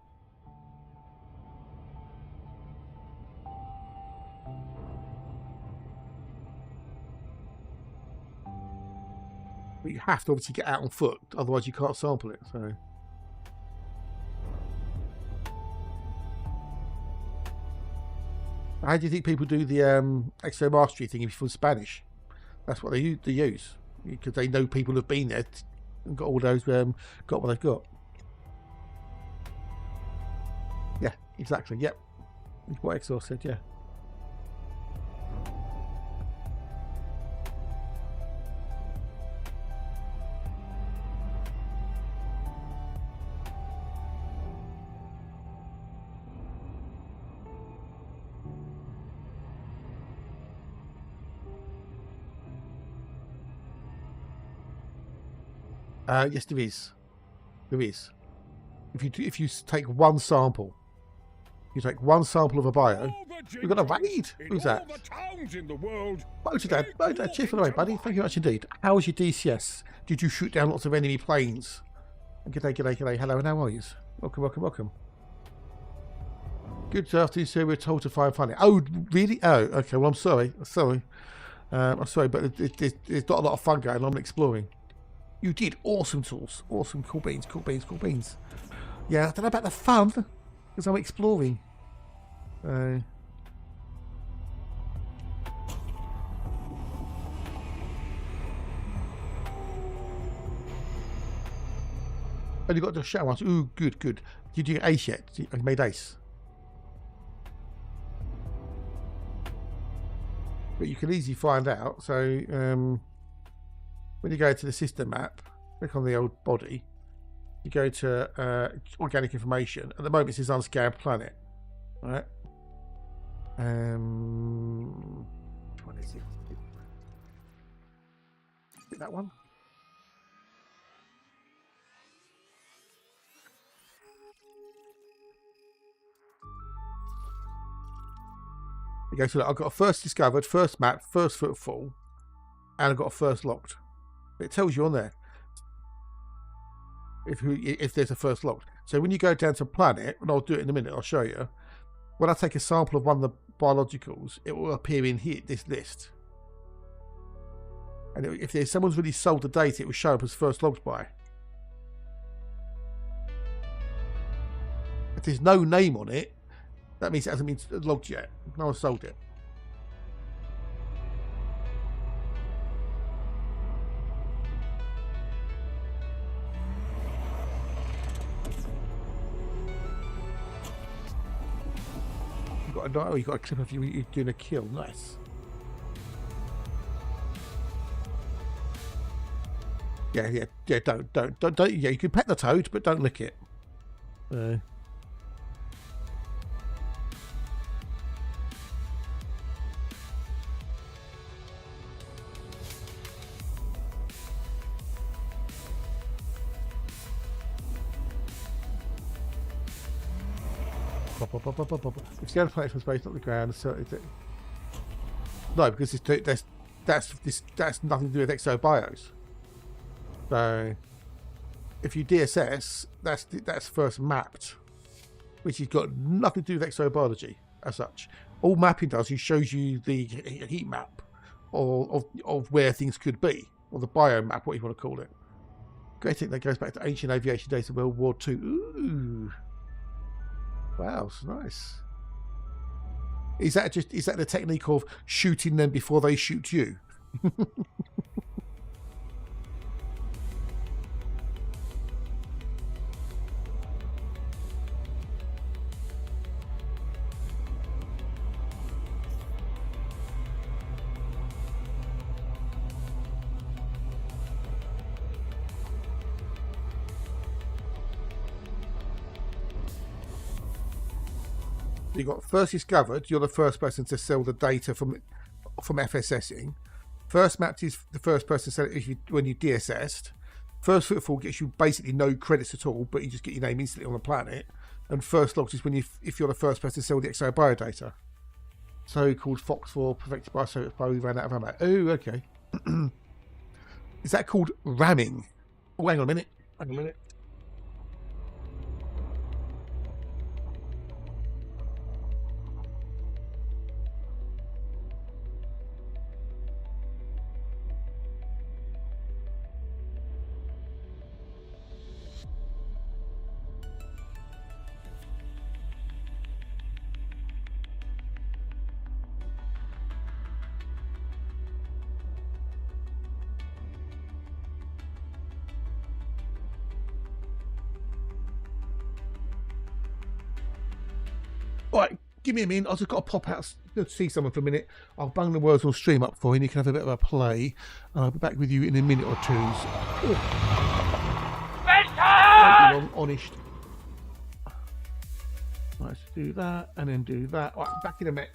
But you have to obviously get out on foot, otherwise you can't sample it. So. How do you think people do the Exo Mastery thing from Spanish? That's what they use. Because they know people have been there and got all those, got what they've got. Yeah, exactly, yep. That's what Exo said, yeah. Yes, there is. There is. If you take one sample, you take one sample of a bio. We've got a raid. Who's that? Motor Dad, cheer for the way, buddy. Thank you much indeed. How was your DCS? Did you shoot down lots of enemy planes? G'day. Hello, and how are you? Welcome. Good afternoon, sir. We're told to find funny. Oh, really? Oh, okay. Well, I'm sorry. I'm sorry, but there's not a lot of fun going on. I'm exploring. You did awesome tools. Awesome. Cool beans. Yeah, I don't know about the fun, because I'm exploring. Oh, you got the shadow ones. Ooh, good. Did you get ace yet? I made ace. But you can easily find out. So when you go to the system map, click on the old body. You go to organic information. At the moment, it says unscanned planet. All right. Which one is it? Is it that one? Okay, so look, I've got a first discovered, first map, first footfall, and I've got a first locked. It tells you on there if there's a first locked. So when you go down to planet, and I'll do it in a minute, I'll show you. When I take a sample of one of the biologicals, it will appear in here, this list. And if someone's really sold the data, it will show up as first logged by. If there's no name on it, that means it hasn't been logged yet. No one sold it. You got a clip of you doing a kill. Nice. Yeah. Don't. Yeah, you can pet the toad, but don't lick it. If the other planet was based on the ground, so no, because that's nothing to do with exobios. So if you DSS, that's first mapped, which has got nothing to do with exobiology as such. All mapping does is shows you the heat map of where things could be, or the biomap, what you want to call it. Great thing that goes back to ancient aviation data, World War II. Ooh. Wow, it's nice. Is that the technique of shooting them before they shoot you? You got first discovered. You're the first person to sell the data from FSSing. First mapped is the first person to sell it when you DSS'd. First footfall gets you basically no credits at all, but you just get your name instantly on the planet. And first locked is when if you're the first person to sell the XO biodata. So called Fox 4 perfected by so we ran out of ammo. Oh, okay. Is that called ramming? Oh, hang on a minute. Alright, give me a minute. I've just got to pop out to see someone for a minute. I'll bang the words on stream up for you and you can have a bit of a play. And I'll be back with you in a minute or two. Honest. Let's do that and then do that. Alright, back in a minute.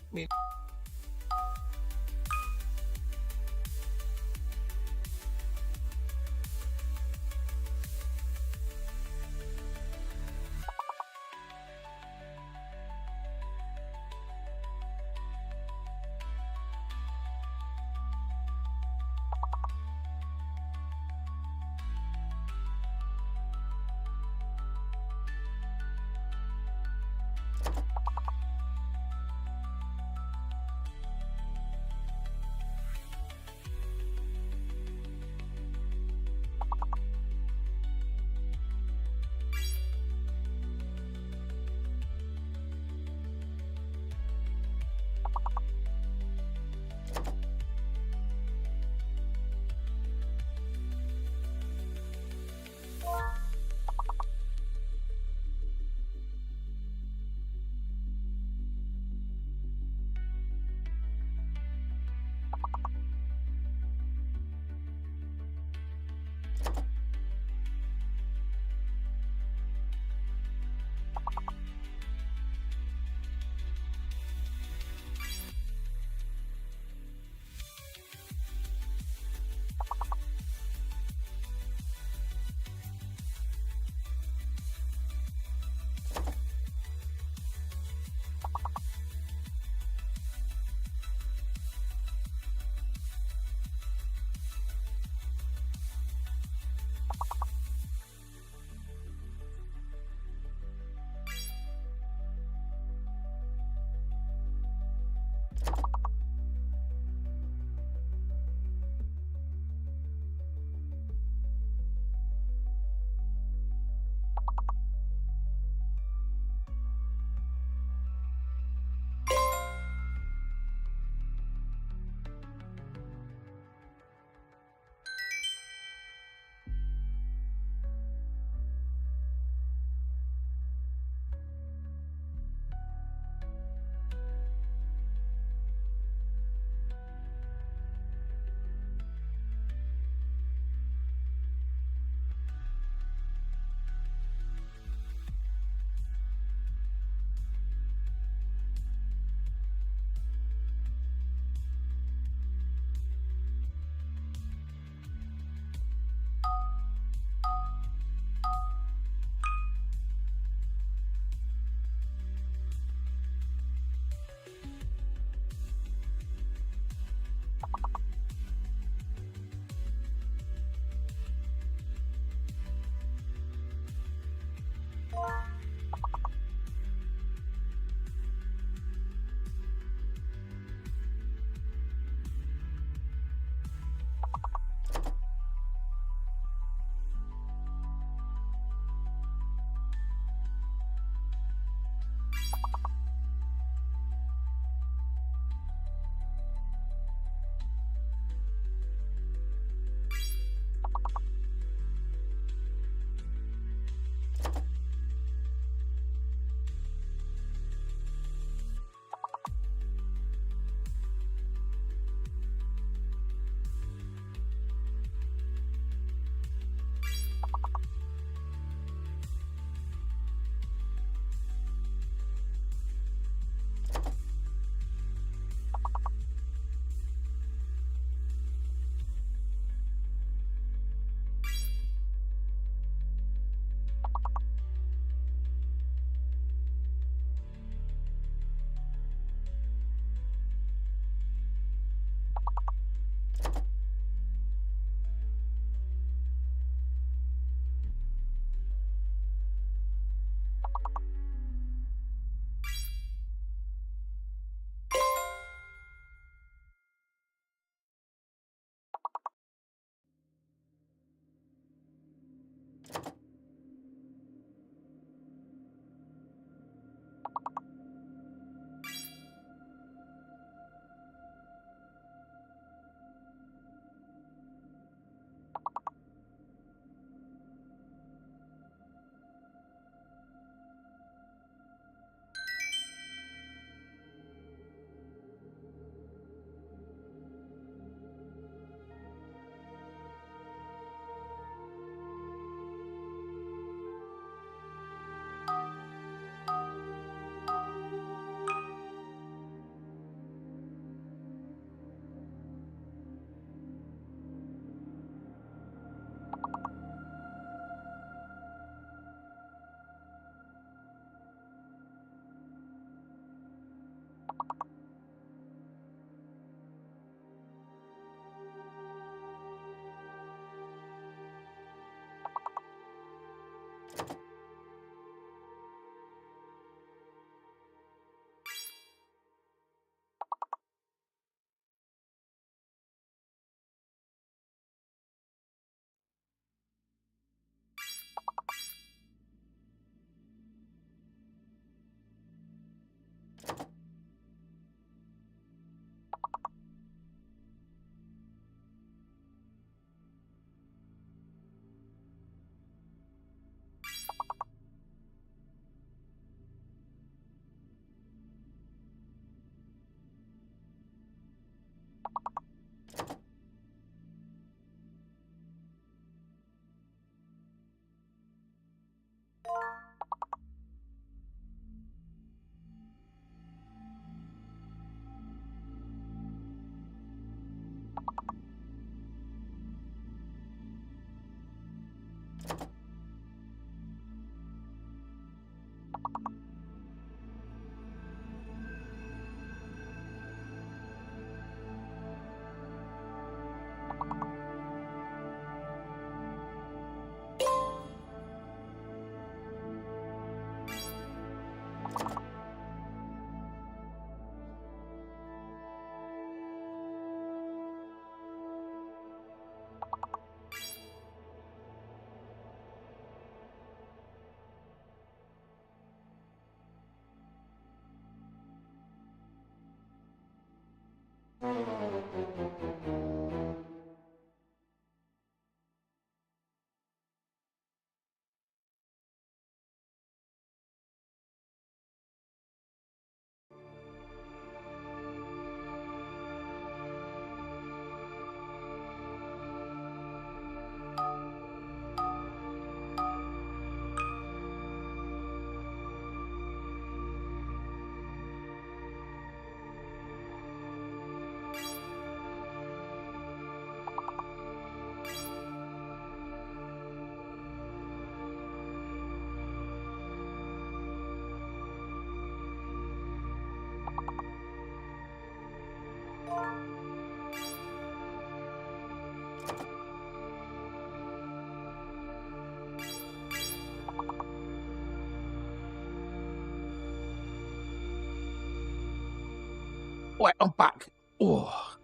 Right, I'm back. Oh,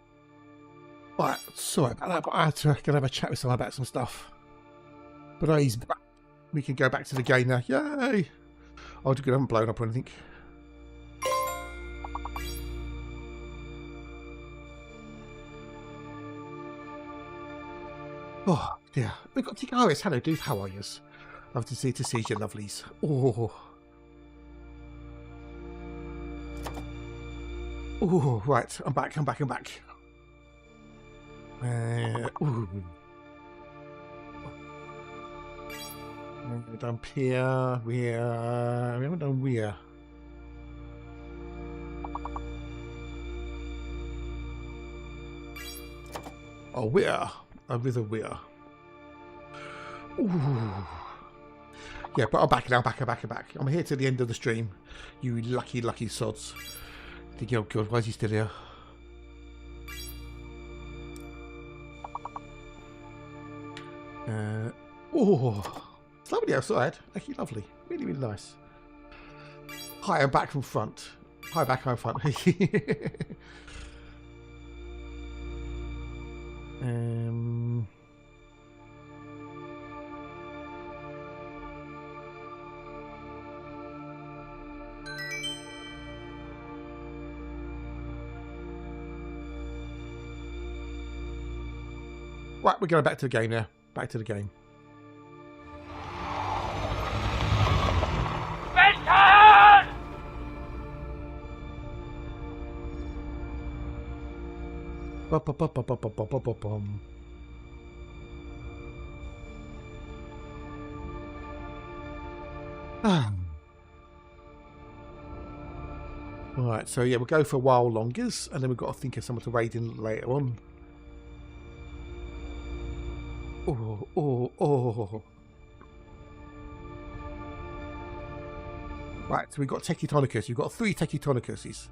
right. Sorry about that, but I had to go have a chat with someone about some stuff. But he's back. We can go back to the game now. Yay! Oh, good. I haven't blown up or anything. Oh dear. We've got Tigaris. Hello, dude. How are you? Love to see you, lovelies. Oh. Oh, right. I'm back. Ooh. We haven't done Pier. We haven't done Weir. Oh, Weir. With a Weir. Ooh. Yeah, but I'm back now. Back. I'm here to the end of the stream. You lucky sods. Thinking, oh god, why is he still here? Oh, it's lovely outside. Actually, lovely. Really nice. Hi, I'm back from front. Hi, back home front. Right, we're going back to the game now. Back to the game. Right, so yeah, we'll go for a while longers, and then we've got to think of someone to raid in later on. Oh. Right, so we've got Tectonicus. You've got 3 Tectonicuses.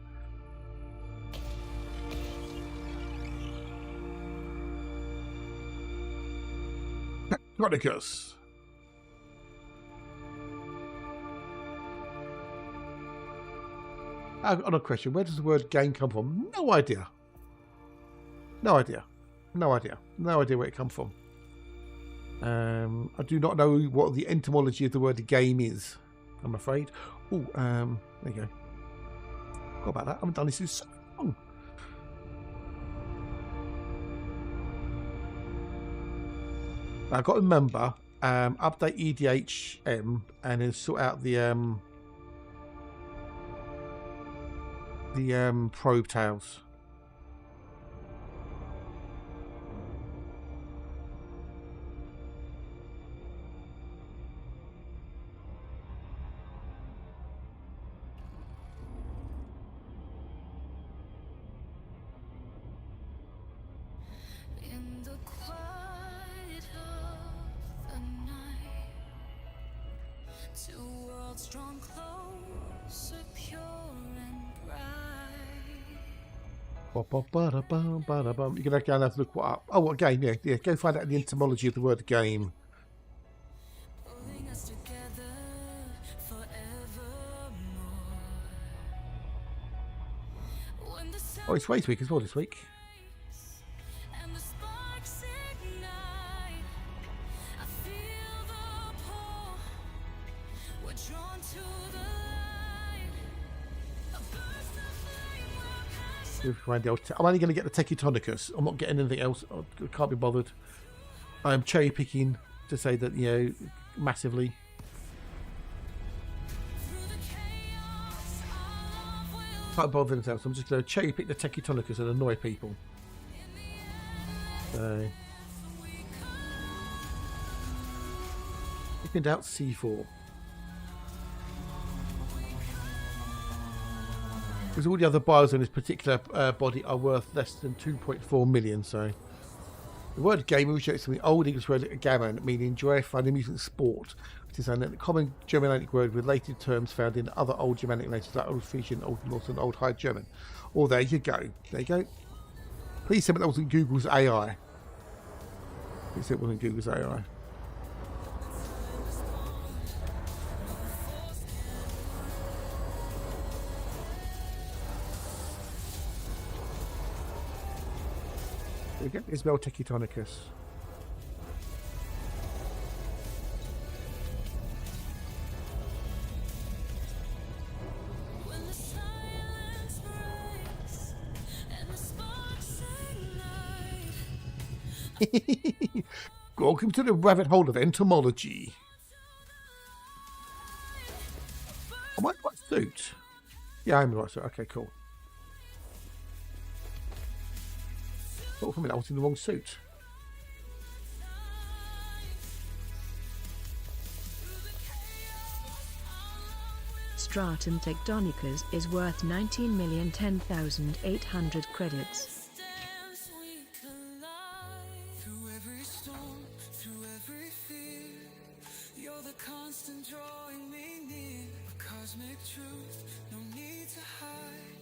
Tectonicus. I've got a question. Where does the word game come from? No idea. No idea where it comes from. I do not know what the etymology of the word game is, I'm afraid. Oh, there you go. What about that? I haven't done this in so long. I've got to remember, update EDHM and then sort out the probe tails. In the quiet of the night, 2 worlds drawn closer, pure and bright. You're going to go and have to look what up. Oh, what game? Yeah. Go find out the etymology of the word game. Pulling us together forevermore. When the sun Oh, it's Race Week as well this week. and the sparks ignite, I feel the pull. We're drawn to the light. A burst of flame will pass I'm only going to get the Tectonicus. I'm not getting anything else. I can't be bothered. I'm cherry picking to say that, you know, massively. Can't bother anything else. I'm just going to cherry pick the Tectonicus and annoy people. So, if in doubt, C4. Because all the other bios in this particular body are worth less than 2.4 million. So, the word gamer rejects from the old English word gammon, meaning joy, fun, amusement, sport. It is a common Germanic word with related terms found in other old Germanic languages like Old Frisian, Old Norse, and Old High German. Or there you go. There you go. Please tell me that wasn't Google's AI. Please say it wasn't Google's AI. There we go. Isabel Tectonicus. When the silence breaks and the sparks ignite. Welcome to the rabbit hole of entomology. Am I in the right suit? Yeah, I'm in the right suit. Okay, cool. Thought for a minute I was in the wrong suit. Stratum Tectonicus is worth 19,010,800 credits. Dance we collide. Through every storm, through every fear, you're the constant drawing me near. A cosmic truth, no need to hide.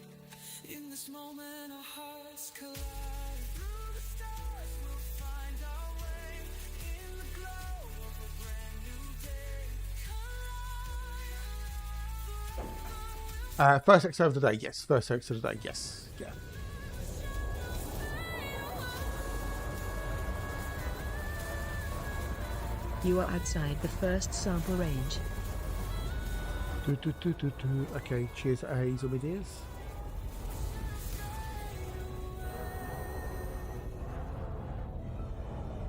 In this moment our hearts collide. Through the stars we'll find our way. In the glow of a brand new day. Collide. First episode of the day, yes. First episode of the day, yes. Yeah. You are outside the first sample range. Okay, cheers, Hazel, my dears.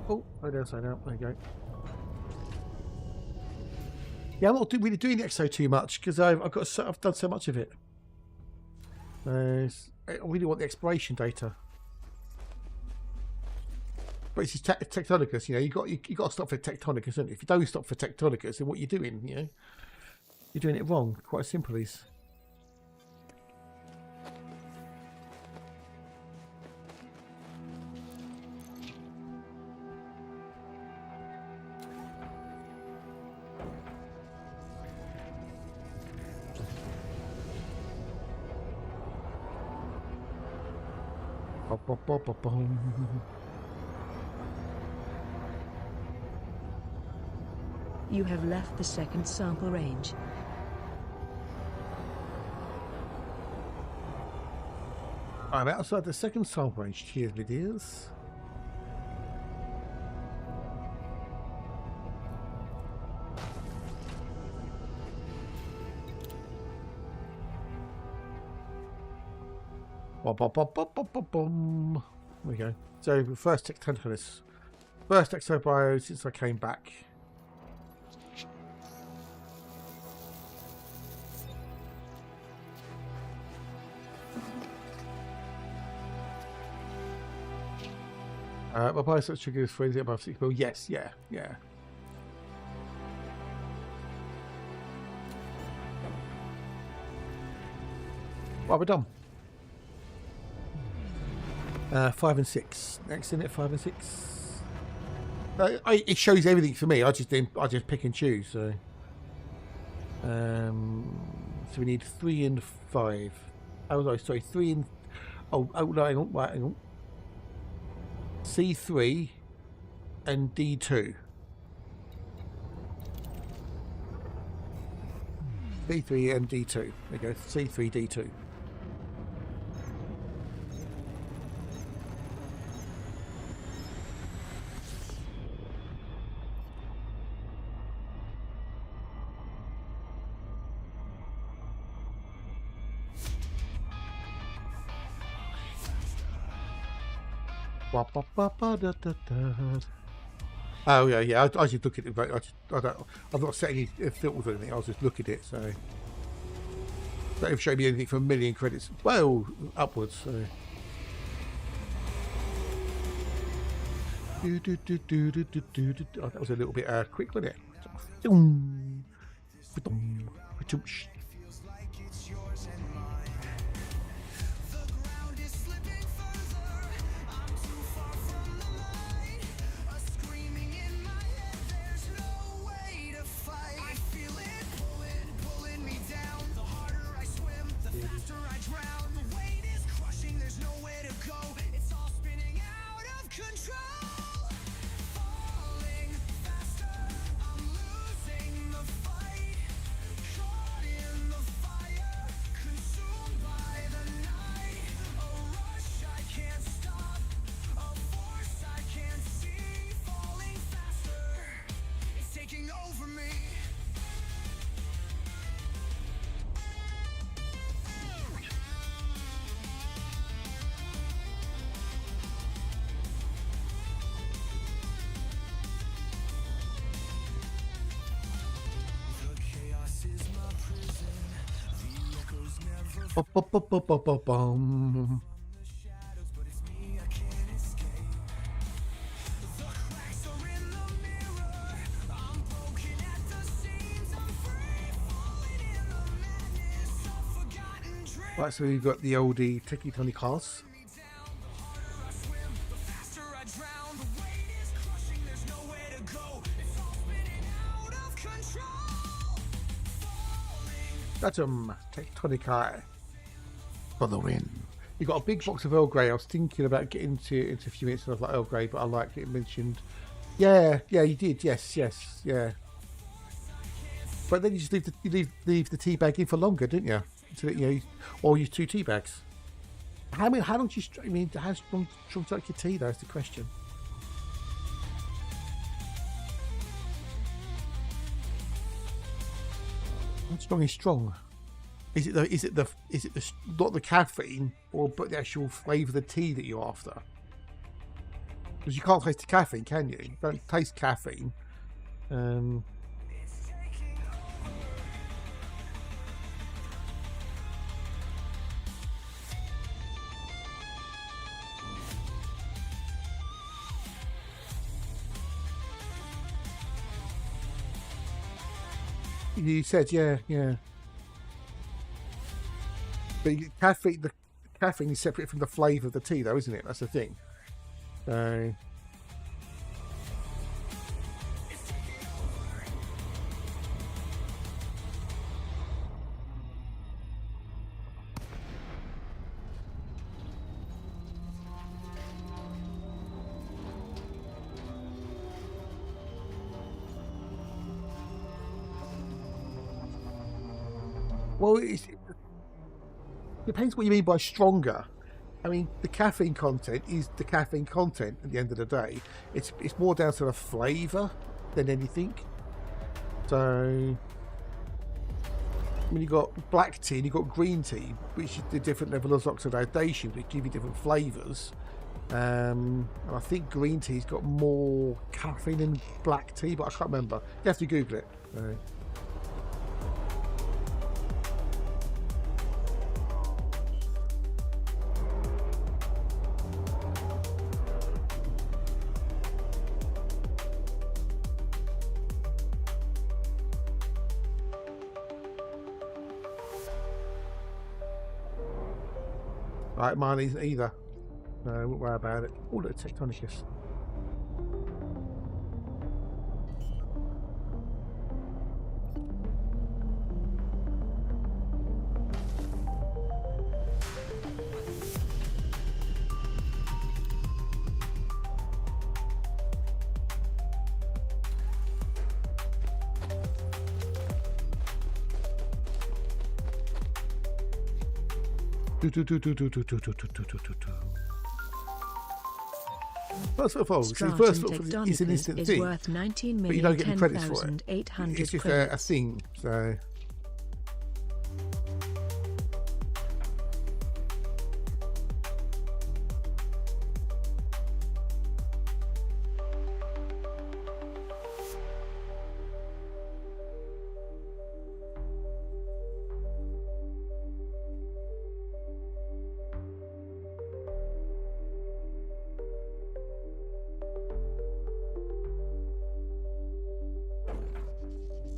Oh, right outside out. There you go. Yeah, I'm not really doing the XO too much because I've done so much of it. I really want the exploration data. But it's just Tectonicus, you know. You got to stop for Tectonicus, isn't it? If you don't stop for Tectonicus, then what you're doing, you know, you're doing it wrong. Quite as simple as. You have left the second sample range. I'm outside the second sample range. Cheers, my dears. There we go. So first Tectonicus. First exobio since I came back. My bias triggers for anything above 6 mil. Yes, yeah. Well, we're done. 5 and 6. Next, isn't it? 5 and 6. It shows everything for me. I just pick and choose. So, so we need 3 and 5. Oh no, sorry, 3 and. Oh no, hang on, hang on. C3 and D2. C3 and D2. There you go. C3, D2. Oh yeah. I just look at it. I've not set any filters or anything. I'll just look at it. So don't show me anything from 1 million credits. Well, upwards. So. Oh, that was a little bit quick, wasn't it? Bum. Right, so we've got the oldie Techie Tony cars. That's Tectonic Eye for the win. You got a big box of Earl Grey. I was thinking about getting into a few minutes of like Earl Grey, but I liked it mentioned. Yeah, you did. Yes, yeah. But then you just leave the tea bag in for longer, didn't you? So that, you know, or use 2 tea bags. How long do you? I mean, how long do you like your tea? That's the question. How strong is strong? Is it not the caffeine, or but the actual flavour of the tea that you're after? Because you can't taste the caffeine, can you? You don't taste caffeine. You said, yeah. But the caffeine is separate from the flavour of the tea, though, isn't it? That's the thing. So. Well, it depends what you mean by stronger. I mean, the caffeine content is the caffeine content at the end of the day. It's more down to the flavour than anything. So, I mean, you've got black tea and you've got green tea, which is the different levels of oxidation, which give you different flavours. And I think green tea's got more caffeine than black tea, but I can't remember. You have to Google it. Right, mine isn't either. No, I won't worry about it. Oh, look, Tectonicus. First of all, first it's an instant thing, worth 19 but you don't get the credits for it. 10,800 It's just credits. a thing. So.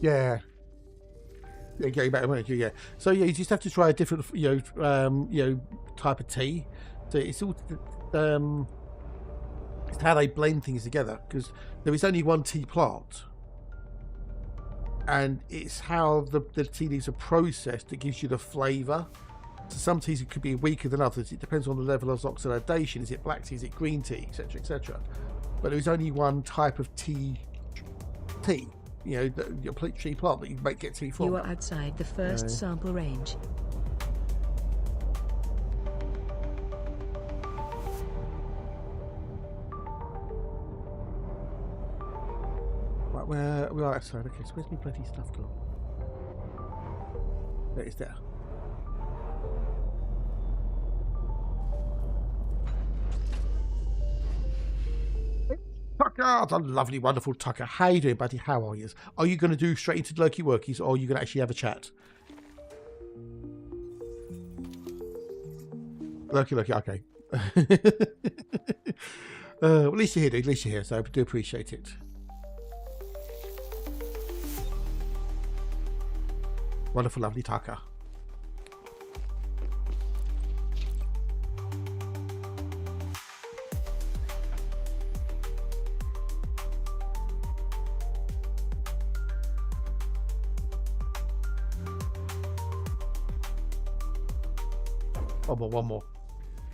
Yeah. Yeah, getting better, won't you? Yeah. So yeah, you just have to try a different, type of tea. So it's all, it's how they blend things together, because there is only one tea plant, and it's how the tea leaves are processed that gives you the flavour. So some teas could be weaker than others. It depends on the level of oxidation. Is it black tea? Is it green tea? Etc. Etc. But there is only one type of tea. Your tree plant that you might get tea from. You are outside the first sample range. Right, we are outside. Okay, so where's my bloody stuff gone? There it is there. Tucker, the lovely, wonderful Tucker. How you doing, buddy? How are you? Are you going to do straight into Loki Workies, or are you going to actually have a chat? Loki, okay. Well, at least you're here, dude. At least you're here, so I do appreciate it. Wonderful, lovely Tucker. One more.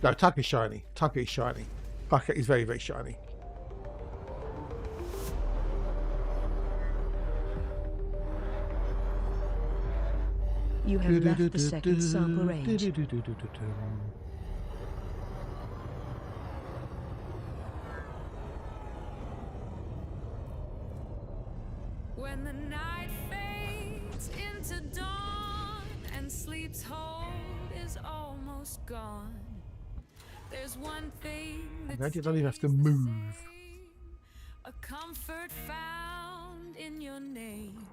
No, Tucker is shiny. Tucker is shiny. Tucker is very, very shiny. You have left the second sample range. When the night fades into dawn and sleep's hold is almost gone, there's one thing that's You don't even have to move. a comfort found in your name.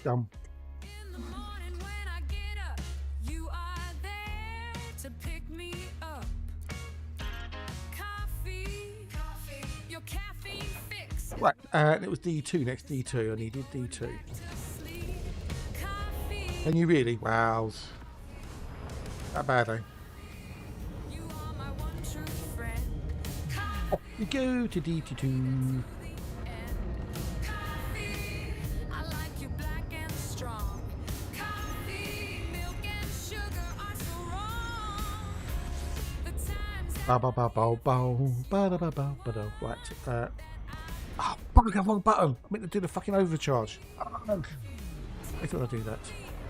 Dumb. In the morning when I get up, you are there to pick me up. Coffee, your caffeine fix. Right, it was D2 next. D2. I needed D2. Can you really? Wow. That bad, eh? You are my one true friend. Off we go to D2. I like you black and strong. Coffee, milk and sugar are so wrong. The times Bow, bow, bow, bow, bow, bow, bow, bow, bow, bow. Right. Oh, bugger, wrong button. I meant to do the fucking overcharge. I thought I'd do that.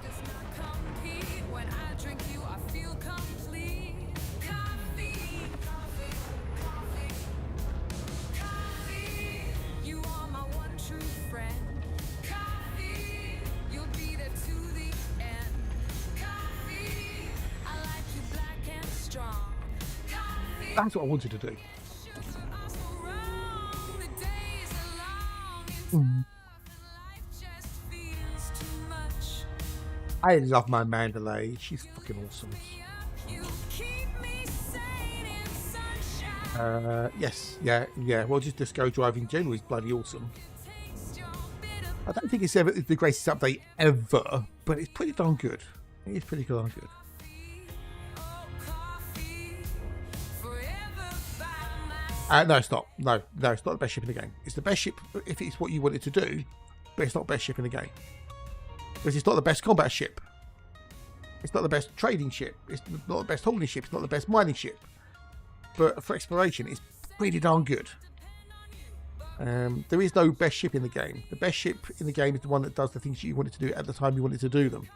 does not compete. When I drink you, I feel complete. Coffee, you are my one true friend. Coffee, you'll be there to the end. Coffee, I like you black and strong. Coffee, That's what I wanted to do. sugar are so wrong. The days are long and tough, and life just feels too much. I love my Mandalay. She's fucking awesome. You keep me sane in sunshine. Yes, yeah. Well, just Go Drive in general is bloody awesome. Taste your bitter I don't think it's ever the greatest update ever, but it's pretty darn good. It is pretty darn good. coffee. Forever by my No, it's not. No, it's not the best ship in the game. It's the best ship if it's what you want it to do, but it's not the best ship in the game. Because it's not the best combat ship. It's not the best trading ship. It's not the best hauling ship. It's not the best mining ship. But for exploration, it's pretty darn good. There is no best ship in the game. The best ship in the game is the one that does the things you want it to do at the time you want it to do them.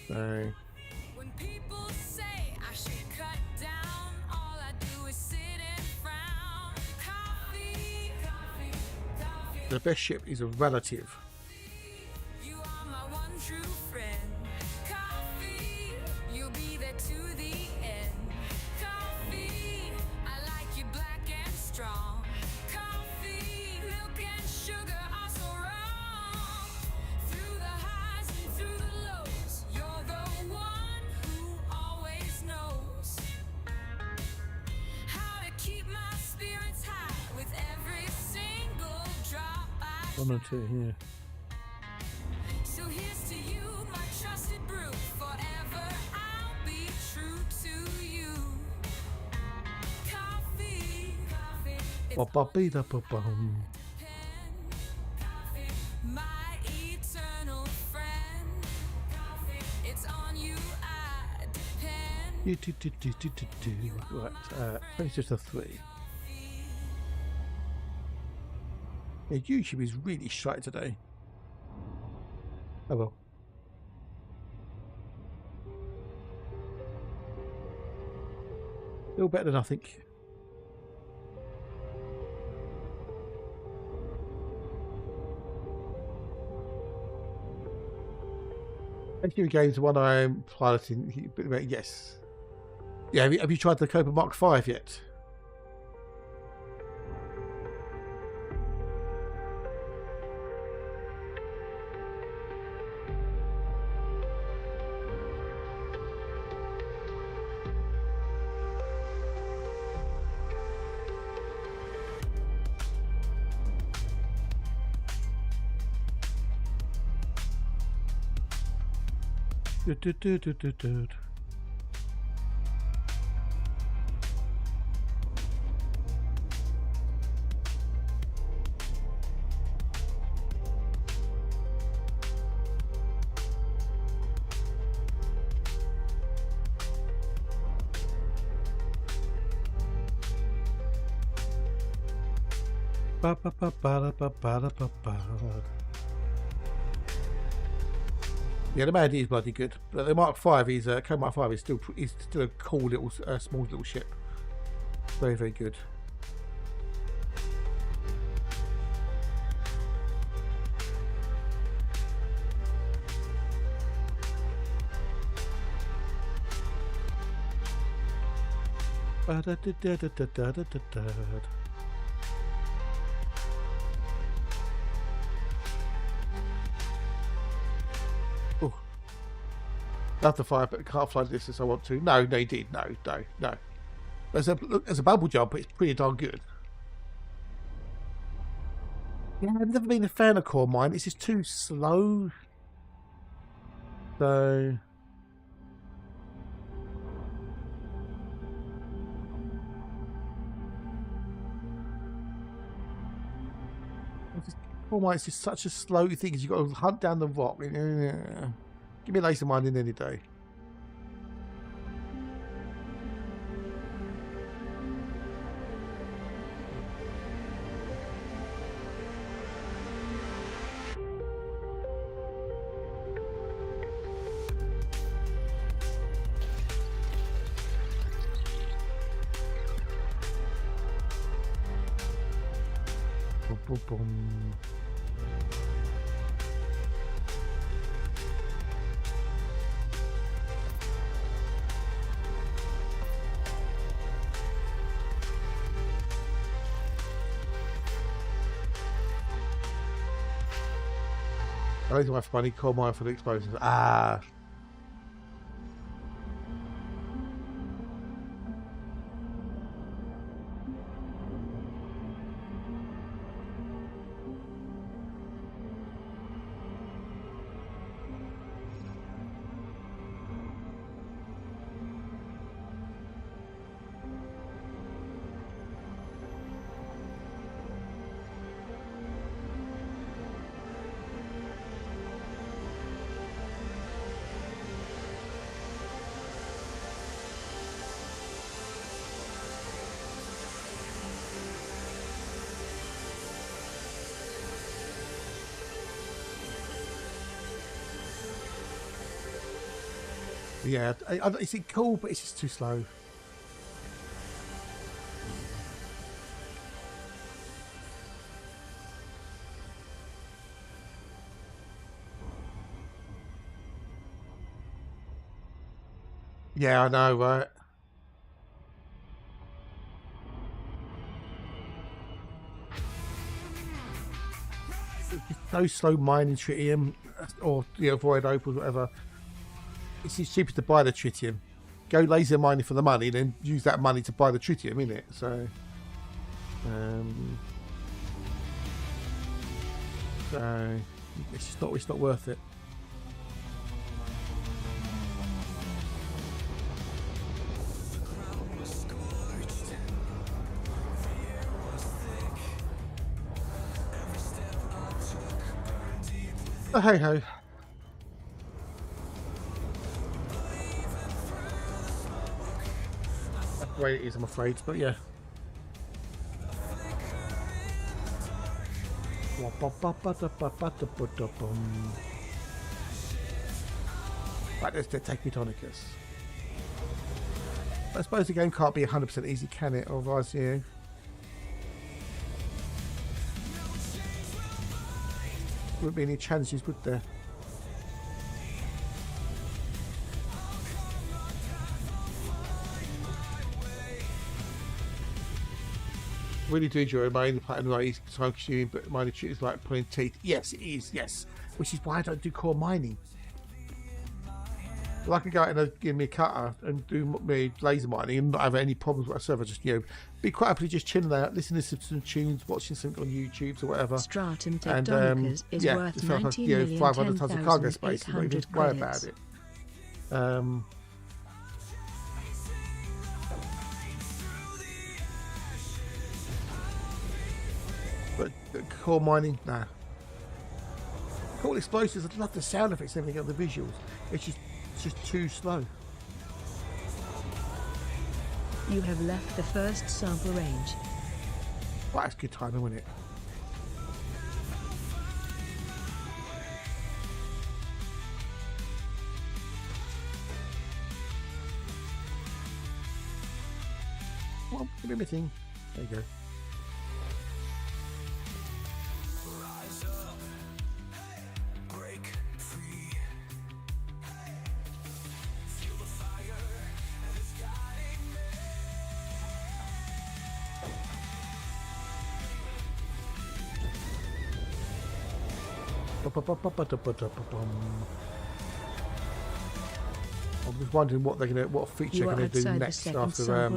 So, When people say I should cut down, all I do is sit and frown. Coffee, the best ship is a relative. you are my one true friend. Coffee, you'll be there to the end. Coffee, I like you black and strong. Coffee, milk and sugar are so wrong. Through the highs and through the lows, you're the one who always knows how to keep my spirits high with every sip 1 and 2, yeah. So here's to you, my trusted brew. Forever I'll be true to you. Coffee, coffee, it's Ba-ba-bee-da-ba-bum. coffee, my eternal friend. Coffee, it's on you I depend. Right, it's just a 3. Yeah, YouTube is really shite today. Oh well. Still better than nothing. Thank you again to one I'm piloting. Yes. Yeah, have you tried the Cobra Mark 5 yet? Yeah, the man is bloody good, but the Mark 5 is Cobra Mark 5 is still a cool little small little ship. Very, very good. Oh, love the fire, but can't fly the distance I want to. No, you did. No. There's a bubble jump, but it's pretty darn good. Yeah, I've never been a fan of core mine. It's just too slow. So. Core mine is just such a slow thing. You've got to hunt down the rock. Give me a laser mining any day. Boom, boom, boom. I don't think my funny coal mine for the explosions. Ah. Yeah, it's cool, but it's just too slow. Yeah, I know, right? It's so slow mining tritium or void opals, whatever. It's cheaper to buy the tritium. Go laser mining for the money, then use that money to buy the tritium, innit? So, So it's not worth it. Oh, hey ho. That's the way it is, I'm afraid, but yeah. Right, there's the Tectonicus. I suppose the game can't be 100% easy, can it? Otherwise, yeah. Wouldn't be any challenges, would there? Really do enjoy mining pattern, right? It's time consuming, but mining is like pulling teeth. Yes, it is, yes. Which is why I don't do core mining. Well, I can go out and give me a cutter and do me laser mining and not have any problems whatsoever. Just, you know, be quite happily just chilling out, listening to some tunes, watching something on YouTube or whatever. Stratum Tectonicus is worth 500 tons of cargo space. Not even worry about it. But core mining, nah. Cool explosives. I love the sound effects and everything of the visuals. It's just too slow. You have left the first sample range. Well, that's good timing, wasn't it? Well, give me a thing. There you go. I'm just wondering what feature they're going to do next after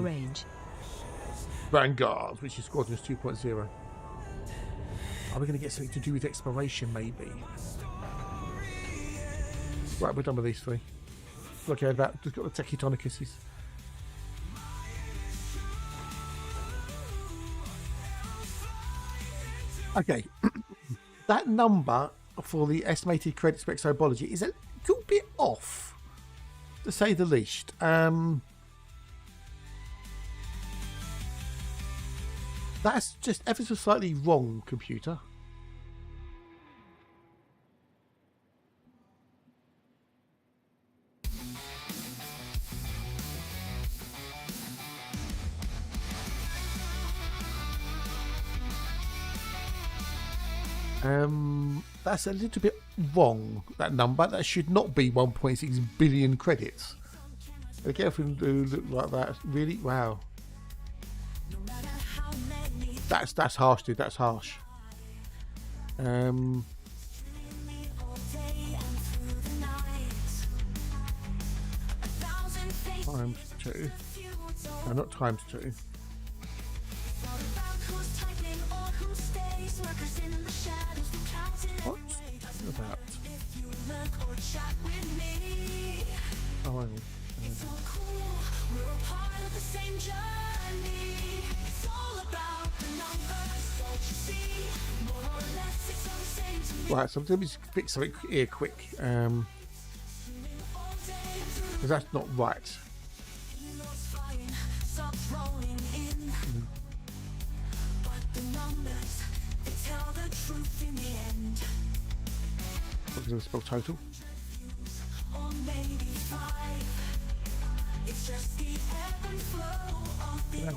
Vanguard, which is Squadrons 2.0. Are we going to get something to do with exploration, maybe? Right, we're done with these three. Okay, that just got the Tectonicuses. Okay, that number for the estimated credits for exobiology is a little bit off, to say the least. That's just ever so slightly wrong, computer. That's a little bit wrong, that number. That should not be 1.6 billion credits. Again, if we do look like that, really, wow. That's harsh, dude. That's harsh. Times 2. No, not times 2. What about? Oh, I mean, right, so let me just fix something here quick, because that's not right. What's going to spell total? Yeah.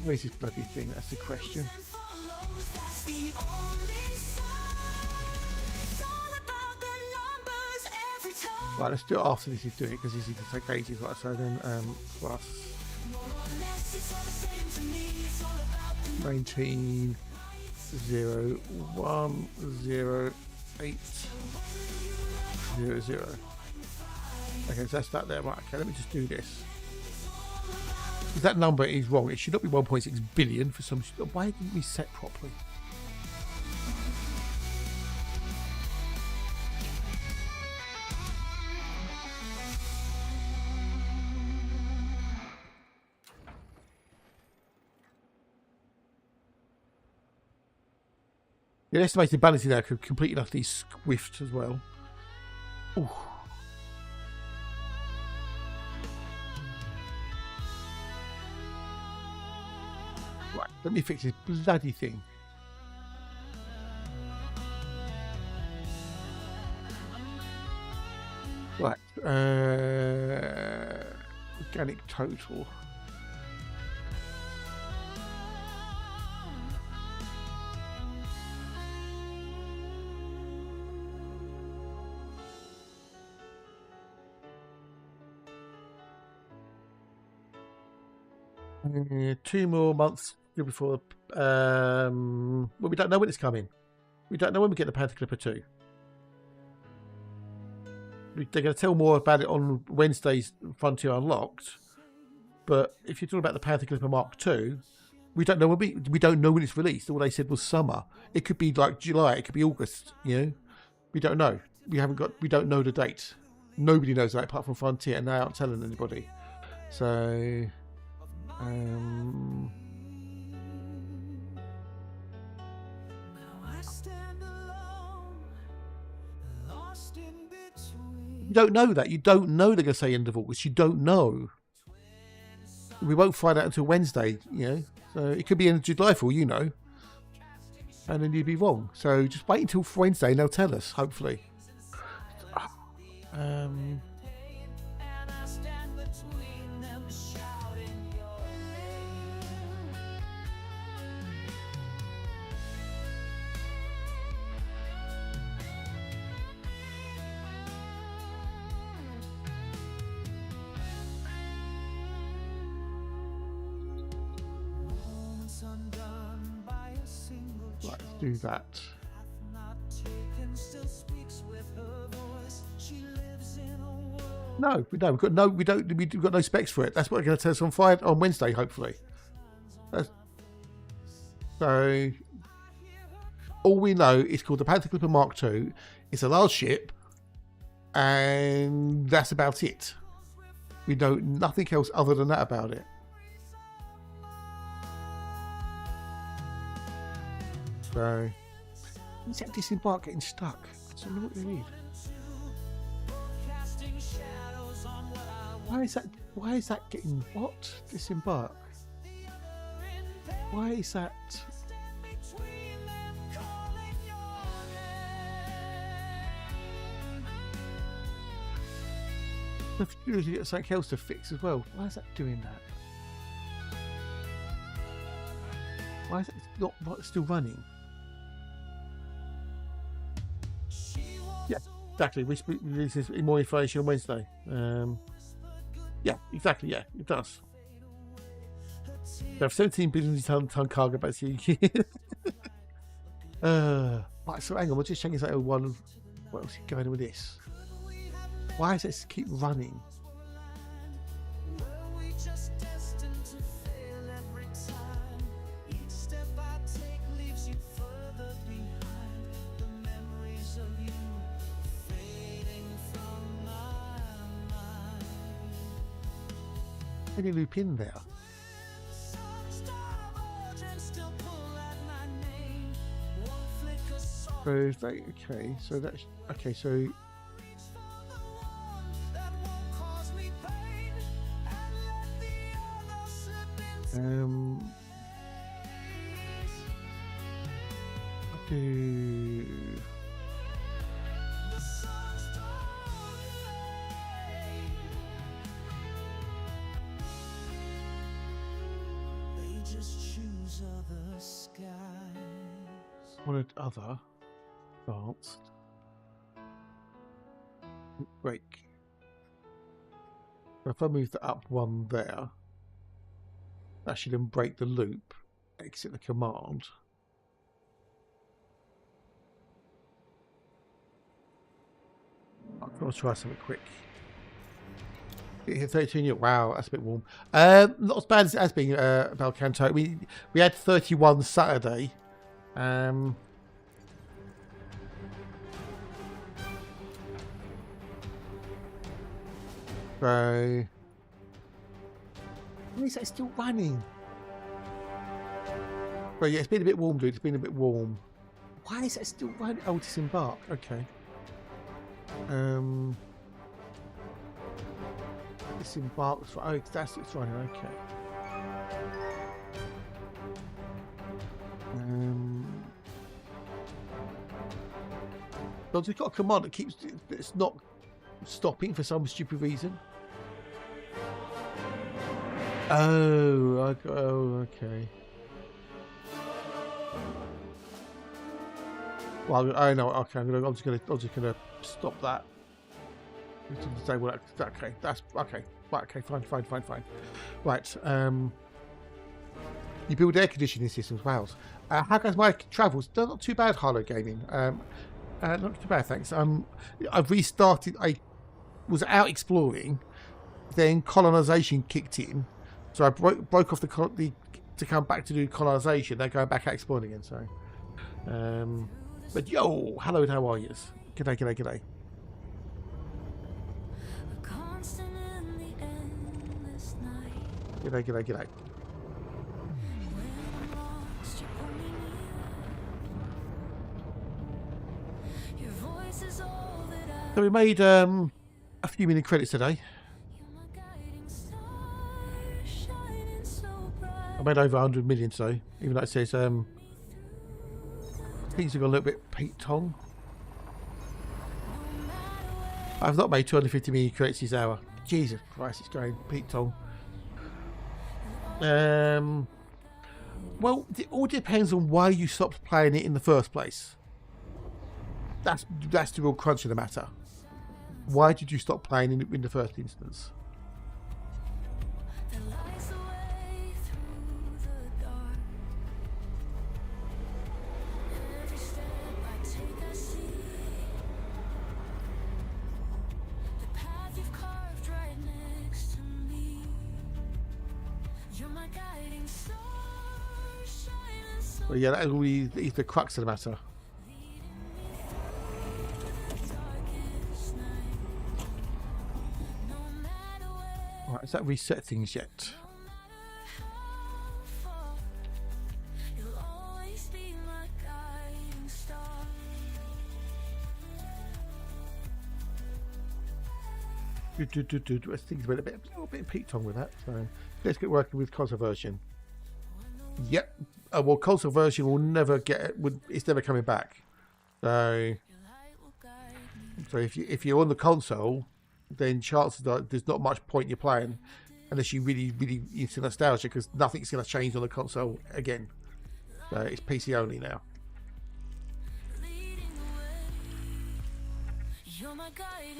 Where's this bloody thing? That's the question. Right, let's do it after this is doing it because this is going to take ages. Right, so then plus 19 0 1 0 8 0 0. Okay, so that's that there. Right, okay, let me just do this. If that number is wrong, it should not be 1.6 billion for some. Why didn't we set properly? The estimated balance now could complete enough these swift as well. Ooh. Right, let me fix this bloody thing. Right, organic total. Two more months before. Well, we don't know when it's coming. We don't know when we get the Panther Clipper 2. They're going to tell more about it on Wednesday's Frontier Unlocked. But if you're talking about the Panther Clipper Mark 2, we don't know when we don't know when it's released. All they said was summer. It could be like July. It could be August. You know, we don't know. We don't know the date. Nobody knows that apart from Frontier, and they aren't telling anybody. So. You don't know that. You don't know they're going to say end of August. You don't know. We won't find out until Wednesday, you know. So it could be end of July for all you know. And then you'd be wrong. So just wait until Wednesday and they'll tell us, hopefully. Right, do that. No, we don't. We've got no specs for it. That's what they're going to tell us on Wednesday, hopefully. So all we know is called the Panther Clipper Mark II. It's a large ship, and that's about it. We know nothing else other than that about it. So, is that disembark getting stuck? I don't know what we need. Why is that getting what? Disembark? Why is that? I've usually got something else to fix as well. Why is that doing that? Why is it not still running? Yeah, exactly. We release more information on Wednesday. Yeah, exactly. Yeah, it does. We have 17 billion ton cargo basically. Right, so hang on, we'll just check this out. One. What else is going on with this? Why does it keep running? Any loop in there? So is that okay? So that's okay. So wanted other advanced break. If I move the up one there, that should then break the loop, exit the command. I'm going to try something quick. Hit 32. Wow, that's a bit warm. Not as bad as it has been, Belcanto. We had 31 Saturday. So, why is that still running? Well, yeah, it's been a bit warm, dude. It's been a bit warm. Why is that still running? Oh, disembark. Okay. Disembark. Oh, that's it's running. Okay. Well, we've got a command that keeps it's not stopping for some stupid reason. Oh, okay. Well, I know. Okay, I'm just gonna stop that. Say, well, okay, that's okay. Right, okay, fine. Right. You build air conditioning systems. Wow. How goes my travels? They're not too bad, Harlow Gaming. Not too bad, thanks. I've restarted. I was out exploring, then colonization kicked in, so I broke off the to come back to do colonization. They're going back out exploring again. So, but yo, hello, how are you? G'day. G'day. So we made a few million credits today. I made over 100 million, so even though it says things have got a little bit Pete Tong. I've not made 250 million credits this hour. Jesus Christ, it's going Pete Tong. Well, it all depends on why you stopped playing it in the first place. That's the real crunch of the matter. Why did you stop playing in the first instance? Well, yeah, that really is the crux of the matter. Right, has that reset things yet? I think a little bit Pete Tong with that. So let's get working with console version. Yep. Well, console version will never get. It's never coming back. So if you're on the console, then chances are there's not much point you're playing unless you really into nostalgia, because nothing's going to change on the console again. So it's PC only now.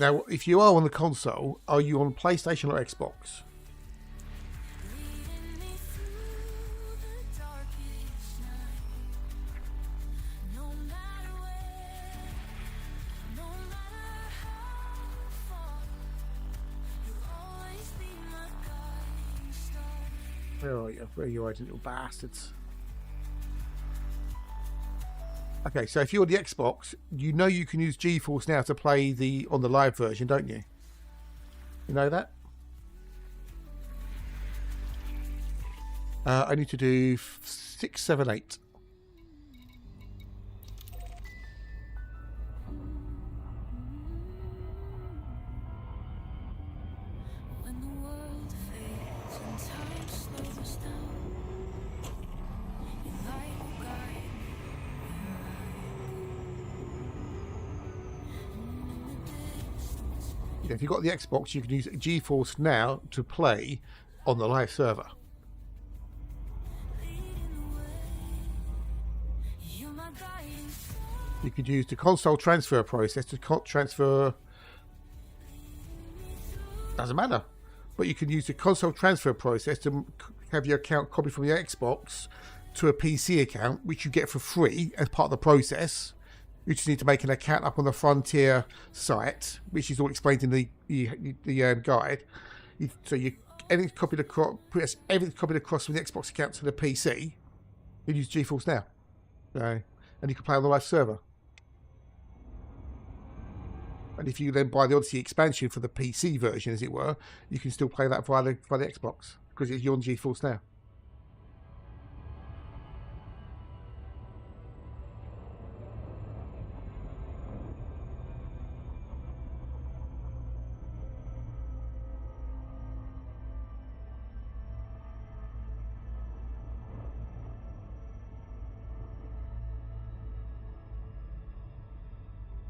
Now, if you are on the console, are you on PlayStation or Xbox? Where are you? Where are you, little bastards? Okay, so if you're on the Xbox, you know you can use GeForce now to play on the live version, don't you? You know that? I need to do 6, 7, 8. If you've got the Xbox, you can use GeForce now to play on the live server. You could use the console transfer process to transfer. Doesn't matter. but you can use the console transfer process to have your account copied from your Xbox to a PC account, which you get for free as part of the process. You just need to make an account up on the Frontier site, which is all explained in the guide. So everything's copied across, everything's copied across from the Xbox account to the PC. You use GeForce Now, and you can play on the live server. And if you then buy the Odyssey expansion for the PC version, as it were, you can still play that via the Xbox because you're on GeForce Now.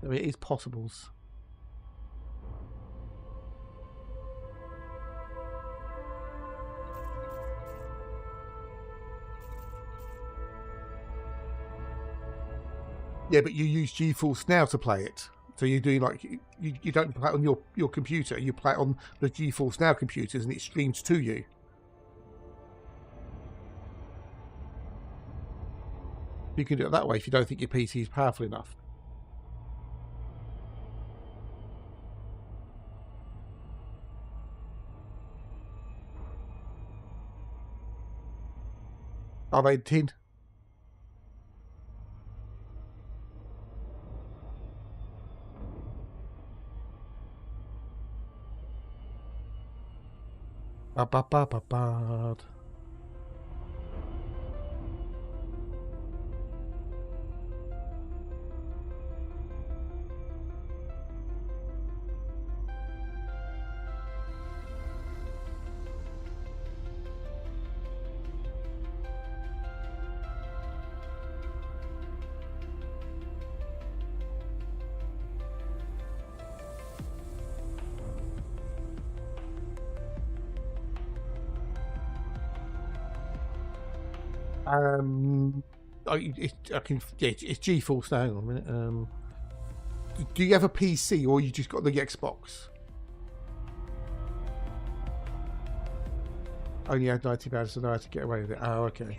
So it is possibles. Yeah, but you use GeForce Now to play it. So you do like you don't play it on your computer. You play it on the GeForce Now computers, and it streams to you. You can do it that way if you don't think your PC is powerful enough. Are they tin? Ba-ba-ba-ba-ba. It's GeForce now. Hang on a minute. Do you have a PC or you just got the Xbox? Only had £90, so now I had to get away with it. Oh, okay.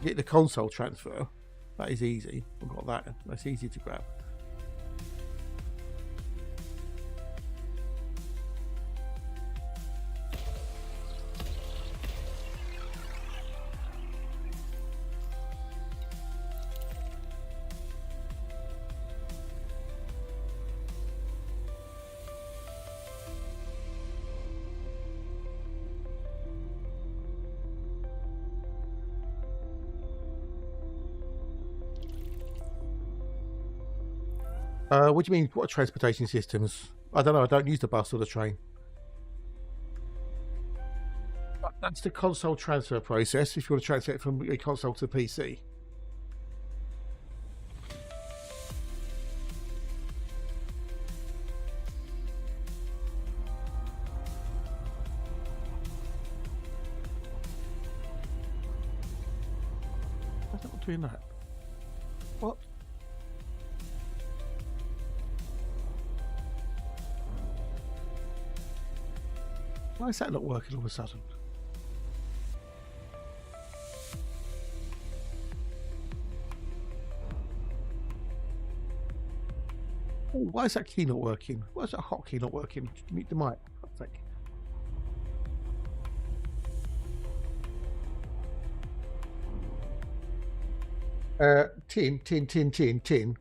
Get the console transfer. That is easy. I've got that. That's easy to grab. What do you mean, what transportation systems? I don't know, I don't use the bus or the train. That's the console transfer process, if you want to transfer it from a console to PC. Why's that not doing that? What? Why is that not working all of a sudden? Oh, why is that key not working? Why is that hotkey not working? Mute the mic. I think. Tin.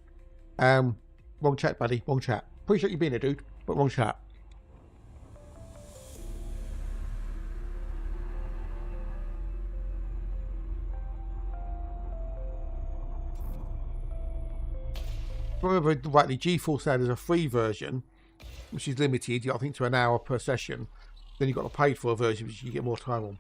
Wrong chat, buddy. Wrong chat. Appreciate you being a dude, but wrong chat. Remember rightly, GeForce Now is a free version, which is limited, I think, to an hour per session. Then you've got a paid for version, which you get more time on.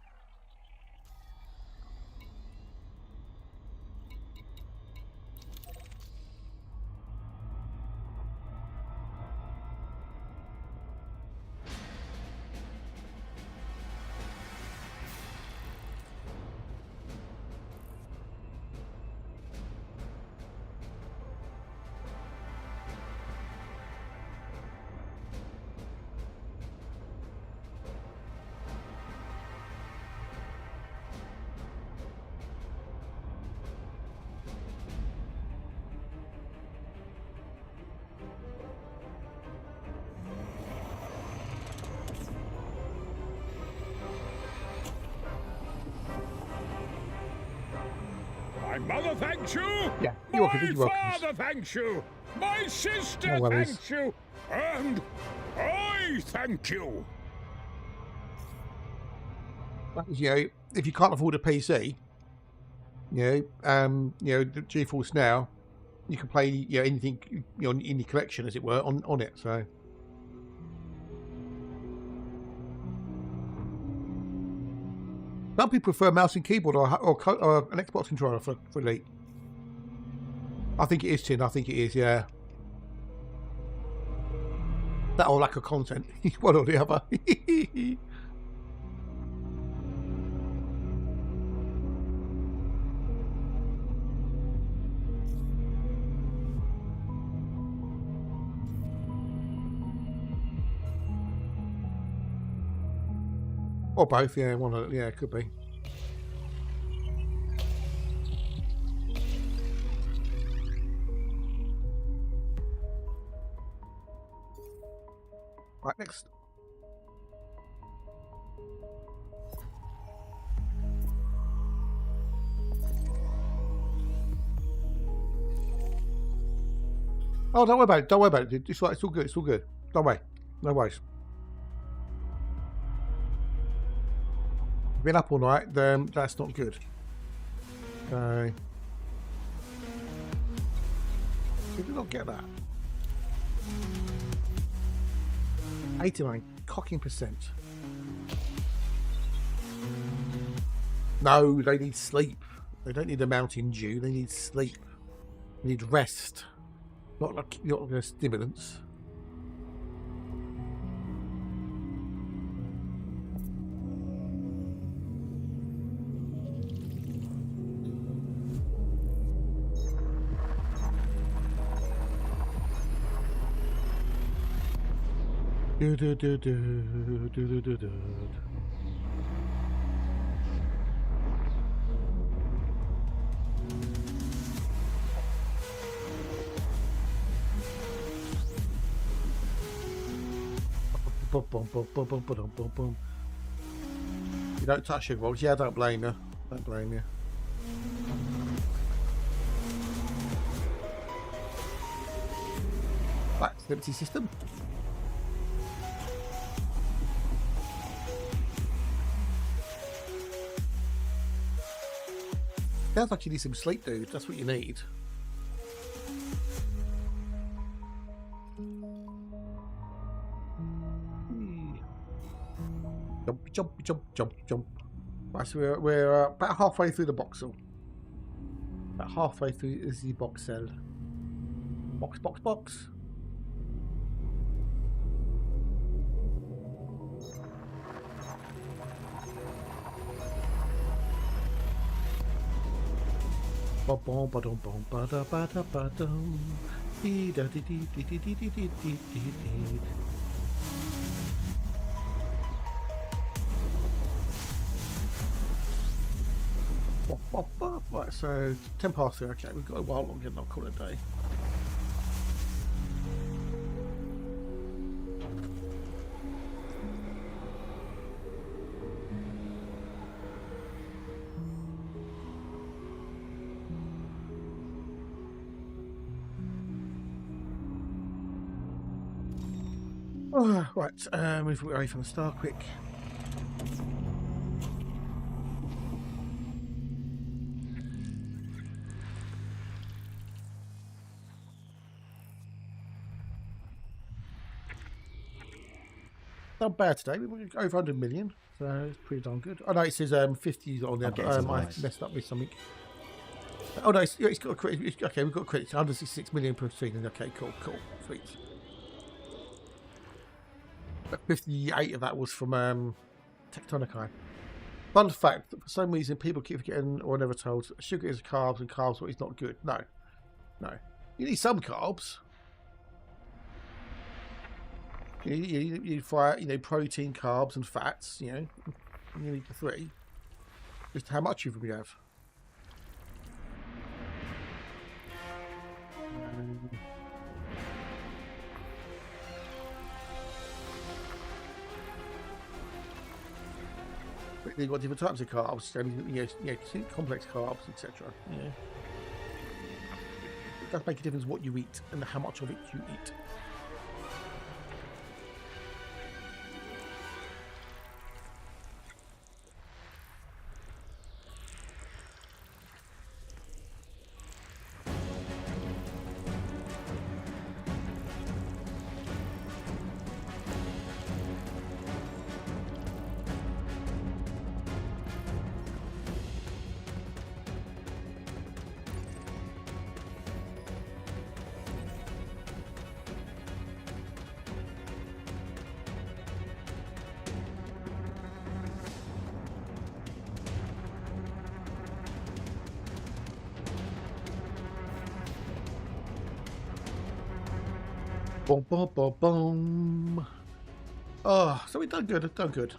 My mother thanks you. Yeah, you're welcome. My You're welcome. father thanks you. My sister No worries. thanks you. And I thank you. You know, if you can't afford a PC, the GeForce Now, you can play anything in your collection, as it were, on it. So. Some people prefer mouse and keyboard or an Xbox controller for Elite. I think it is, Tin. I think it is, yeah. That or lack of content. One or the other. Or both, yeah. One of, yeah, it could be. Right, next. Oh, don't worry about it. Don't worry about it, dude. It's all good. It's all good. Don't worry. No worries. Been up all night, then that's not good. Okay. Did we not get that? 89 cocking percent. No, they need sleep. They don't need a Mountain Dew. They need sleep. They need rest. Not like stimulants. Do do do do do do do do. Boom, boom, boom, boom, boom, boom, boom, boom. You don't touch your walls. Yeah, I don't blame you. Don't blame you. That's the empty system. Sounds like you need some sleep, dude. That's what you need. Jump, jump, jump, jump, jump. Right, so we're about halfway through the boxel. About halfway through is the box cell. Box, box, box. Bom badum bom bada bada badum. Dee da dee dee dee dee dee dee dee dee dee. Right, so 10 past 3. Okay, we've got a while longer. I'll call it a day. Right, move away from the star quick. Not bad today. We're over 100 million, so it's pretty darn good. Oh no, it says 50 on there, but I messed up with something. Oh no, it's got a credit. Okay, we've got credits. 166 million per season. Okay, cool, sweet. 58 of that was from Tectonic. Fun fact, for some reason people keep forgetting or never told, sugar is carbs and carbs is not good. No. You need some carbs. You need protein, carbs and fats, you need the 3. Just how much of them you have. But you've got different types of carbs, and complex carbs, etc. Yeah. It does make a difference what you eat and how much of it you eat. Boom, boom, boom, boom. Oh, so we've done good.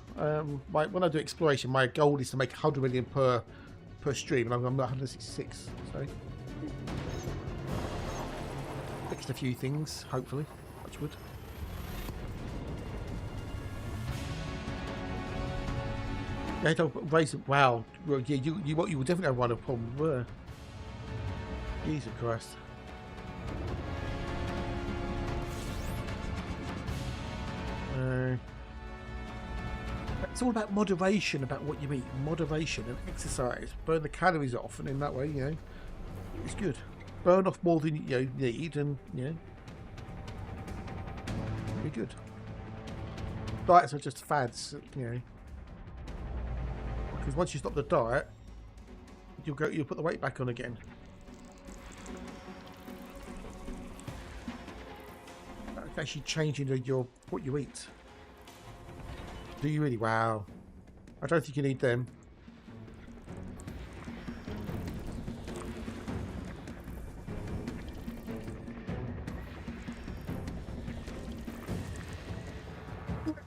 When I do exploration, my goal is to make 100 million per stream, and I'm at 166. So fixed a few things, hopefully. Touch wood. Yeah, don't raise it. Wow. Well, yeah, you would definitely have one problem. Jesus Christ. It's all about moderation, about what you eat, moderation and exercise. Burn the calories off, and in that way, it's good. Burn off more than you need, and be good. Diets are just fads, because once you stop the diet, you'll put the weight back on again. It's actually changing what you eat. Do you really? Wow. I don't think you need them.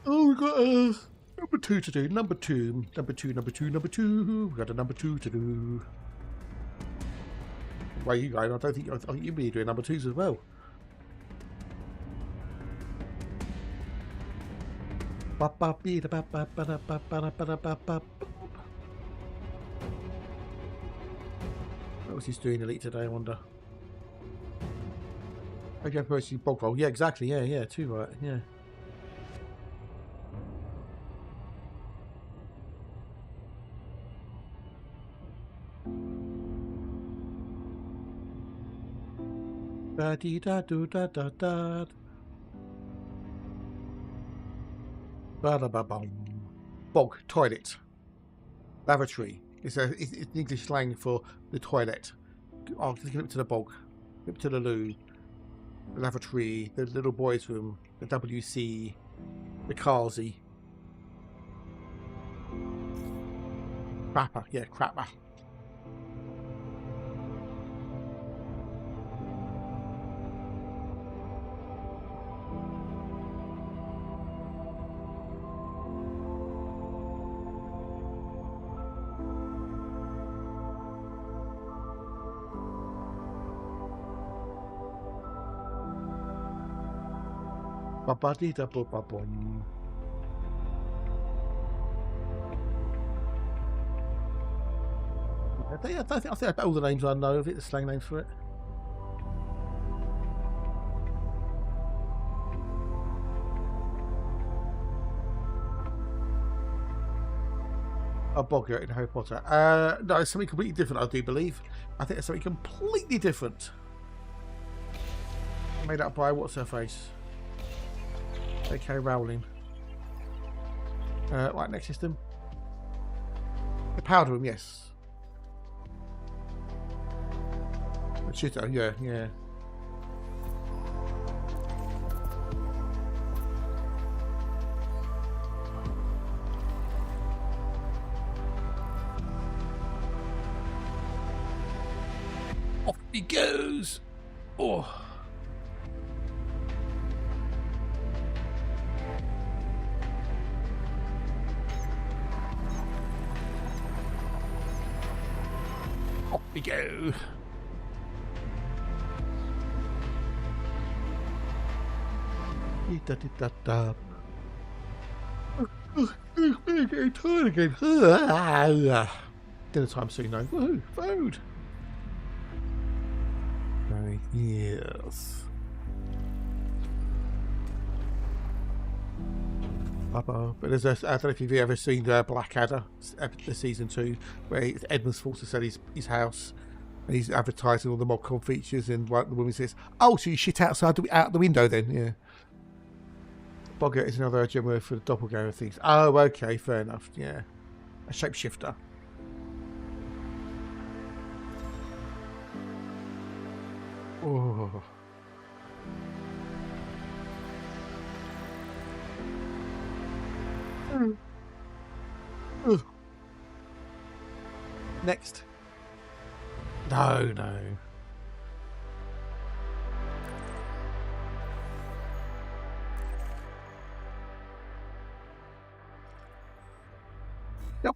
Oh, we got number 2 to do. Number two. We got a number 2 to do. Where are you going? I think you'll be doing number 2s as well. What was he doing elite today, I wonder? Okay, personally bog roll. Yeah, exactly. Yeah, too right. Yeah. Da dee da do da da da. Bog, toilet. Lavatory. It's English slang for the toilet. I'll give it to the bog. Give it to the loo. The lavatory. The little boys' room. The WC. The Carsey. Crapper. Yeah, crapper. Ba-ba-dee-da-bo-ba-bum. I think all the names I know of it, the slang names for it. A bogger in Harry Potter. No, it's something completely different, I do believe. I think it's something completely different. Made up by what's her face? Okay, Rowling. Right, next system. The powder room, yes. The shitter, yeah. Off he goes. Oh. Off we go. Da-da-da-da. Getting tired again. Dinner time soon, though. Woohoo! Food. Yes. But there's I don't know if you've ever seen Blackadder, the season 2, where Edmund's forced to sell his house, and he's advertising all the modcon features, and the woman says, "Oh, so you shit out the window then?" Yeah. Boggart is another German word for the doppelganger things. Oh, okay, fair enough. Yeah, a shapeshifter. Oh. Next. No. Yep.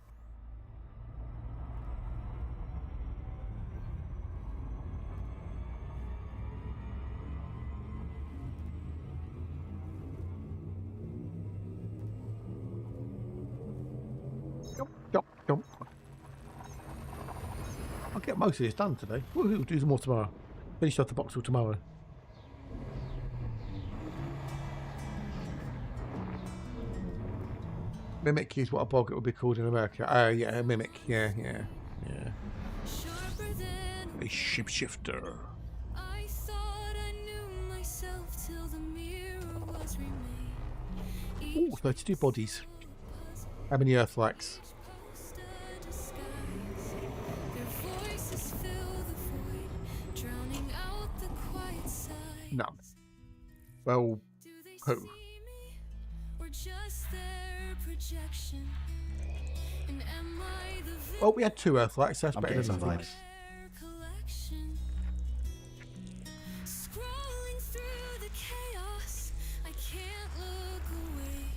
Yep. I'll get most of this done today. We'll do some more tomorrow. Finish off the box till tomorrow. Mimic is what a boggart would be called in America. Yeah, a mimic. Yeah. A shapeshifter. I thought I knew myself till the mirror was remade. Ooh, 32 bodies. How many Earthlikes? None. Well, who? Well, we had 2 Earthlikes, so that's I'm better getting than some nothing. vibes. Scrolling through the chaos, I can't look away.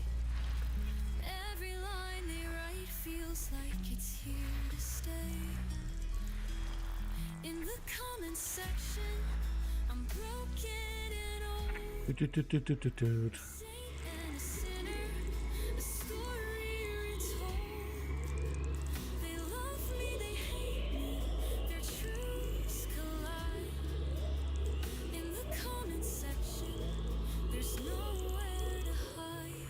Every line they write feels like it's here to stay. In the comment section, I'm broken and old. Saint and a sinner, a story retold. They love me, they hate me, their truths collide. In the comment section, there's nowhere to hide.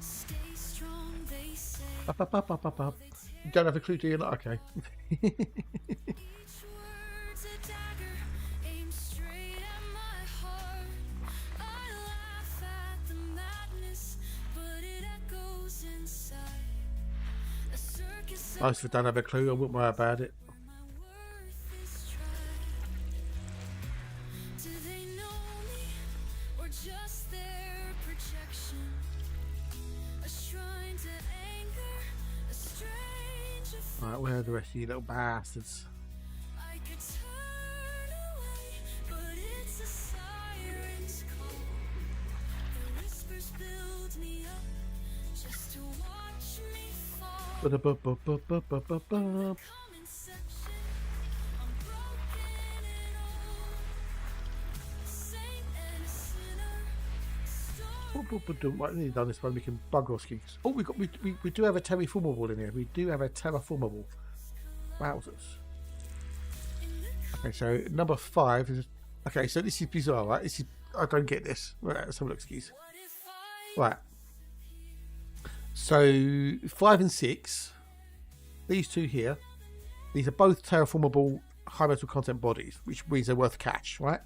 Stay strong, they say. Up. You don't have a clue, do you? Okay. Each word's a dagger, aimed straight at my heart. I laugh at the madness, but it echoes inside. A circus of Most of them don't have a clue. I wouldn't worry about it. where my worth is tried. Do they know me, or just their projection? A shrine to anger, a strange affair. Right, where are the rest of you little bastards? I could turn away, but it's a siren's call. The whispers build me up just to watch me fall. Ba-da-ba-ba-ba-ba-ba-ba. Comment section, I'm broken and old. Saint and a sinner, story. Right, nearly done this one. We can bug our skis. Oh, we do have a terraformable in here. We do have a terraformable. Wowzers. Okay, so number 5 is. Okay, so this is bizarre, right? This is. I don't get this. Right, let's have a look, skis. What if I Right. So 5 and 6, these 2 here, these are both terraformable high metal content bodies, which means they're worth cash, right?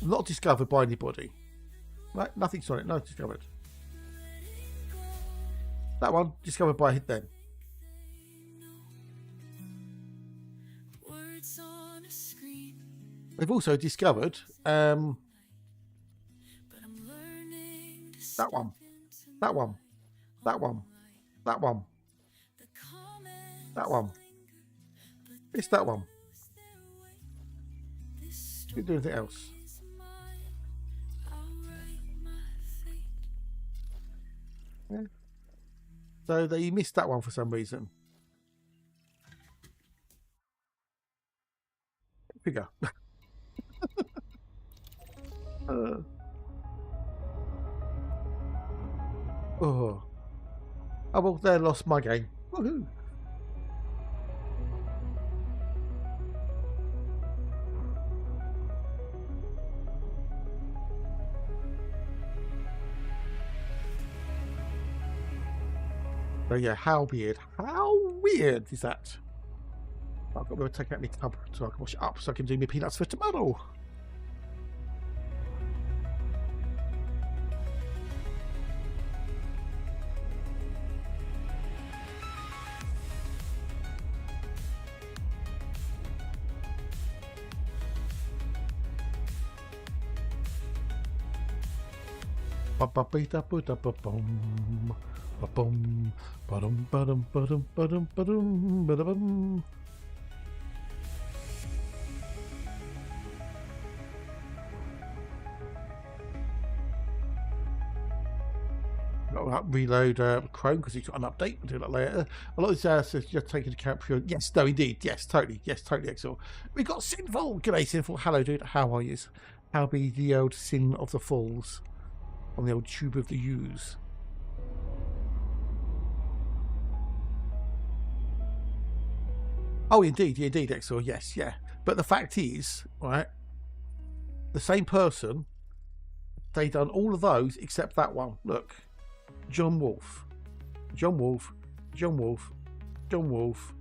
Not discovered by anybody, right? Nothing's on it, no discovered. That one discovered by them. words on a screen, They've also discovered but I'm learning to that step one, into that one, that one, that one, the comments that one. It's that one. Didn't do anything else. is mine. I'll write my fate. Yeah. So they missed that one for some reason. Figure. Oh, well, they lost my game. Woohoo! So yeah, how weird? How weird is that? I've got to take out my tub so I can wash it up so I can do my peanuts for tomorrow. Ba-ba-ba-da-ba-da-ba-bum. Ba-bum. Ba-dum, ba-dum, ba-dum, ba-dum, ba-dum, ba-da-bum. Reload Chrome because it's got an update. We'll do that later. A lot of this is just taking account for yes, no, indeed, yes, totally, Excel. We got Sinful. G'day, Sinful. Hello, dude. How are you? How be the old sin of the falls on the old tube of the U's? Oh, indeed, Excel. Yes, yeah. But the fact is, right, the same person, they done all of those except that one. Look. John Wolfe, John Wolfe, John Wolfe, John Wolfe,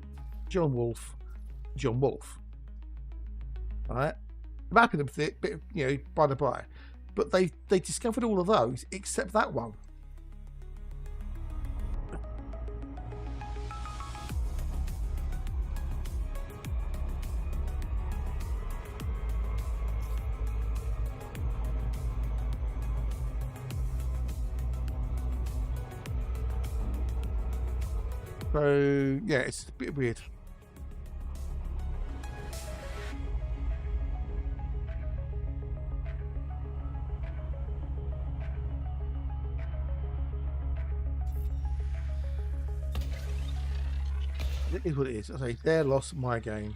John Wolfe, John Wolfe. All right, I'm happy with it, but you know, by the by, but they discovered all of those except that one. So yeah, it's a bit weird. It is what it is. I say they lost my game.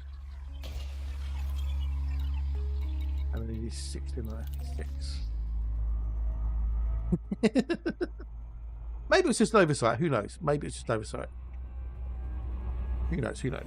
And then it is 6 in there. 6. Maybe it's just an oversight. Who knows? Maybe it's just an oversight. Who knows? Who knows?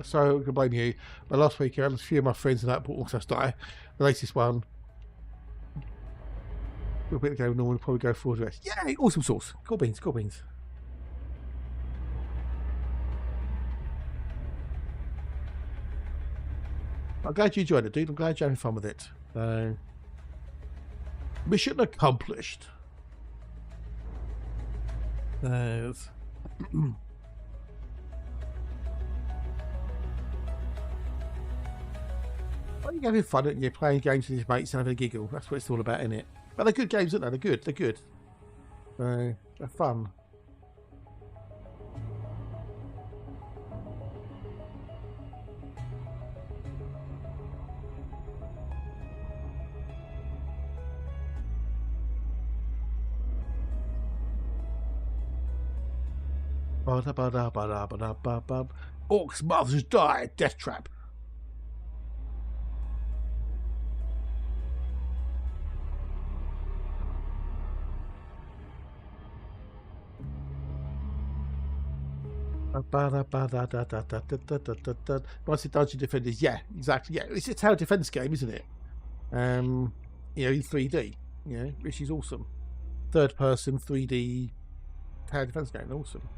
So I can blame you. But last week, a few of my friends and that bought also die. The latest one. A bit ago, normally probably go for the rest. Yay! Awesome sauce. Cool beans. Cool beans. I'm glad you enjoyed it, dude. I'm glad you're having fun with it. Mission accomplished. There's. Well, you're having fun, and you're playing games with your mates and having a giggle. That's what it's all about, isn't it? But they're good games, aren't they? They're good. They're good. They're fun. Orcs mothers die. Death trap. Once it dungeon defenders, yeah, exactly, yeah. It's a tower defense game, isn't it? You know, in 3D, you know, which is awesome. Third person 3D tower defense game, awesome.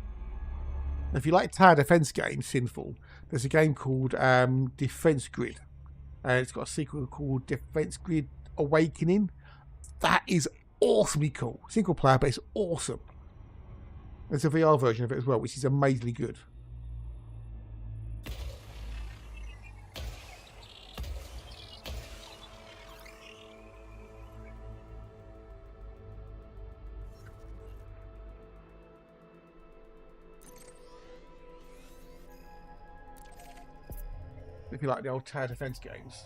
If you like tower defense games, Sinful, there's a game called Defense Grid, and it's got a sequel called Defense Grid Awakening. That is awesomely cool. Single player, but it's awesome. There's a VR version of it as well, which is amazingly good. if you like the old tower defense games.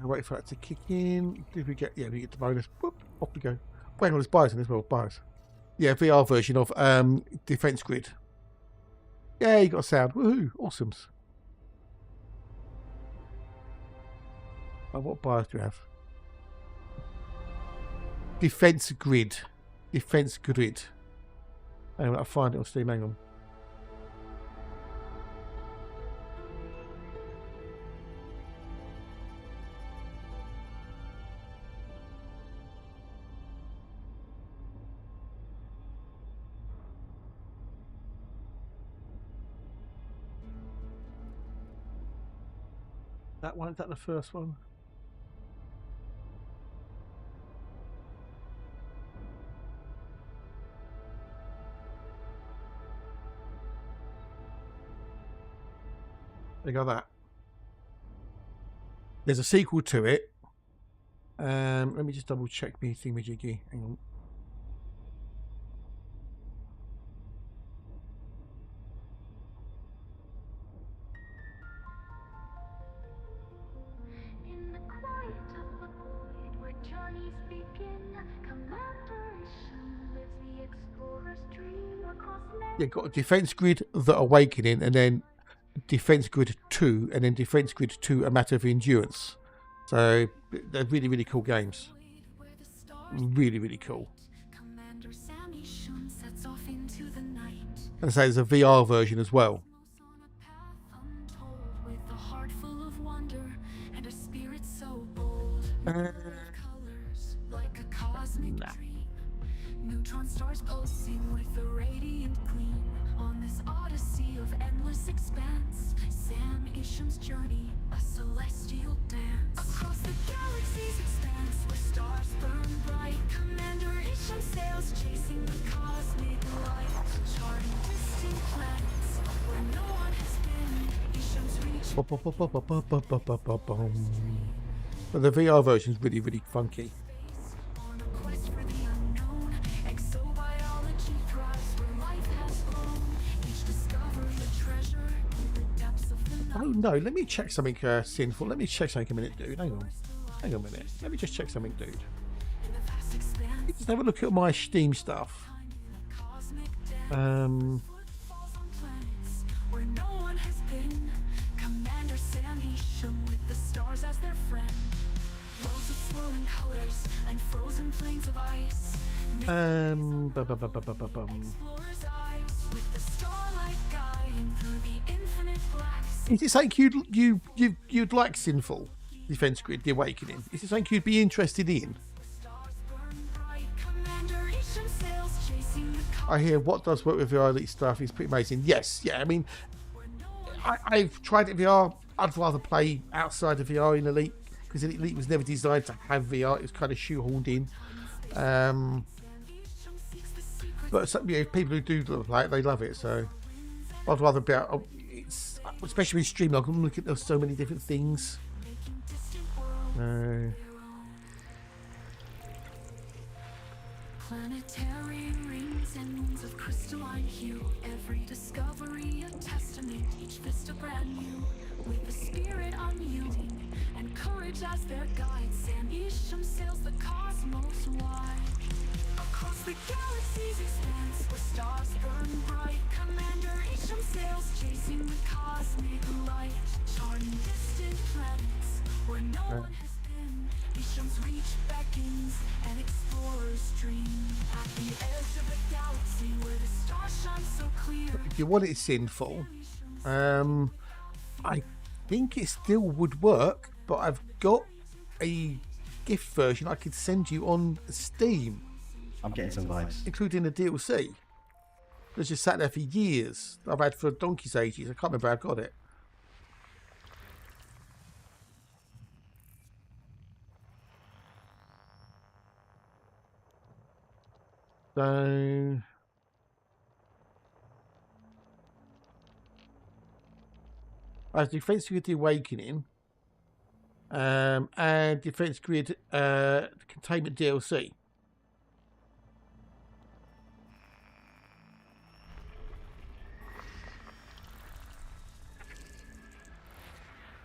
Wait for that to kick in. Did we get? Yeah, we get the bonus. Whoop, off we go. Wait, on, there's Bison as well. Bison. Yeah, VR version of Defense Grid. Yeah, you got a sound. Woohoo! Awesomes. Oh, what bias do you have? Defense Grid. Defense Grid. Hang on, I'll find it on Steam. Hang on. That one, is that the first one? They got that. There's a sequel to it. Let me just double check me thingamajiggy. Hang on. Yeah, got a Defense Grid, The Awakening, and then Defense Grid 2, and then Defense Grid 2, A Matter of Endurance. So they're really, really cool games. Really, really cool. And so there's a VR version as well. Nah. Neutron stars pulsing with a radiant gleam on this odyssey of endless expanse. Sam Isham's journey, a celestial dance across the galaxy's expanse where stars burn bright. Commander Isham sails chasing the cosmic light, charting distant planets where no one has been. Isham's reach. But the VR version is really, really funky. Oh no, let me check something sinful. Let me check something a minute, dude. Hang on. Hang on a minute. Let me just check something, dude. Just have a look at my Steam stuff. Is it something you'd like, Sinful Defense Grid, The Awakening? Is it something you'd be interested in? I hear what does work with VR Elite stuff is pretty amazing. Yes, yeah. I mean, I've tried it VR. I'd rather play outside of VR in Elite because Elite was never designed to have VR. It was kind of shoehorned in. But some, you know, people who do play it, they love it. So I'd rather be out. It's especially with streaming. I can look at there's so many different things. Planetary rings and moons of crystalline hue. Every discovery a testament, each vista brand new. With the spirit unyielding and courage as their guide, Sam Isham sails the cosmos wide. Across the galaxy's expanse where stars burn bright, Commander Isham sails chasing the cosmic light, charting distant planets where no one has been. Isham's reach beckons and explorers dream at the edge of the galaxy where the stars shine so clear. If you want it sinful, I think it still would work, but I've got a gift version I could send you on Steam. I'm getting some vibes. Including the DLC. It's just sat there for years. I've had for donkey's ages. I can't remember how I got it. So as Defense Grid The Awakening and Defense Grid Containment DLC.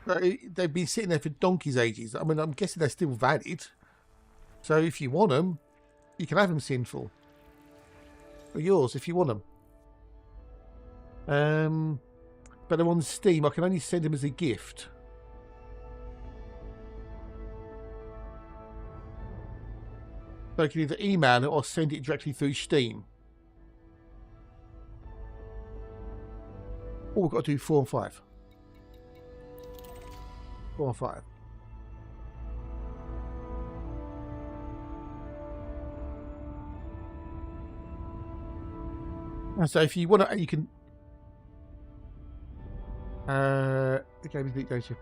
They've been sitting there for donkey's ages. I mean, I'm guessing they're still valid. So if you want them, you can have them, Sinful. They're yours if you want them. But they're on Steam. I can only send them as a gift. So I can either email it or send it directly through Steam. All we've got to do 4 and 5. 4 and 5. And so if you want to, you can. The game is Elite Dangerous.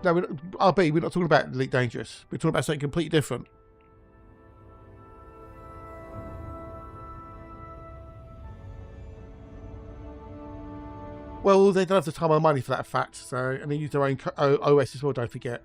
No, RB, we're not talking about Elite Dangerous. We're talking about something completely different. Well, they don't have the time or money for that fact, so, and they use their own OS as well, don't forget.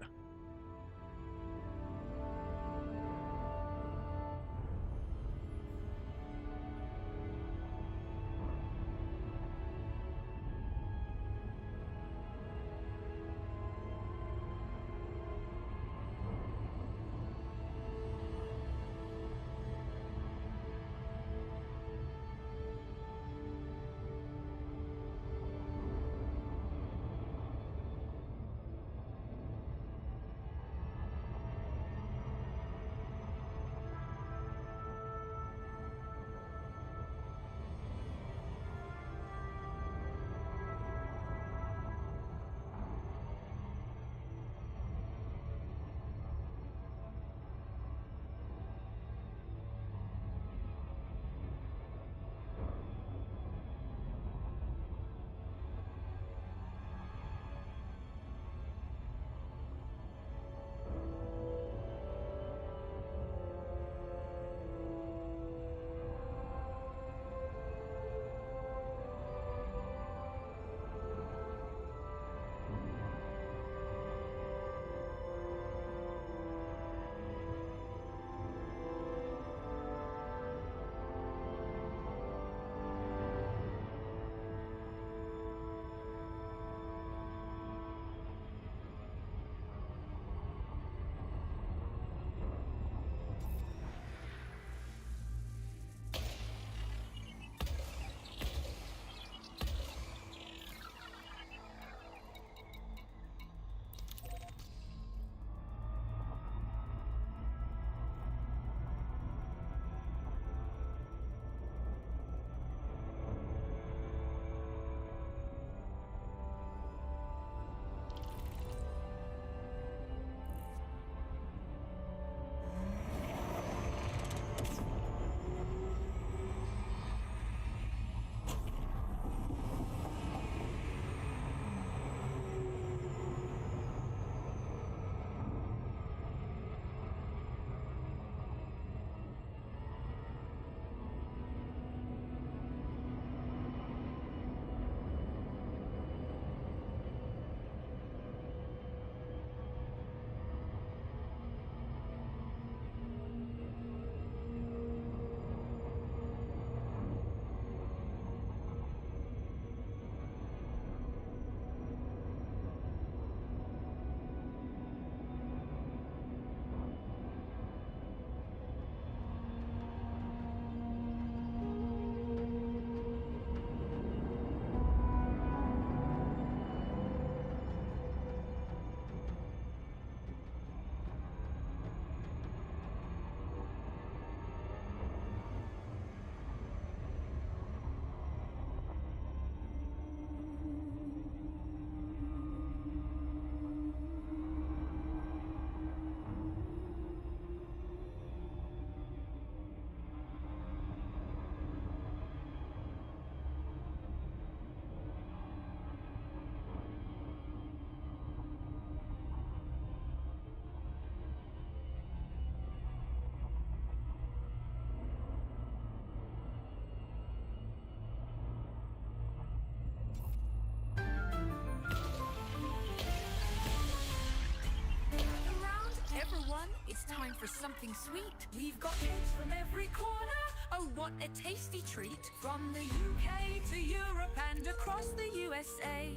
time for something sweet. We've got cakes from every corner. Oh, what a tasty treat. From the UK to Europe and across the USA.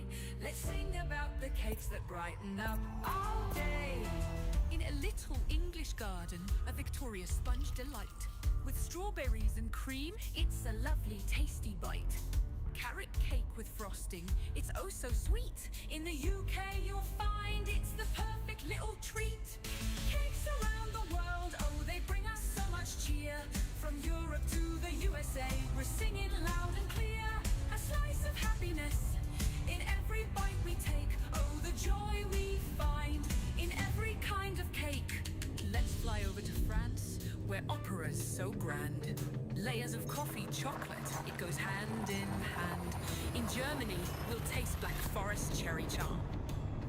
Let's sing about the cakes that brighten up our day. In a little English garden, a Victoria sponge delight. With strawberries and cream, it's a lovely tasty bite. Carrot cake with frosting, it's oh so sweet. In the UK you'll find it's the perfect little treat. Cakes around the world, oh they bring us so much cheer. From Europe to the USA, we're singing loud and clear. A slice of happiness in every bite we take. Oh the joy we find in every kind of cake. Let's fly over to France, where opera's so grand. Layers of coffee, chocolate, it goes hand in hand. In Germany, we'll taste Black Forest cherry charm.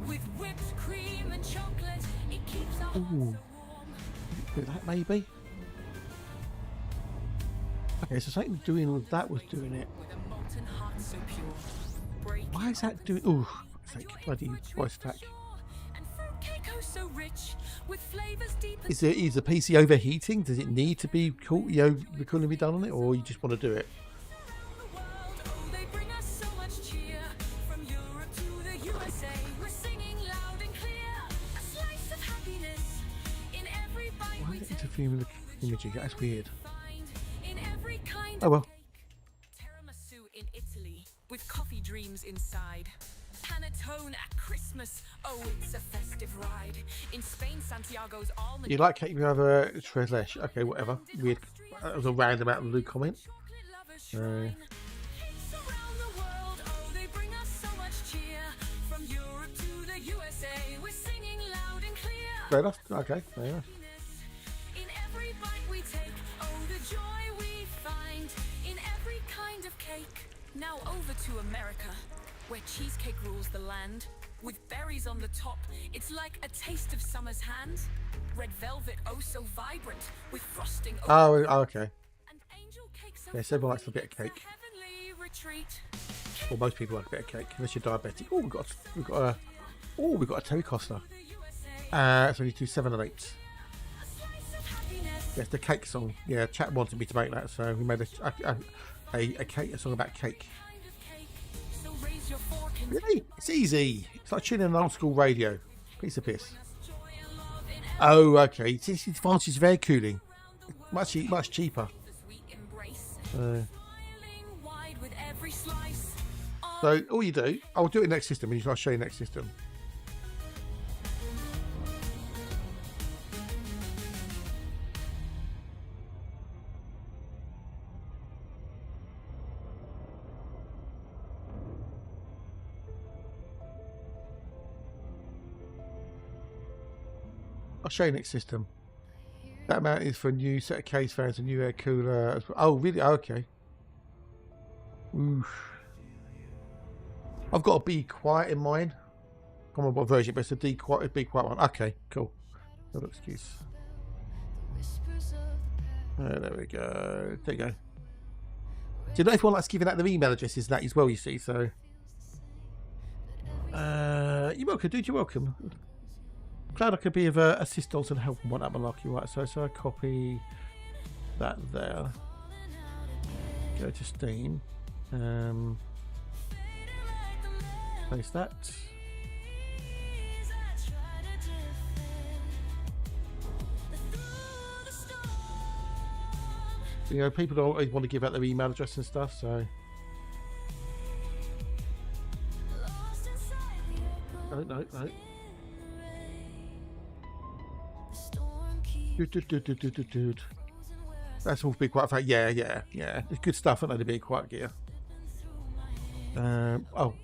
With whipped cream and chocolate, it keeps our hearts so warm. Do that maybe. Okay, so something doing with that was doing it. With a molten heart so pure. Why is that doing? Oh, bloody voice attack. And fruitcake oh so rich, with flavors deep and Is the PC overheating? Does it need to be cool? You know, the cooling be done on it, or you just want to do it? the world, oh they bring us so much cheer. From Europe to the USA, we're singing loud and clear. A slice of happiness in every bite Why we is it take. interfering with the imaging? That's weird. Find in every kind Oh of well. cake. Tiramisu in Italy, with coffee dreams inside. Panettone at Christmas, oh it's a festive ride. In Spain, Santiago's almond. You like cake with other Trezlesh? Okay, whatever. Weird. That was a random out of the blue comment. Chocolate lovers shrine. Cakes around the world, oh they bring us so much cheer. From Europe to the USA, we're singing loud and clear. Fair enough. Okay, fair enough. In every bite we take, oh the joy we find in every kind of cake. Now over to America, where cheesecake rules the land. With berries on the top, it's like a taste of summer's hand. Red velvet, oh so vibrant, with frosting over. Oh, okay. And angel cake so Yes, everyone likes a fluffy, bit of it's cake. heavenly retreat. Well, most people like a bit of cake, unless you're diabetic. Oh, we've got a Terry Costa. It's only 2, 7 and 8. A slice of happiness. Yes, the cake song. Yeah, chat wanted me to make that, so we made a song about cake. Kind of cake. So raise your fork and Really? It's easy. It's like tuning an old school radio. Piece of piss. joy and love in Oh, okay. It's advantage is very cooling. Much cheaper. the sweet embrace. Uh, Smiling wide with every slice. so all you do, I'll do it next system, and I'll show you next system. I'll show you next system. That amount is for a new set of case fans, a new air cooler. Oh, really? Oh, okay. Oof. I've got a Be Quiet in mind. I can't remember what version, but it's a Be Quiet one. Okay, cool. No excuse. There we go. There you go. Do you know if anyone likes giving out their email addresses and that as well, you see? So, you're welcome, dude. You're welcome. Glad I could be of assistance and help and whatnot, Malarkey. Right, so I copy that there. Go to Steam. Place that. You know, people don't always want to give out their email address and stuff, so. No. Dude. That's all Be Quiet. Yeah. It's good stuff, isn't it? The Be Quiet gear. Oh.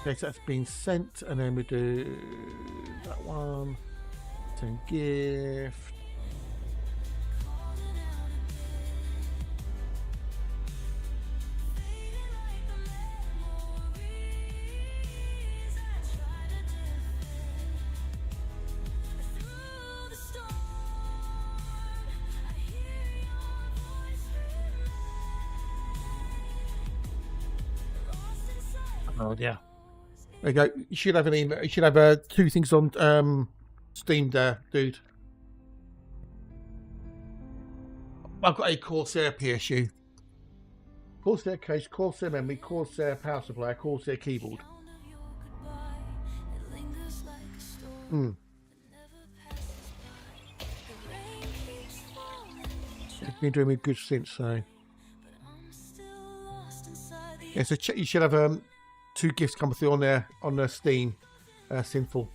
Okay, so that's been sent, and then we do that one. Send gift. Oh yeah. There you go. You should have an email. You should have 2 things on Steam there, dude. I've got a Corsair PSU. Corsair case, Corsair memory, Corsair power supply, Corsair keyboard. It's been doing me good since, so. Yeah, so you should have 2 gifts coming through on the Steam, Sinful.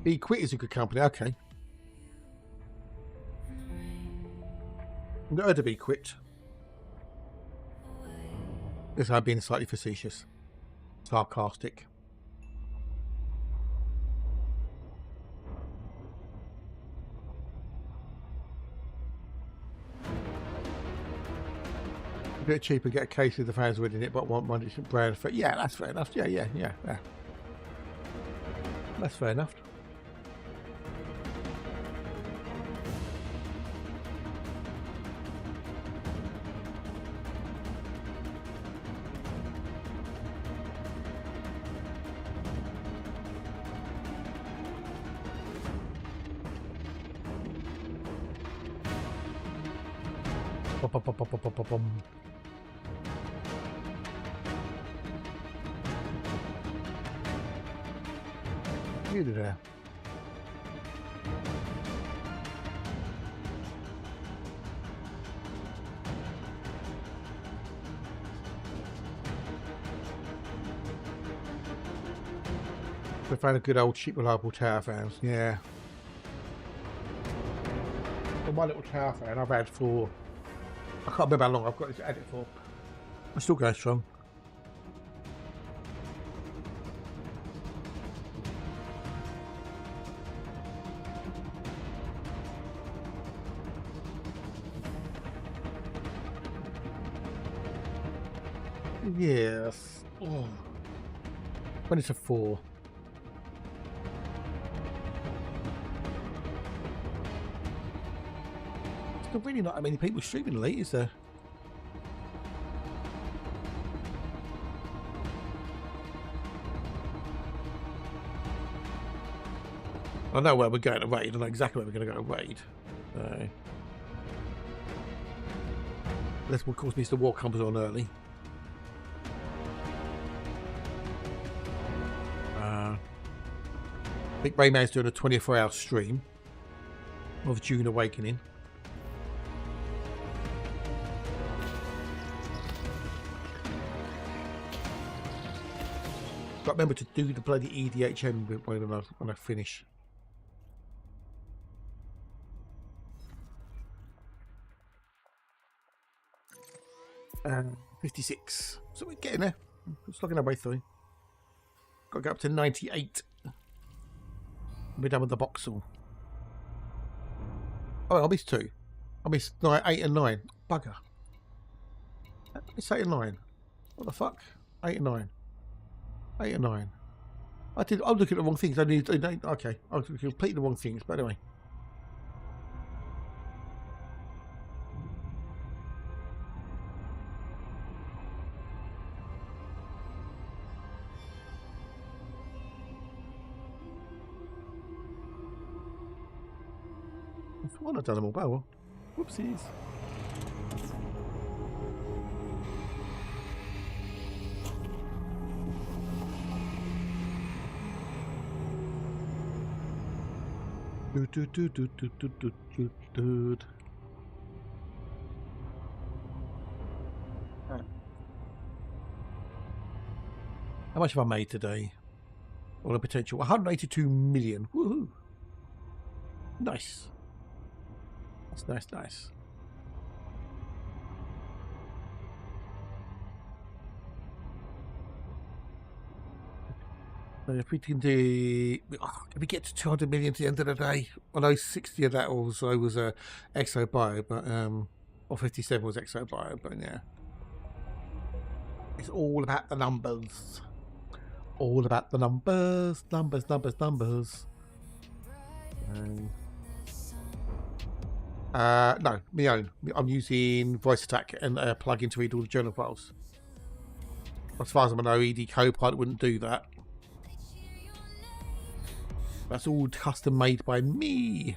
Be Quit is a good company, okay. I've heard of Be Quit. This I've been slightly facetious, sarcastic. A bit cheaper, get a case of the fans within it, but want one different brand. For yeah, that's fair enough. Yeah. That's fair enough. You do there. We found a good old cheap reliable tower fans, yeah. Well, my little tower fan I've had for, I can't remember how long I've got this at it for. I'm still going strong. Yes. Oh. When it's a 4. There's really not that many people streaming late, is there? I know where we're going to raid. I know exactly where we're going to go to raid. So. This will cause me to walk comes on early. I think Rayman's doing a 24-hour stream of June Awakening. But remember to do the bloody EDHM when I finish. 56. So we're getting there. It's looking our way through. Got to go up to 98. We're done with the boxel. Oh, I missed 2. I missed 8 and 9. Bugger. It's 8 and 9. What the fuck? 8 and 9. 8 and 9. I'm looking at the wrong things. Okay, I was completely the wrong things, but anyway. Well, I've done them all well. Whoopsies. How much have I made today? On a potential 182 million. Woohoo! Nice. That's nice. So if we can do, if we get to 200 million at the end of the day, although 60 of that also was Exo Bio, but or 57 was Exo Bio, but yeah. It's all about the numbers. All about the numbers. Numbers, numbers, numbers. No, my own. I'm using Voice Attack and a plugin to read all the journal files. As far as I know, ED Copilot wouldn't do that. That's all custom made by me.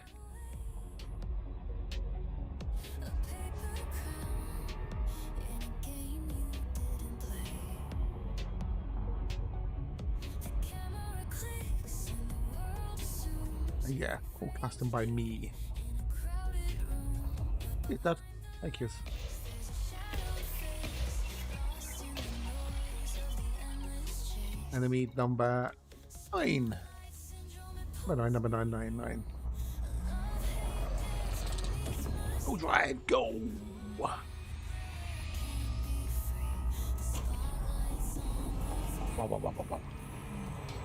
Yeah, all custom by me. Is that? Thank you. Enemy number 9. Number 999. Go drive, go!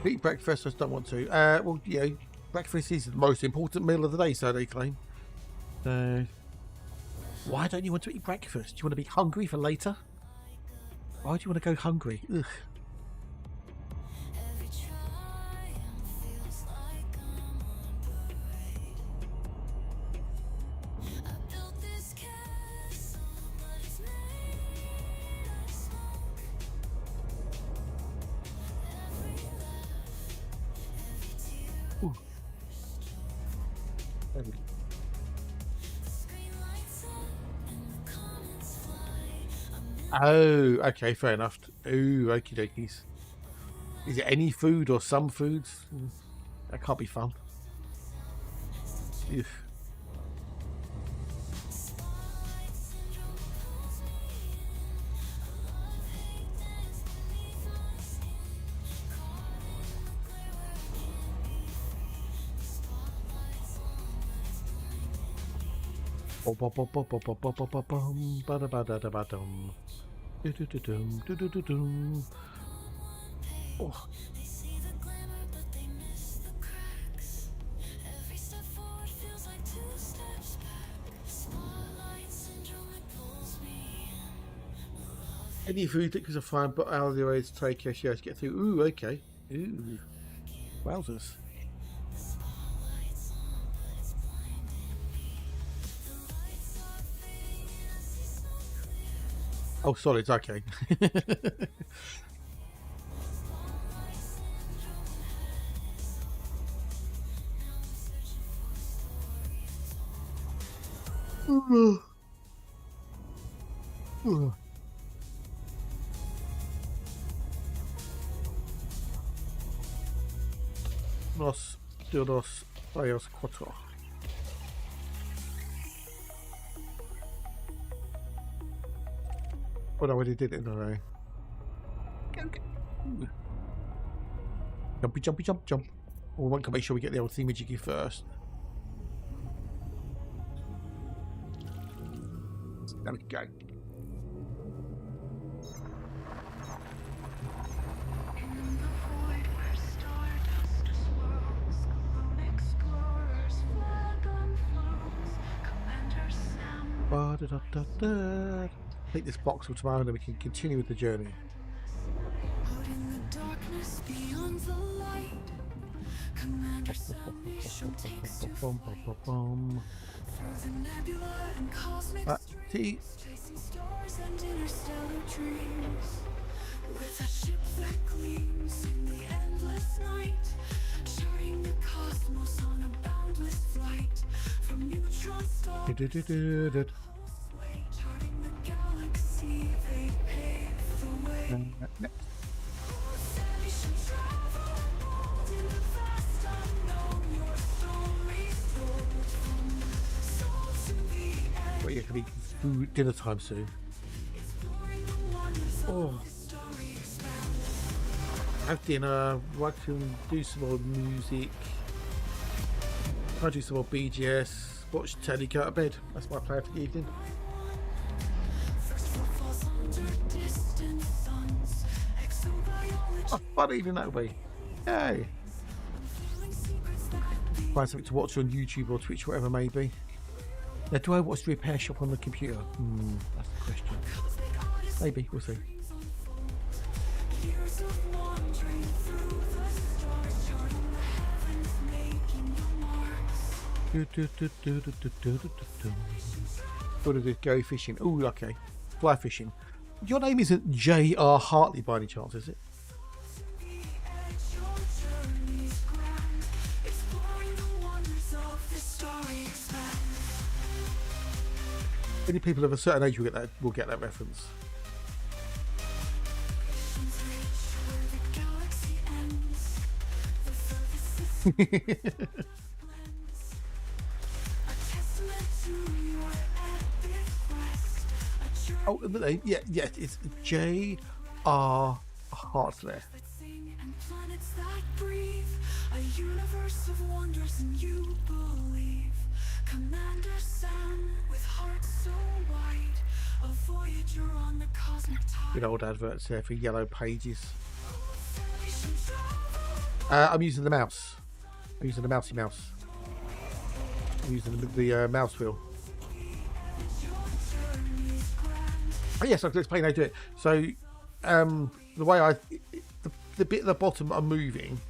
Eat breakfast, I just don't want to. Well, yeah, breakfast is the most important meal of the day, so they claim. Why don't you want to eat breakfast? Do you want to be hungry for later? Why do you want to go hungry? Ugh. Oh, okay, fair enough. Ooh, okie dokies. Is it any food or some foods? That can't be fun. Ugh. Oh. Any food that gives a fine, but out of the way to take care to get through. Ooh, okay. Ooh, wowzers. Oh, solids, okay. Nos dedos rayos cuatro. Well, I already did it, didn't I? Jumpy, jumpy, jump, jump. We want to make sure we get the old thingamajiggy first. There we go. Take this box for tomorrow and then we can continue with the journey. Out in the darkness beyond the light, Commander Salvation takes to flight. Through the nebula and cosmic streets, chasing stars and interstellar dreams. With a ship that gleams in the endless night, charting the cosmos on a boundless flight. From neutron stars, charting the galaxy, they pave the way. Salvation travel bold in the vast unknown. Your story's told from soul to the end. Well, yeah, it could be food dinner time soon. Exploring the wonders of the story expands. Have dinner, watch film, do some more music. Try to do some more BGS. Watch telly, go to bed. That's my plan for the evening. First falls under distant suns. Exobiology. Oh, fun evening that way. Yay! Find something to watch on YouTube or Twitch, whatever it may be. Now, do I watch the repair shop on the computer? That's the question. Maybe, we'll see. universe of wandering through the stars, charting heavens, making your marks. What is it? Go fishing. Oh, okay. Fly fishing. Your name isn't J.R. Hartley by any chance, is it? Only people of a certain age will get that reference. Oh, yeah, it's J.R. Hartley. A universe of wonders, and you believe. Commander Sam, with heart so wide, a voyager on the cosmic tide. Good old adverts there for Yellow Pages. I'm using the mouse. I'm using the mousy mouse. I'm using the mouse wheel. Oh yes, I can explain how to do it. So the way the bit at the bottom I'm moving,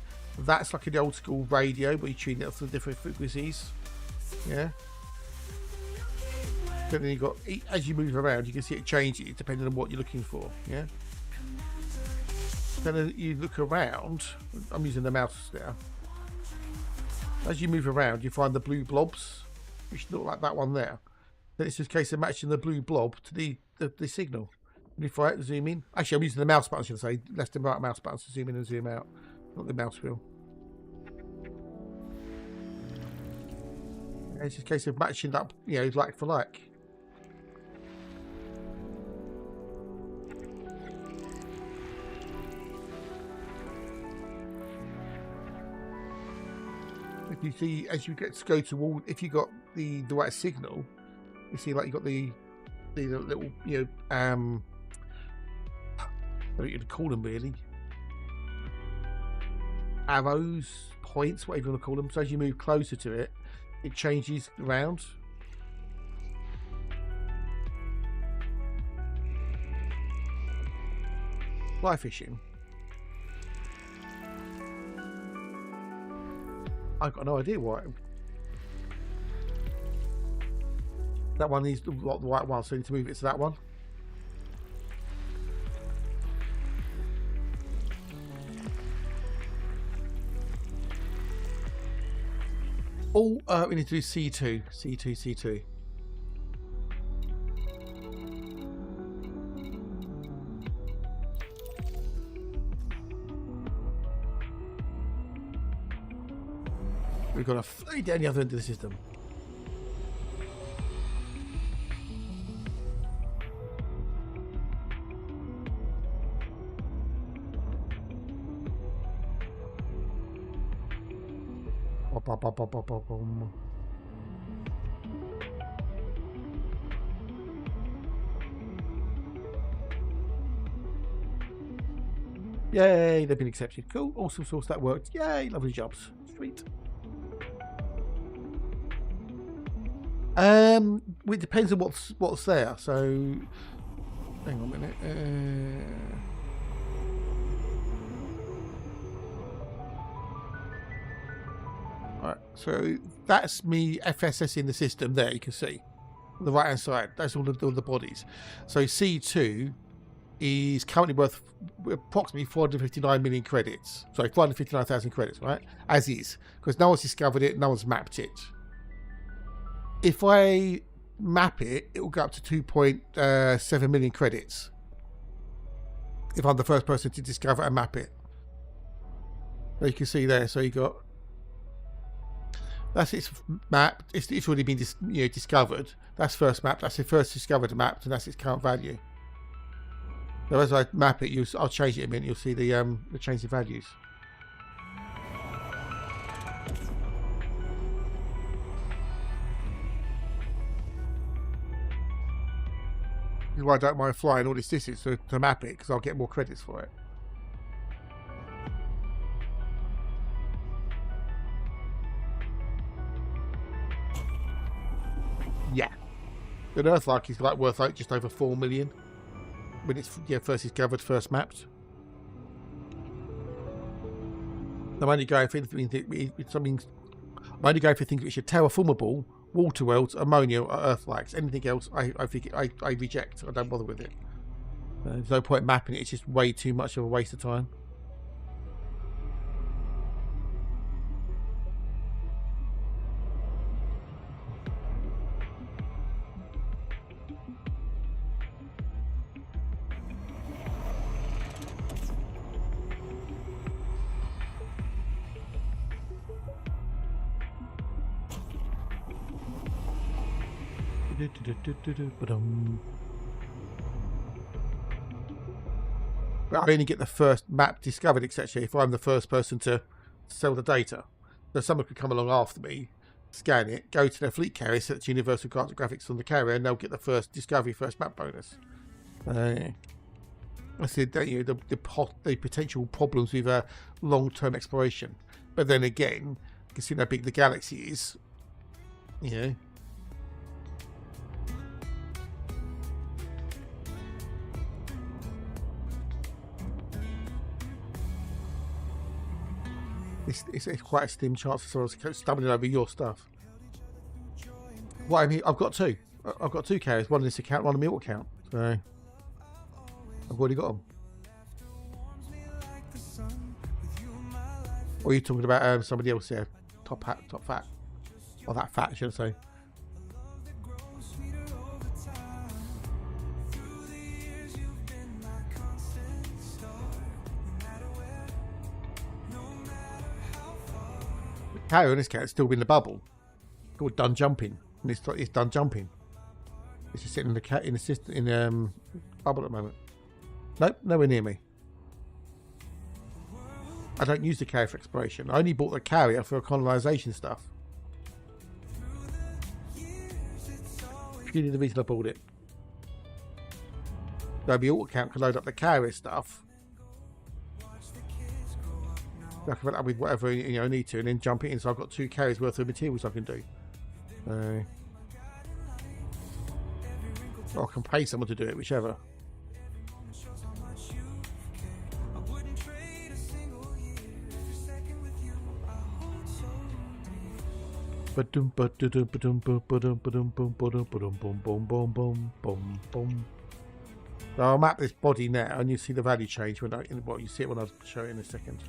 that's like an old school radio where you tune it for different frequencies. Yeah. But then you got, as you move around, you can see it changes depending on what you're looking for. Yeah. Then you look around. I'm using the mouse now. As you move around, you find the blue blobs, which look like that one there. Then it's just a case of matching the blue blob to the signal. And if I zoom in, actually, I'm using the mouse button, should I say, left and right mouse buttons to zoom in and zoom out, not the mouse wheel. It's just a case of matching up, you know, like for like. If you see, as you get to go toward, if you got the right signal, you see like you got the little, you know, what you'd call them really, arrows, points, whatever you want to call them. So as you move closer to it, it changes around. Fly fishing. I've got no idea why. That one is the right one, so you need to move it to that one. Oh, we need to do C2. C2. We've got to fly down the other end of the system. Yay, they've been accepted. Cool, awesome source, that worked. Yay, lovely jobs. Sweet. It depends on what's there. So, hang on a minute. Alright, so that's me FSS in the system there, you can see. On the right hand side, that's all the bodies. So C2 is currently worth approximately 459 million credits. Sorry, 459,000 credits, right? As is. Because no one's discovered it, no one's mapped it. If I map it, it will go up to 2.7 million credits. If I'm the first person to discover and map it. So you can see there, so you got, that's its map. It's already been discovered. That's first map. That's the first discovered map, and that's its current value. So as I map it, I'll change it in a minute. You'll see the change in values. This is why I don't mind flying all this distance to map it, because I'll get more credits for it. Yeah. An Earth-like is like worth like just over 4 million when it's first discovered, first mapped. I'm only going for something. I'm only going for things which are terraformable, water worlds, ammonia, or earth likes. Anything else, I reject. I don't bother with it. There's no point mapping it. It's just way too much of a waste of time. But I only get the first map discovered, etc. if I'm the first person to sell the data. So someone could come along after me, scan it, go to their fleet carrier, set the universal cartographics on the carrier, and they'll get the first discovery, first map bonus. I said, the potential problems with long-term exploration. But then again, considering how big the galaxy is, you know. It's quite a slim chance of someone stumbling over your stuff. What I mean, I've got two. I've got two carriers, one in this account, one in the Milk account. So I've already got them. Or are you talking about somebody else here? Top fat. Or that fat, should I say. The carrier in this cat still in the bubble. It's called done jumping. And it's done jumping. It's just sitting in the bubble at the moment. Nope, nowhere near me. I don't use the carrier for exploration. I only bought the carrier for colonization stuff. Purely the reason I bought it. So the auto account can load up the carrier stuff. I can fill it up with whatever I need to, and then jump it in. So I've got 2 carriers worth of materials I can do. Or I can pay someone to do it, whichever. So I'll map this body now, and you see the value change when you see it when I show it in a second.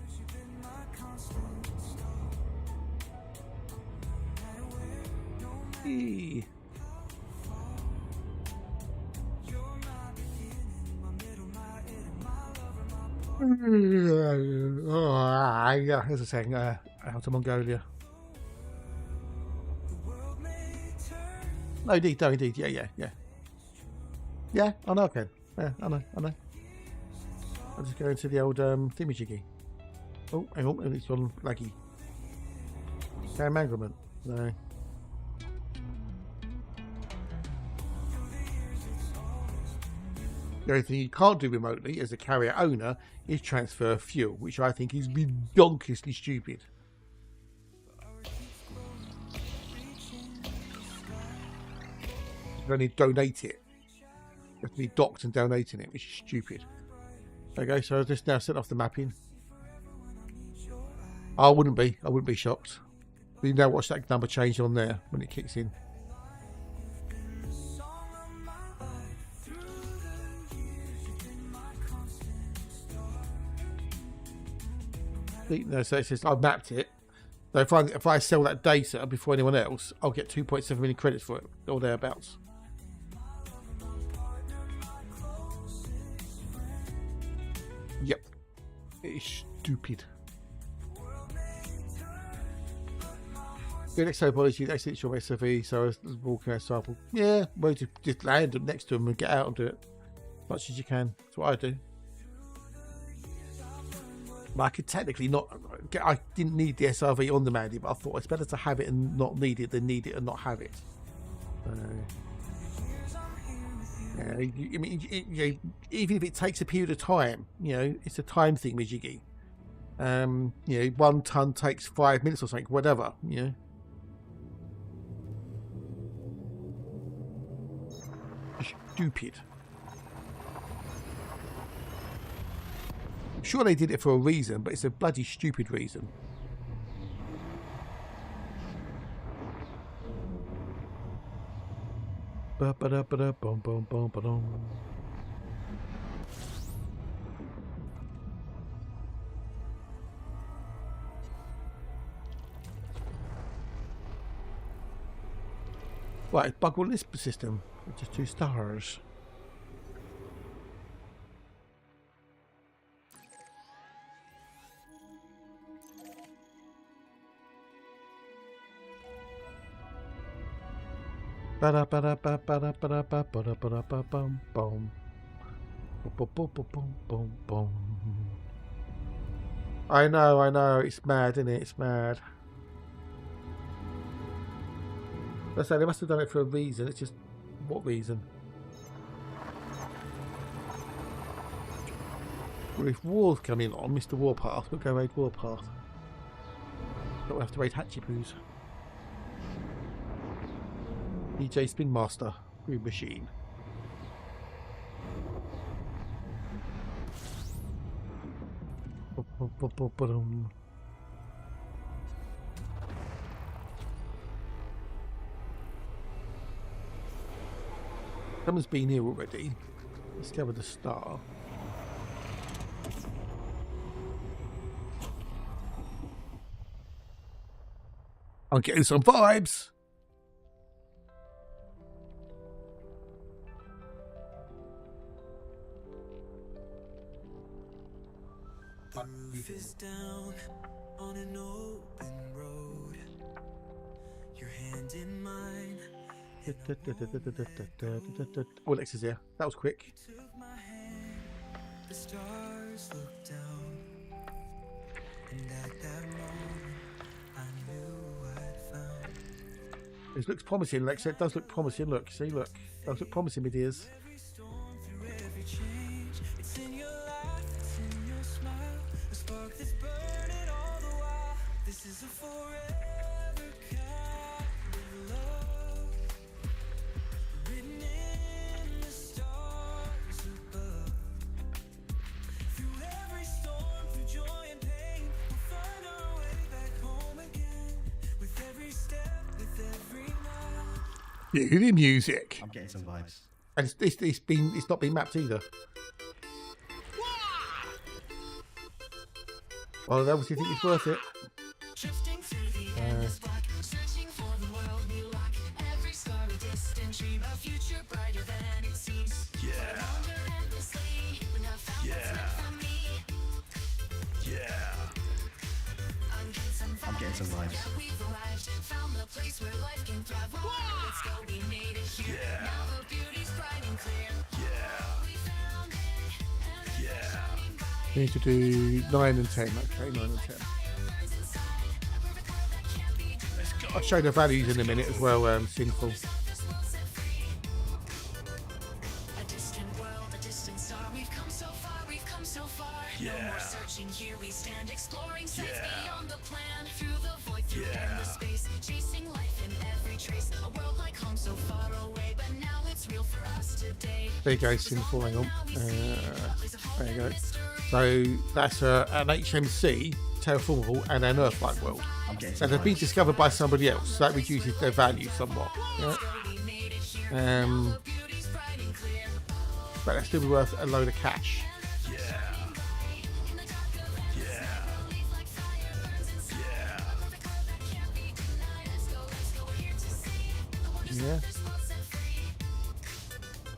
As I say, out to Mongolia. No, indeed, yeah. Yeah, I know I can. Yeah, I know. I'll just go into the old thingamajiggy. Oh, hang on, it's on laggy. Management. No. The only thing you can't do remotely as a carrier owner is transfer fuel, which I think is redonkulously stupid. You can only donate it. You have to be docked and donating it, which is stupid. Okay, so I've just now set off the mapping. I wouldn't be shocked. You now watch that number change on there when it kicks in. No, so it says I've mapped it. So if I sell that data before anyone else, I'll get 2.7 million credits for it, or thereabouts. Yep, it's stupid. Good exopology, that's it, your SFE. So I was walking around sample. Yeah, well, just land next to them and get out and do it as much as you can. That's what I do. I could technically not. I didn't need the SRV on the Mandy, but I thought it's better to have it and not need it than need it and not have it. Yeah, I mean, even if it takes a period of time, it's a time thing with Jiggy. 1 ton takes 5 minutes or something, whatever. Stupid. sure they did it for a reason, but it's a bloody stupid reason. Ba-ba-da-ba-da-bum-bum-bum-ba-dum. Right, bug on this system. It's just 2 stars. I know, it's mad, isn't it? It's mad. Let's say they must have done it for a reason. It's just, what reason? Well, if war's coming on, Mr. Warpath, we'll go raid Warpath. But we'll have to raid Hatchipoos. DJ Spin Master, Groove Machine. Someone's been here already. Discover the star. I'm getting some vibes. The roof is down on an open road. Your hand in mine. Oh, Lex is here. That was quick. Took my hand. The stars looked down. And at that moment, I knew I'd found. It looks promising, Lex. It does look promising. Look, see, look. It does look promising, my dears. Every storm through every change. It's in your laugh, it's in your smile. A spark that's burning all the while. This is a forever kind of love. Written in the stars above. Through every storm, through joy and pain, we'll find our way back home again. With every step, with every mile. Beauty music. I'm getting some vibes. And it's not been mapped either. Well, they obviously think it's worth it. Drifting through the endless black, searching for the world we lack. Every scar a distant dream, a future brighter than it seems. Yeah. Wander endlessly, when I found what's meant for me. Yeah. I'm getting some vibes. Yeah, we've arrived, found the place where life can thrive. Let's go, we made it here. Yeah. Now the beauty's bright and clear. Yeah. We found it, and it's shining bright. We need to do 9 and 10. Okay, 9 and 10. I'll show the values in a minute as well, Sinful. A distant world, a distant star. We've come so far, we've come so far. No more searching, here we stand, exploring sights beyond the plan. Through the void, through endless space, chasing life in every trace. A world like home so far away, but now it's real for us today. There you go, Sinful. Hang on. There you go. So that's an HMC, terraformable, and an Earth-like world. I'm getting So some they've been vibes. discovered by somebody else. So that reduces their value somewhat. Yeah. But they're still be worth a load of cash. Yeah.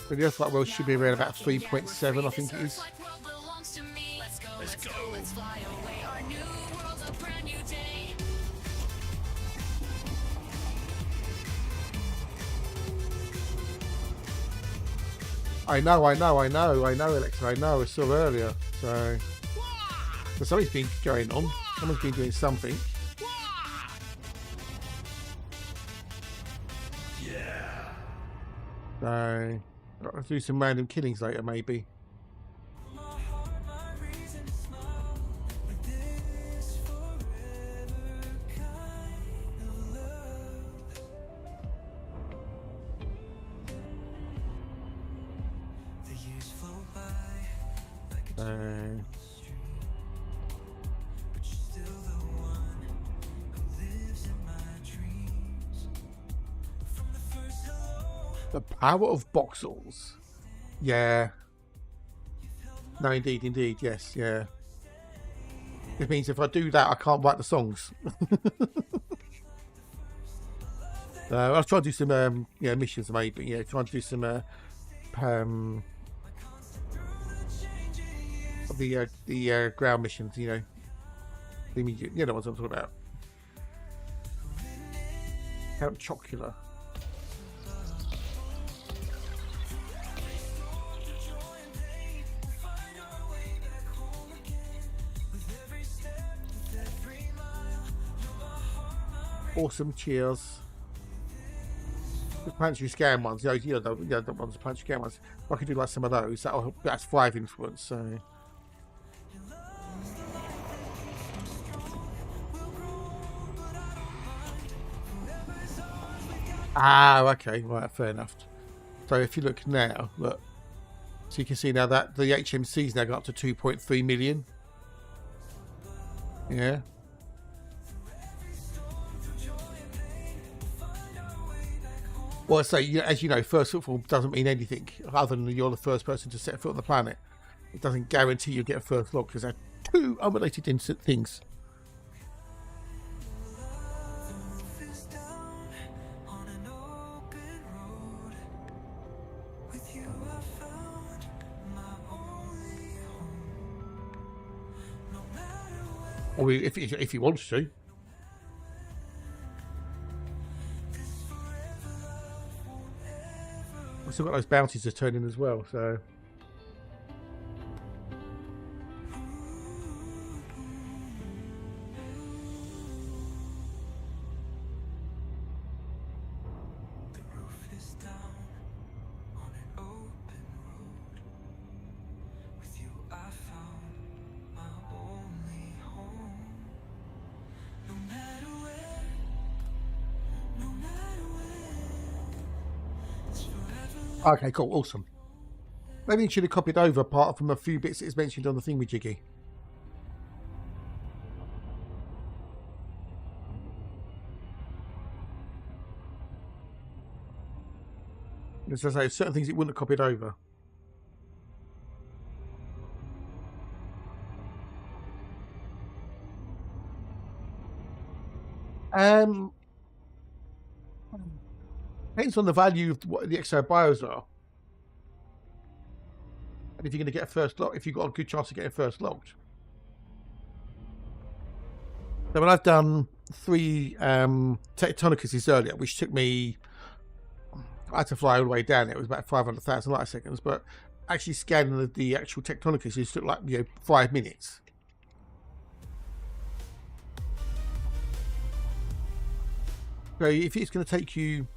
But the Earth-like world should be around about 3.7, I think it is. Let's go. Let's fly away. Our new world's a brand new day. I know, Alexa. I know. I saw earlier. So something's been going on. Someone's been doing something. Yeah. So I'll do some random killings later, maybe. My heart, my reason to smile. With this forever kind of love. The years flow by like a The power of voxels. Yeah. No, indeed, yes, yeah. It means if I do that, I can't write the songs. I'll try to do some, missions maybe. Yeah, trying to do some, the ground missions. The immediate, the ones I'm talking about. Count Chocula. Awesome, cheers. The planetary scan ones, the ones, the planetary scan ones. If I could do like some of those, that's 5 influence. So. Okay, right, fair enough. So if you look now, look, so you can see now that the HMC's now got up to 2.3 million. Yeah. Well, I say, as you know, first footfall doesn't mean anything other than you're the first person to set foot on the planet. It doesn't guarantee you'll get a first log because they're two unrelated things. Or if you want to. I've still got those bounties to turn in as well, so. Okay, cool, awesome. Maybe you should have copied over apart from a few bits that's mentioned on the thing with Jiggy. As I say, certain things it wouldn't have copied over. Depends on the value of what the exo bios are. And if you're going to get a first log, if you've got a good chance of getting first logged. So when I've done 3 Tectonicus earlier, which took me, I had to fly all the way down, it was about 500,000 light seconds, but actually scanning the actual Tectonicus, it took like 5 minutes. So if it's going to take you,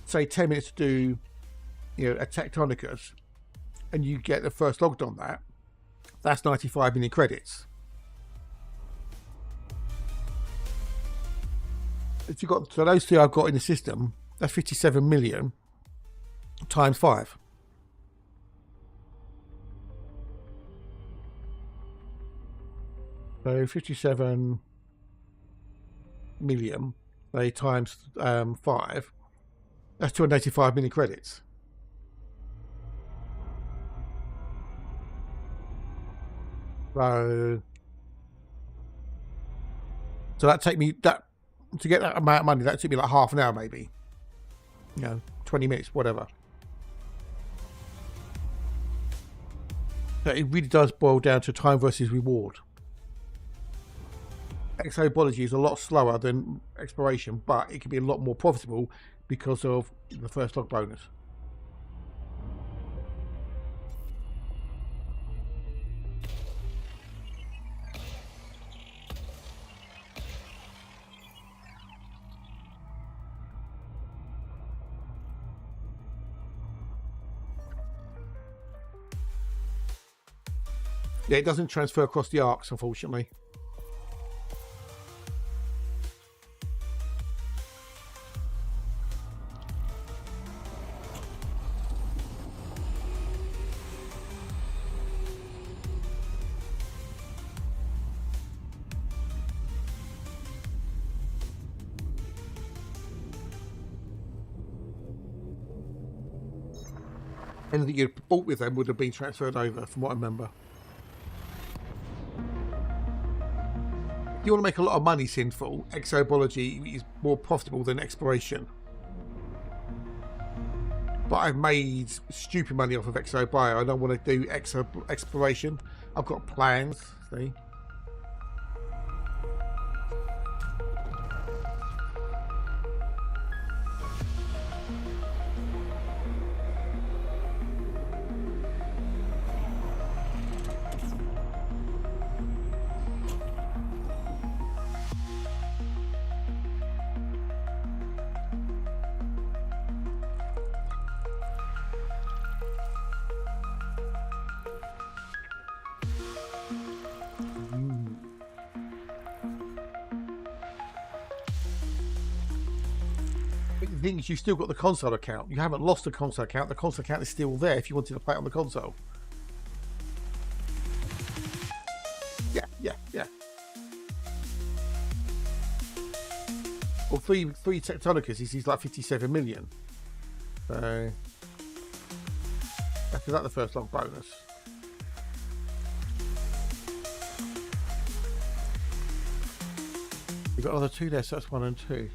say, 10 minutes to do, a Tectonicus, and you get the first logged on that, that's 95 million credits. If you've got, so those 3 I've got in the system, that's 57 million times 5. So 57 million, they times 5, that's 285 million credits. So that take me, that to get that amount of money, that took me like half an hour maybe. 20 minutes, whatever. So it really does boil down to time versus reward. Exobiology is a lot slower than exploration, but it can be a lot more profitable because of the first log bonus. Yeah, it doesn't transfer across the arcs, unfortunately. Anything you'd bought with them would have been transferred over, from what I remember. If you want to make a lot of money, Sinful, exobiology is more profitable than exploration. But I've made stupid money off of exobio. I don't want to do exploration. I've got plans, see. The thing is, you've still got the console account. You haven't lost the console account. The console account is still there if you wanted to play it on the console. Yeah. Well, three Tectonicas is like 57 million. So after that, the first log bonus. You've got another 2 there, so that's 1 and 2.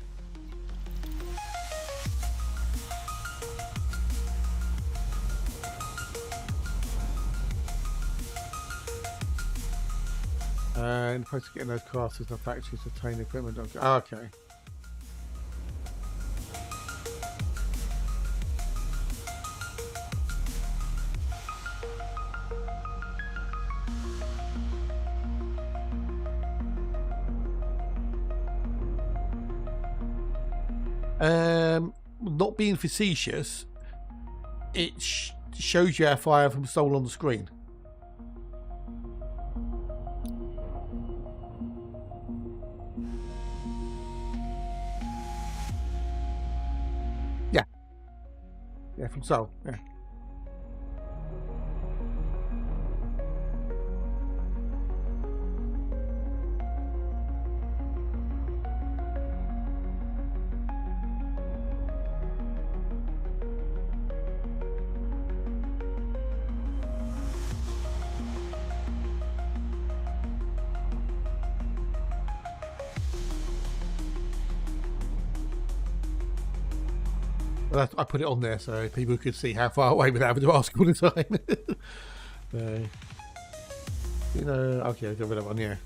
And supposed to get in those classes and factories to obtain equipment. Okay. Not being facetious, it shows you how far I am from soul on the screen. Yeah, from Seoul, yeah. I put it on there so people could see how far away without having to ask all the time. You know, okay, I'll get rid of one, yeah.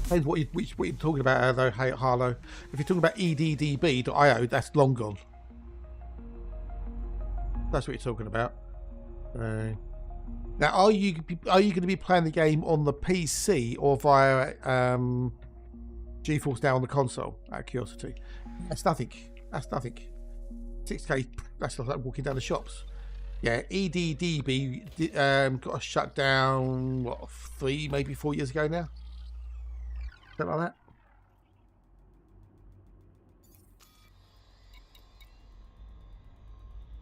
Depends what you're talking about, though, Harlow. If you're talking about eddb.io, that's long gone. That's what you're talking about. Now, are you going to be playing the game on the PC or via GeForce Now on the console? Out of curiosity, that's nothing. 6K. That's like walking down the shops. Yeah, eddb got shut down. What, 3, maybe 4 years ago now? Something like that.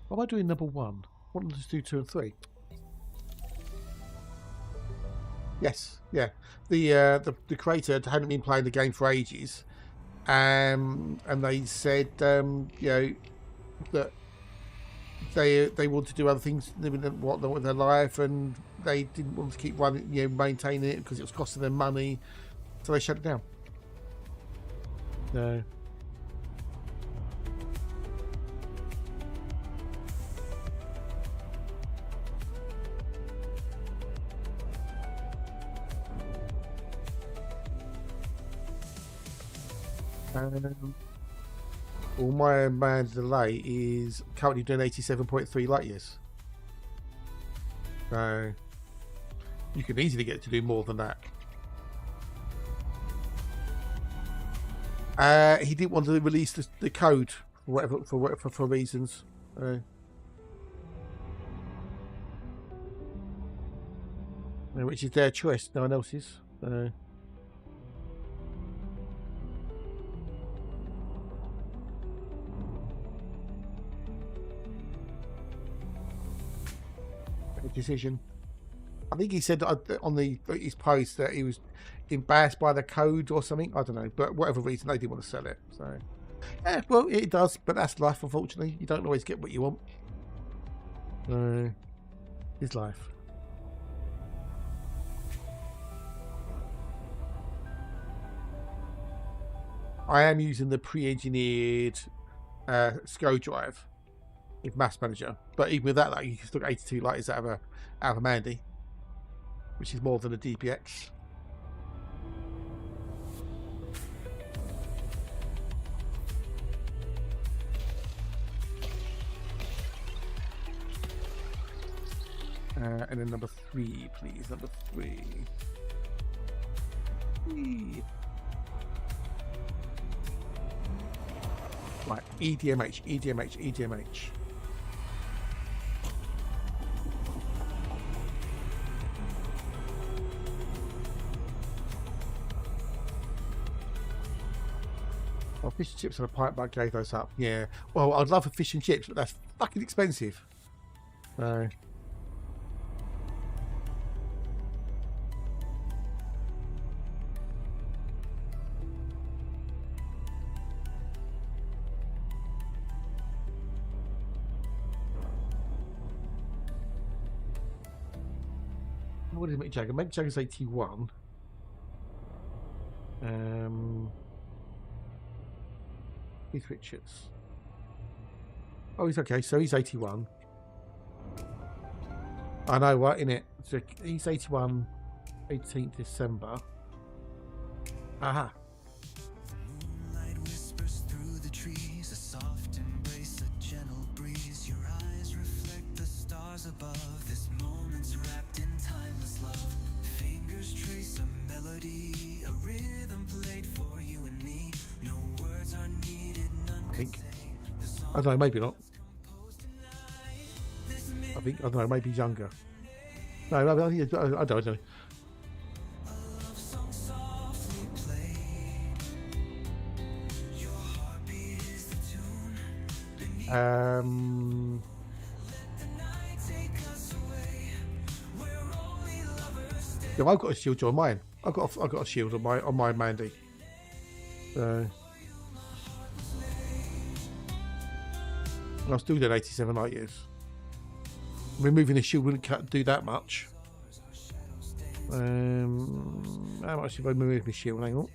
What am I doing number 1? Why don't I just do 2 and 3? Yes, yeah. The creator hadn't been playing the game for ages, and they said you know that they want to do other things with their life, and they didn't want to keep running, you know, maintaining it because it was costing them money, so they shut it down. No. Well, my man delay is currently doing 87.3 light years. So you can easily get to do more than that. He didn't want to release the code for reasons. Which is their choice, no one else's. decision. I think he said on his post that he was embarrassed by the code or something. I don't know, but whatever reason, they didn't want to sell it. So, yeah, well, it does, but that's life. Unfortunately, you don't always get what you want. So, it's life. I am using the pre-engineered SCO drive with Mass Manager, but even with that, like, you can still get 82 lighters out of a Mandy, which is more than a DPX. And then number 3, please. Number 3. Right, EDMH. Well, fish and chips on a pipe bar gave those up. Yeah. Well, I'd love a fish and chips, but that's fucking expensive. So. What did Mick Jagger? Mick Jagger's 81. Keith Richards. Oh, he's okay. So he's 81. I know, what, innit? So he's 81, 18th December. Aha. Moonlight whispers through the trees, a soft embrace, a gentle breeze. Your eyes reflect the stars above. This moment's wrapped in timeless love. Fingers trace a melody, a rhythm played for you and me. No words are needed, none can say. I don't know, maybe not. I don't know, maybe he's younger. No, I don't know. Yeah, I've got a shield on mine. I've got a shield on my Mandy. So I'll still do 87 light years. Removing the shield wouldn't do that much. How much if I remove my shield? Hang on.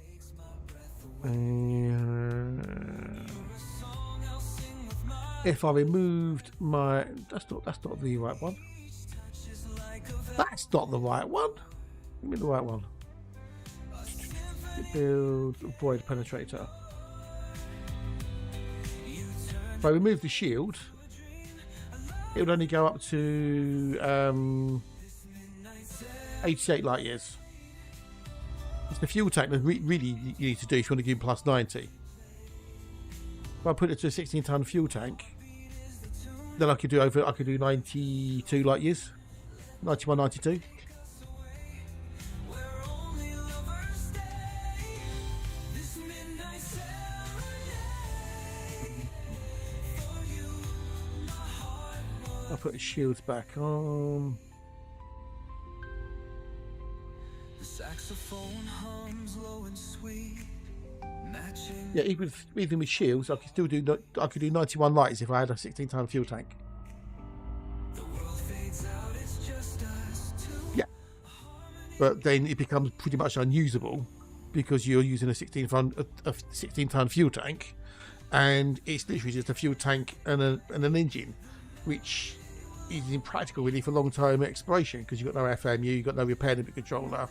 If I removed my, that's not the right one. That's not the right one. Give me the right one. Build void penetrator. If I remove the shield, it would only go up to 88 light years. It's the fuel tank that really you need to do if you want to give him plus 90. If I put it to a 16-ton fuel tank, then I could do 92 light years, 91, 92. I'll put the shields back on. The saxophone hums low and sweet. Yeah, even with shields, I could still do 91 lights if I had a 16-ton fuel tank. Yeah, but then it becomes pretty much unusable because you're using a 16-ton fuel tank, and it's literally just a fuel tank and an engine, which is impractical really for long-term exploration because you've got no FMU, you've got no repair limit controller,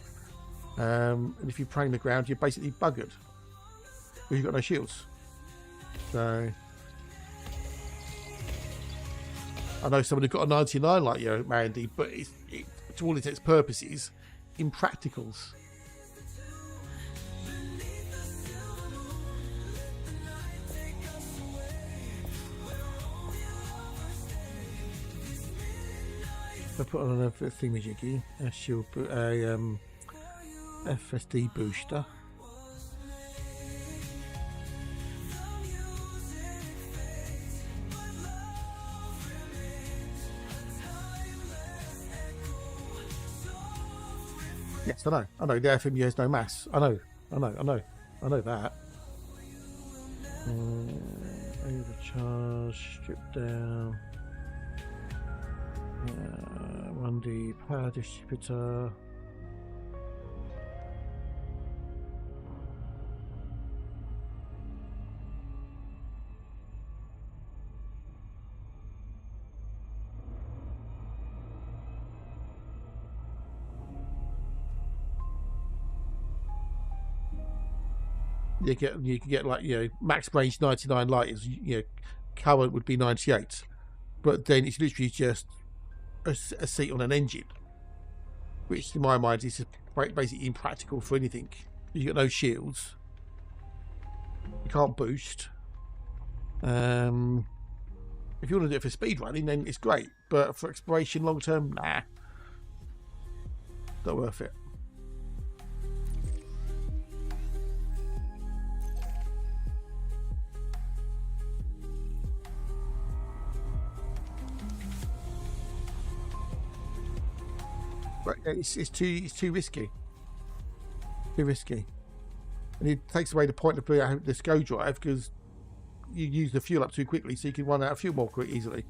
and if you're praying the ground, you're basically buggered. You've got no shields. So I know someone who got a 99 like you, Mandy, but it's to all intents and purposes, impracticals. I put on another thingamajiggy, a shield, a FSD booster. I know. I know the FMU has no mass. I know that. Overcharge, strip down. 1D power distributor. You can get like, you know, max range 99 light is, you know, current would be 98, but then it's literally just a seat on an engine, which in my mind is basically impractical for anything. You got no shields, you can't boost. If you want to do it for speed running, then it's great, but for exploration long term, nah, not worth it. It's too risky. Too risky. And it takes away the point of the SCO drive, because you use the fuel up too quickly, so you can run out of fuel more quick easily.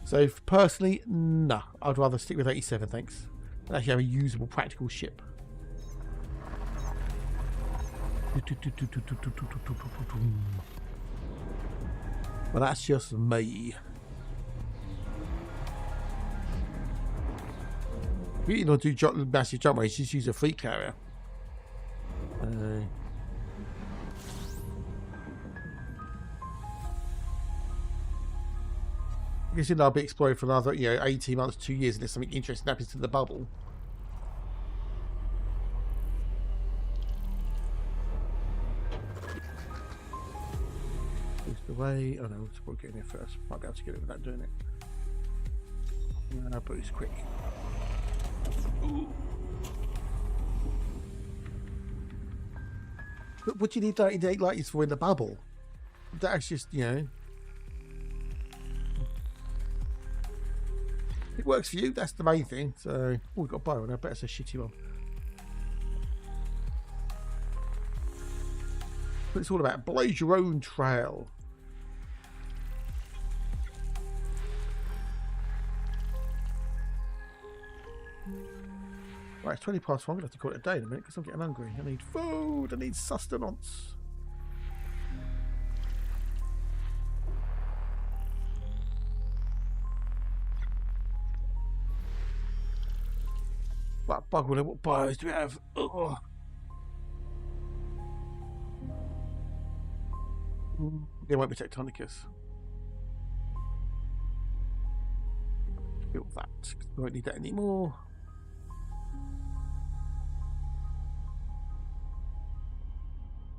So personally, no, I'd rather stick with 87, thanks. And actually have a usable, practical ship. Well, that's just me. If you don't do massive jump rates, just use a fleet carrier. I guess I'll be exploring for another, 18 months, 2 years, unless something interesting happens to the bubble. Boost away. Oh no, we'll get in here first. Might be able to get it without doing it. No, boost quick. But what do you need 38 lighters for in the bubble? That's just, it works for you, that's the main thing. So, we've got a bio, and I bet it's a shitty one. But it's all about blaze your own trail. Right, it's 20 past 1. I'm going to have to call it a day in a minute because I'm getting hungry. I need food. I need sustenance. What bugger, what bios do we have? Ugh. There won't be Tectonicus. Build that. We won't need that anymore.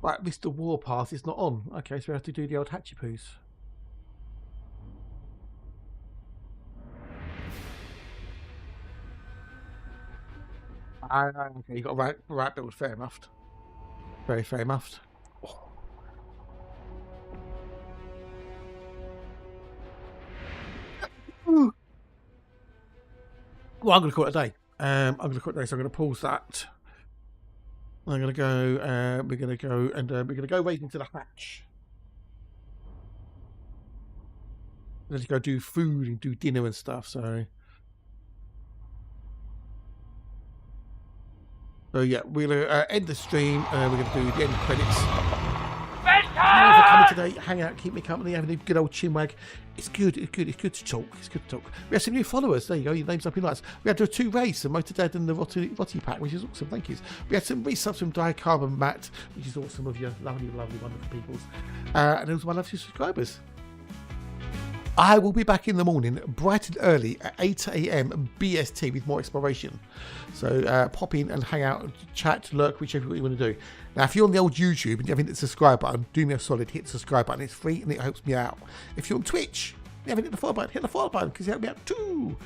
Right, Mr. Warpath is not on. Okay, so we have to do the old Hatchipoos. Okay, you got a right build, fair muffed. Very fair muffed. Oh. Well, I'm going to call it a day. So I'm going to pause that. I'm going to go, we're going to go right into the hatch. Let's go do food and do dinner and stuff, so yeah, we're going to end the stream, we're going to do the end credits. Thank you for coming today, hang out, keep me company, having a good old chinwag. It's good to talk. We have some new followers. There you go, your name's up in lights. We had 2 raids, the Motor Dad and the Rotti pack, which is awesome, thank you. We had some resubs from Diacarbon Matt, which is awesome of you, lovely, wonderful peoples. And also my lovely subscribers. I will be back in the morning, bright and early at 8 AM BST with more exploration. So pop in and hang out, chat, lurk, whichever you want to do. Now, if you're on the old YouTube and you haven't hit the subscribe button, do me a solid, hit the subscribe button. It's free and it helps me out. If you're on Twitch, you haven't hit the follow button, hit the follow button because it helps me out too.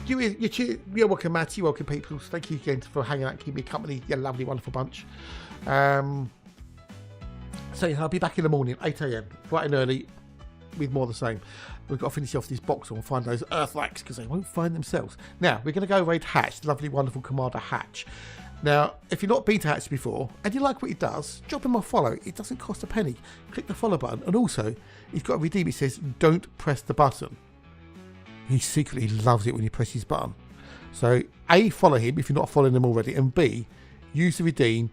You're welcome, Matt. You're welcome, people. Thank you again for hanging out and keeping me company. You lovely, wonderful bunch. So yeah, I'll be back in the morning, 8 AM, bright and early. with more of the same. We've got to finish off this box and find those Earthlights because they won't find themselves. Now, we're going to go raid Hatch, lovely, wonderful Commander Hatch. Now, if you've not been to Hatch before and you like what he does, drop him a follow. It doesn't cost a penny. Click the follow button. And also, he's got a redeem. It says, don't press the button. He secretly loves it when you press his button. So, A, follow him if you're not following him already. And B, use the redeem,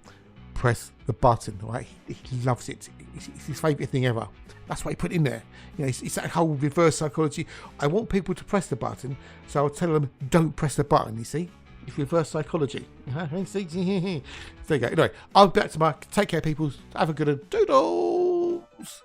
press the button. Right? He loves it. It's his favourite thing ever. That's why he put in there. You know, it's that whole reverse psychology. I want people to press the button, so I'll tell them, don't press the button, you see? It's reverse psychology. There you go. Anyway, I'll be back tomorrow. Take care, people. Have a good one. Doodles!